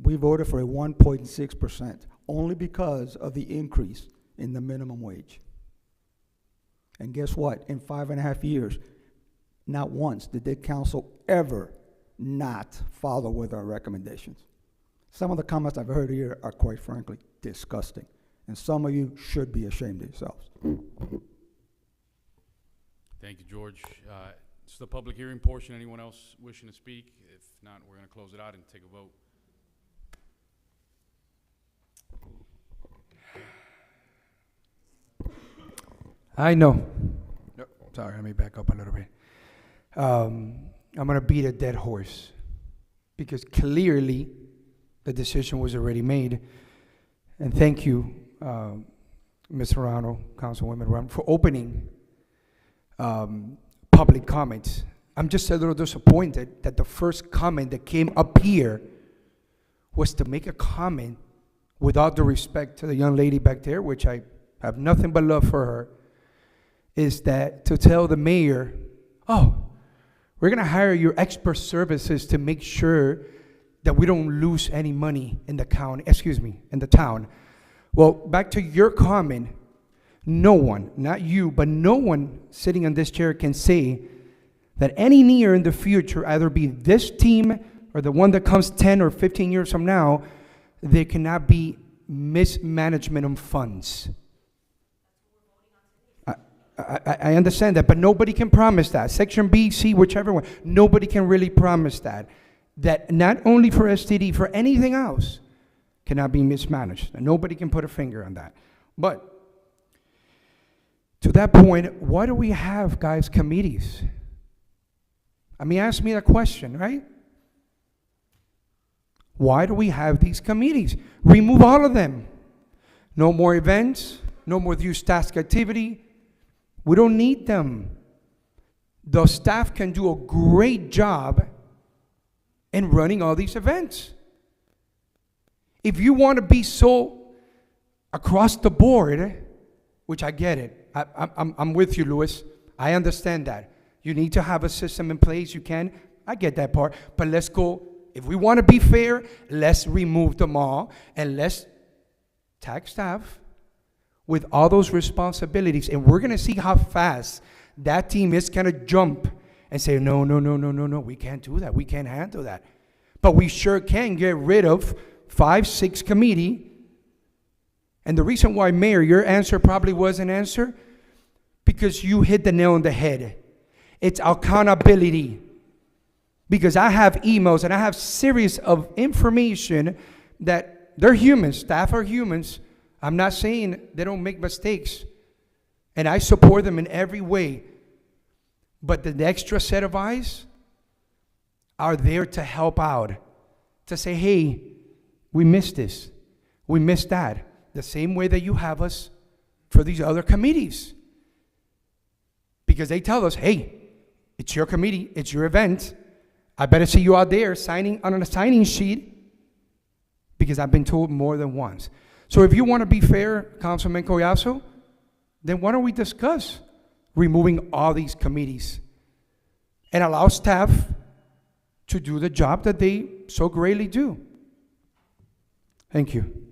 we voted for a 1.6%, only because of the increase in the minimum wage. And guess what? In 5.5 years, not once did the council ever not follow with our recommendations. Some of the comments I've heard here are quite frankly disgusting, and some of you should be ashamed of yourselves. Thank you, George. It's the public hearing portion. Anyone else wishing to speak? If not, we're going to close it out and take a vote. I know. Nope, sorry, let me back up a little bit. I'm going to beat a dead horse because clearly the decision was already made. And thank you, Ms. Serrano, Councilwoman Ram, for opening public comments. I'm just a little disappointed that the first comment that came up here was to make a comment with all due respect to the young lady back there, which I have nothing but love for her, is that to tell the mayor, we're going to hire your expert services to make sure that we don't lose any money in the county, in the town. Well, back to your comment, no one, not you, but no one sitting on this chair can say that any year in the future, either be this team or the one that comes 10 or 15 years from now, there cannot be mismanagement of funds. I understand that, but nobody can promise that. Section B, C, whichever one, nobody can really promise that. That not only for STD, for anything else, cannot be mismanaged. And nobody can put a finger on that. But to that point, why do we have, guys, committees? I mean, ask me that question, right? Why do we have these committees? Remove all of them. No more events, no more use task activity. We don't need them. The staff can do a great job in running all these events. If you want to be so across the board, which I get it. I'm with you, Louis. I understand that. You need to have a system in place. You can. I get that part. But let's go. If we want to be fair, let's remove them all and let's tax staff with all those responsibilities. And we're going to see how fast that team is going to jump and say, no, we can't do that. We can't handle that. But we sure can get rid of 5, 6 committee. And the reason why, Mayor, your answer probably was an answer, because you hit the nail on the head. It's accountability. Because I have emails and I have series of information that they're humans, staff are humans. I'm not saying they don't make mistakes. And I support them in every way. But the extra set of eyes are there to help out. To say, hey, we missed this. We missed that. The same way that you have us for these other committees. Because they tell us, hey, it's your committee, it's your event. I better see you out there signing on a signing sheet, because I've been told more than once. So if you want to be fair, Councilman Collazo, then why don't we discuss removing all these committees and allow staff to do the job that they so greatly do? Thank you.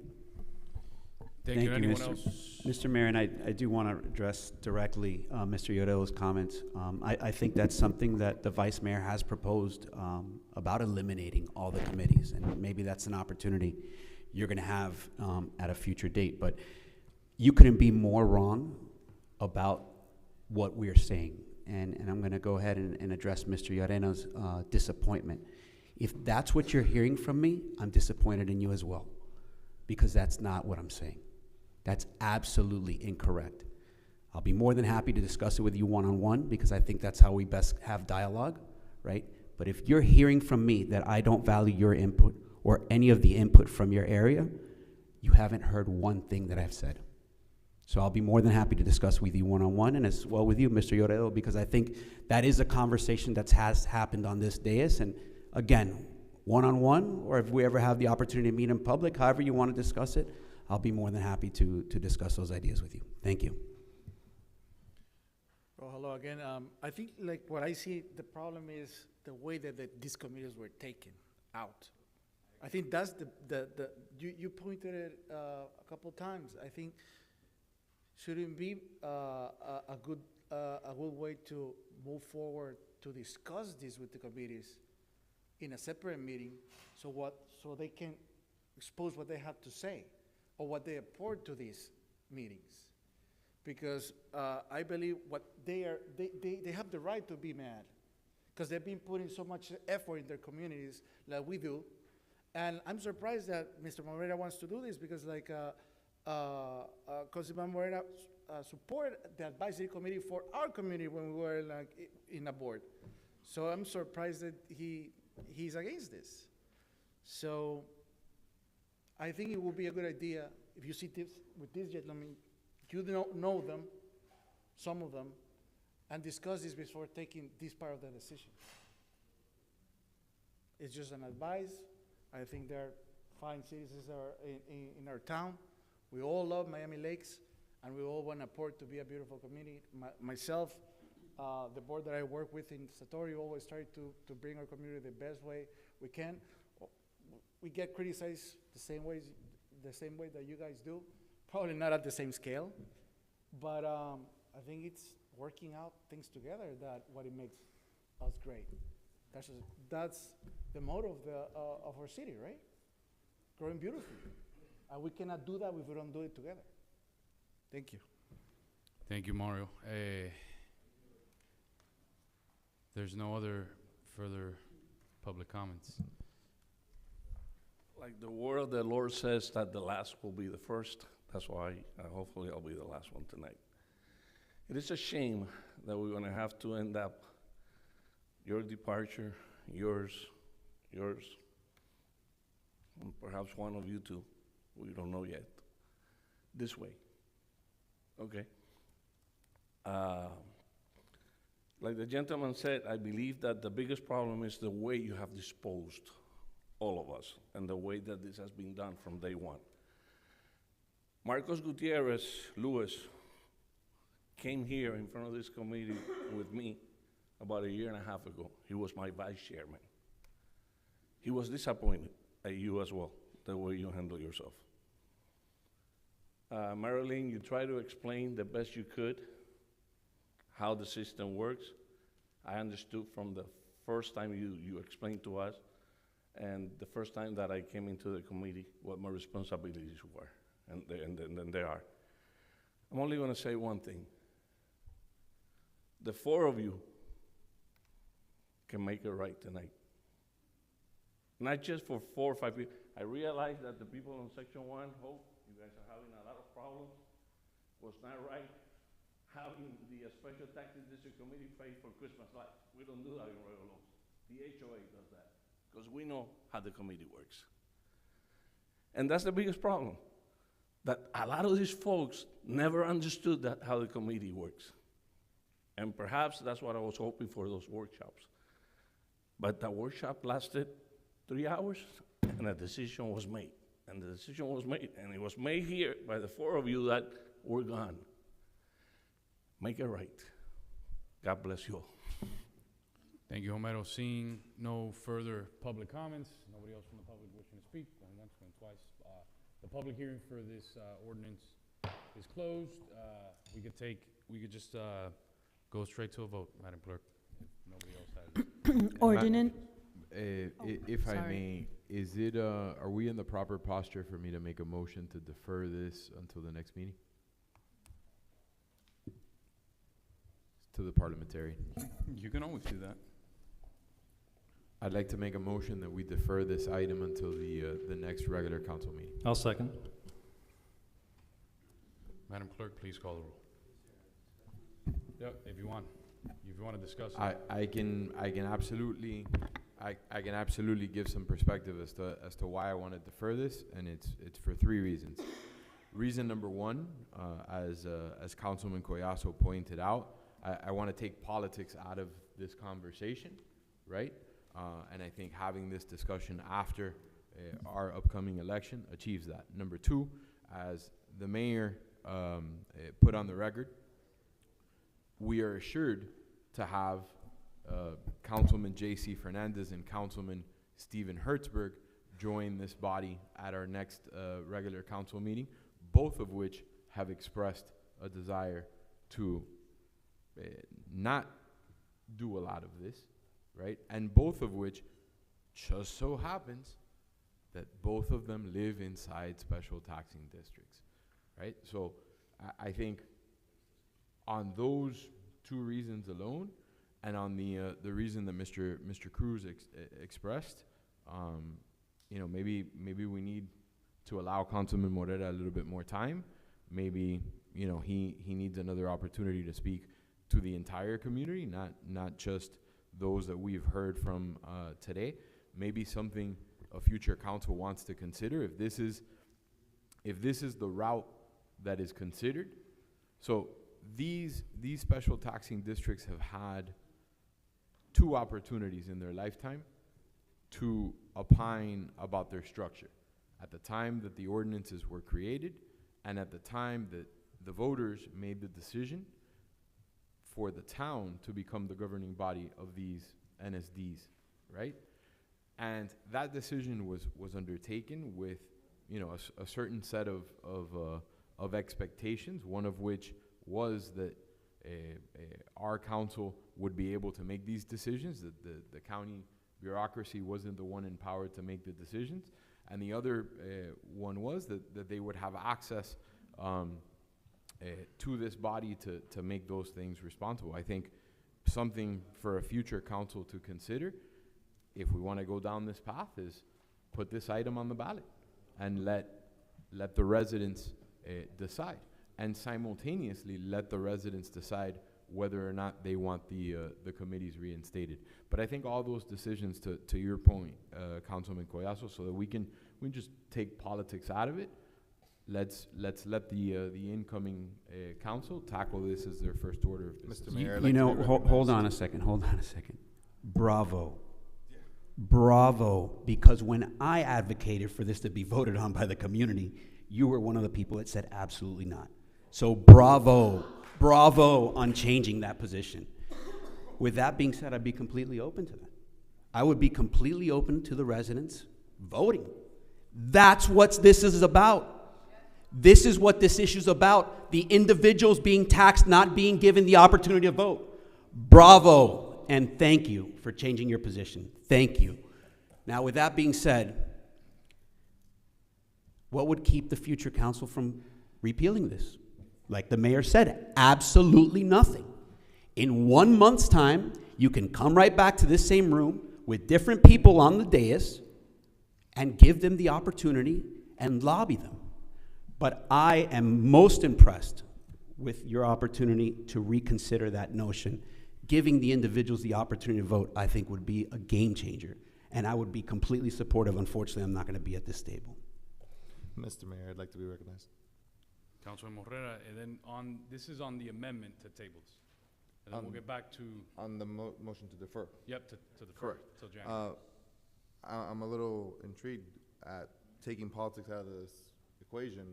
Thank you. Anyone else? Mr. Mayor, and I do want to address directly Mr. Yodelo's comments. I think that's something that the Vice Mayor has proposed about eliminating all the committees, and maybe that's an opportunity you're going to have at a future date. But you couldn't be more wrong about what we're saying. And I'm going to go ahead and address Mr. Lloreno's disappointment. If that's what you're hearing from me, I'm disappointed in you as well, because that's not what I'm saying. That's absolutely incorrect. I'll be more than happy to discuss it with you one-on-one, because I think that's how we best have dialogue, right? But if you're hearing from me that I don't value your input or any of the input from your area, you haven't heard one thing that I've said. So I'll be more than happy to discuss with you one-on-one, and as well with you, Mr. Llorelo, because I think that is a conversation that has happened on this dais. And again, one-on-one, or if we ever have the opportunity to meet in public, however you want to discuss it, I'll be more than happy to discuss those ideas with you. Thank you. Well, hello again. I think like what I see, the problem is the way that these committees were taken out. I think that's you pointed it a couple of times. I think shouldn't be a good way to move forward to discuss this with the committees in a separate meeting, so they can expose what they have to say or what they report to these meetings. Because I believe what they have the right to be mad, because they've been putting so much effort in their communities like we do. And I'm surprised that Mr. Morera wants to do this, because like Councilman Morera support the advisory committee for our community when we were like in a board. So I'm surprised that he's against this. So I think it would be a good idea if you see this with these gentlemen, you don't know them, some of them, and discuss this before taking this part of the decision. It's just an advice. I think there are fine citizens in our town. We all love Miami Lakes, and we all want a port to be a beautiful community. Myself, the board that I work with in Satori always try to bring our community the best way we can. We get criticized the same way that you guys do. Probably not at the same scale, but I think it's working out things together that what it makes us great. That's the motto of our city, right? Growing beautifully. And we cannot do that if we don't do it together. Thank you. Thank you, Mario. There's no other further public comments. Like the word of the Lord says that the last will be the first. That's why hopefully I'll be the last one tonight. It is a shame that we're going to have to end up your departure, yours, and perhaps one of you too. We don't know yet. This way. Okay. Like the gentleman said, I believe that the biggest problem is the way you have disposed all of us and the way that this has been done from day one. Marcos Gutierrez Lewis came here in front of this committee with me about a year and a half ago. He was my vice chairman. He was disappointed at you as well, the way you handle yourself. Marilyn, you tried to explain the best you could how the system works. I understood from the first time you explained to us and the first time that I came into the committee what my responsibilities were, and they are. I'm only going to say one thing. The four of you can make it right tonight. Not just for 4 or 5 people. I realize that the people on Section 1, Hope, you guys are having a lot of problems. Was not right having the Special Taxing District Committee pay for Christmas lights. We don't do that in Royal Oaks. The HOA does that, because we know how the committee works. And that's the biggest problem, that a lot of these folks never understood that how the committee works. And perhaps that's what I was hoping for, those workshops. But the workshop lasted 3 hours, and a decision was made. And the decision was made, and it was made here by the four of you that were gone. Make it right. God bless you all. Thank you, Homero. Seeing no further public comments, nobody else from the public wishing to speak, going once, going twice. The public hearing for this ordinance is closed. We could just go straight to a vote, Madam Clerk, if nobody else has. Ordinance. If I may, is it, are we in the proper posture for me to make a motion to defer this until the next meeting? To the parliamentarian. You can always do that. I'd like to make a motion that we defer this item until the next regular council meeting. I'll second. Madam Clerk, please call the roll. Yep, if you want to discuss it. I can absolutely give some perspective as to why I want to defer this, and it's for 3 reasons. Reason number 1, as Councilman Collazo pointed out, I want to take politics out of this conversation, right? And I think having this discussion after our upcoming election achieves that. Number 2, as the mayor put on the record, we are assured to have Councilman J.C. Fernandez and Councilman Stephen Hertzberg join this body at our next regular council meeting, both of which have expressed a desire to not do a lot of this, right? And both of which just so happens that both of them live inside special taxing districts, right? So I think on those 2 reasons alone, and on the reason that Mr. Cruz expressed, you know, maybe we need to allow Councilman Morera a little bit more time. Maybe, you know, he needs another opportunity to speak to the entire community, not just those that we've heard from today. Maybe something a future council wants to consider if this is the route that is considered. So these special taxing districts have had 2 opportunities in their lifetime to opine about their structure. At the time that the ordinances were created, and at the time that the voters made the decision for the town to become the governing body of these NSDs, right? And that decision was undertaken with, you know, a certain set of expectations, one of which was that our council would be able to make these decisions, that the county bureaucracy wasn't the one empowered to make the decisions, and the other one was that they would have access to this body to make those things responsible. I think something for a future council to consider, if we want to go down this path, is put this item on the ballot and let the residents decide, and simultaneously let the residents decide whether or not they want the committees reinstated. But I think all those decisions, to your point, Councilman Collazo, so that we can just take politics out of it. Let's let the incoming council tackle this as their first order of business. Mr. Mayor, you know, hold on a second. Bravo. Bravo, because when I advocated for this to be voted on by the community, you were one of the people that said absolutely not. So bravo, bravo on changing that position. With that being said, I'd be completely open to that. I would be completely open to the residents voting. That's what this is about. This is what this issue is about. The individuals being taxed, not being given the opportunity to vote. Bravo, and thank you for changing your position. Thank you. Now, with that being said, what would keep the future council from repealing this? Like the mayor said, absolutely nothing. In 1 month's time, you can come right back to this same room with different people on the dais and give them the opportunity and lobby them. But I am most impressed with your opportunity to reconsider that notion. Giving the individuals the opportunity to vote, I think, would be a game changer. And I would be completely supportive. Unfortunately, I'm not going to be at this table. Mr. Mayor, I'd like to be recognized. Councilman Morera, and then this is on the amendment to tables. And then we'll get back to. On the motion to defer. Yep, to defer. Correct. Till January. I'm a little intrigued at taking politics out of this equation.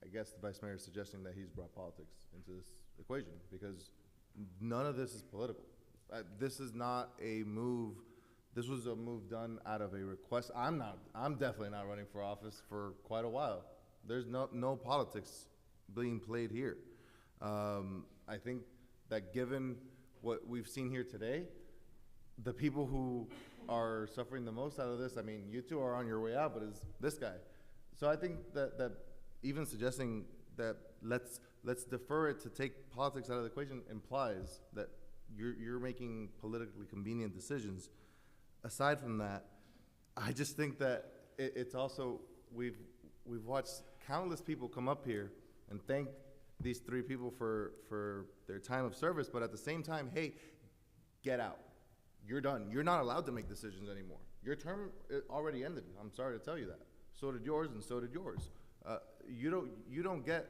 I guess the Vice Mayor is suggesting that he's brought politics into this equation because none of this is political. This is not a move. This was a move done out of a request. I'm definitely not running for office for quite a while. There's no politics being played here. I think that given what we've seen here today, the people who are suffering the most out of this, I mean, you two are on your way out, but is this guy. So I think that even suggesting that let's defer it to take politics out of the equation implies that you're making politically convenient decisions. Aside from that, I just think that it's also, we've watched countless people come up here and thank these three people for their time of service, but at the same time, hey, get out. You're done. You're not allowed to make decisions anymore. Your term already ended. I'm sorry to tell you that. So did yours, and so did yours. You don't get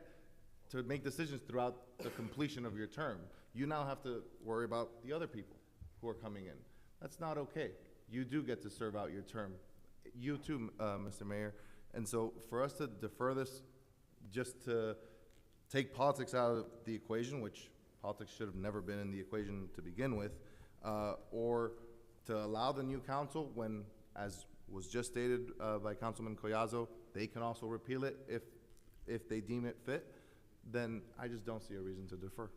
to make decisions throughout the completion of your term. You now have to worry about the other people who are coming in. That's not okay. You do get to serve out your term. You too, Mr. Mayor. And so for us to defer this just to take politics out of the equation, which politics should have never been in the equation to begin with, or to allow the new council, when, as was just stated by Councilman Collazo, they can also repeal it if they deem it fit, then I just don't see a reason to defer.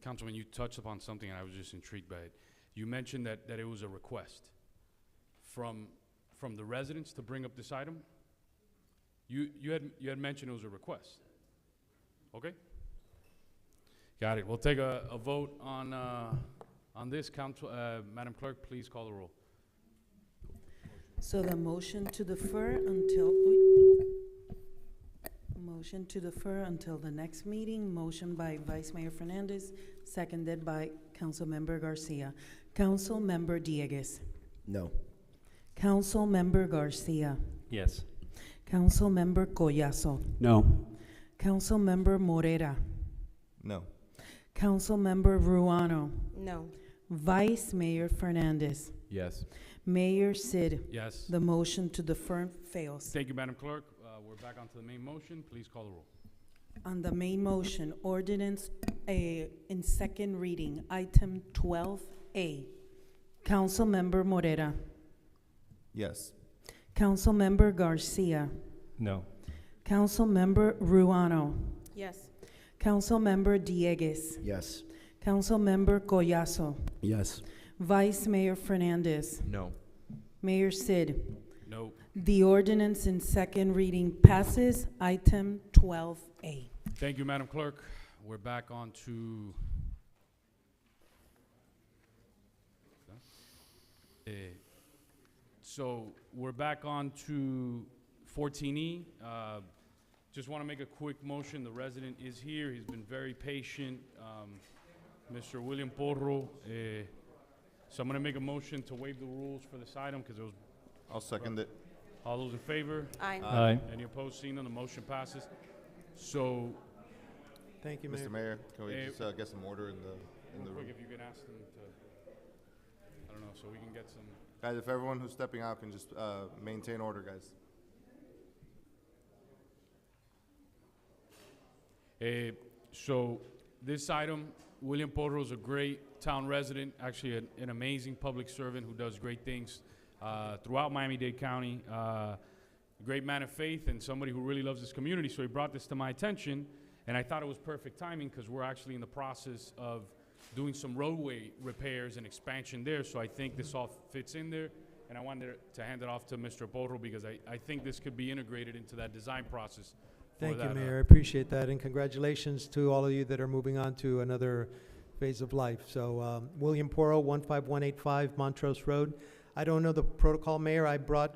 Councilman, you touched upon something and I was just intrigued by it. You mentioned that it was a request from the residents to bring up this item. You had mentioned it was a request. Okay? Got it. We'll take a vote on this. Madam Clerk, please call the roll. So the motion to defer until the next meeting, motion by Vice Mayor Fernandez, seconded by Councilmember Garcia. Councilmember Dieguez. No. Councilmember Garcia. Yes. Councilmember Collazo. No. Councilmember Morera. No. Councilmember Ruano. No. Vice Mayor Fernandez. Yes. Mayor Sid. Yes. The motion to defer fails. Thank you, Madam Clerk. We're back onto the main motion. Please call the roll. On the main motion, ordinance in second reading, item 12A. Councilmember Morera. Yes. Councilmember Garcia. No. Councilmember Ruano. Yes. Councilmember Dieguez. Yes. Councilmember Collazo. Yes. Vice Mayor Fernandez. No. Mayor Sid. No. The ordinance in second reading passes. Item 12A. Thank you, Madam Clerk. We're back on to so we're back on to 14E. Just want to make a quick motion. The resident is here. He's been very patient. Mr. William Porro. So I'm going to make a motion to waive the rules for this item because it was. I'll second it. All those in favor? Aye. Aye. Any opposed? Seeing none, the motion passes. So. Thank you, Mayor. Mr. Mayor, can we just get some order in the room? Quick, if you can ask them to, I don't know, so we can get some. Guys, if everyone who's stepping out can just maintain order, guys. So this item, William Porro's a great town resident, actually an amazing public servant who does great things throughout Miami-Dade County. Great man of faith and somebody who really loves his community. So he brought this to my attention, and I thought it was perfect timing because we're actually in the process of doing some roadway repairs and expansion there. So I think this all fits in there, and I wanted to hand it off to Mr. Porro because I think this could be integrated into that design process. Thank you, that, Mayor. I appreciate that, and congratulations to all of you that are moving on to another phase of life. So William Porro, 15185 Montrose Road. I don't know the protocol, Mayor. I brought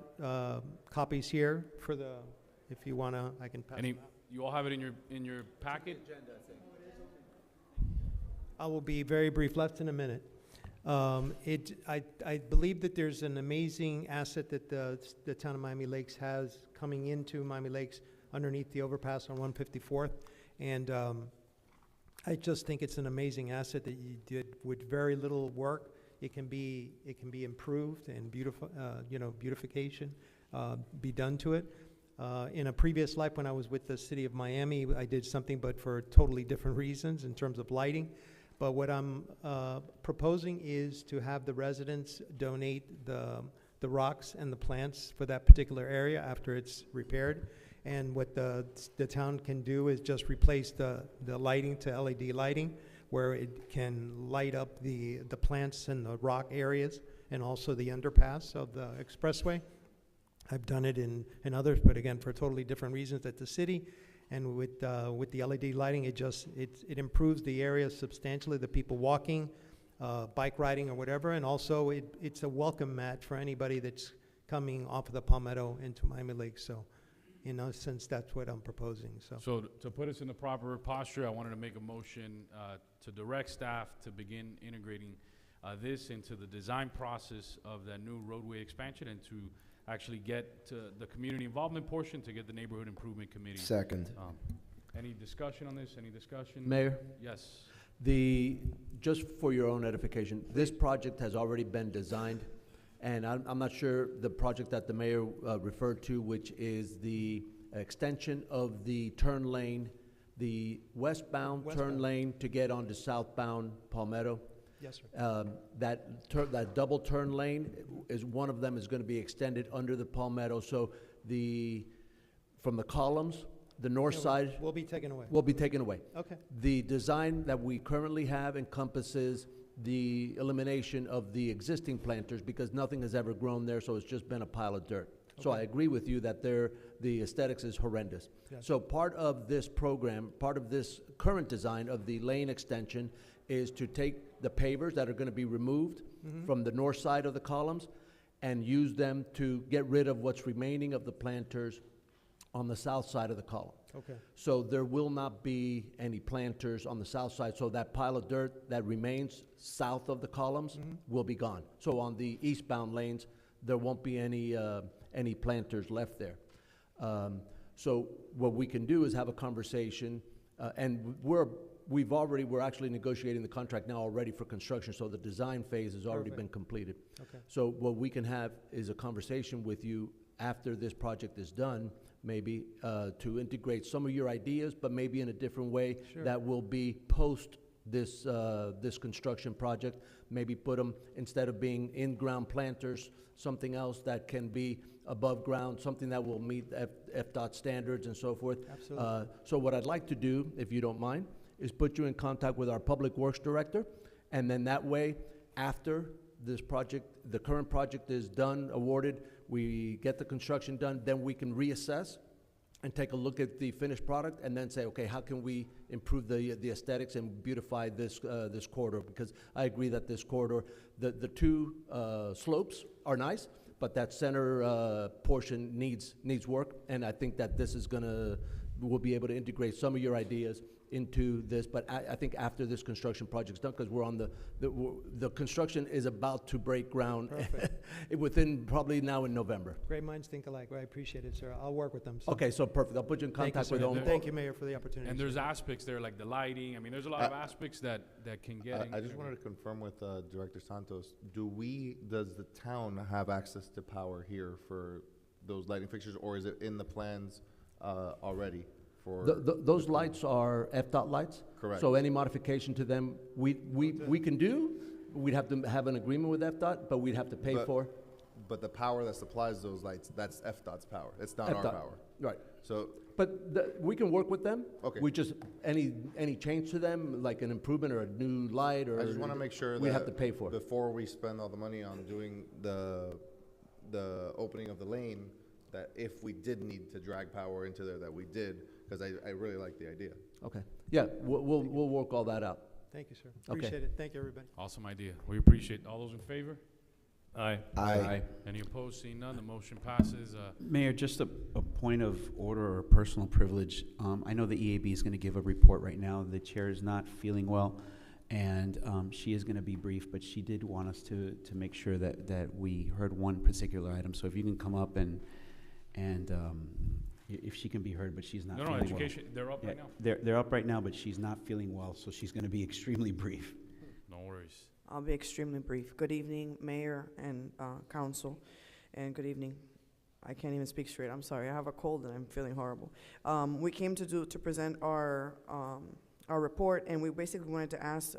copies here for the, if you want to, I can pass them out. You all have it in your packet? I will be very brief, less than a minute. I believe that there's an amazing asset that the town of Miami Lakes has coming into Miami Lakes underneath the overpass on 154th. And I just think it's an amazing asset that you did with very little work. It can be improved and beautification be done to it. In a previous life when I was with the city of Miami, I did something but for totally different reasons in terms of lighting. But what I'm proposing is to have the residents donate the rocks and the plants for that particular area after it's repaired. And what the town can do is just replace the lighting to LED lighting, where it can light up the plants and the rock areas and also the underpass of the expressway. I've done it in others, but again, for totally different reasons at the city. And with the LED lighting, it improves the area substantially, the people walking, bike riding or whatever, and also it's a welcome mat for anybody that's coming off of the Palmetto into Miami Lakes. So in a sense, that's what I'm proposing. So to put us in the proper posture, I wanted to make a motion to direct staff to begin integrating this into the design process of that new roadway expansion and to actually get to the community involvement portion to get the neighborhood improvement committee. Second. Any discussion on this? Any discussion? Mayor? Yes. Just for your own edification, this project has already been designed, and I'm not sure the project that the mayor referred to, which is the extension of the turn lane, the westbound turn lane to get onto southbound Palmetto. Yes, sir. That double turn lane is one of them is going to be extended under the Palmetto. So from the columns, the north side will be taken away. Will be taken away. Okay. The design that we currently have encompasses the elimination of the existing planters because nothing has ever grown there, so it's just been a pile of dirt. Okay. So I agree with you that the aesthetics is horrendous. Yes. So part of this program, part of this current design of the lane extension is to take the pavers that are going to be removed from the north side of the columns and use them to get rid of what's remaining of the planters on the south side of the column. Okay. So there will not be any planters on the south side. So that pile of dirt that remains south of the columns will be gone. So on the eastbound lanes, there won't be any planters left there. So what we can do is have a conversation, and we're actually negotiating the contract now already for construction, so the design phase has already been completed. Okay. So what we can have is a conversation with you after this project is done, maybe to integrate some of your ideas, but maybe in a different way that will be post this construction project. Maybe put them, instead of being in-ground planters, something else that can be above ground, something that will meet FDOT standards and so forth. Absolutely. So what I'd like to do, if you don't mind, is put you in contact with our Public Works Director, and then that way, after this project, the current project is done, awarded, we get the construction done, then we can reassess and take a look at the finished product and then say, okay, how can we improve the aesthetics and beautify this corridor? Because I agree that this corridor, the two slopes are nice, but that center portion needs work, and I think that this is we'll be able to integrate some of your ideas into this, but I think after this construction project's done, because we're on the construction is about to break ground within probably now in November. Great minds think alike. Well, I appreciate it, sir. I'll work with them. So. Okay, so perfect. I'll put you in contact with them. Thank you, Mayor, for the opportunity. And there's aspects there like the lighting. I mean, there's a lot of aspects that can get. I just wanted to confirm with Director Santos. Does the town have access to power here for those lighting fixtures, or is it in the plans already for. Those lights are FDOT lights? Correct. So any modification to them, we can do, we'd have to have an agreement with FDOT, but we'd have to pay for? But the power that supplies those lights, that's FDOT's power. It's not our FDOT. power. Right. So. But we can work with them. Okay. We just, any change to them, like an improvement or a new light or? I just want to make sure we that have to pay for it. before we spend all the money on doing the opening of the lane, that if we did need to drag power into there, that we did, because I really like the idea. Okay. Yeah, we'll work all that out. Thank you, sir. Okay. Appreciate it. Thank you, everybody. Awesome idea. We appreciate it. All those in favor? Aye. Aye. Any opposed? Seeing none, the motion passes. Mayor, just a point of order or personal privilege. I know the EAB is going to give a report right now. The chair is not feeling well, and she is going to be brief, but she did want us to make sure that we heard one particular item. So if you can come up and if she can be heard, but she's not feeling education, well. they're up right now. They're up right now, but she's not feeling well, so she's going to be extremely brief. No worries. I'll be extremely brief. Good evening, Mayor and Council, and good evening. I can't even speak straight. I'm sorry. I have a cold and I'm feeling horrible. We came to present our report, and we basically wanted to ask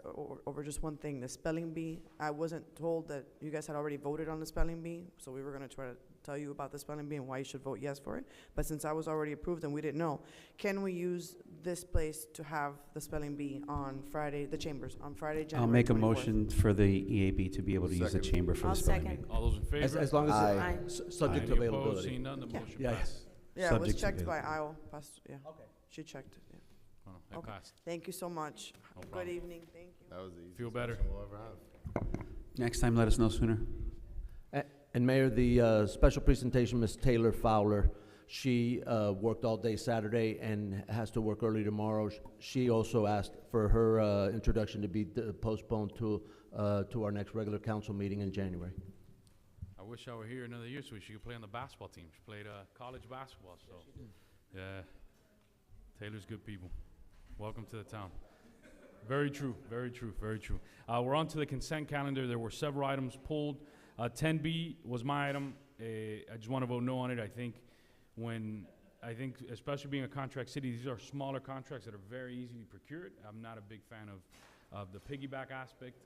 over just one thing: the spelling bee. I wasn't told that you guys had already voted on the spelling bee, so we were going to try to tell you about the spelling bee and why you should vote yes for it. But since I was already approved and we didn't know, can we use this place to have the spelling bee on Friday, the chambers, on Friday, January 24th? I'll make a motion for the EAB to be able to use the chamber for the spelling bee. All those in favor? As long as Aye. it's subject to Any opposed? availability. Seeing none, the motion Yeah. passes. Yeah, it was Subject to checked by availability. Iowa. Yeah. Okay. She checked it, yeah. Oh, it Okay. passed. Thank you so much. No Good problem. evening. Thank you. That was the easiest Feel better. question we'll ever have. Next time, let us know sooner. And Mayor, the special presentation, Ms. Taylor Fowler, she worked all day Saturday and has to work early tomorrow. She also asked for her introduction to be postponed to our next regular council meeting in January. I wish I were here another year so she could play on the basketball team. She played college basketball, so. Yeah. Taylor's good people. Welcome to the town. Very true, very true, very true. We're on to the consent calendar. There were several items pulled. 10B was my item. I just want to vote no on it. I think especially being a contract city, these are smaller contracts that are very easily procured. I'm not a big fan of the piggyback aspect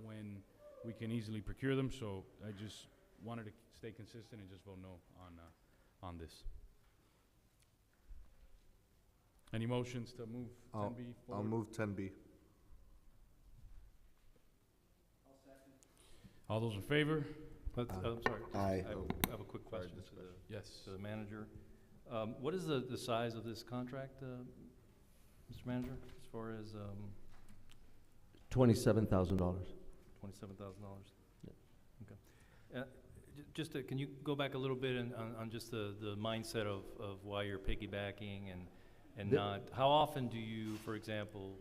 when we can easily procure them. So I just wanted to stay consistent and just vote no on this. Any motions to move 10B forward? I'll move 10B. All those in favor? But, I'm sorry. Aye. I have a quick question to the manager. What is the size of this contract, Mr. Manager, as far as $27,000. $27,000? Okay. Can you go back a little bit on just the mindset of why you're piggybacking and not, how often do you, for example,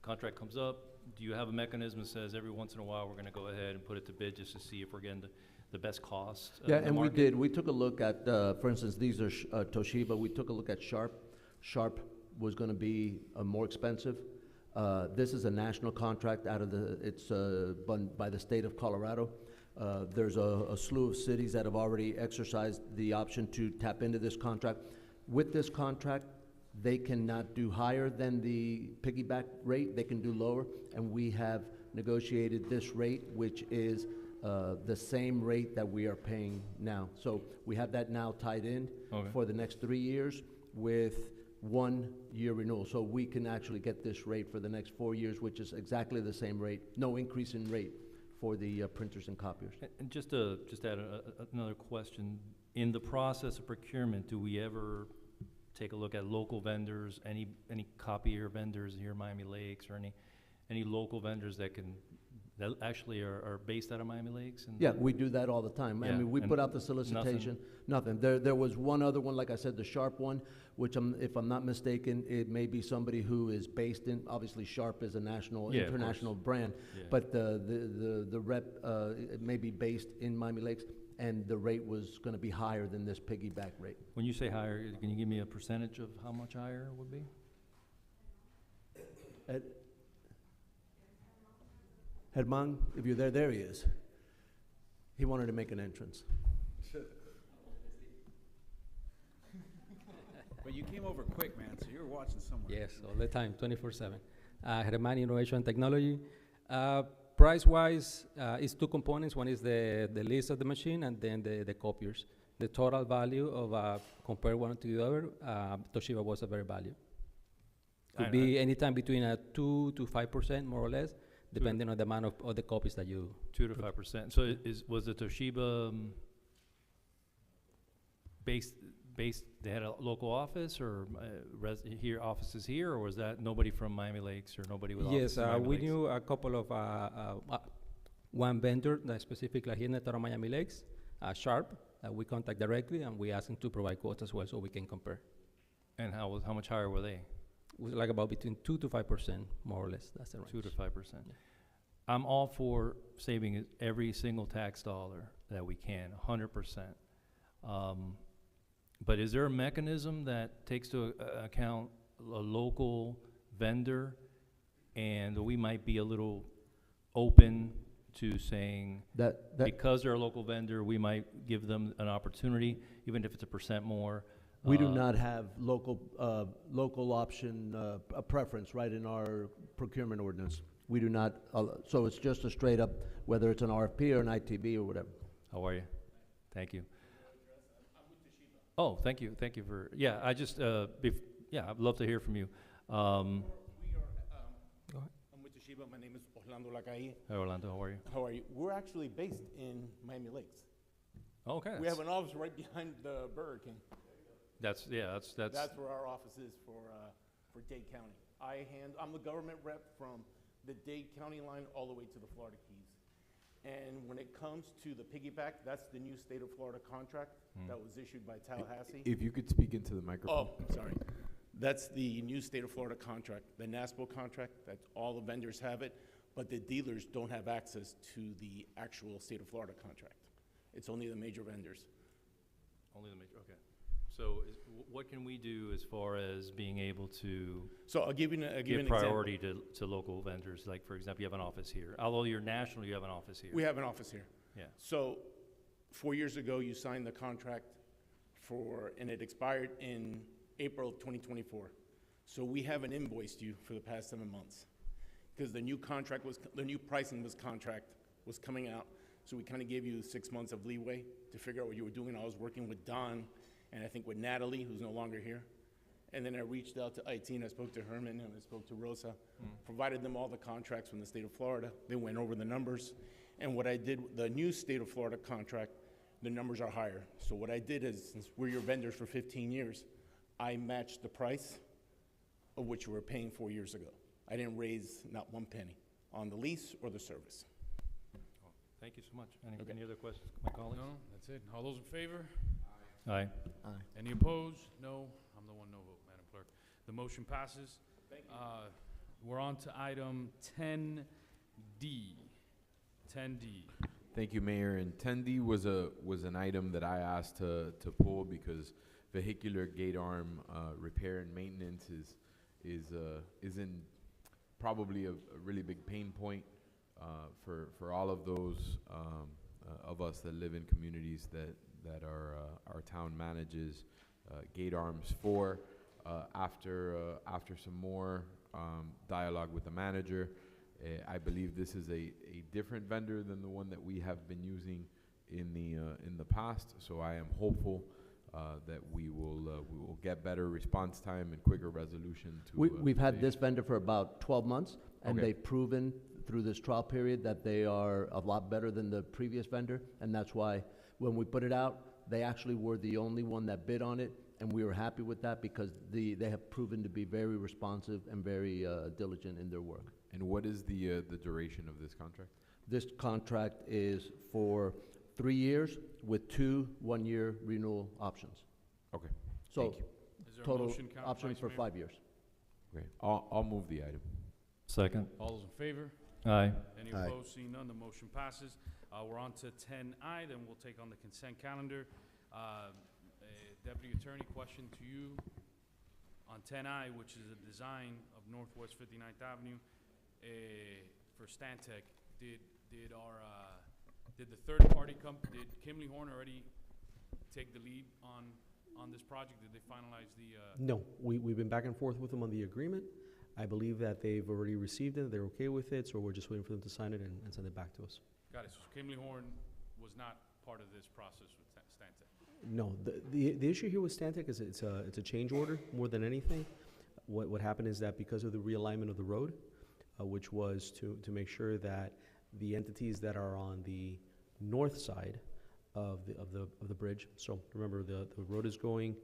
contract comes up, do you have a mechanism that says every once in a while we're going to go ahead and put it to bid just to see if we're getting the best cost? Yeah, and we did. We took a look at, for instance, these are Toshiba. We took a look at Sharp. Sharp was going to be more expensive. This is a national contract it's by the state of Colorado. There's a slew of cities that have already exercised the option to tap into this contract. With this contract, they cannot do higher than the piggyback rate. They can do lower, and we have negotiated this rate, which is the same rate that we are paying now. So we have that now tied in for the next 3 years with 1 year renewal. So we can actually get this rate for the next 4 years, which is exactly the same rate, no increase in rate for the printers and copiers. And just to add another question, in the process of procurement, do we ever take a look at local vendors, any copier vendors here in Miami Lakes, or any local vendors that actually are based out of Miami Lakes? And yeah, we do that all the time. Yeah, I mean, we put out the solicitation. Nothing. There was one other one, like I said, the Sharp one, which if I'm not mistaken, it may be somebody who is based in, obviously Sharp is a national, international brand, but the rep it may be based in Miami Lakes, and the rate was going to be higher than this piggyback rate. When you say higher, can you give me a percentage of how much higher it would be? Herman, if you're there he is. He wanted to make an entrance. But you came over quick, man, so you're You're watching somewhere. Yes, all the time, 24/7. Hermani Innovation and Technology. Price-wise, it's two components. One is the list of the machine, and then the copiers. The total value of compare one to the other, Toshiba was a better value. Could be anytime between 2 to 5%, more or less, depending on the amount of the copies that you 2 to 5%. So was the Toshiba based? They had a local office or offices here, or was that nobody from Miami Lakes or nobody with offices in Miami we Lakes? knew a couple of one vendor that specifically here in the town of Miami Lakes, Sharp. We contact directly and we ask them to provide quotes as well, so we can compare. And how much higher were they? It was like about between 2 to 5%, more or less. That's the range. 2 to 5%. Yeah. I'm all for saving every single tax dollar that we can, 100%. But is there a mechanism that takes to account a local vendor, and we might be a little open to saying that because they're a local vendor, we might give them an opportunity, even if it's 1% more? We do not have local option a preference right in our procurement ordinance. We do not. So it's just a straight up, whether it's an RFP or an ITB or whatever. How are you? Thank you. Oh, thank you for, yeah, I just, yeah, I'd love to hear from you. I'm with Toshiba. My name is Orlando Lacalle. Hi, Orlando, how are you? How are you? We're actually based in Miami Lakes. Okay. We have an office right behind the Burger King. That's where our office is for Dade County. I'm the government rep from the Dade County line all the way to the Florida Keys. And when it comes to the piggyback, that's the new state of Florida contract that was issued by Tallahassee. If you could speak into the microphone. Oh, I'm sorry. That's the new state of Florida contract, the NASPO contract, that all the vendors have it, but the dealers don't have access to the actual state of Florida contract. It's only the major vendors. Only the major, okay. So what can we do as far as being able to give priority to local vendors? Like, for example, you have an office here. Although you're national, you have an office here. We have an office here. Yeah. So 4 years ago, you signed the contract and it expired in April of 2024. So we haven't invoiced you for the past 7 months because the new pricing was coming out. So we kind of gave you 6 months of leeway to figure out what you were doing. I was working with Don and I think with Natalie, who's no longer here. And then I reached out to IT and I spoke to Herman and I spoke to Rosa, provided them all the contracts from the state of Florida. They went over the numbers. And what I did, the new state of Florida contract, the numbers are higher. So what I did is, since we're your vendors for 15 years, I matched the price of what you were paying 4 years ago. I didn't raise not one penny on the lease or the service. Thank you so much. Any other questions, my colleagues? No, that's it. All those in favor? Aye. Aye. Any opposed? No. I'm the one no vote, Madam Clerk. The motion passes. Thank you. We're on to item 10D. 10D. Thank you, Mayor. And 10D was an item that I asked to pull because vehicular gate arm repair and maintenance is in probably a really big pain point for all of those of us that live in communities that our town manages gate arms for. After some more dialogue with the manager, I believe this is a different vendor than the one that we have been using in the past. So I am hopeful that we will get better response time and quicker resolution. We've had this vendor for about 12 months, and Okay. they've proven through this trial period that they are a lot better than the previous vendor, and that's why when we put it out, they actually were the only one that bid on it, and we were happy with that because they have proven to be very responsive and very diligent in their work. And what is the duration of this contract? This contract is for 3 years with 2 one-year renewal options. Okay. So Thank you. Is there a total motion, options for Vice 5 years. Okay. I'll move the item. Second. All those in favor? Aye. Any Aye. opposed? Seeing none, the motion passes. We're on to 10I, then we'll take on the consent calendar. Deputy Attorney, question to you on 10I, which is a design of Northwest 59th Avenue for Stantec. Did the third party did Kimley Horn already take the lead on on this project? Did they finalize the? No, we've been back and forth with them on the agreement. I believe that they've already received it, they're okay with it, so we're just waiting for them to sign it and send it back to us. Got it. So Kimley Horn was not part of this process with Stantec. No, the issue here with Stantec is it's a change order more than anything. What happened is that because of the realignment of the road, which was to make sure that the entities that are on the north side of the bridge, so remember the road is going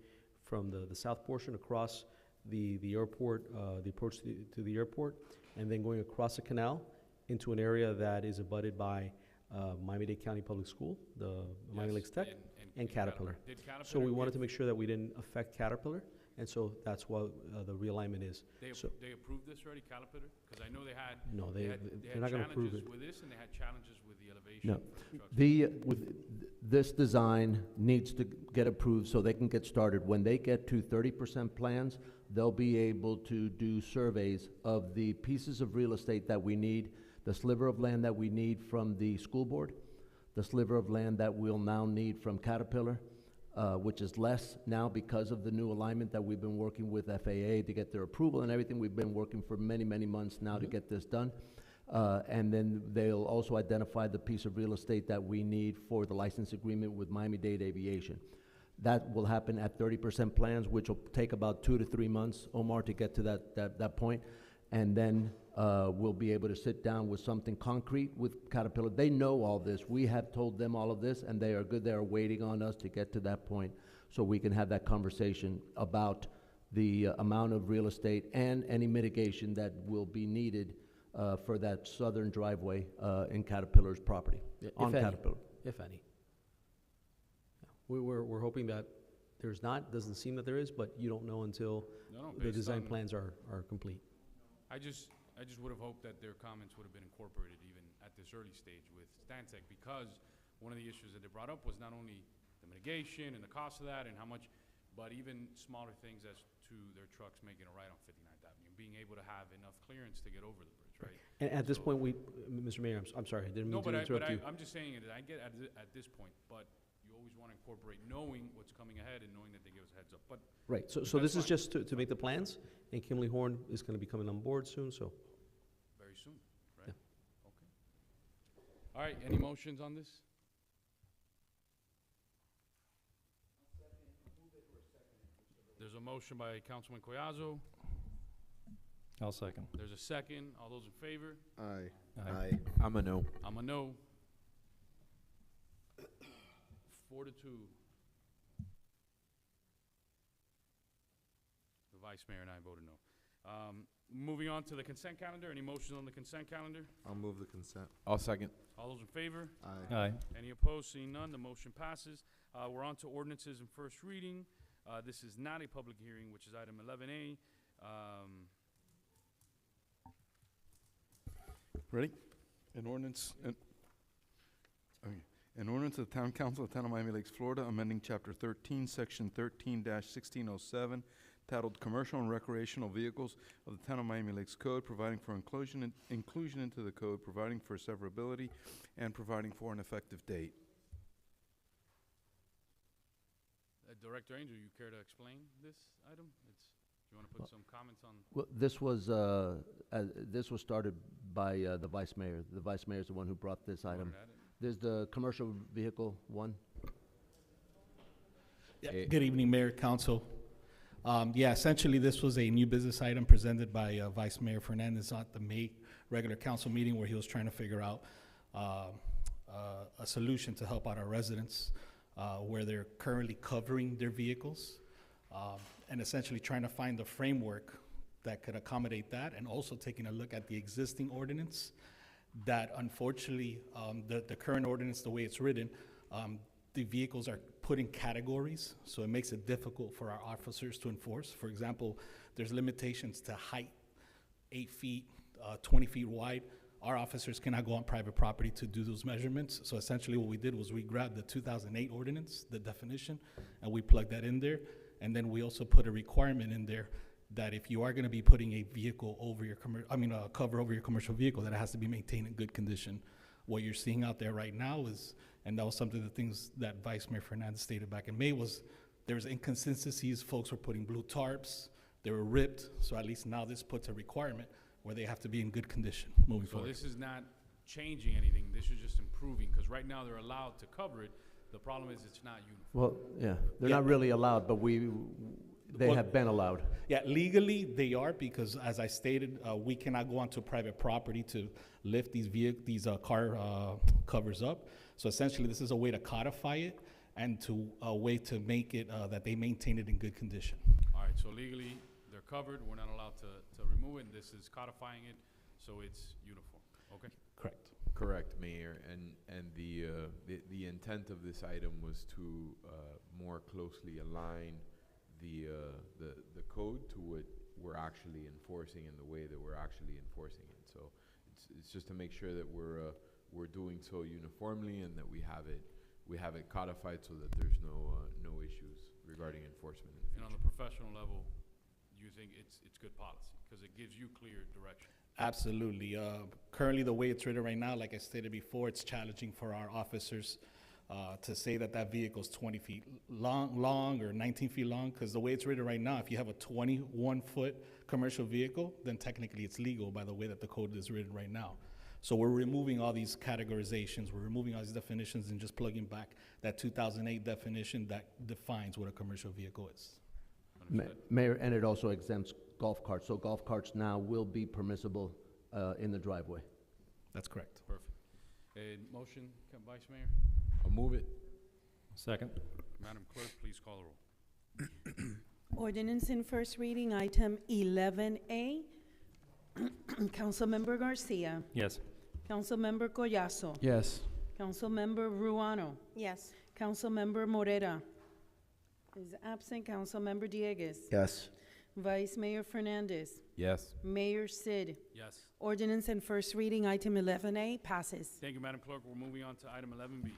from the south portion across the airport, the approach to the airport, and then going across the canal into an area that is abutted by Miami-Dade County Public School, the Miami Lakes Tech, and Caterpillar. So we wanted to make sure that we didn't affect Caterpillar, and so that's what the realignment is. They approved this already, Caterpillar? Because I know they had. No, they they're had not going to approve challenges it. with this, and they had challenges with the elevation. No, for trucks. this design needs to get approved so they can get started. When they get to 30% plans, they'll be able to do surveys of the pieces of real estate that we need, the sliver of land that we need from the school board, the sliver of land that we'll now need from Caterpillar, which is less now because of the new alignment that we've been working with FAA to get their approval and everything. We've been working for many, many months now to get this done. And then they'll also identify the piece of real estate that we need for the license agreement with Miami-Dade Aviation. That will happen at 30% plans, which will take about 2 to 3 months, Omar, to get to that point. And then we'll be able to sit down with something concrete with Caterpillar. They know all this. We have told them all of this, and they are good. They are waiting on us to get to that point so we can have that conversation about the amount of real estate and any mitigation that will be needed for that southern driveway in Caterpillar's property, on Caterpillar. If any. We're hoping that there's not, doesn't seem that there is, but you don't know until the design plans are complete. I just would have hoped that their comments would have been incorporated even at this early stage with Stantec, because one of the issues that they brought up was not only the mitigation and the cost of that and how much, but even smaller things as to their trucks making a right on 59th Avenue, being able to have enough clearance to get over the bridge, right? And at this point, Mr. Mayor, I'm sorry, I didn't mean to interrupt you. I'm just saying it, I get at this point, but you always want to incorporate knowing what's coming ahead and knowing that they give us a heads up, but. Right, so this is just to make the plans, and Kimley Horn is going to be coming on board soon, so. Very soon, right? Okay. All right, any motions on this? There's a motion by Councilman Collazo. I'll second. There's a second. All those in favor? Aye. I'm a no. I'm a no. 4-2. The vice mayor and I voted no. Moving on to the consent calendar. Any motions on the consent calendar? I'll move the consent. I'll second. All those in favor? Aye. Aye. Any opposed? Seeing none, the motion passes. We're on to ordinances in first reading. This is not a public hearing, which is item 11A. Ready? An ordinance, an ordinance of the Town Council of the Town of Miami Lakes, Florida, amending Chapter 13, Section 13-1607, titled Commercial and Recreational Vehicles of the Town of Miami Lakes Code, providing for inclusion into the code, providing for severability, and providing for an effective date. Director Angel, you care to explain this item? Do you want to put some comments on? Well, this was started by the vice mayor. The vice mayor is the one who brought this item. There's the commercial vehicle one. Yeah, good evening, Mayor, Council. Essentially, this was a new business item presented by Vice Mayor Fernandez at the May regular council meeting, where he was trying to figure out a solution to help out our residents where they're currently covering their vehicles, and essentially trying to find the framework that could accommodate that, and also taking a look at the existing ordinance that, unfortunately, the current ordinance, the way it's written, the vehicles are put in categories, so it makes it difficult for our officers to enforce. For example, there's limitations to height, 8 feet, 20 feet wide. Our officers cannot go on private property to do those measurements. So essentially what we did was we grabbed the 2008 ordinance, the definition, and we plugged that in there. And then we also put a requirement in there that if you are gonna be putting a vehicle over your cover over your commercial vehicle, that it has to be maintained in good condition. What you're seeing out there right now is, and that was something of the things that Vice Mayor Fernandez stated back in May, was there was inconsistencies. Folks were putting blue tarps. They were ripped. So at least now this puts a requirement where they have to be in good condition moving So forward. this is not changing anything, this is just improving, because right now they're allowed to cover it. The problem is it's not uniform. Well, yeah, they're Yeah. not really allowed, but they Well, have been allowed. Yeah, legally they are, because as I stated, we cannot go onto private property to lift these car covers up. So essentially, this is a way to codify it and a way to make it that they maintain it in good condition. All right, so legally, they're covered, we're not allowed to remove it, and this is codifying it, so it's uniform, okay? Correct. Correct, Mayor, and the intent of this item was to more closely align the code to what we're actually enforcing and the way that we're actually enforcing it. So it's just to make sure that we're doing so uniformly and that we have it codified so that there's no issues regarding enforcement in the And on future. the professional level, you think it's good policy, because it gives you clear direction. Absolutely. Currently, the way it's written right now, like I stated before, it's challenging for our officers to say that vehicle is 20 feet long or 19 feet long, because the way it's written right now, if you have a 21-foot commercial vehicle, then technically it's legal by the way that the code is written right now. So we're removing all these categorizations, we're removing all these definitions and just plugging back that 2008 definition that defines what a commercial vehicle is. Mayor, and it also exempts golf carts. So golf carts now will be permissible in the driveway. That's correct. Perfect. A motion, Vice Mayor? I'll move it. Second. Madam Clerk, please call the roll. Ordinance in first reading, item 11A. Councilmember Garcia. Yes. Councilmember Collazo. Yes. Councilmember Ruano. Yes. Councilmember Morera is absent. Councilmember Dieguez. Yes. Vice Mayor Fernandez. Yes. Mayor Sid. Yes. Ordinance in first reading, item 11A, passes. Thank you, Madam Clerk. We're moving on to item 11B.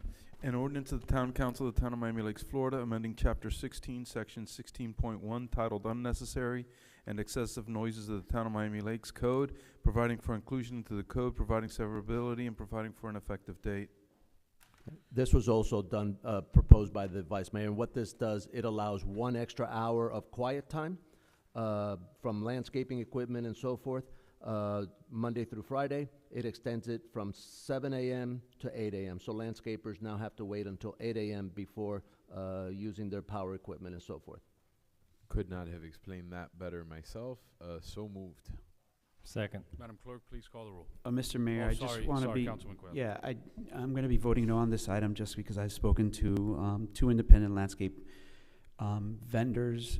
An ordinance of the Town Council of the Town of Miami Lakes, Florida, amending Chapter 16, Section 16.1, titled Unnecessary and Excessive Noises of the Town of Miami Lakes Code, providing for inclusion into the code, providing severability, and providing for an effective date. This was also done, proposed by the Vice Mayor, and what this does, it allows 1 extra hour of quiet time from landscaping equipment and so forth, Monday through Friday. It extends it from 7 a.m. to 8 a.m. So landscapers now have to wait until 8 a.m. before using their power equipment and so forth. Could not have explained that better myself. So moved. Second. Madam Clerk, please call the roll. Mr. Mayor, Oh, I just sorry, want to sorry, be, Councilman Cuellar. yeah, I'm going to be voting no on this item just because I've spoken to 2 independent landscape vendors,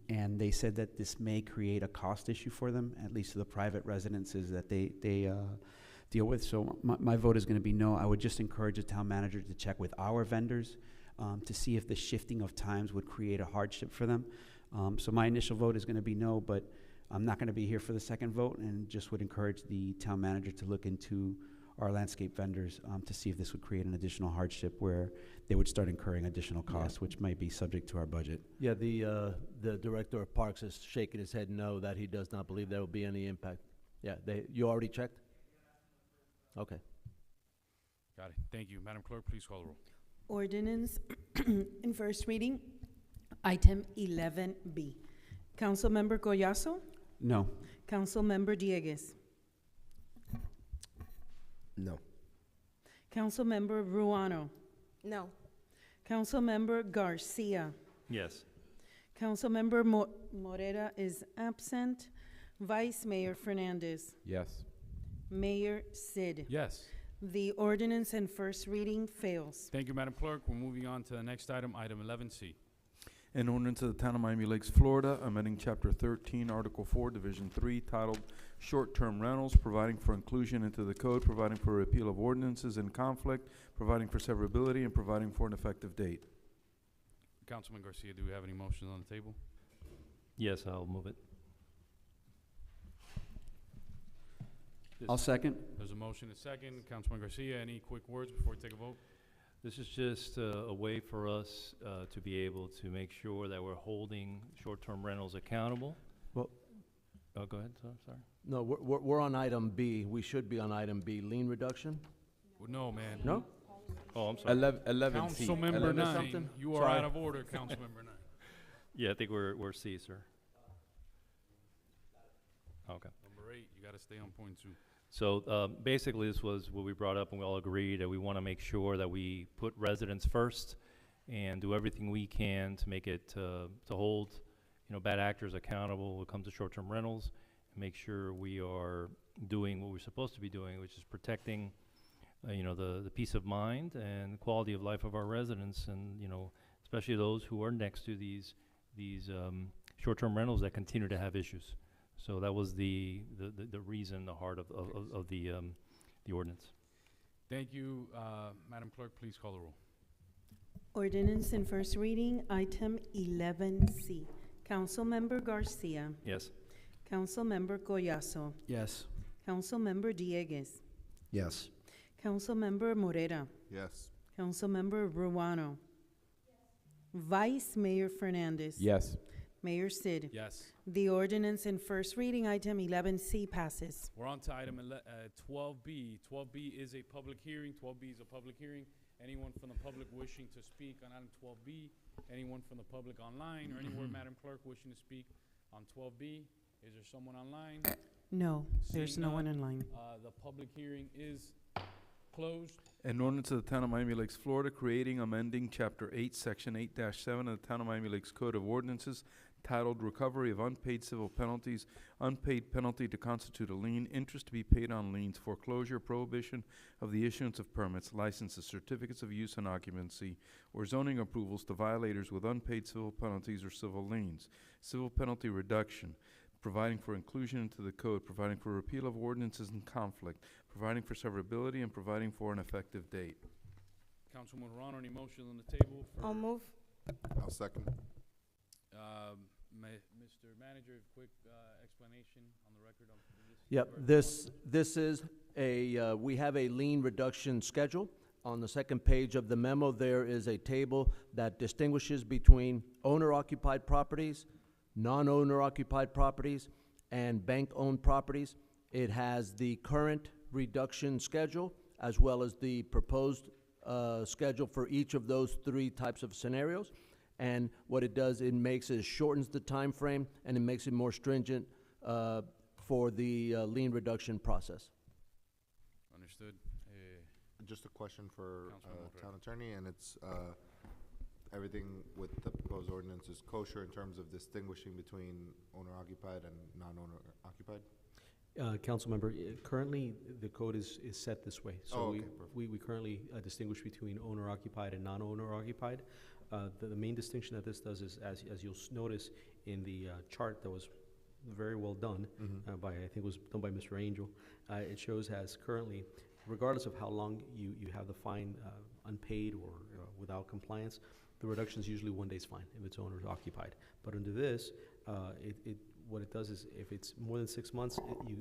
and they said that this may create a cost issue for them, at least to the private residences that they deal with. So my vote is going to be no. I would just encourage the town manager to check with our vendors to see if the shifting of times would create a hardship for them. So my initial vote is going to be no, but I'm not going to be here for the second vote, and just would encourage the town manager to look into our landscape vendors to see if this would create an additional hardship where they would start incurring additional costs, which might be subject to our budget. Yeah, the director of parks is shaking his head no, that he does not believe there will be any impact. Yeah, you already checked? Okay. Got it. Thank you. Madam Clerk, please call the roll. Ordinance in first reading, item 11B. Councilmember Collazo. No. Councilmember Dieguez. No. Councilmember Ruano. No. Councilmember Garcia. Yes. Councilmember Morera is absent. Vice Mayor Fernandez. Yes. Mayor Sid. Yes. The ordinance in first reading fails. Thank you, Madam Clerk. We're moving on to the next item, item 11C. An ordinance of the Town of Miami Lakes, Florida, amending Chapter 13, Article 4, Division 3, titled Short-Term Rentals, providing for inclusion into the code, providing for repeal of ordinances in conflict, providing for severability, and providing for an effective date. Councilman Garcia, do we have any motions on the table? Yes, I'll move it. I'll second. There's a motion, a second. Councilman Garcia, any quick words before we take a vote? This is just a way for us to be able to make sure that we're holding short-term rentals accountable. Well, oh, go ahead, sir. Sorry. No, we're on item B. We should be on item B, lien reduction. Well, no, man. No? Oh, I'm sorry. 11 C. Councilmember 11 9, something? you are Sorry. out of order, Councilmember 9. Yeah, I think we're C, sir. Okay. Number 8, you gotta stay on point too. So basically, this was what we brought up, and we all agreed that we want to make sure that we put residents first and do everything we can to make it to hold, bad actors accountable when it comes to short-term rentals, and make sure we are doing what we're supposed to be doing, which is protecting, the peace of mind and quality of life of our residents, and especially those who are next to these short-term rentals that continue to have issues. So that was the reason, the heart of the ordinance. Thank you, Madam Clerk, please call the roll. Ordinance in first reading, item 11C. Councilmember Garcia. Yes. Councilmember Collazo. Yes. Councilmember Diegues. Yes. Councilmember Morera. Yes. Councilmember Ruano. Vice Mayor Fernandez. Yes. Mayor Sid. Yes. The ordinance in first reading, item 11C, passes. We're on to item 12B. 12B is a public hearing. 12B is a public hearing. Anyone from the public wishing to speak on item 12B? Anyone from the public online or anywhere, Madam Clerk, wishing to speak on 12B? Is there someone online? No, there's Seeing no none, one in line. The public hearing is closed. An ordinance of the Town of Miami Lakes, Florida, creating, amending Chapter 8, Section 8-7 of the Town of Miami Lakes Code of Ordinances, titled Recovery of Unpaid Civil Penalties, Unpaid Penalty to Constitute a Lien, Interest to be Paid on Liens, Foreclosure, Prohibition of the Issuance of Permits, Licenses, Certificates of Use and Occupancy, or Zoning Approvals to Violators with Unpaid Civil Penalties or Civil Liens, Civil Penalty Reduction, providing for inclusion into the code, providing for repeal of ordinances in conflict, providing for severability, and providing for an effective date. Councilman Morano, any motion on the table? For I'll move. I'll second. Mr. Manager, quick explanation on the record of this. Yep, this is we have a lien reduction schedule. On the second page of the memo, there is a table that distinguishes between owner-occupied properties, non-owner occupied properties, and bank-owned properties. It has the current reduction schedule as well as the proposed schedule for each of those three types of scenarios. And what it does, it shortens the time frame, and it makes it more stringent for the lien reduction process. Understood. Just a question for Councilman town attorney, and it's everything with the proposed ordinance is kosher in terms of distinguishing between owner-occupied and non-owner occupied? Councilmember, currently the code is set this way. So Oh, okay, we currently distinguish between owner-occupied and non-owner occupied. The main distinction that this does is, as you'll notice in the chart that was very well done by, I think it was done by Mr. Angel, it shows as currently, regardless of how long you have the fine unpaid or without compliance, the reduction is usually 1 day's fine if it's owner occupied. But under this, what it does is if it's more than 6 months,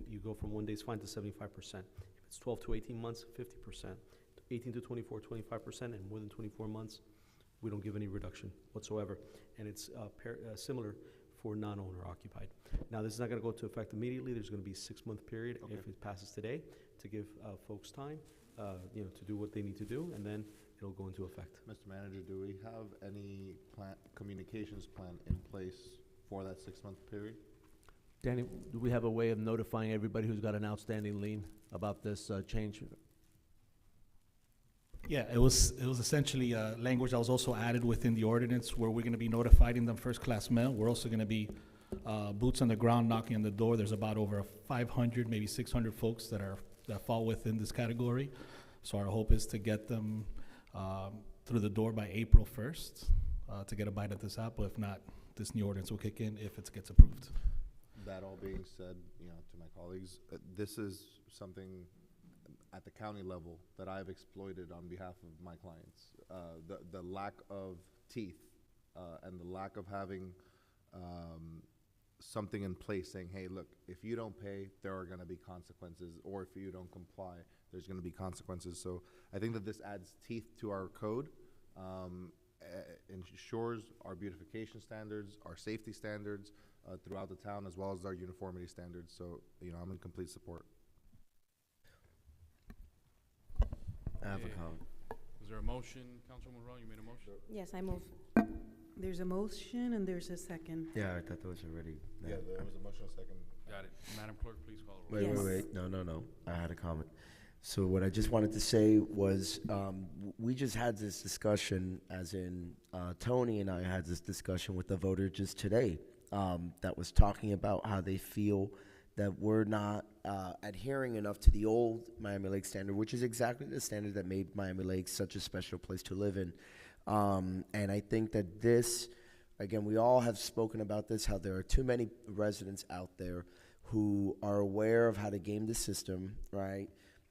you go from 1 day's fine to 75%. If it's 12 to 18 months, 50%. 18 to 24, 25%, and more than 24 months, we don't give any reduction whatsoever. And it's similar for non-owner occupied. Now, this is not going to go into effect immediately. There's going to be a 6-month period if it passes today to give folks time, to do what they need to do, and then it'll go into effect. Mr. Manager, do we have any communications plan in place for that 6-month period? Danny, do we have a way of notifying everybody who's got an outstanding lien about this change? Yeah, it was essentially language that was also added within the ordinance where we're going to be notifying them first-class mail. We're also going to be boots on the ground knocking on the door. There's about over 500, maybe 600 folks that fall within this category. So our hope is to get them through the door by April 1st to get a bite at this apple. If not, this new ordinance will kick in if it gets approved. That all being said, to my colleagues, this is something at the county level that I've exploited on behalf of my clients. The lack of teeth and the lack of having something in place saying, hey, look, if you don't pay, there are going to be consequences, or if you don't comply, there's going to be consequences. So I think that this adds teeth to our code, ensures our beautification standards, our safety standards throughout the town, as well as our uniformity standards. So, I'm in complete support. I have a comment. Is there a motion, Councilwoman Rowe, you made a motion? Yes, I move. There's a motion and there's a second. Yeah, I thought that was already. Yeah, there was a motion, second. Got it. Madam Clerk, please call the roll. Wait. No. I had a comment. So what I just wanted to say was, we just had this discussion, as in Tony and I had this discussion with the voter just today, that was talking about how they feel that we're not adhering enough to the old Miami Lakes standard, which is exactly the standard that made Miami Lakes such a special place to live in. And I think that this, again, we all have spoken about this, how there are too many residents out there who are aware of how to game the system, right?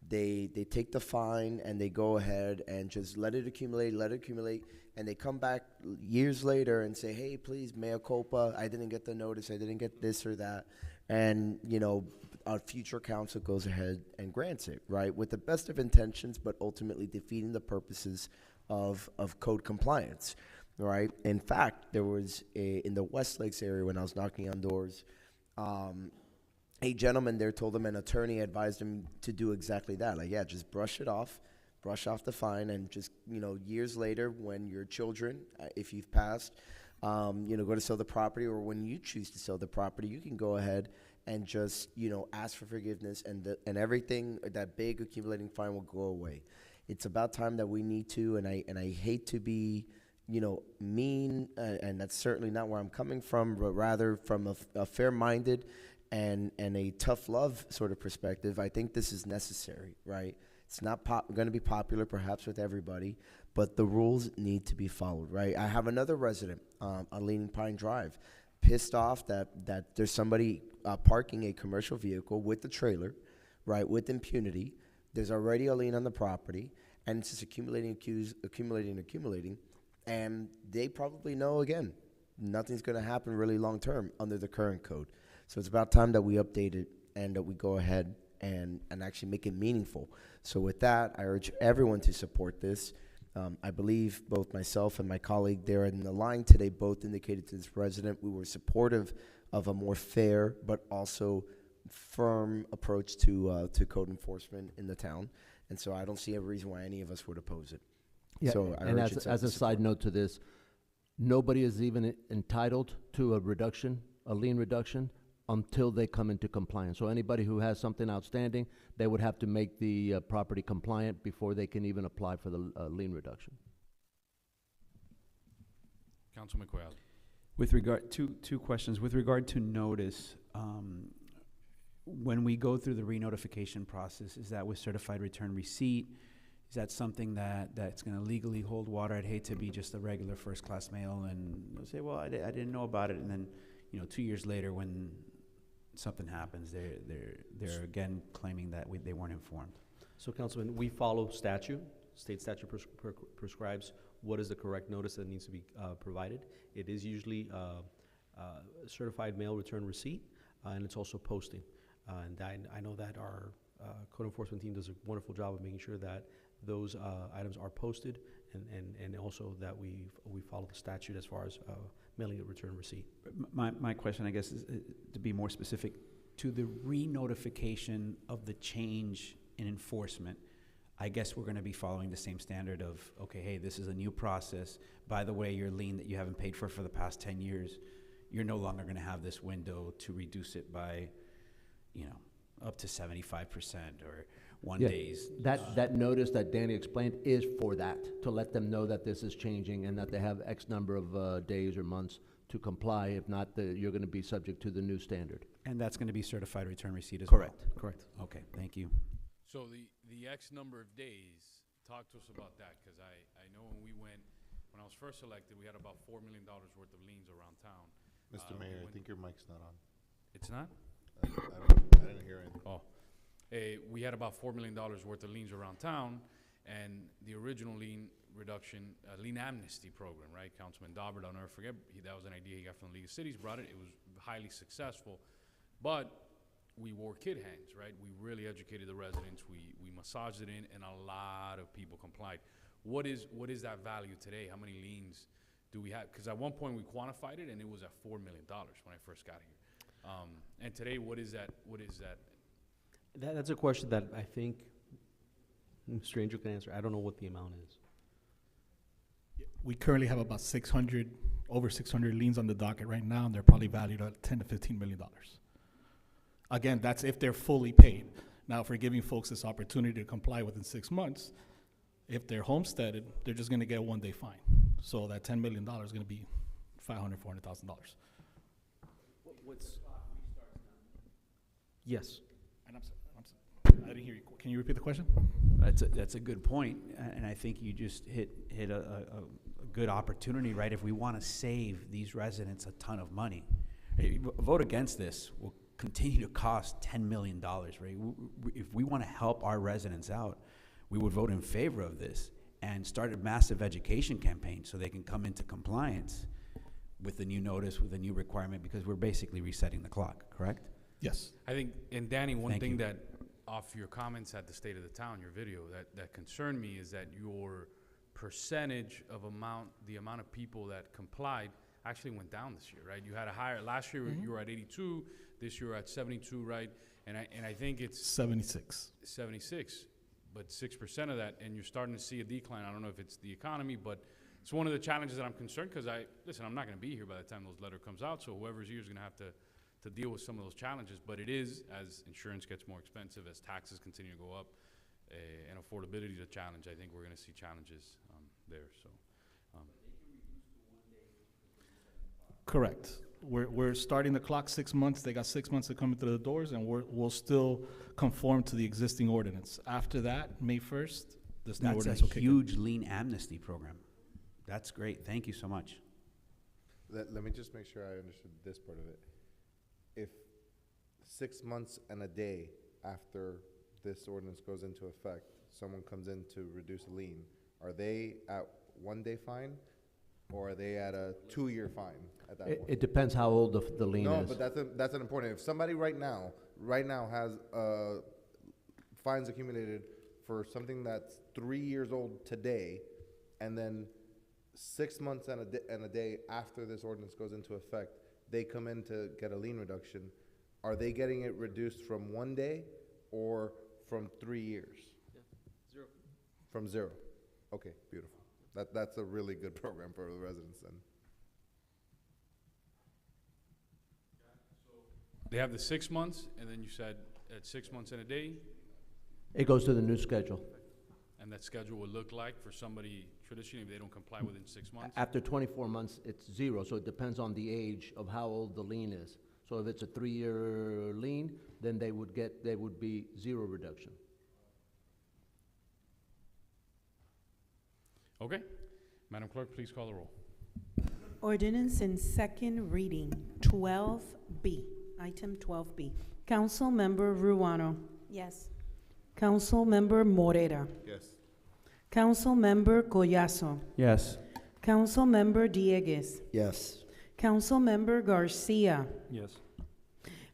They take the fine and they go ahead and just let it accumulate, and they come back years later and say, hey, please, mea culpa, I didn't get the notice, I didn't get this or that. And, you know, our future council goes ahead and grants it, right? With the best of intentions, but ultimately defeating the purposes of code compliance, right? In fact, there was in the West Lakes area when I was knocking on doors, a gentleman there told him an attorney advised him to do exactly that. Like, yeah, just brush off the fine, and just, you know, years later when your children, if you've passed, you know, go to sell the property, or when you choose to sell the property, you can go ahead and just, you know, ask for forgiveness, and everything, that big accumulating fine will go away. It's about time that we need to, and I hate to be, you know, mean, and that's certainly not where I'm coming from, but rather from a fair-minded and a tough love sort of perspective. I think this is necessary, right? It's not going to be popular perhaps with everybody, but the rules need to be followed, right? I have another resident on Leaning Pine Drive, pissed off that there's somebody parking a commercial vehicle with the trailer, right, with impunity. There's already a lien on the property, and it's just accumulating, and they probably know, again, nothing's going to happen really long term under the current code. So it's about time that we update it and that we go ahead and actually make it meaningful. So with that, I urge everyone to support this. I believe both myself and my colleague there in the line today both indicated to this resident we were supportive of a more fair but also firm approach to code enforcement in the town. And so I don't see a reason why any of us would oppose it. Yeah, So I and urge you to as a side note to this, nobody is even entitled to a reduction, a lien reduction, until they come into compliance. So anybody who has something outstanding, they would have to make the property compliant before they can even apply for the lien reduction. Councilman Coelho. With regard, two questions. With regard to notice, when we go through the re-notification process, is that with certified return receipt? Is that something that's going to legally hold water? I'd hate to be just a regular first-class mail and say, well, I didn't know about it, and then, you know, 2 years later when something happens, they're again claiming that they weren't informed. So, Councilman, we follow statute. State statute prescribes what is the correct notice that needs to be provided. It is usually certified mail return receipt, and it's also posting. And I know that our code enforcement team does a wonderful job of making sure that those items are posted, and also that we follow the statute as far as mailing a return receipt. My question, I guess, is to be more specific, to the re-notification of the change in enforcement, I guess we're going to be following the same standard of, okay, hey, this is a new process. By the way, your lien that you haven't paid for the past 10 years, you're no longer going to have this window to reduce it by, you know, up to 75% or 1 day's. That notice that Danny explained is for that, to let them know that this is changing and that they have X number of days or months to comply. If not, you're going to be subject to the new standard. And that's going to be certified return receipt as Correct. well? Correct. Okay, thank you. So the X number of days, talk to us about that, because I know when I was first elected, we had about $4 million worth of liens around town. Mr. Mayor, I think your mic's not on. It's not? I didn't hear anything. Oh. We had about $4 million worth of liens around town, and the original lien reduction, lien amnesty program, right? Councilman Daubert, I'll never forget, that was an idea he got from the League of Cities, brought it. It was highly successful, but we wore kid hands, right? We really educated the residents. We massaged it in, and a lot of people complied. What is that value today? How many liens do we have? Because at one point we quantified it, and it was at $4 million when I first got here. And today, what is that? That's a question that I think Stranger can answer. I don't know what the amount is. We currently have about over 600 liens on the docket right now, and they're probably valued at $10 to $15 million. Again, that's if they're fully paid. Now, if we're giving folks this opportunity to comply within 6 months, if they're homesteaded, they're just gonna get a one-day fine. So that $10 million is gonna be $500,000, $400,000. What's? Yes. And I didn't hear you. Can you repeat the question? That's a good point, and I think you just hit a good opportunity, right? If we want to save these residents a ton of money, vote against this will continue to cost $10 million, right? If we want to help our residents out, we would vote in favor of this and start a massive education campaign so they can come into compliance with the new notice, with the new requirement, because we're basically resetting the clock, correct? Yes. I think, and Danny, one Thank thing you. that, off your comments at the State of the Town, your video, that concerned me is that your percentage of the amount of people that complied actually went down this year, right? You had a higher, last year you were at 82, this year you're at 72, right? And I think it's 76. 76, but 6% of that, and you're starting to see a decline. I don't know if it's the economy, but it's one of the challenges that I'm concerned, because I'm not gonna be here by the time those letter comes out, so whoever's here is gonna have to deal with some of those challenges. But it is, as insurance gets more expensive, as taxes continue to go up, and affordability is a challenge, I think we're gonna see challenges there, so. Correct. We're starting the clock 6 months. They got 6 months to come into the doors, and we'll still conform to the existing ordinance. After that, May 1st, this new That's ordinance a will kick in. huge lien amnesty program. That's great. Thank you so much. Let me just make sure I understood this part of it. If 6 months and a day after this ordinance goes into effect, someone comes in to reduce a lien, are they at 1 day fine, or are they at a 2-year fine at that point? It depends how old the lien No, is. but that's an important. If somebody right now has fines accumulated for something that's 3 years old today, and then 6 months and a day after this ordinance goes into effect, they come in to get a lien reduction, are they getting it reduced from 1 day or from 3 years? Yeah, 0. From 0. Okay, beautiful. That's a really good program for the residents then. They have the 6 months, and then you said at 6 months and a day, It goes to the new schedule. and that schedule would look like for somebody traditionally, if they don't comply within 6 months? After 24 months, it's 0, so it depends on the age of how old the lien is. So if it's a 3-year lien, then they would be 0 reduction. Okay. Madam Clerk, please call the roll. Ordinance in second reading, 12B, item 12B. Councilmember Ruano. Yes. Councilmember Morera. Yes. Councilmember Collazo. Yes. Councilmember Dieguez. Yes. Councilmember Garcia. Yes.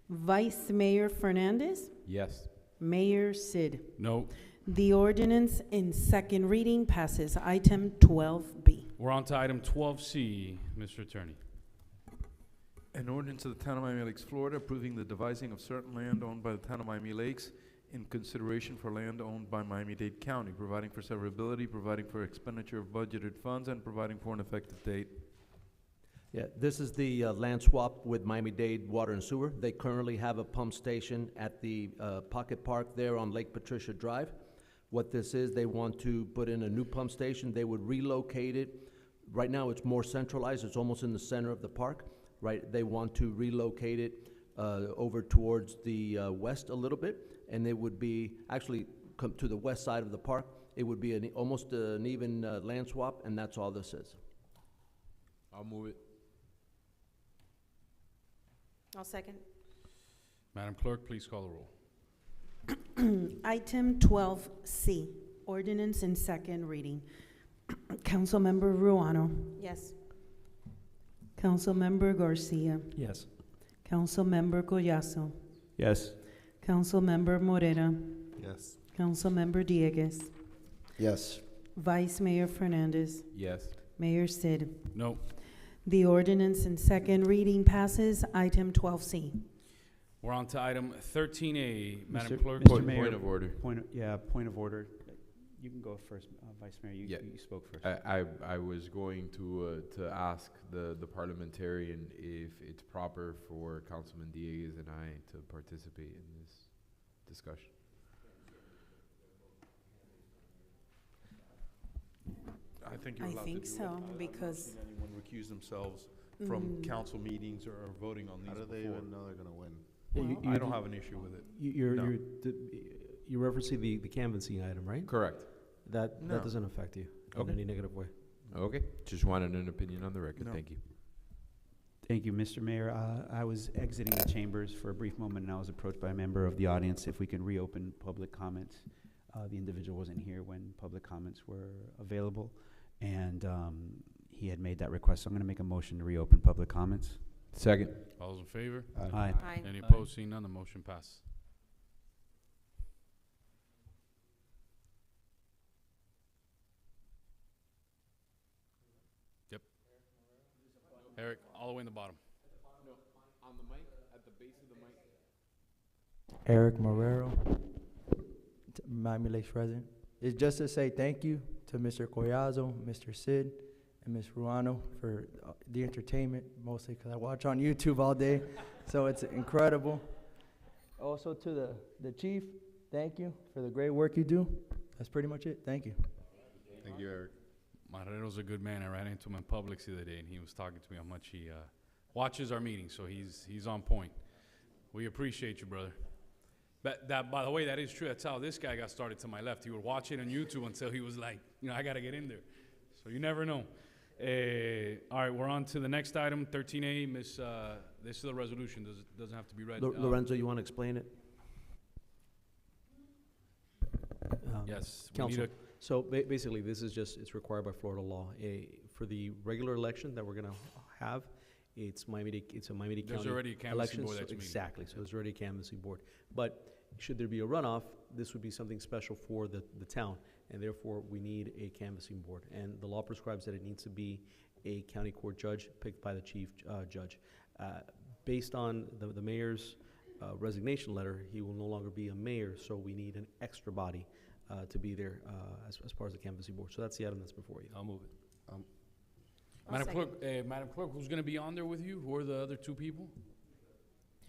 Vice Mayor Fernandez. Yes. Mayor Sid. No. The ordinance in second reading passes. Item 12B. We're on to item 12C, Mr. Attorney. An ordinance of the Town of Miami Lakes, Florida, approving the devising of certain land owned by the Town of Miami Lakes in consideration for land owned by Miami-Dade County, providing for severability, providing for expenditure of budgeted funds, and providing for an effective date. Yeah, this is the land swap with Miami-Dade Water and Sewer. They currently have a pump station at the Pocket Park there on Lake Patricia Drive. What this is, they want to put in a new pump station. They would relocate it. Right now, it's more centralized. It's almost in the center of the park, right? They want to relocate it over towards the west a little bit, and it would be, actually, come to the west side of the park. It would be almost an even land swap, and that's all this is. I'll move it. I'll second. Madam Clerk, please call the roll. Item 12C, ordinance in second reading. Councilmember Ruano. Yes. Councilmember Garcia. Yes. Councilmember Collazo. Yes. Councilmember Morera. Yes. Councilmember Dieguez. Yes. Vice Mayor Fernandez. Yes. Mayor Sid. No. The ordinance in second reading passes. Item 12C. We're on to item 13A. Madam Mr. Clerk. Mr. Mayor, Point of order. point of order. You can go first, Vice Mayor. You spoke first. I was going to ask the parliamentarian if it's proper for Councilman Dieguez and I to participate in this discussion. I think you're I allowed think to do so, it. I've not because- seen anyone recuse themselves from council meetings or voting on these How do they before. even know they're gonna win? Yeah, I don't have an issue with it. You're, No. you're referencing the canvassing item, right? Correct. That No. doesn't affect you in Okay. any negative way. Okay, just wanted an opinion on the record. No. Thank you. Thank you, Mr. Mayor. I was exiting the chambers for a brief moment, and I was approached by a member of the audience if we can reopen public comments. The individual wasn't here when public comments were available, and he had made that request. So I'm going to make a motion to reopen public comments. Second. All those in favor? Aye. Aye. Any opposed? Seeing none, the motion passes. Yep. Eric, all the way in the bottom. No, on the mic, at the base of the mic. Eric Marrero, Miami Lakes resident. It's just to say thank you to Mr. Collazo, Mr. Sid, and Ms. Ruano for the entertainment, mostly because I watch on YouTube all day, so it's incredible. Also to the chief, thank you for the great work you do. That's pretty much it. Thank you. Thank you, Eric. Marrero's a good man. I ran into him in Publix the other day, and he was talking to me how much he watches our meetings, so he's on point. We appreciate you, brother. But that, by the way, that is true. That's how this guy got started to my left. He would watch it on YouTube until he was like, I got to get in there. So you never know. All right, we're on to the next item, 13A. This is the resolution. Doesn't have to be read. Lorenzo, you want to explain it? Yes. We Council. need So basically, this is just, it's required by Florida law. For the regular election that we're going to have, it's a Miami-Dade There's County already a canvassing election, board so that's meeting. exactly. So there's already a canvassing board. But should there be a runoff, this would be something special for the town, and therefore we need a canvassing board. And the law prescribes that it needs to be a county court judge picked by the chief judge. Based on the mayor's resignation letter, he will no longer be a mayor, so we need an extra body to be there as far as the canvassing board. So that's the item that's before you. I'll move it. Madam Clerk, who's going to be on there with you? Who are the other two people?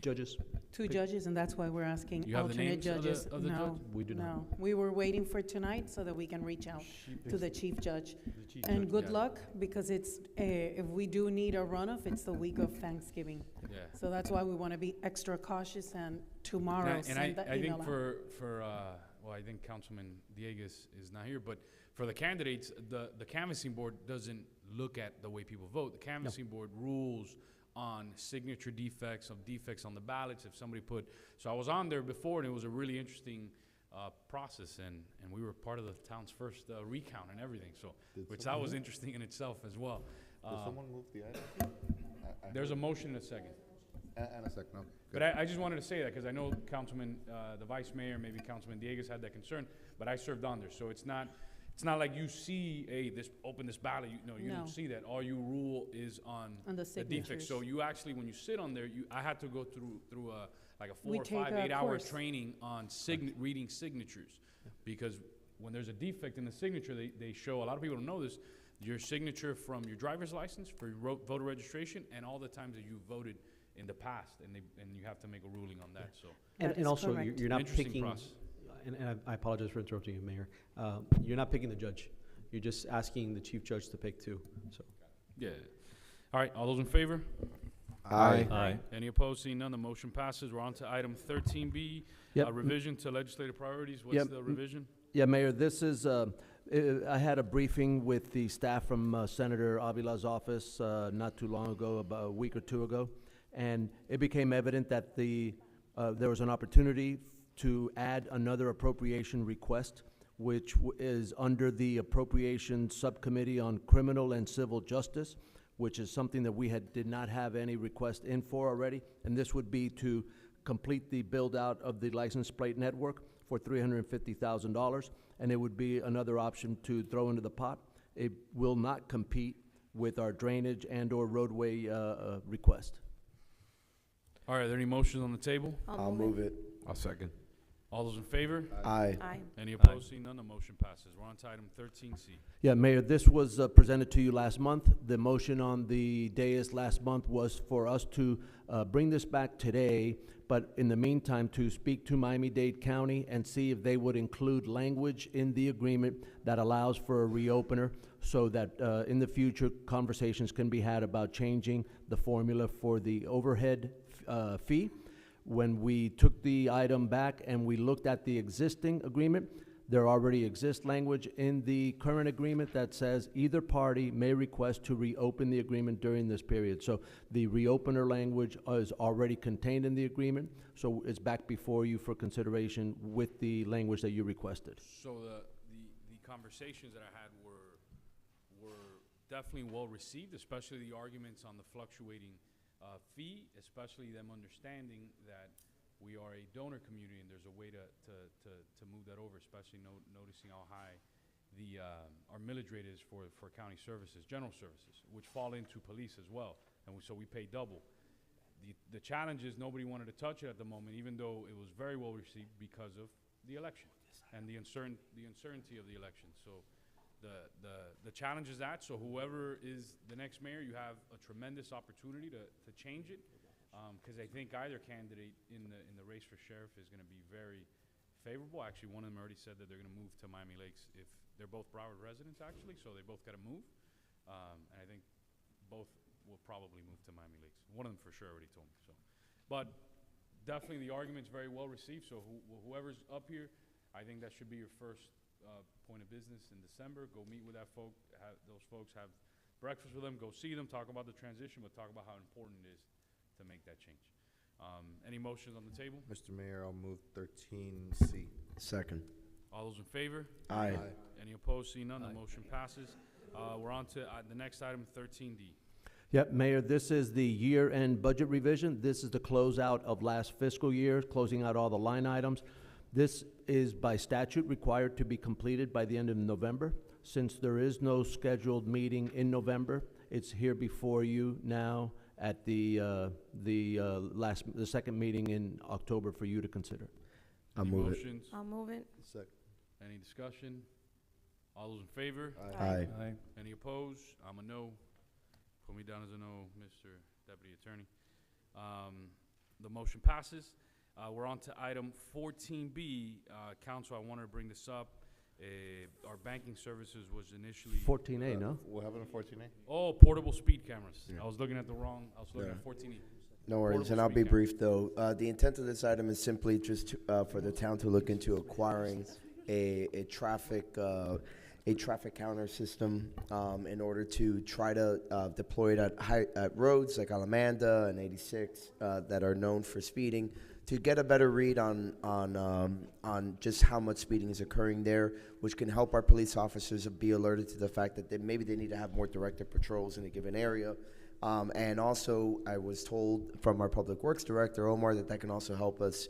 Judges. Two judges, and that's why we're asking You have the alternate names of the- judges. of the No, judge? We do not. no. We were waiting for tonight so that we can reach out to the chief judge. And good luck, because it's, if we do need a runoff, it's the week of Thanksgiving. Yeah. So that's why we want to be extra cautious, and tomorrow And send I the think email out. well, I think Councilman Dieguez is not here, but for the candidates, the canvassing board doesn't look at the way people vote. The canvassing board rules on signature defects, of defects on the ballots, if somebody put, so I was on there before, and it was a really interesting process, and we were part of the town's first recount and everything, so, which that was interesting in itself as well. Did someone move the item? There's a motion and a second. And a second, no. But I just wanted to say that, because I know Councilman, the Vice Mayor, maybe Councilman Dieguez had that concern, but I served on there, so it's not like you see, hey, open this ballot, you No. don't see that. All you rule is on On the the defects. So signatures. you actually, when you sit on there, I had to go through like a 4 We or take 5, a 8 hour course. training on reading signatures. Because when there's a defect in the signature, they show, a lot of people don't know this, your signature from your driver's license for your voter registration and all the times that you voted in the past, and you have to make a ruling on that, so. And also, you're not Interesting picking, process. and I apologize for interrupting you, Mayor. You're not picking the judge. You're just asking the chief judge to pick two, so. Yeah. All right, all those in favor? Aye. Aye. Any opposed? Seeing none, the motion passes. We're on to item 13B, Yep. revision to legislative priorities. What's Yep. the revision? Yeah, Mayor, this is, I had a briefing with the staff from Senator Avila's office not too long ago, about a week or two ago, and it became evident that there was an opportunity to add another appropriation request, which is under the Appropriation Subcommittee on Criminal and Civil Justice, which is something that we did not have any request in for already, and this would be to complete the build-out of the license plate network for $350,000, and it would be another option to throw into the pot. It will not compete with our drainage and/or roadway request. All right, are there any motions on the table? I'll move it. I'll second. All those in favor? Aye. Aye. Any opposed? Seeing none, the motion passes. We're on to item 13C. Yeah, Mayor, this was presented to you last month. The motion on the dais last month was for us to bring this back today, but in the meantime, to speak to Miami-Dade County and see if they would include language in the agreement that allows for a reopener so that in the future, conversations can be had about changing the formula for the overhead fee. When we took the item back and we looked at the existing agreement, there already exists language in the current agreement that says either party may request to reopen the agreement during this period. So the reopener language is already contained in the agreement, so it's back before you for consideration with the language that you requested. So the conversations that I had were definitely well received, especially the arguments on the fluctuating fee, especially them understanding that we are a donor community and there's a way to move that over, especially noticing how high our millage rate is for county services, general services, which fall into police as well, and so we pay double. The challenge is nobody wanted to touch it at the moment, even though it was very well received because of the election and the uncertainty of the election. So the challenge is that, so whoever is the next mayor, you have a tremendous opportunity to change it, because I think either candidate in the race for sheriff is going to be very favorable. Actually, one of them already said that they're going to move to Miami Lakes if they're both Broward residents, actually, so they both got to move. And I think both will probably move to Miami Lakes. One of them for sure already told me. So, but definitely the argument's very well received. So whoever's up here, I think that should be your first point of business in December. Go meet with those folks, have breakfast with them, go see them, talk about the transition, but talk about how important it is to make that change. Any motions on the table? Mr. Mayor, I'll move 13C. Second. All those in favor? Aye. Any opposed? See none, the motion passes. We're on to the next item, 13D. Yep, Mayor, this is the year-end budget revision. This is the closeout of last fiscal year, closing out all the line items. This is by statute required to be completed by the end of November. Since there is no scheduled meeting in November, it's here before you now at the second meeting in October for you to consider. I'll Any move it. motions? I'll move it. Second. Any discussion? All those in favor? Aye. Aye. Any opposed? I'm a no. Put me down as a no, Mr. Deputy Attorney. The motion passes. We're on to item 14B. Council, I wanted to bring this up. Our banking services was initially 14A, no? What happened to 14A? Oh, portable speed cameras. Yeah. I was looking at the wrong. I was looking Yeah. at 14E. No worries, Portable and I'll be speed camera. brief, though. The intent of this item is simply just for the town to look into acquiring a traffic counter system in order to try to deploy it at roads like Alamanda and 86 that are known for speeding, to get a better read on just how much speeding is occurring there, which can help our police officers be alerted to the fact that maybe they need to have more directed patrols in a given area. And also, I was told from our Public Works Director, Omar, that can also help us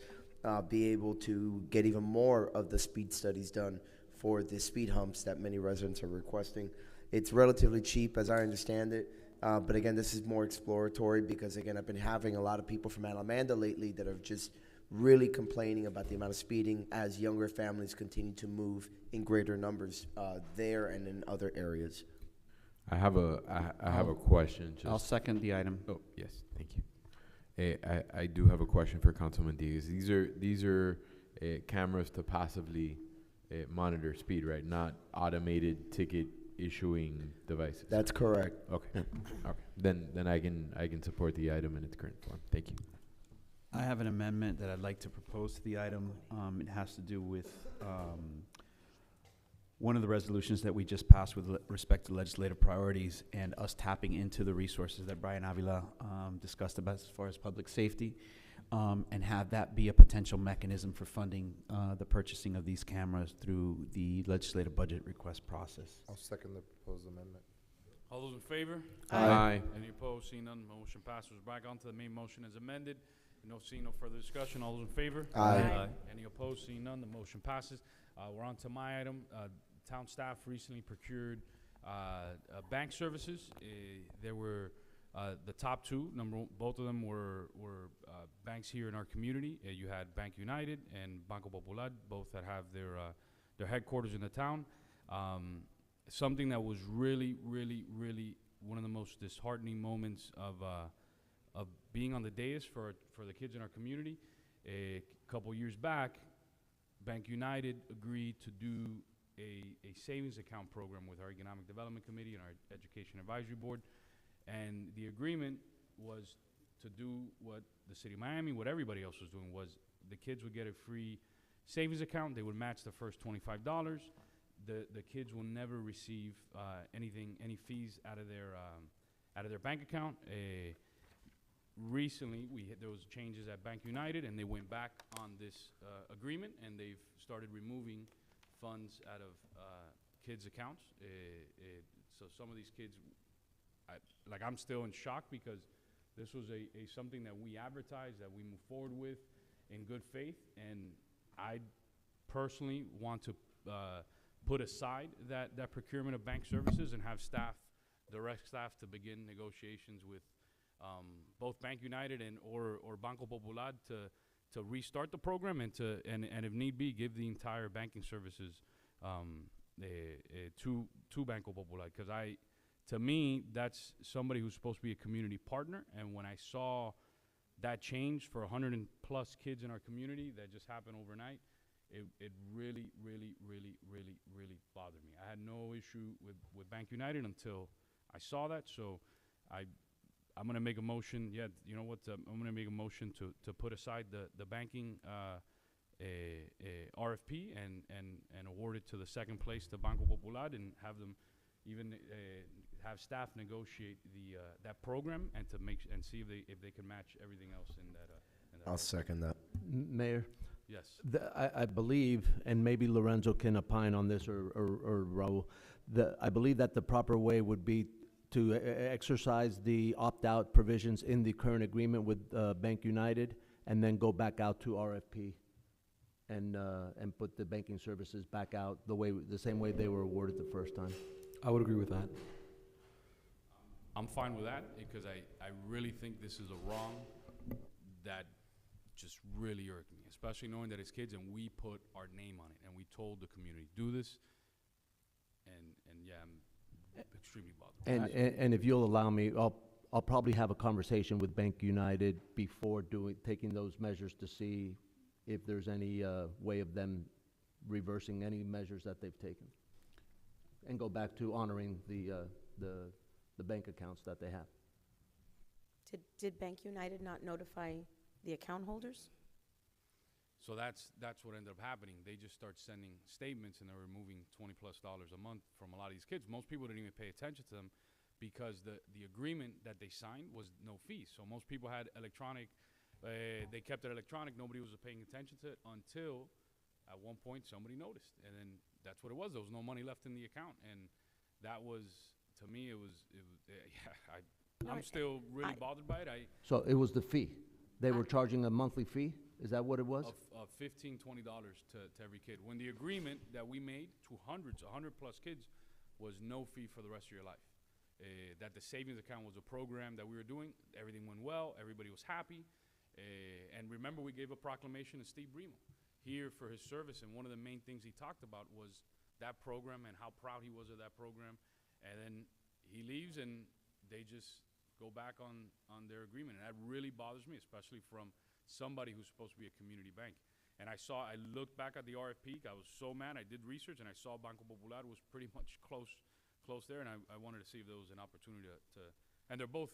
be able to get even more of the speed studies done for the speed humps that many residents are requesting. It's relatively cheap, as I understand it. But again, this is more exploratory because, again, I've been having a lot of people from Alamanda lately that are just really complaining about the amount of speeding as younger families continue to move in greater numbers there and in other areas. I have a question. I'll second the item. Oh, yes, thank you. I do have a question for Councilman Diaz. These are cameras to passively monitor speed, right? Not automated ticket issuing devices. That's correct. Okay. Okay. Then I can support the item in its current form. Thank you. I have an amendment that I'd like to propose to the item. It has to do with one of the resolutions that we just passed with respect to legislative priorities and us tapping into the resources that Brian Avila discussed about as far as public safety, and have that be a potential mechanism for funding the purchasing of these cameras through the legislative budget request process. I'll second the proposed amendment. All those in favor? Aye. Any opposed? Seeing none, motion passes. Back onto the main motion as amended. Seeing no further discussion. All those in favor? Aye. Any opposed? Seeing none, the motion passes. We're on to my item. Town staff recently procured bank services. There were The top two, both of them were banks here in our community. You had Bank United and Banco Popular, both that have their headquarters in the town. Something that was really, really, really one of the most disheartening moments of being on the dais for the kids in our community. A couple years back, Bank United agreed to do a savings account program with our Economic Development Committee and our Education Advisory Board. And the agreement was to do what the city of Miami, what everybody else was doing, was the kids would get a free savings account. They would match the first $25. The kids will never receive any fees out of their bank account. Recently, there was changes at Bank United, and they went back on this agreement, and they've started removing funds out of kids' accounts. So some of these kids, I'm still in shock because this was something that we advertised, that we moved forward with in good faith, and I personally want to put aside that procurement of bank services and have direct staff to begin negotiations with both Bank United or Banco Popular to restart the program and if need be, give the entire banking services to Banco Popular. Because to me, that's somebody who's supposed to be a community partner. And when I saw that change for 100+ kids in our community that just happened overnight, it really, really, really, really, really bothered me. I had no issue with Bank United until I saw that. So I'm going to make a motion. Yeah, you know what? I'm going to make a motion to put aside the banking RFP and award it to the second place to Banco Popular and have them even have staff negotiate that program and see if they can match everything else in that. I'll second that. Mayor? Yes. I believe, and maybe Lorenzo can opine on this or Raul, I believe that the proper way would be to exercise the opt-out provisions in the current agreement with Bank United and then go back out to RFP and put the banking services back out the same way they were awarded the first time. I would agree with that. I'm fine with that because I really think this is a wrong that just really irked me, especially knowing that it's kids and we put our name on it and we told the community, do this. And yeah, I'm extremely bothered. And if you'll allow me, I'll probably have a conversation with Bank United before taking those measures to see if there's any way of them reversing any measures that they've taken, and go back to honoring the bank accounts that they have. Did Bank United not notify the account holders? So that's what ended up happening. They just start sending statements and they're removing $20+ a month from a lot of these kids. Most people didn't even pay attention to them because the agreement that they signed was no fees. So most people had electronic, they kept it electronic. Nobody was paying attention to it until at one point somebody noticed. And then that's what it was. There was no money left in the account. And that was, to me, I'm still really bothered by it. So it was the fee. They were charging a monthly fee? Is that what it was? Of $15, $20 to every kid. When the agreement that we made to 100+ kids was no fee for the rest of your life. That the savings account was a program that we were doing. Everything went well. Everybody was happy. And remember, we gave a proclamation to Steve Bremo here for his service. And one of the main things he talked about was that program and how proud he was of that program. And then he leaves and they just go back on their agreement. And that really bothers me, especially from somebody who's supposed to be a community bank. And I looked back at the RFP, I was so mad, I did research, and I saw Banco Popular was pretty much close there, and I wanted to see if there was an opportunity to and they're both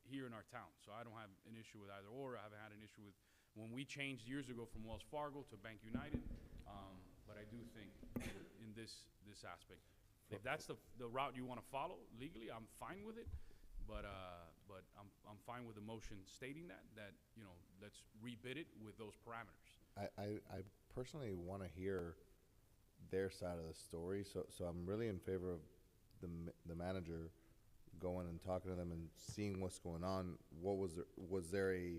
here in our town, so I don't have an issue with either or. I haven't had an issue with when we changed years ago from Wells Fargo to Bank United, but I do think in this aspect, if that's the route you want to follow legally, I'm fine with it. But I'm fine with the motion stating that let's rebid it with those parameters. I personally want to hear their side of the story, so I'm really in favor of the manager going and talking to them and seeing what's going on. Was there a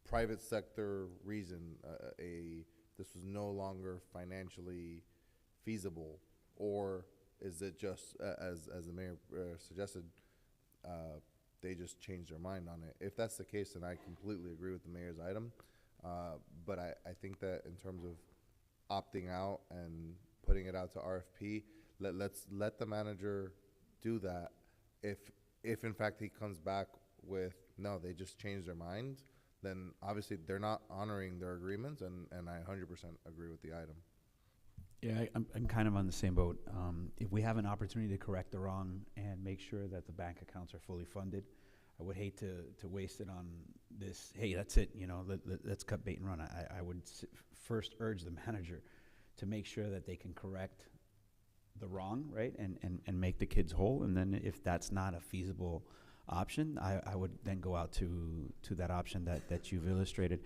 private sector reason? This was no longer financially feasible, or is it just as the mayor suggested? they just changed their mind on it. If that's the case, then I completely agree with the mayor's item. But I think that in terms of opting out and putting it out to RFP, let's let the manager do that. If in fact he comes back with, no, they just changed their mind, then obviously they're not honoring their agreements, and I 100% agree with the item. Yeah, I'm kind of on the same boat. If we have an opportunity to correct the wrong and make sure that the bank accounts are fully funded, I would hate to waste it on this, hey, that's it, you know, let's cut bait and run. I would first urge the manager to make sure that they can correct the wrong, right, and make the kids whole. And then if that's not a feasible option, I would then go out to that option that you've illustrated.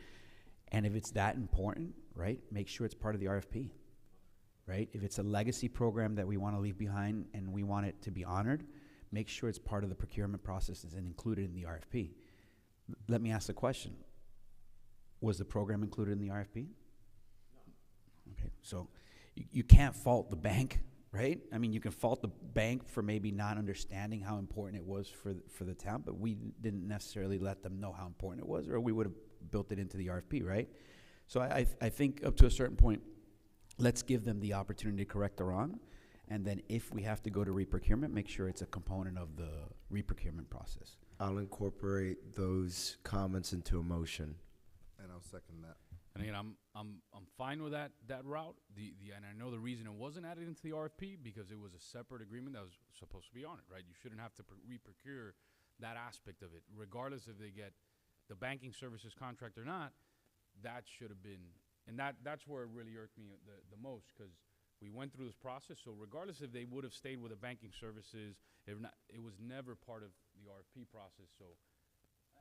And if it's that important, right, make sure it's part of the RFP, right? If it's a legacy program that we want to leave behind and we want it to be honored, make sure it's part of the procurement processes and included in the RFP. Let me ask the question. Was the program included in the RFP? No. Okay, so you can't fault the bank, right? I mean, you can fault the bank for maybe not understanding how important it was for the town, but we didn't necessarily let them know how important it was, or we would have built it into the RFP, right? So I think up to a certain point, let's give them the opportunity to correct the wrong, and then if we have to go to reprocurement, make sure it's a component of the reprocurement process. I'll incorporate those comments into a motion. And I'll second that. And again, I'm fine with that route. And I know the reason it wasn't added into the RFP because it was a separate agreement that was supposed to be honored, right? You shouldn't have to reprocure that aspect of it, regardless if they get the banking services contract or not. That should have been, and that's where it really irked me the most, because we went through this process. So regardless if they would have stayed with the banking services, if not, it was never part of the RFP process. So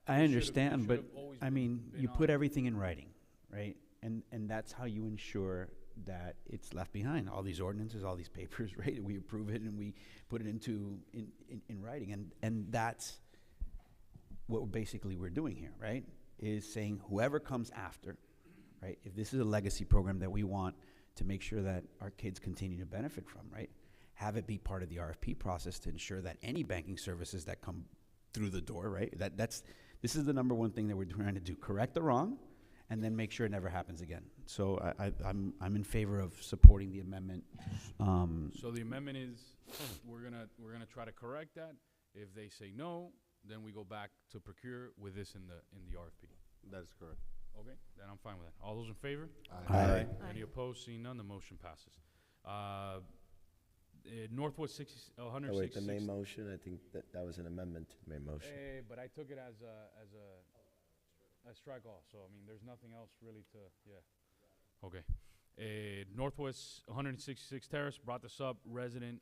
I understand, but I mean, you put everything in writing, right? And that's how you ensure that it's left behind. All these ordinances, all these papers, right? We approve it and we put it into in writing, and that's what basically we're doing here, right? Is saying whoever comes after, right? If this is a legacy program that we want to make sure that our kids continue to benefit from, right? Have it be part of the RFP process to ensure that any banking services that come through the door, right? This is the number one thing that we're trying to do: correct the wrong, and then make sure it never happens again. So I'm in favor of supporting the amendment. So the amendment is we're gonna try to correct that. If they say no, then we go back to procure with this in the RFP. That is correct. Okay, then I'm fine with that. All those in favor? Aye. Aye. Any opposed? Seeing none, the motion passes. Northwest 166. Oh, wait, the main motion, I think that was an amendment to the main motion. But I took it as a strike off. So I mean, there's nothing else really to Okay. Northwest 166 Terrace brought this up. Resident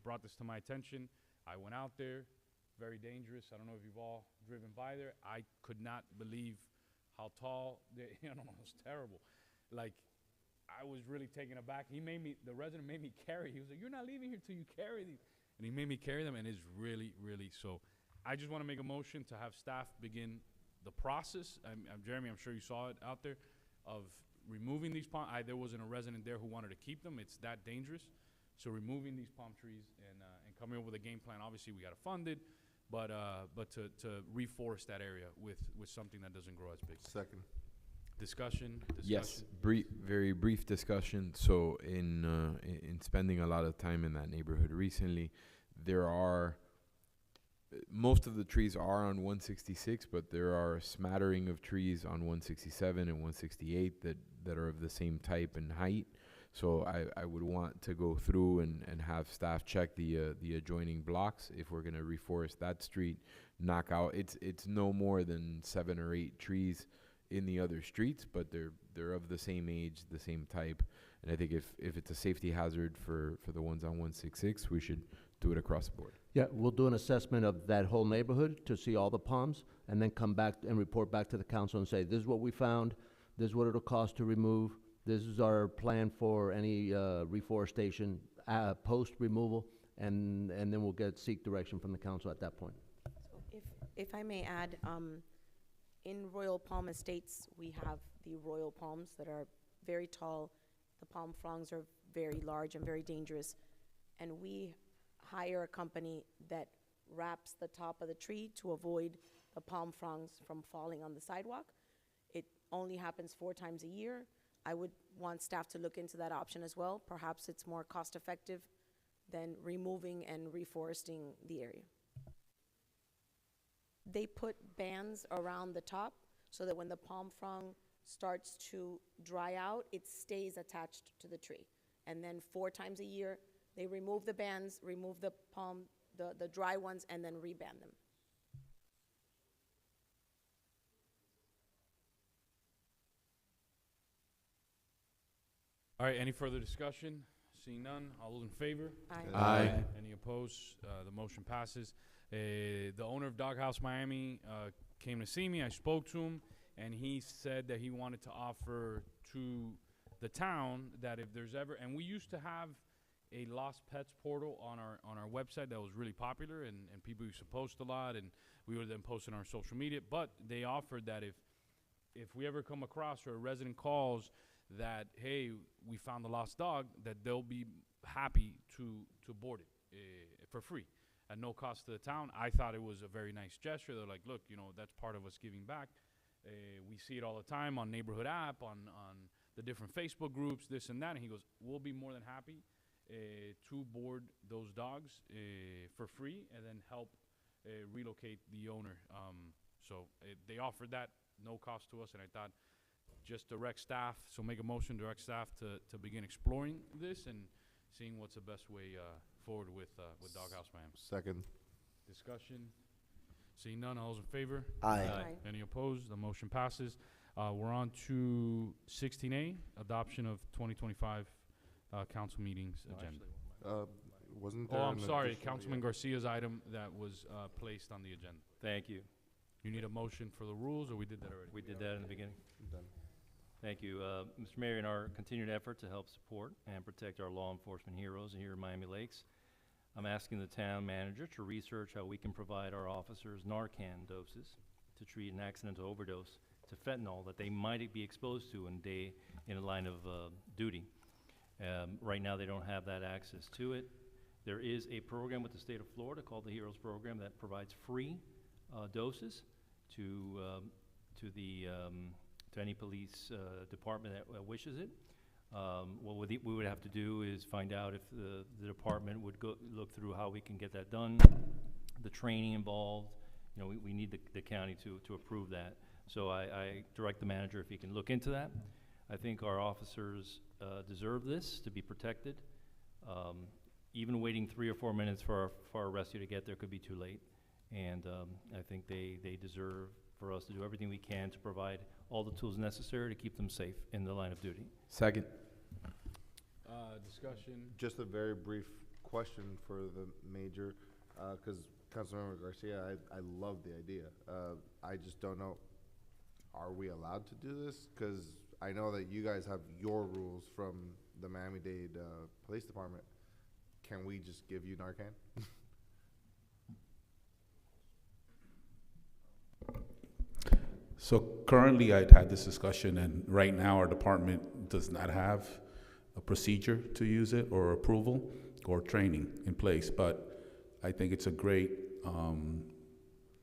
brought this to my attention. I went out there. Very dangerous. I don't know if you've all driven by there. I could not believe how tall it was terrible. Like, I was really taken aback. The resident made me carry. He was like, "You're not leaving here till you carry these." And he made me carry them, and it's really, really so. I just want to make a motion to have staff begin the process. Jeremy, I'm sure you saw it out there, of removing these palm. There wasn't a resident there who wanted to keep them. It's that dangerous. So removing these palm trees and coming up with a game plan. Obviously, we got to fund it, but to reforest that area with something that doesn't grow as big. Second. Discussion. Yes, very brief discussion. So in spending a lot of time in that neighborhood recently, there are most of the trees are on 166, but there are a smattering of trees on 167 and 168 that are of the same type and height. So I would want to go through and have staff check the adjoining blocks if we're gonna reforest that street, knock out. It's no more than 7 or 8 trees in the other streets, but they're of the same age, the same type. And I think if it's a safety hazard for the ones on 166, we should do it across the board. Yeah, we'll do an assessment of that whole neighborhood to see all the palms, and then come back and report back to the council and say, this is what we found, this is what it'll cost to remove, this is our plan for any reforestation post-removal, and then we'll seek direction from the council at that point. So if I may add, in Royal Palm Estates, we have the royal palms that are very tall. The palm fronds are very large and very dangerous. And we hire a company that wraps the top of the tree to avoid the palm fronds from falling on the sidewalk. It only happens 4 times a year. I would want staff to look into that option as well. Perhaps it's more cost-effective than removing and reforesting the area. They put bands around the top so that when the palm frond starts to dry out, it stays attached to the tree. And then 4 times a year, they remove the bands, remove the palm, the dry ones, and then reband them. All right, any further discussion? Seeing none, all those in favor? Aye. Aye. Any opposed? The motion passes. The owner of Doghouse Miami came to see me. I spoke to him, and he said that he wanted to offer to the town that if there's ever, and we used to have a lost pets portal on our website that was really popular, and people used to post a lot, and we would then post it on our social media. But they offered that if we ever come across or a resident calls that, hey, we found the lost dog, that they'll be happy to board it for free at no cost to the town. I thought it was a very nice gesture. They're like, look, that's part of us giving back. We see it all the time on neighborhood app, on the different Facebook groups, this and that. And he goes, we'll be more than happy to board those dogs for free and then help relocate the owner. So they offered that, no cost to us, and I thought just direct staff, so make a motion, direct staff to begin exploring this and seeing what's the best way forward with Doghouse Miami. Second. Discussion. Seeing none, all those in favor? Aye. Any opposed? The motion passes. We're on to 16A, adoption of 2025 council meetings agenda. Wasn't there? Oh, I'm an sorry, additional- Councilman Garcia's item that was placed on the agenda. Thank you. You need a motion for the rules, or we did that already? We did that in the beginning. Done. Thank you. Mr. Mayor, in our continued effort to help support and protect our law enforcement heroes here in Miami Lakes, I'm asking the town manager to research how we can provide our officers Narcan doses to treat an accidental overdose to fentanyl that they might be exposed to in a line of duty. Right now, they don't have that access to it. There is a program with the state of Florida called the Heroes Program that provides free doses to any police department that wishes it. What we would have to do is find out if the department would look through how we can get that done, the training involved. We need the county to approve that. So I direct the manager if he can look into that. I think our officers deserve this, to be protected. Even waiting 3 or 4 minutes for our rescue to get there could be too late. And I think they deserve for us to do everything we can to provide all the tools necessary to keep them safe in the line of duty. Second. Discussion. Just a very brief question for the major, because Councilmember Garcia, I love the idea. I just don't know, are we allowed to do this? Because I know that you guys have your rules from the Miami-Dade Police Department. Can we just give you Narcan? So currently, I'd had this discussion, and right now our department does not have a procedure to use it or approval or training in place. But I think it's a great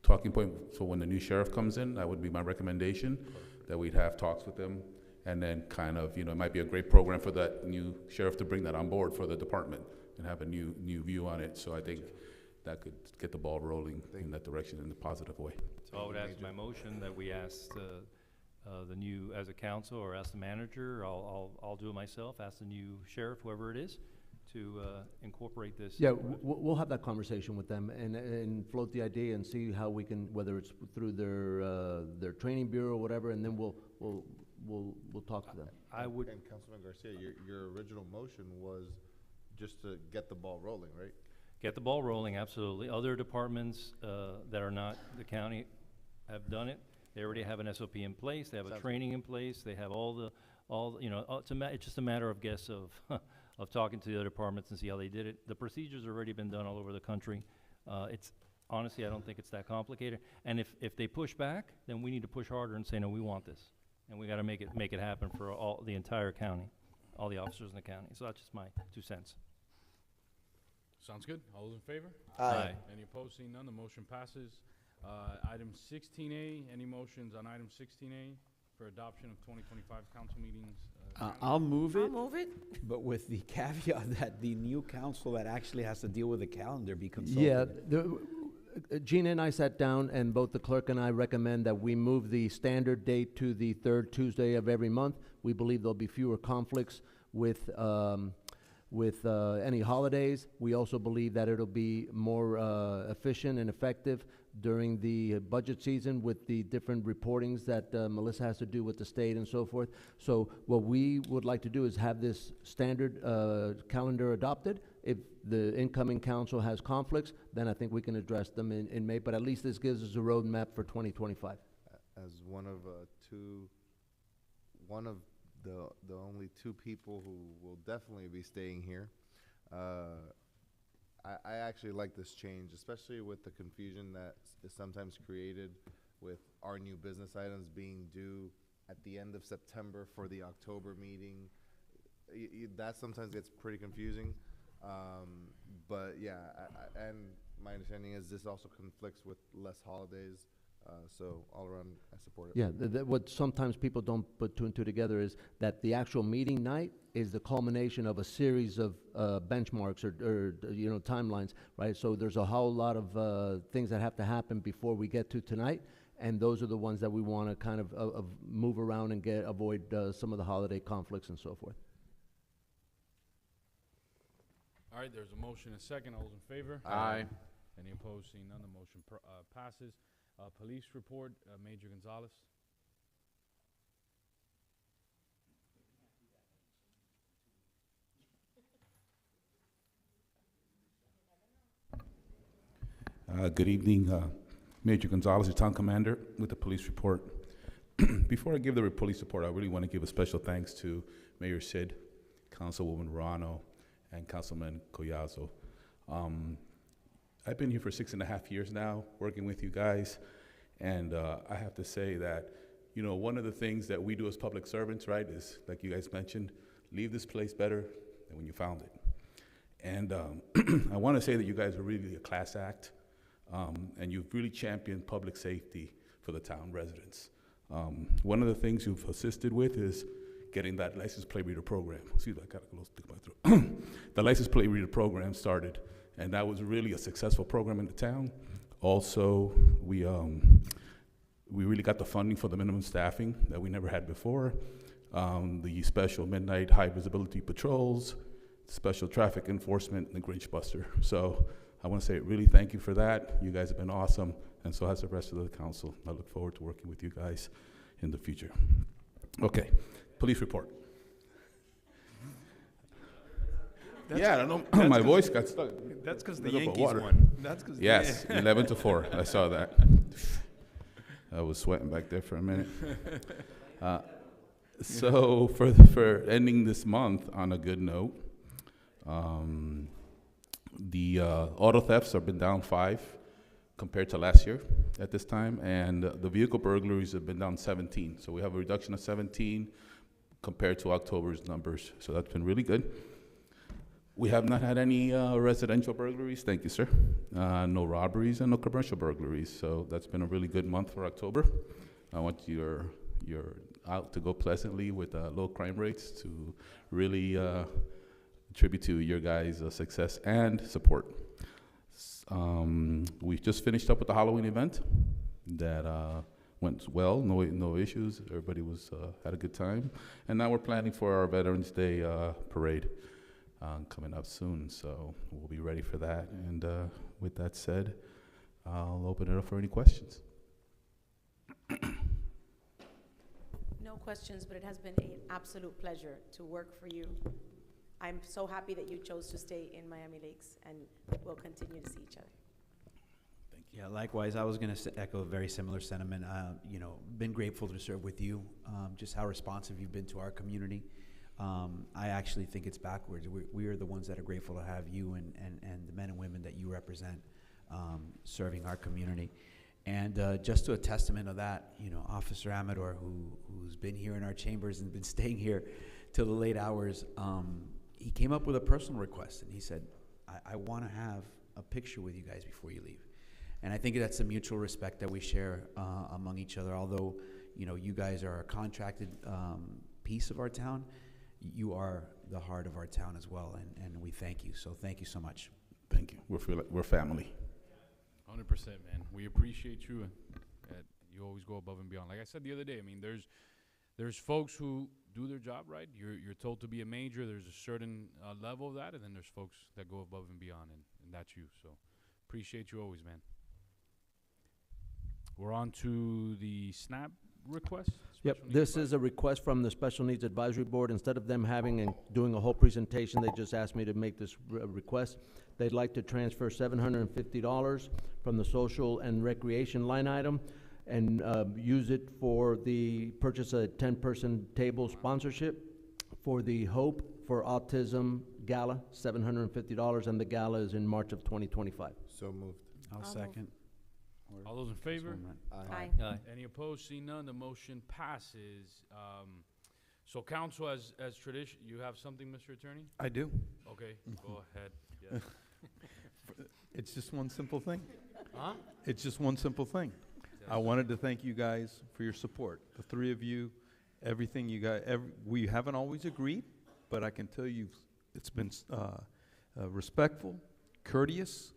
talking point. So when the new sheriff comes in, that would be my recommendation, that we'd have talks with them, and then kind of, it might be a great program for that new sheriff to bring that on board for the department and have a new view on it. So I think that could get the ball rolling in that direction in a positive way. So I would ask my motion that we ask the new, as a council, or ask the manager, I'll do it myself, ask the new sheriff, whoever it is, to incorporate this. Yeah, we'll have that conversation with them and float the idea and see how we can, whether it's through their training bureau or whatever, and then we'll talk to them. I would. And Councilman Garcia, your original motion was just to get the ball rolling, right? Get the ball rolling, absolutely. Other departments that are not the county have done it. They already have an SOP in place. They have a training in place. They have it's just a matter of guess of talking to the other departments and see how they did it. The procedures have already been done all over the country. It's honestly, I don't think it's that complicated. And if they push back, then we need to push harder and say, no, we want this, and we got to make it happen for the entire county, all the officers in the county. So that's just my 2 cents. Sounds good. All those in favor? Aye. Any opposed? Seeing none, the motion passes. Item 16A, any motions on item 16A for adoption of 2025 council meetings? I'll move it. I'll move it. But with the caveat that the new council that actually has to deal with the calendar be consulted. Yeah, Gina and I sat down, and both the clerk and I recommend that we move the standard date to the third Tuesday of every month. We believe there'll be fewer conflicts with any holidays. We also believe that it'll be more efficient and effective during the budget season with the different reportings that Melissa has to do with the state and so forth. So what we would like to do is have this standard calendar adopted. If the incoming council has conflicts, then I think we can address them in May, but at least this gives us a roadmap for 2025. As one of the only two people who will definitely be staying here, I actually like this change, especially with the confusion that is sometimes created with our new business items being due at the end of September for the October meeting. That sometimes gets pretty confusing. But yeah, and my understanding is this also conflicts with less holidays. So all around, I support it. Yeah, what sometimes people don't put two and two together is that the actual meeting night is the culmination of a series of benchmarks or timelines, right? So there's a whole lot of things that have to happen before we get to tonight, and those are the ones that we want to kind of move around and avoid some of the holiday conflicts and so forth. All right, there's a motion and a second. All those in favor? Aye. Any opposed? Seeing none, the motion passes. Police report, Major Gonzalez. Good evening, Major Gonzalez, your town commander with the police report. Before I give the police report, I really want to give a special thanks to Mayor Sid, Councilwoman Ruano, and Councilman Collazo. I've been here for 6.5 years now, working with you guys, and I have to say that, one of the things that we do as public servants, right, is, like you guys mentioned, leave this place better than when you found it. And I want to say that you guys are really a class act, and you've really championed public safety for the town residents. One of the things you've assisted with is getting that license plate reader program. Excuse me, I got a little stick in my throat. The license plate reader program started, and that was really a successful program in the town. Also, we really got the funding for the minimum staffing that we never had before. The special midnight high visibility patrols, special traffic enforcement, and the Grinch Buster. So I want to say really thank you for that. You guys have been awesome, and so has the rest of the council. I look forward to working with you guys in the future. Okay, police report. Yeah, I don't know. My voice got stuck. That's because the Yankees won. That's because. Yes, 11-4. I saw that. I was sweating back there for a minute. So for ending this month on a good note, the auto thefts have been down 5 compared to last year at this time, and the vehicle burglaries have been down 17. So we have a reduction of 17 compared to October's numbers. So that's been really good. We have not had any residential burglaries, thank you, sir. No robberies and no commercial burglaries. So that's been a really good month for October. I want your out to go pleasantly with low crime rates to really attribute to your guys' success and support. We just finished up with the Halloween event that went well, no issues. Everybody had a good time. And now we're planning for our Veterans Day parade. Coming up soon, so we'll be ready for that. And with that said, I'll open it up for any questions. No questions, but it has been an absolute pleasure to work for you. I'm so happy that you chose to stay in Miami Lakes, and we'll continue to see each other. Thank you. Yeah, likewise, I was going to echo a very similar sentiment. Been grateful to serve with you, just how responsive you've been to our community. I actually think it's backwards. We are the ones that are grateful to have you and the men and women that you represent serving our community. And just to a testament of that, Officer Amador, who's been here in our chambers and been staying here till the late hours, he came up with a personal request, and he said, I want to have a picture with you guys before you leave. And I think that's a mutual respect that we share among each other. Although, you know, you guys are a contracted piece of our town, you are the heart of our town as well, and we thank you. So thank you so much. Thank you. We're family. 100%, man. We appreciate you, and you always go above and beyond. Like I said the other day, I mean, there's folks who do their job right. You're told to be a major. There's a certain level of that, and then there's folks that go above and beyond, and that's you. So appreciate you always, man. We're on to the SNAP request. Yep, Special Needs this is a request from the Special Needs Advisory Board. Instead of them having and doing a whole presentation, they just asked me to make this request. They'd like to transfer $750 from the social and recreation line item and use it for the purchase of a 10-person table sponsorship for the Hope for Autism Gala, $750, and the gala is in March of 2025. So moved. I'll second. All those in favor? Aye. Any opposed? See none, the motion passes. So council, as tradition, you have something, Mr. Attorney? I do. Okay, go ahead. Yes. It's just one simple thing. Huh? It's just one simple thing. I wanted to thank you guys for your support. The three of you, everything you guys, we haven't always agreed, but I can tell you it's been respectful, courteous.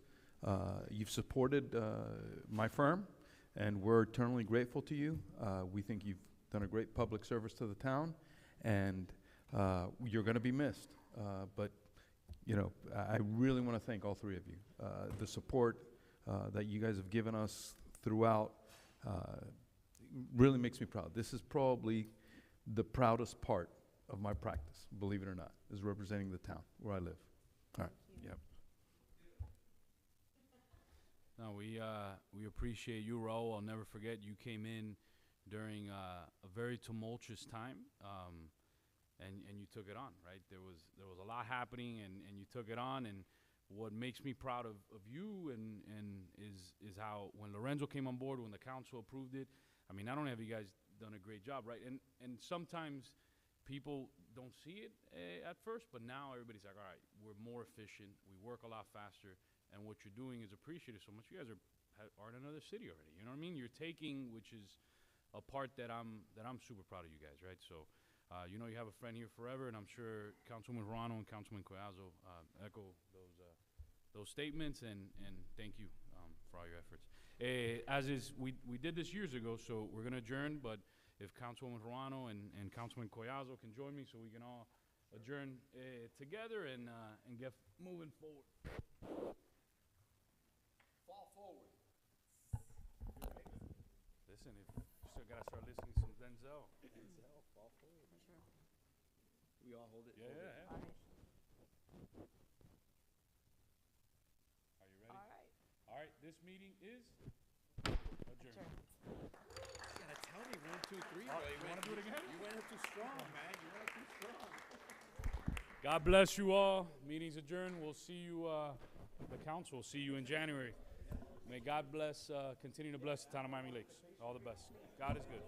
You've supported my firm, and we're eternally grateful to you. We think you've done a great public service to the town, and you're going to be missed. But, you know, I really want to thank all three of you. The support that you guys have given us throughout really makes me proud. This is probably the proudest part of my practice, believe it or not, is representing the town where I live. All right. Yep. No, we appreciate you, Raul. I'll never forget you came in during a very tumultuous time, and you took it on, right? There was a lot happening, and you took it on. And what makes me proud of you and is how when Lorenzo came on board, when the council approved it, I mean, not only have you guys done a great job, right? And sometimes people don't see it at first, but now everybody's like, all right, we're more efficient, we work a lot faster. And what you're doing is appreciated so much. You guys are in another city already. You know what I mean? You're taking, which is a part that I'm super proud of you guys, right? So, you know, you have a friend here forever, and I'm sure Councilman Ruano and Councilman Collazo echo those statements. And thank you for all your efforts. As is, we did this years ago, so we're gonna adjourn. But if Councilwoman Ruano and Councilman Collazo can join me, so we can all adjourn together and get moving forward. Listen, if you still gotta start listening to some Denzel. Fall forward. Sure. We all hold it. Yeah. All right. Are you ready? All right. All right, this meeting is adjourned. You gotta tell me 1, 2, 3, bro. You wanna do it again? You went up too strong, man. You went up too strong. God bless you all. Meeting's adjourned. We'll see you, the council will see you in January. May God bless, continue to bless the town of Miami Lakes. All the best. God is good.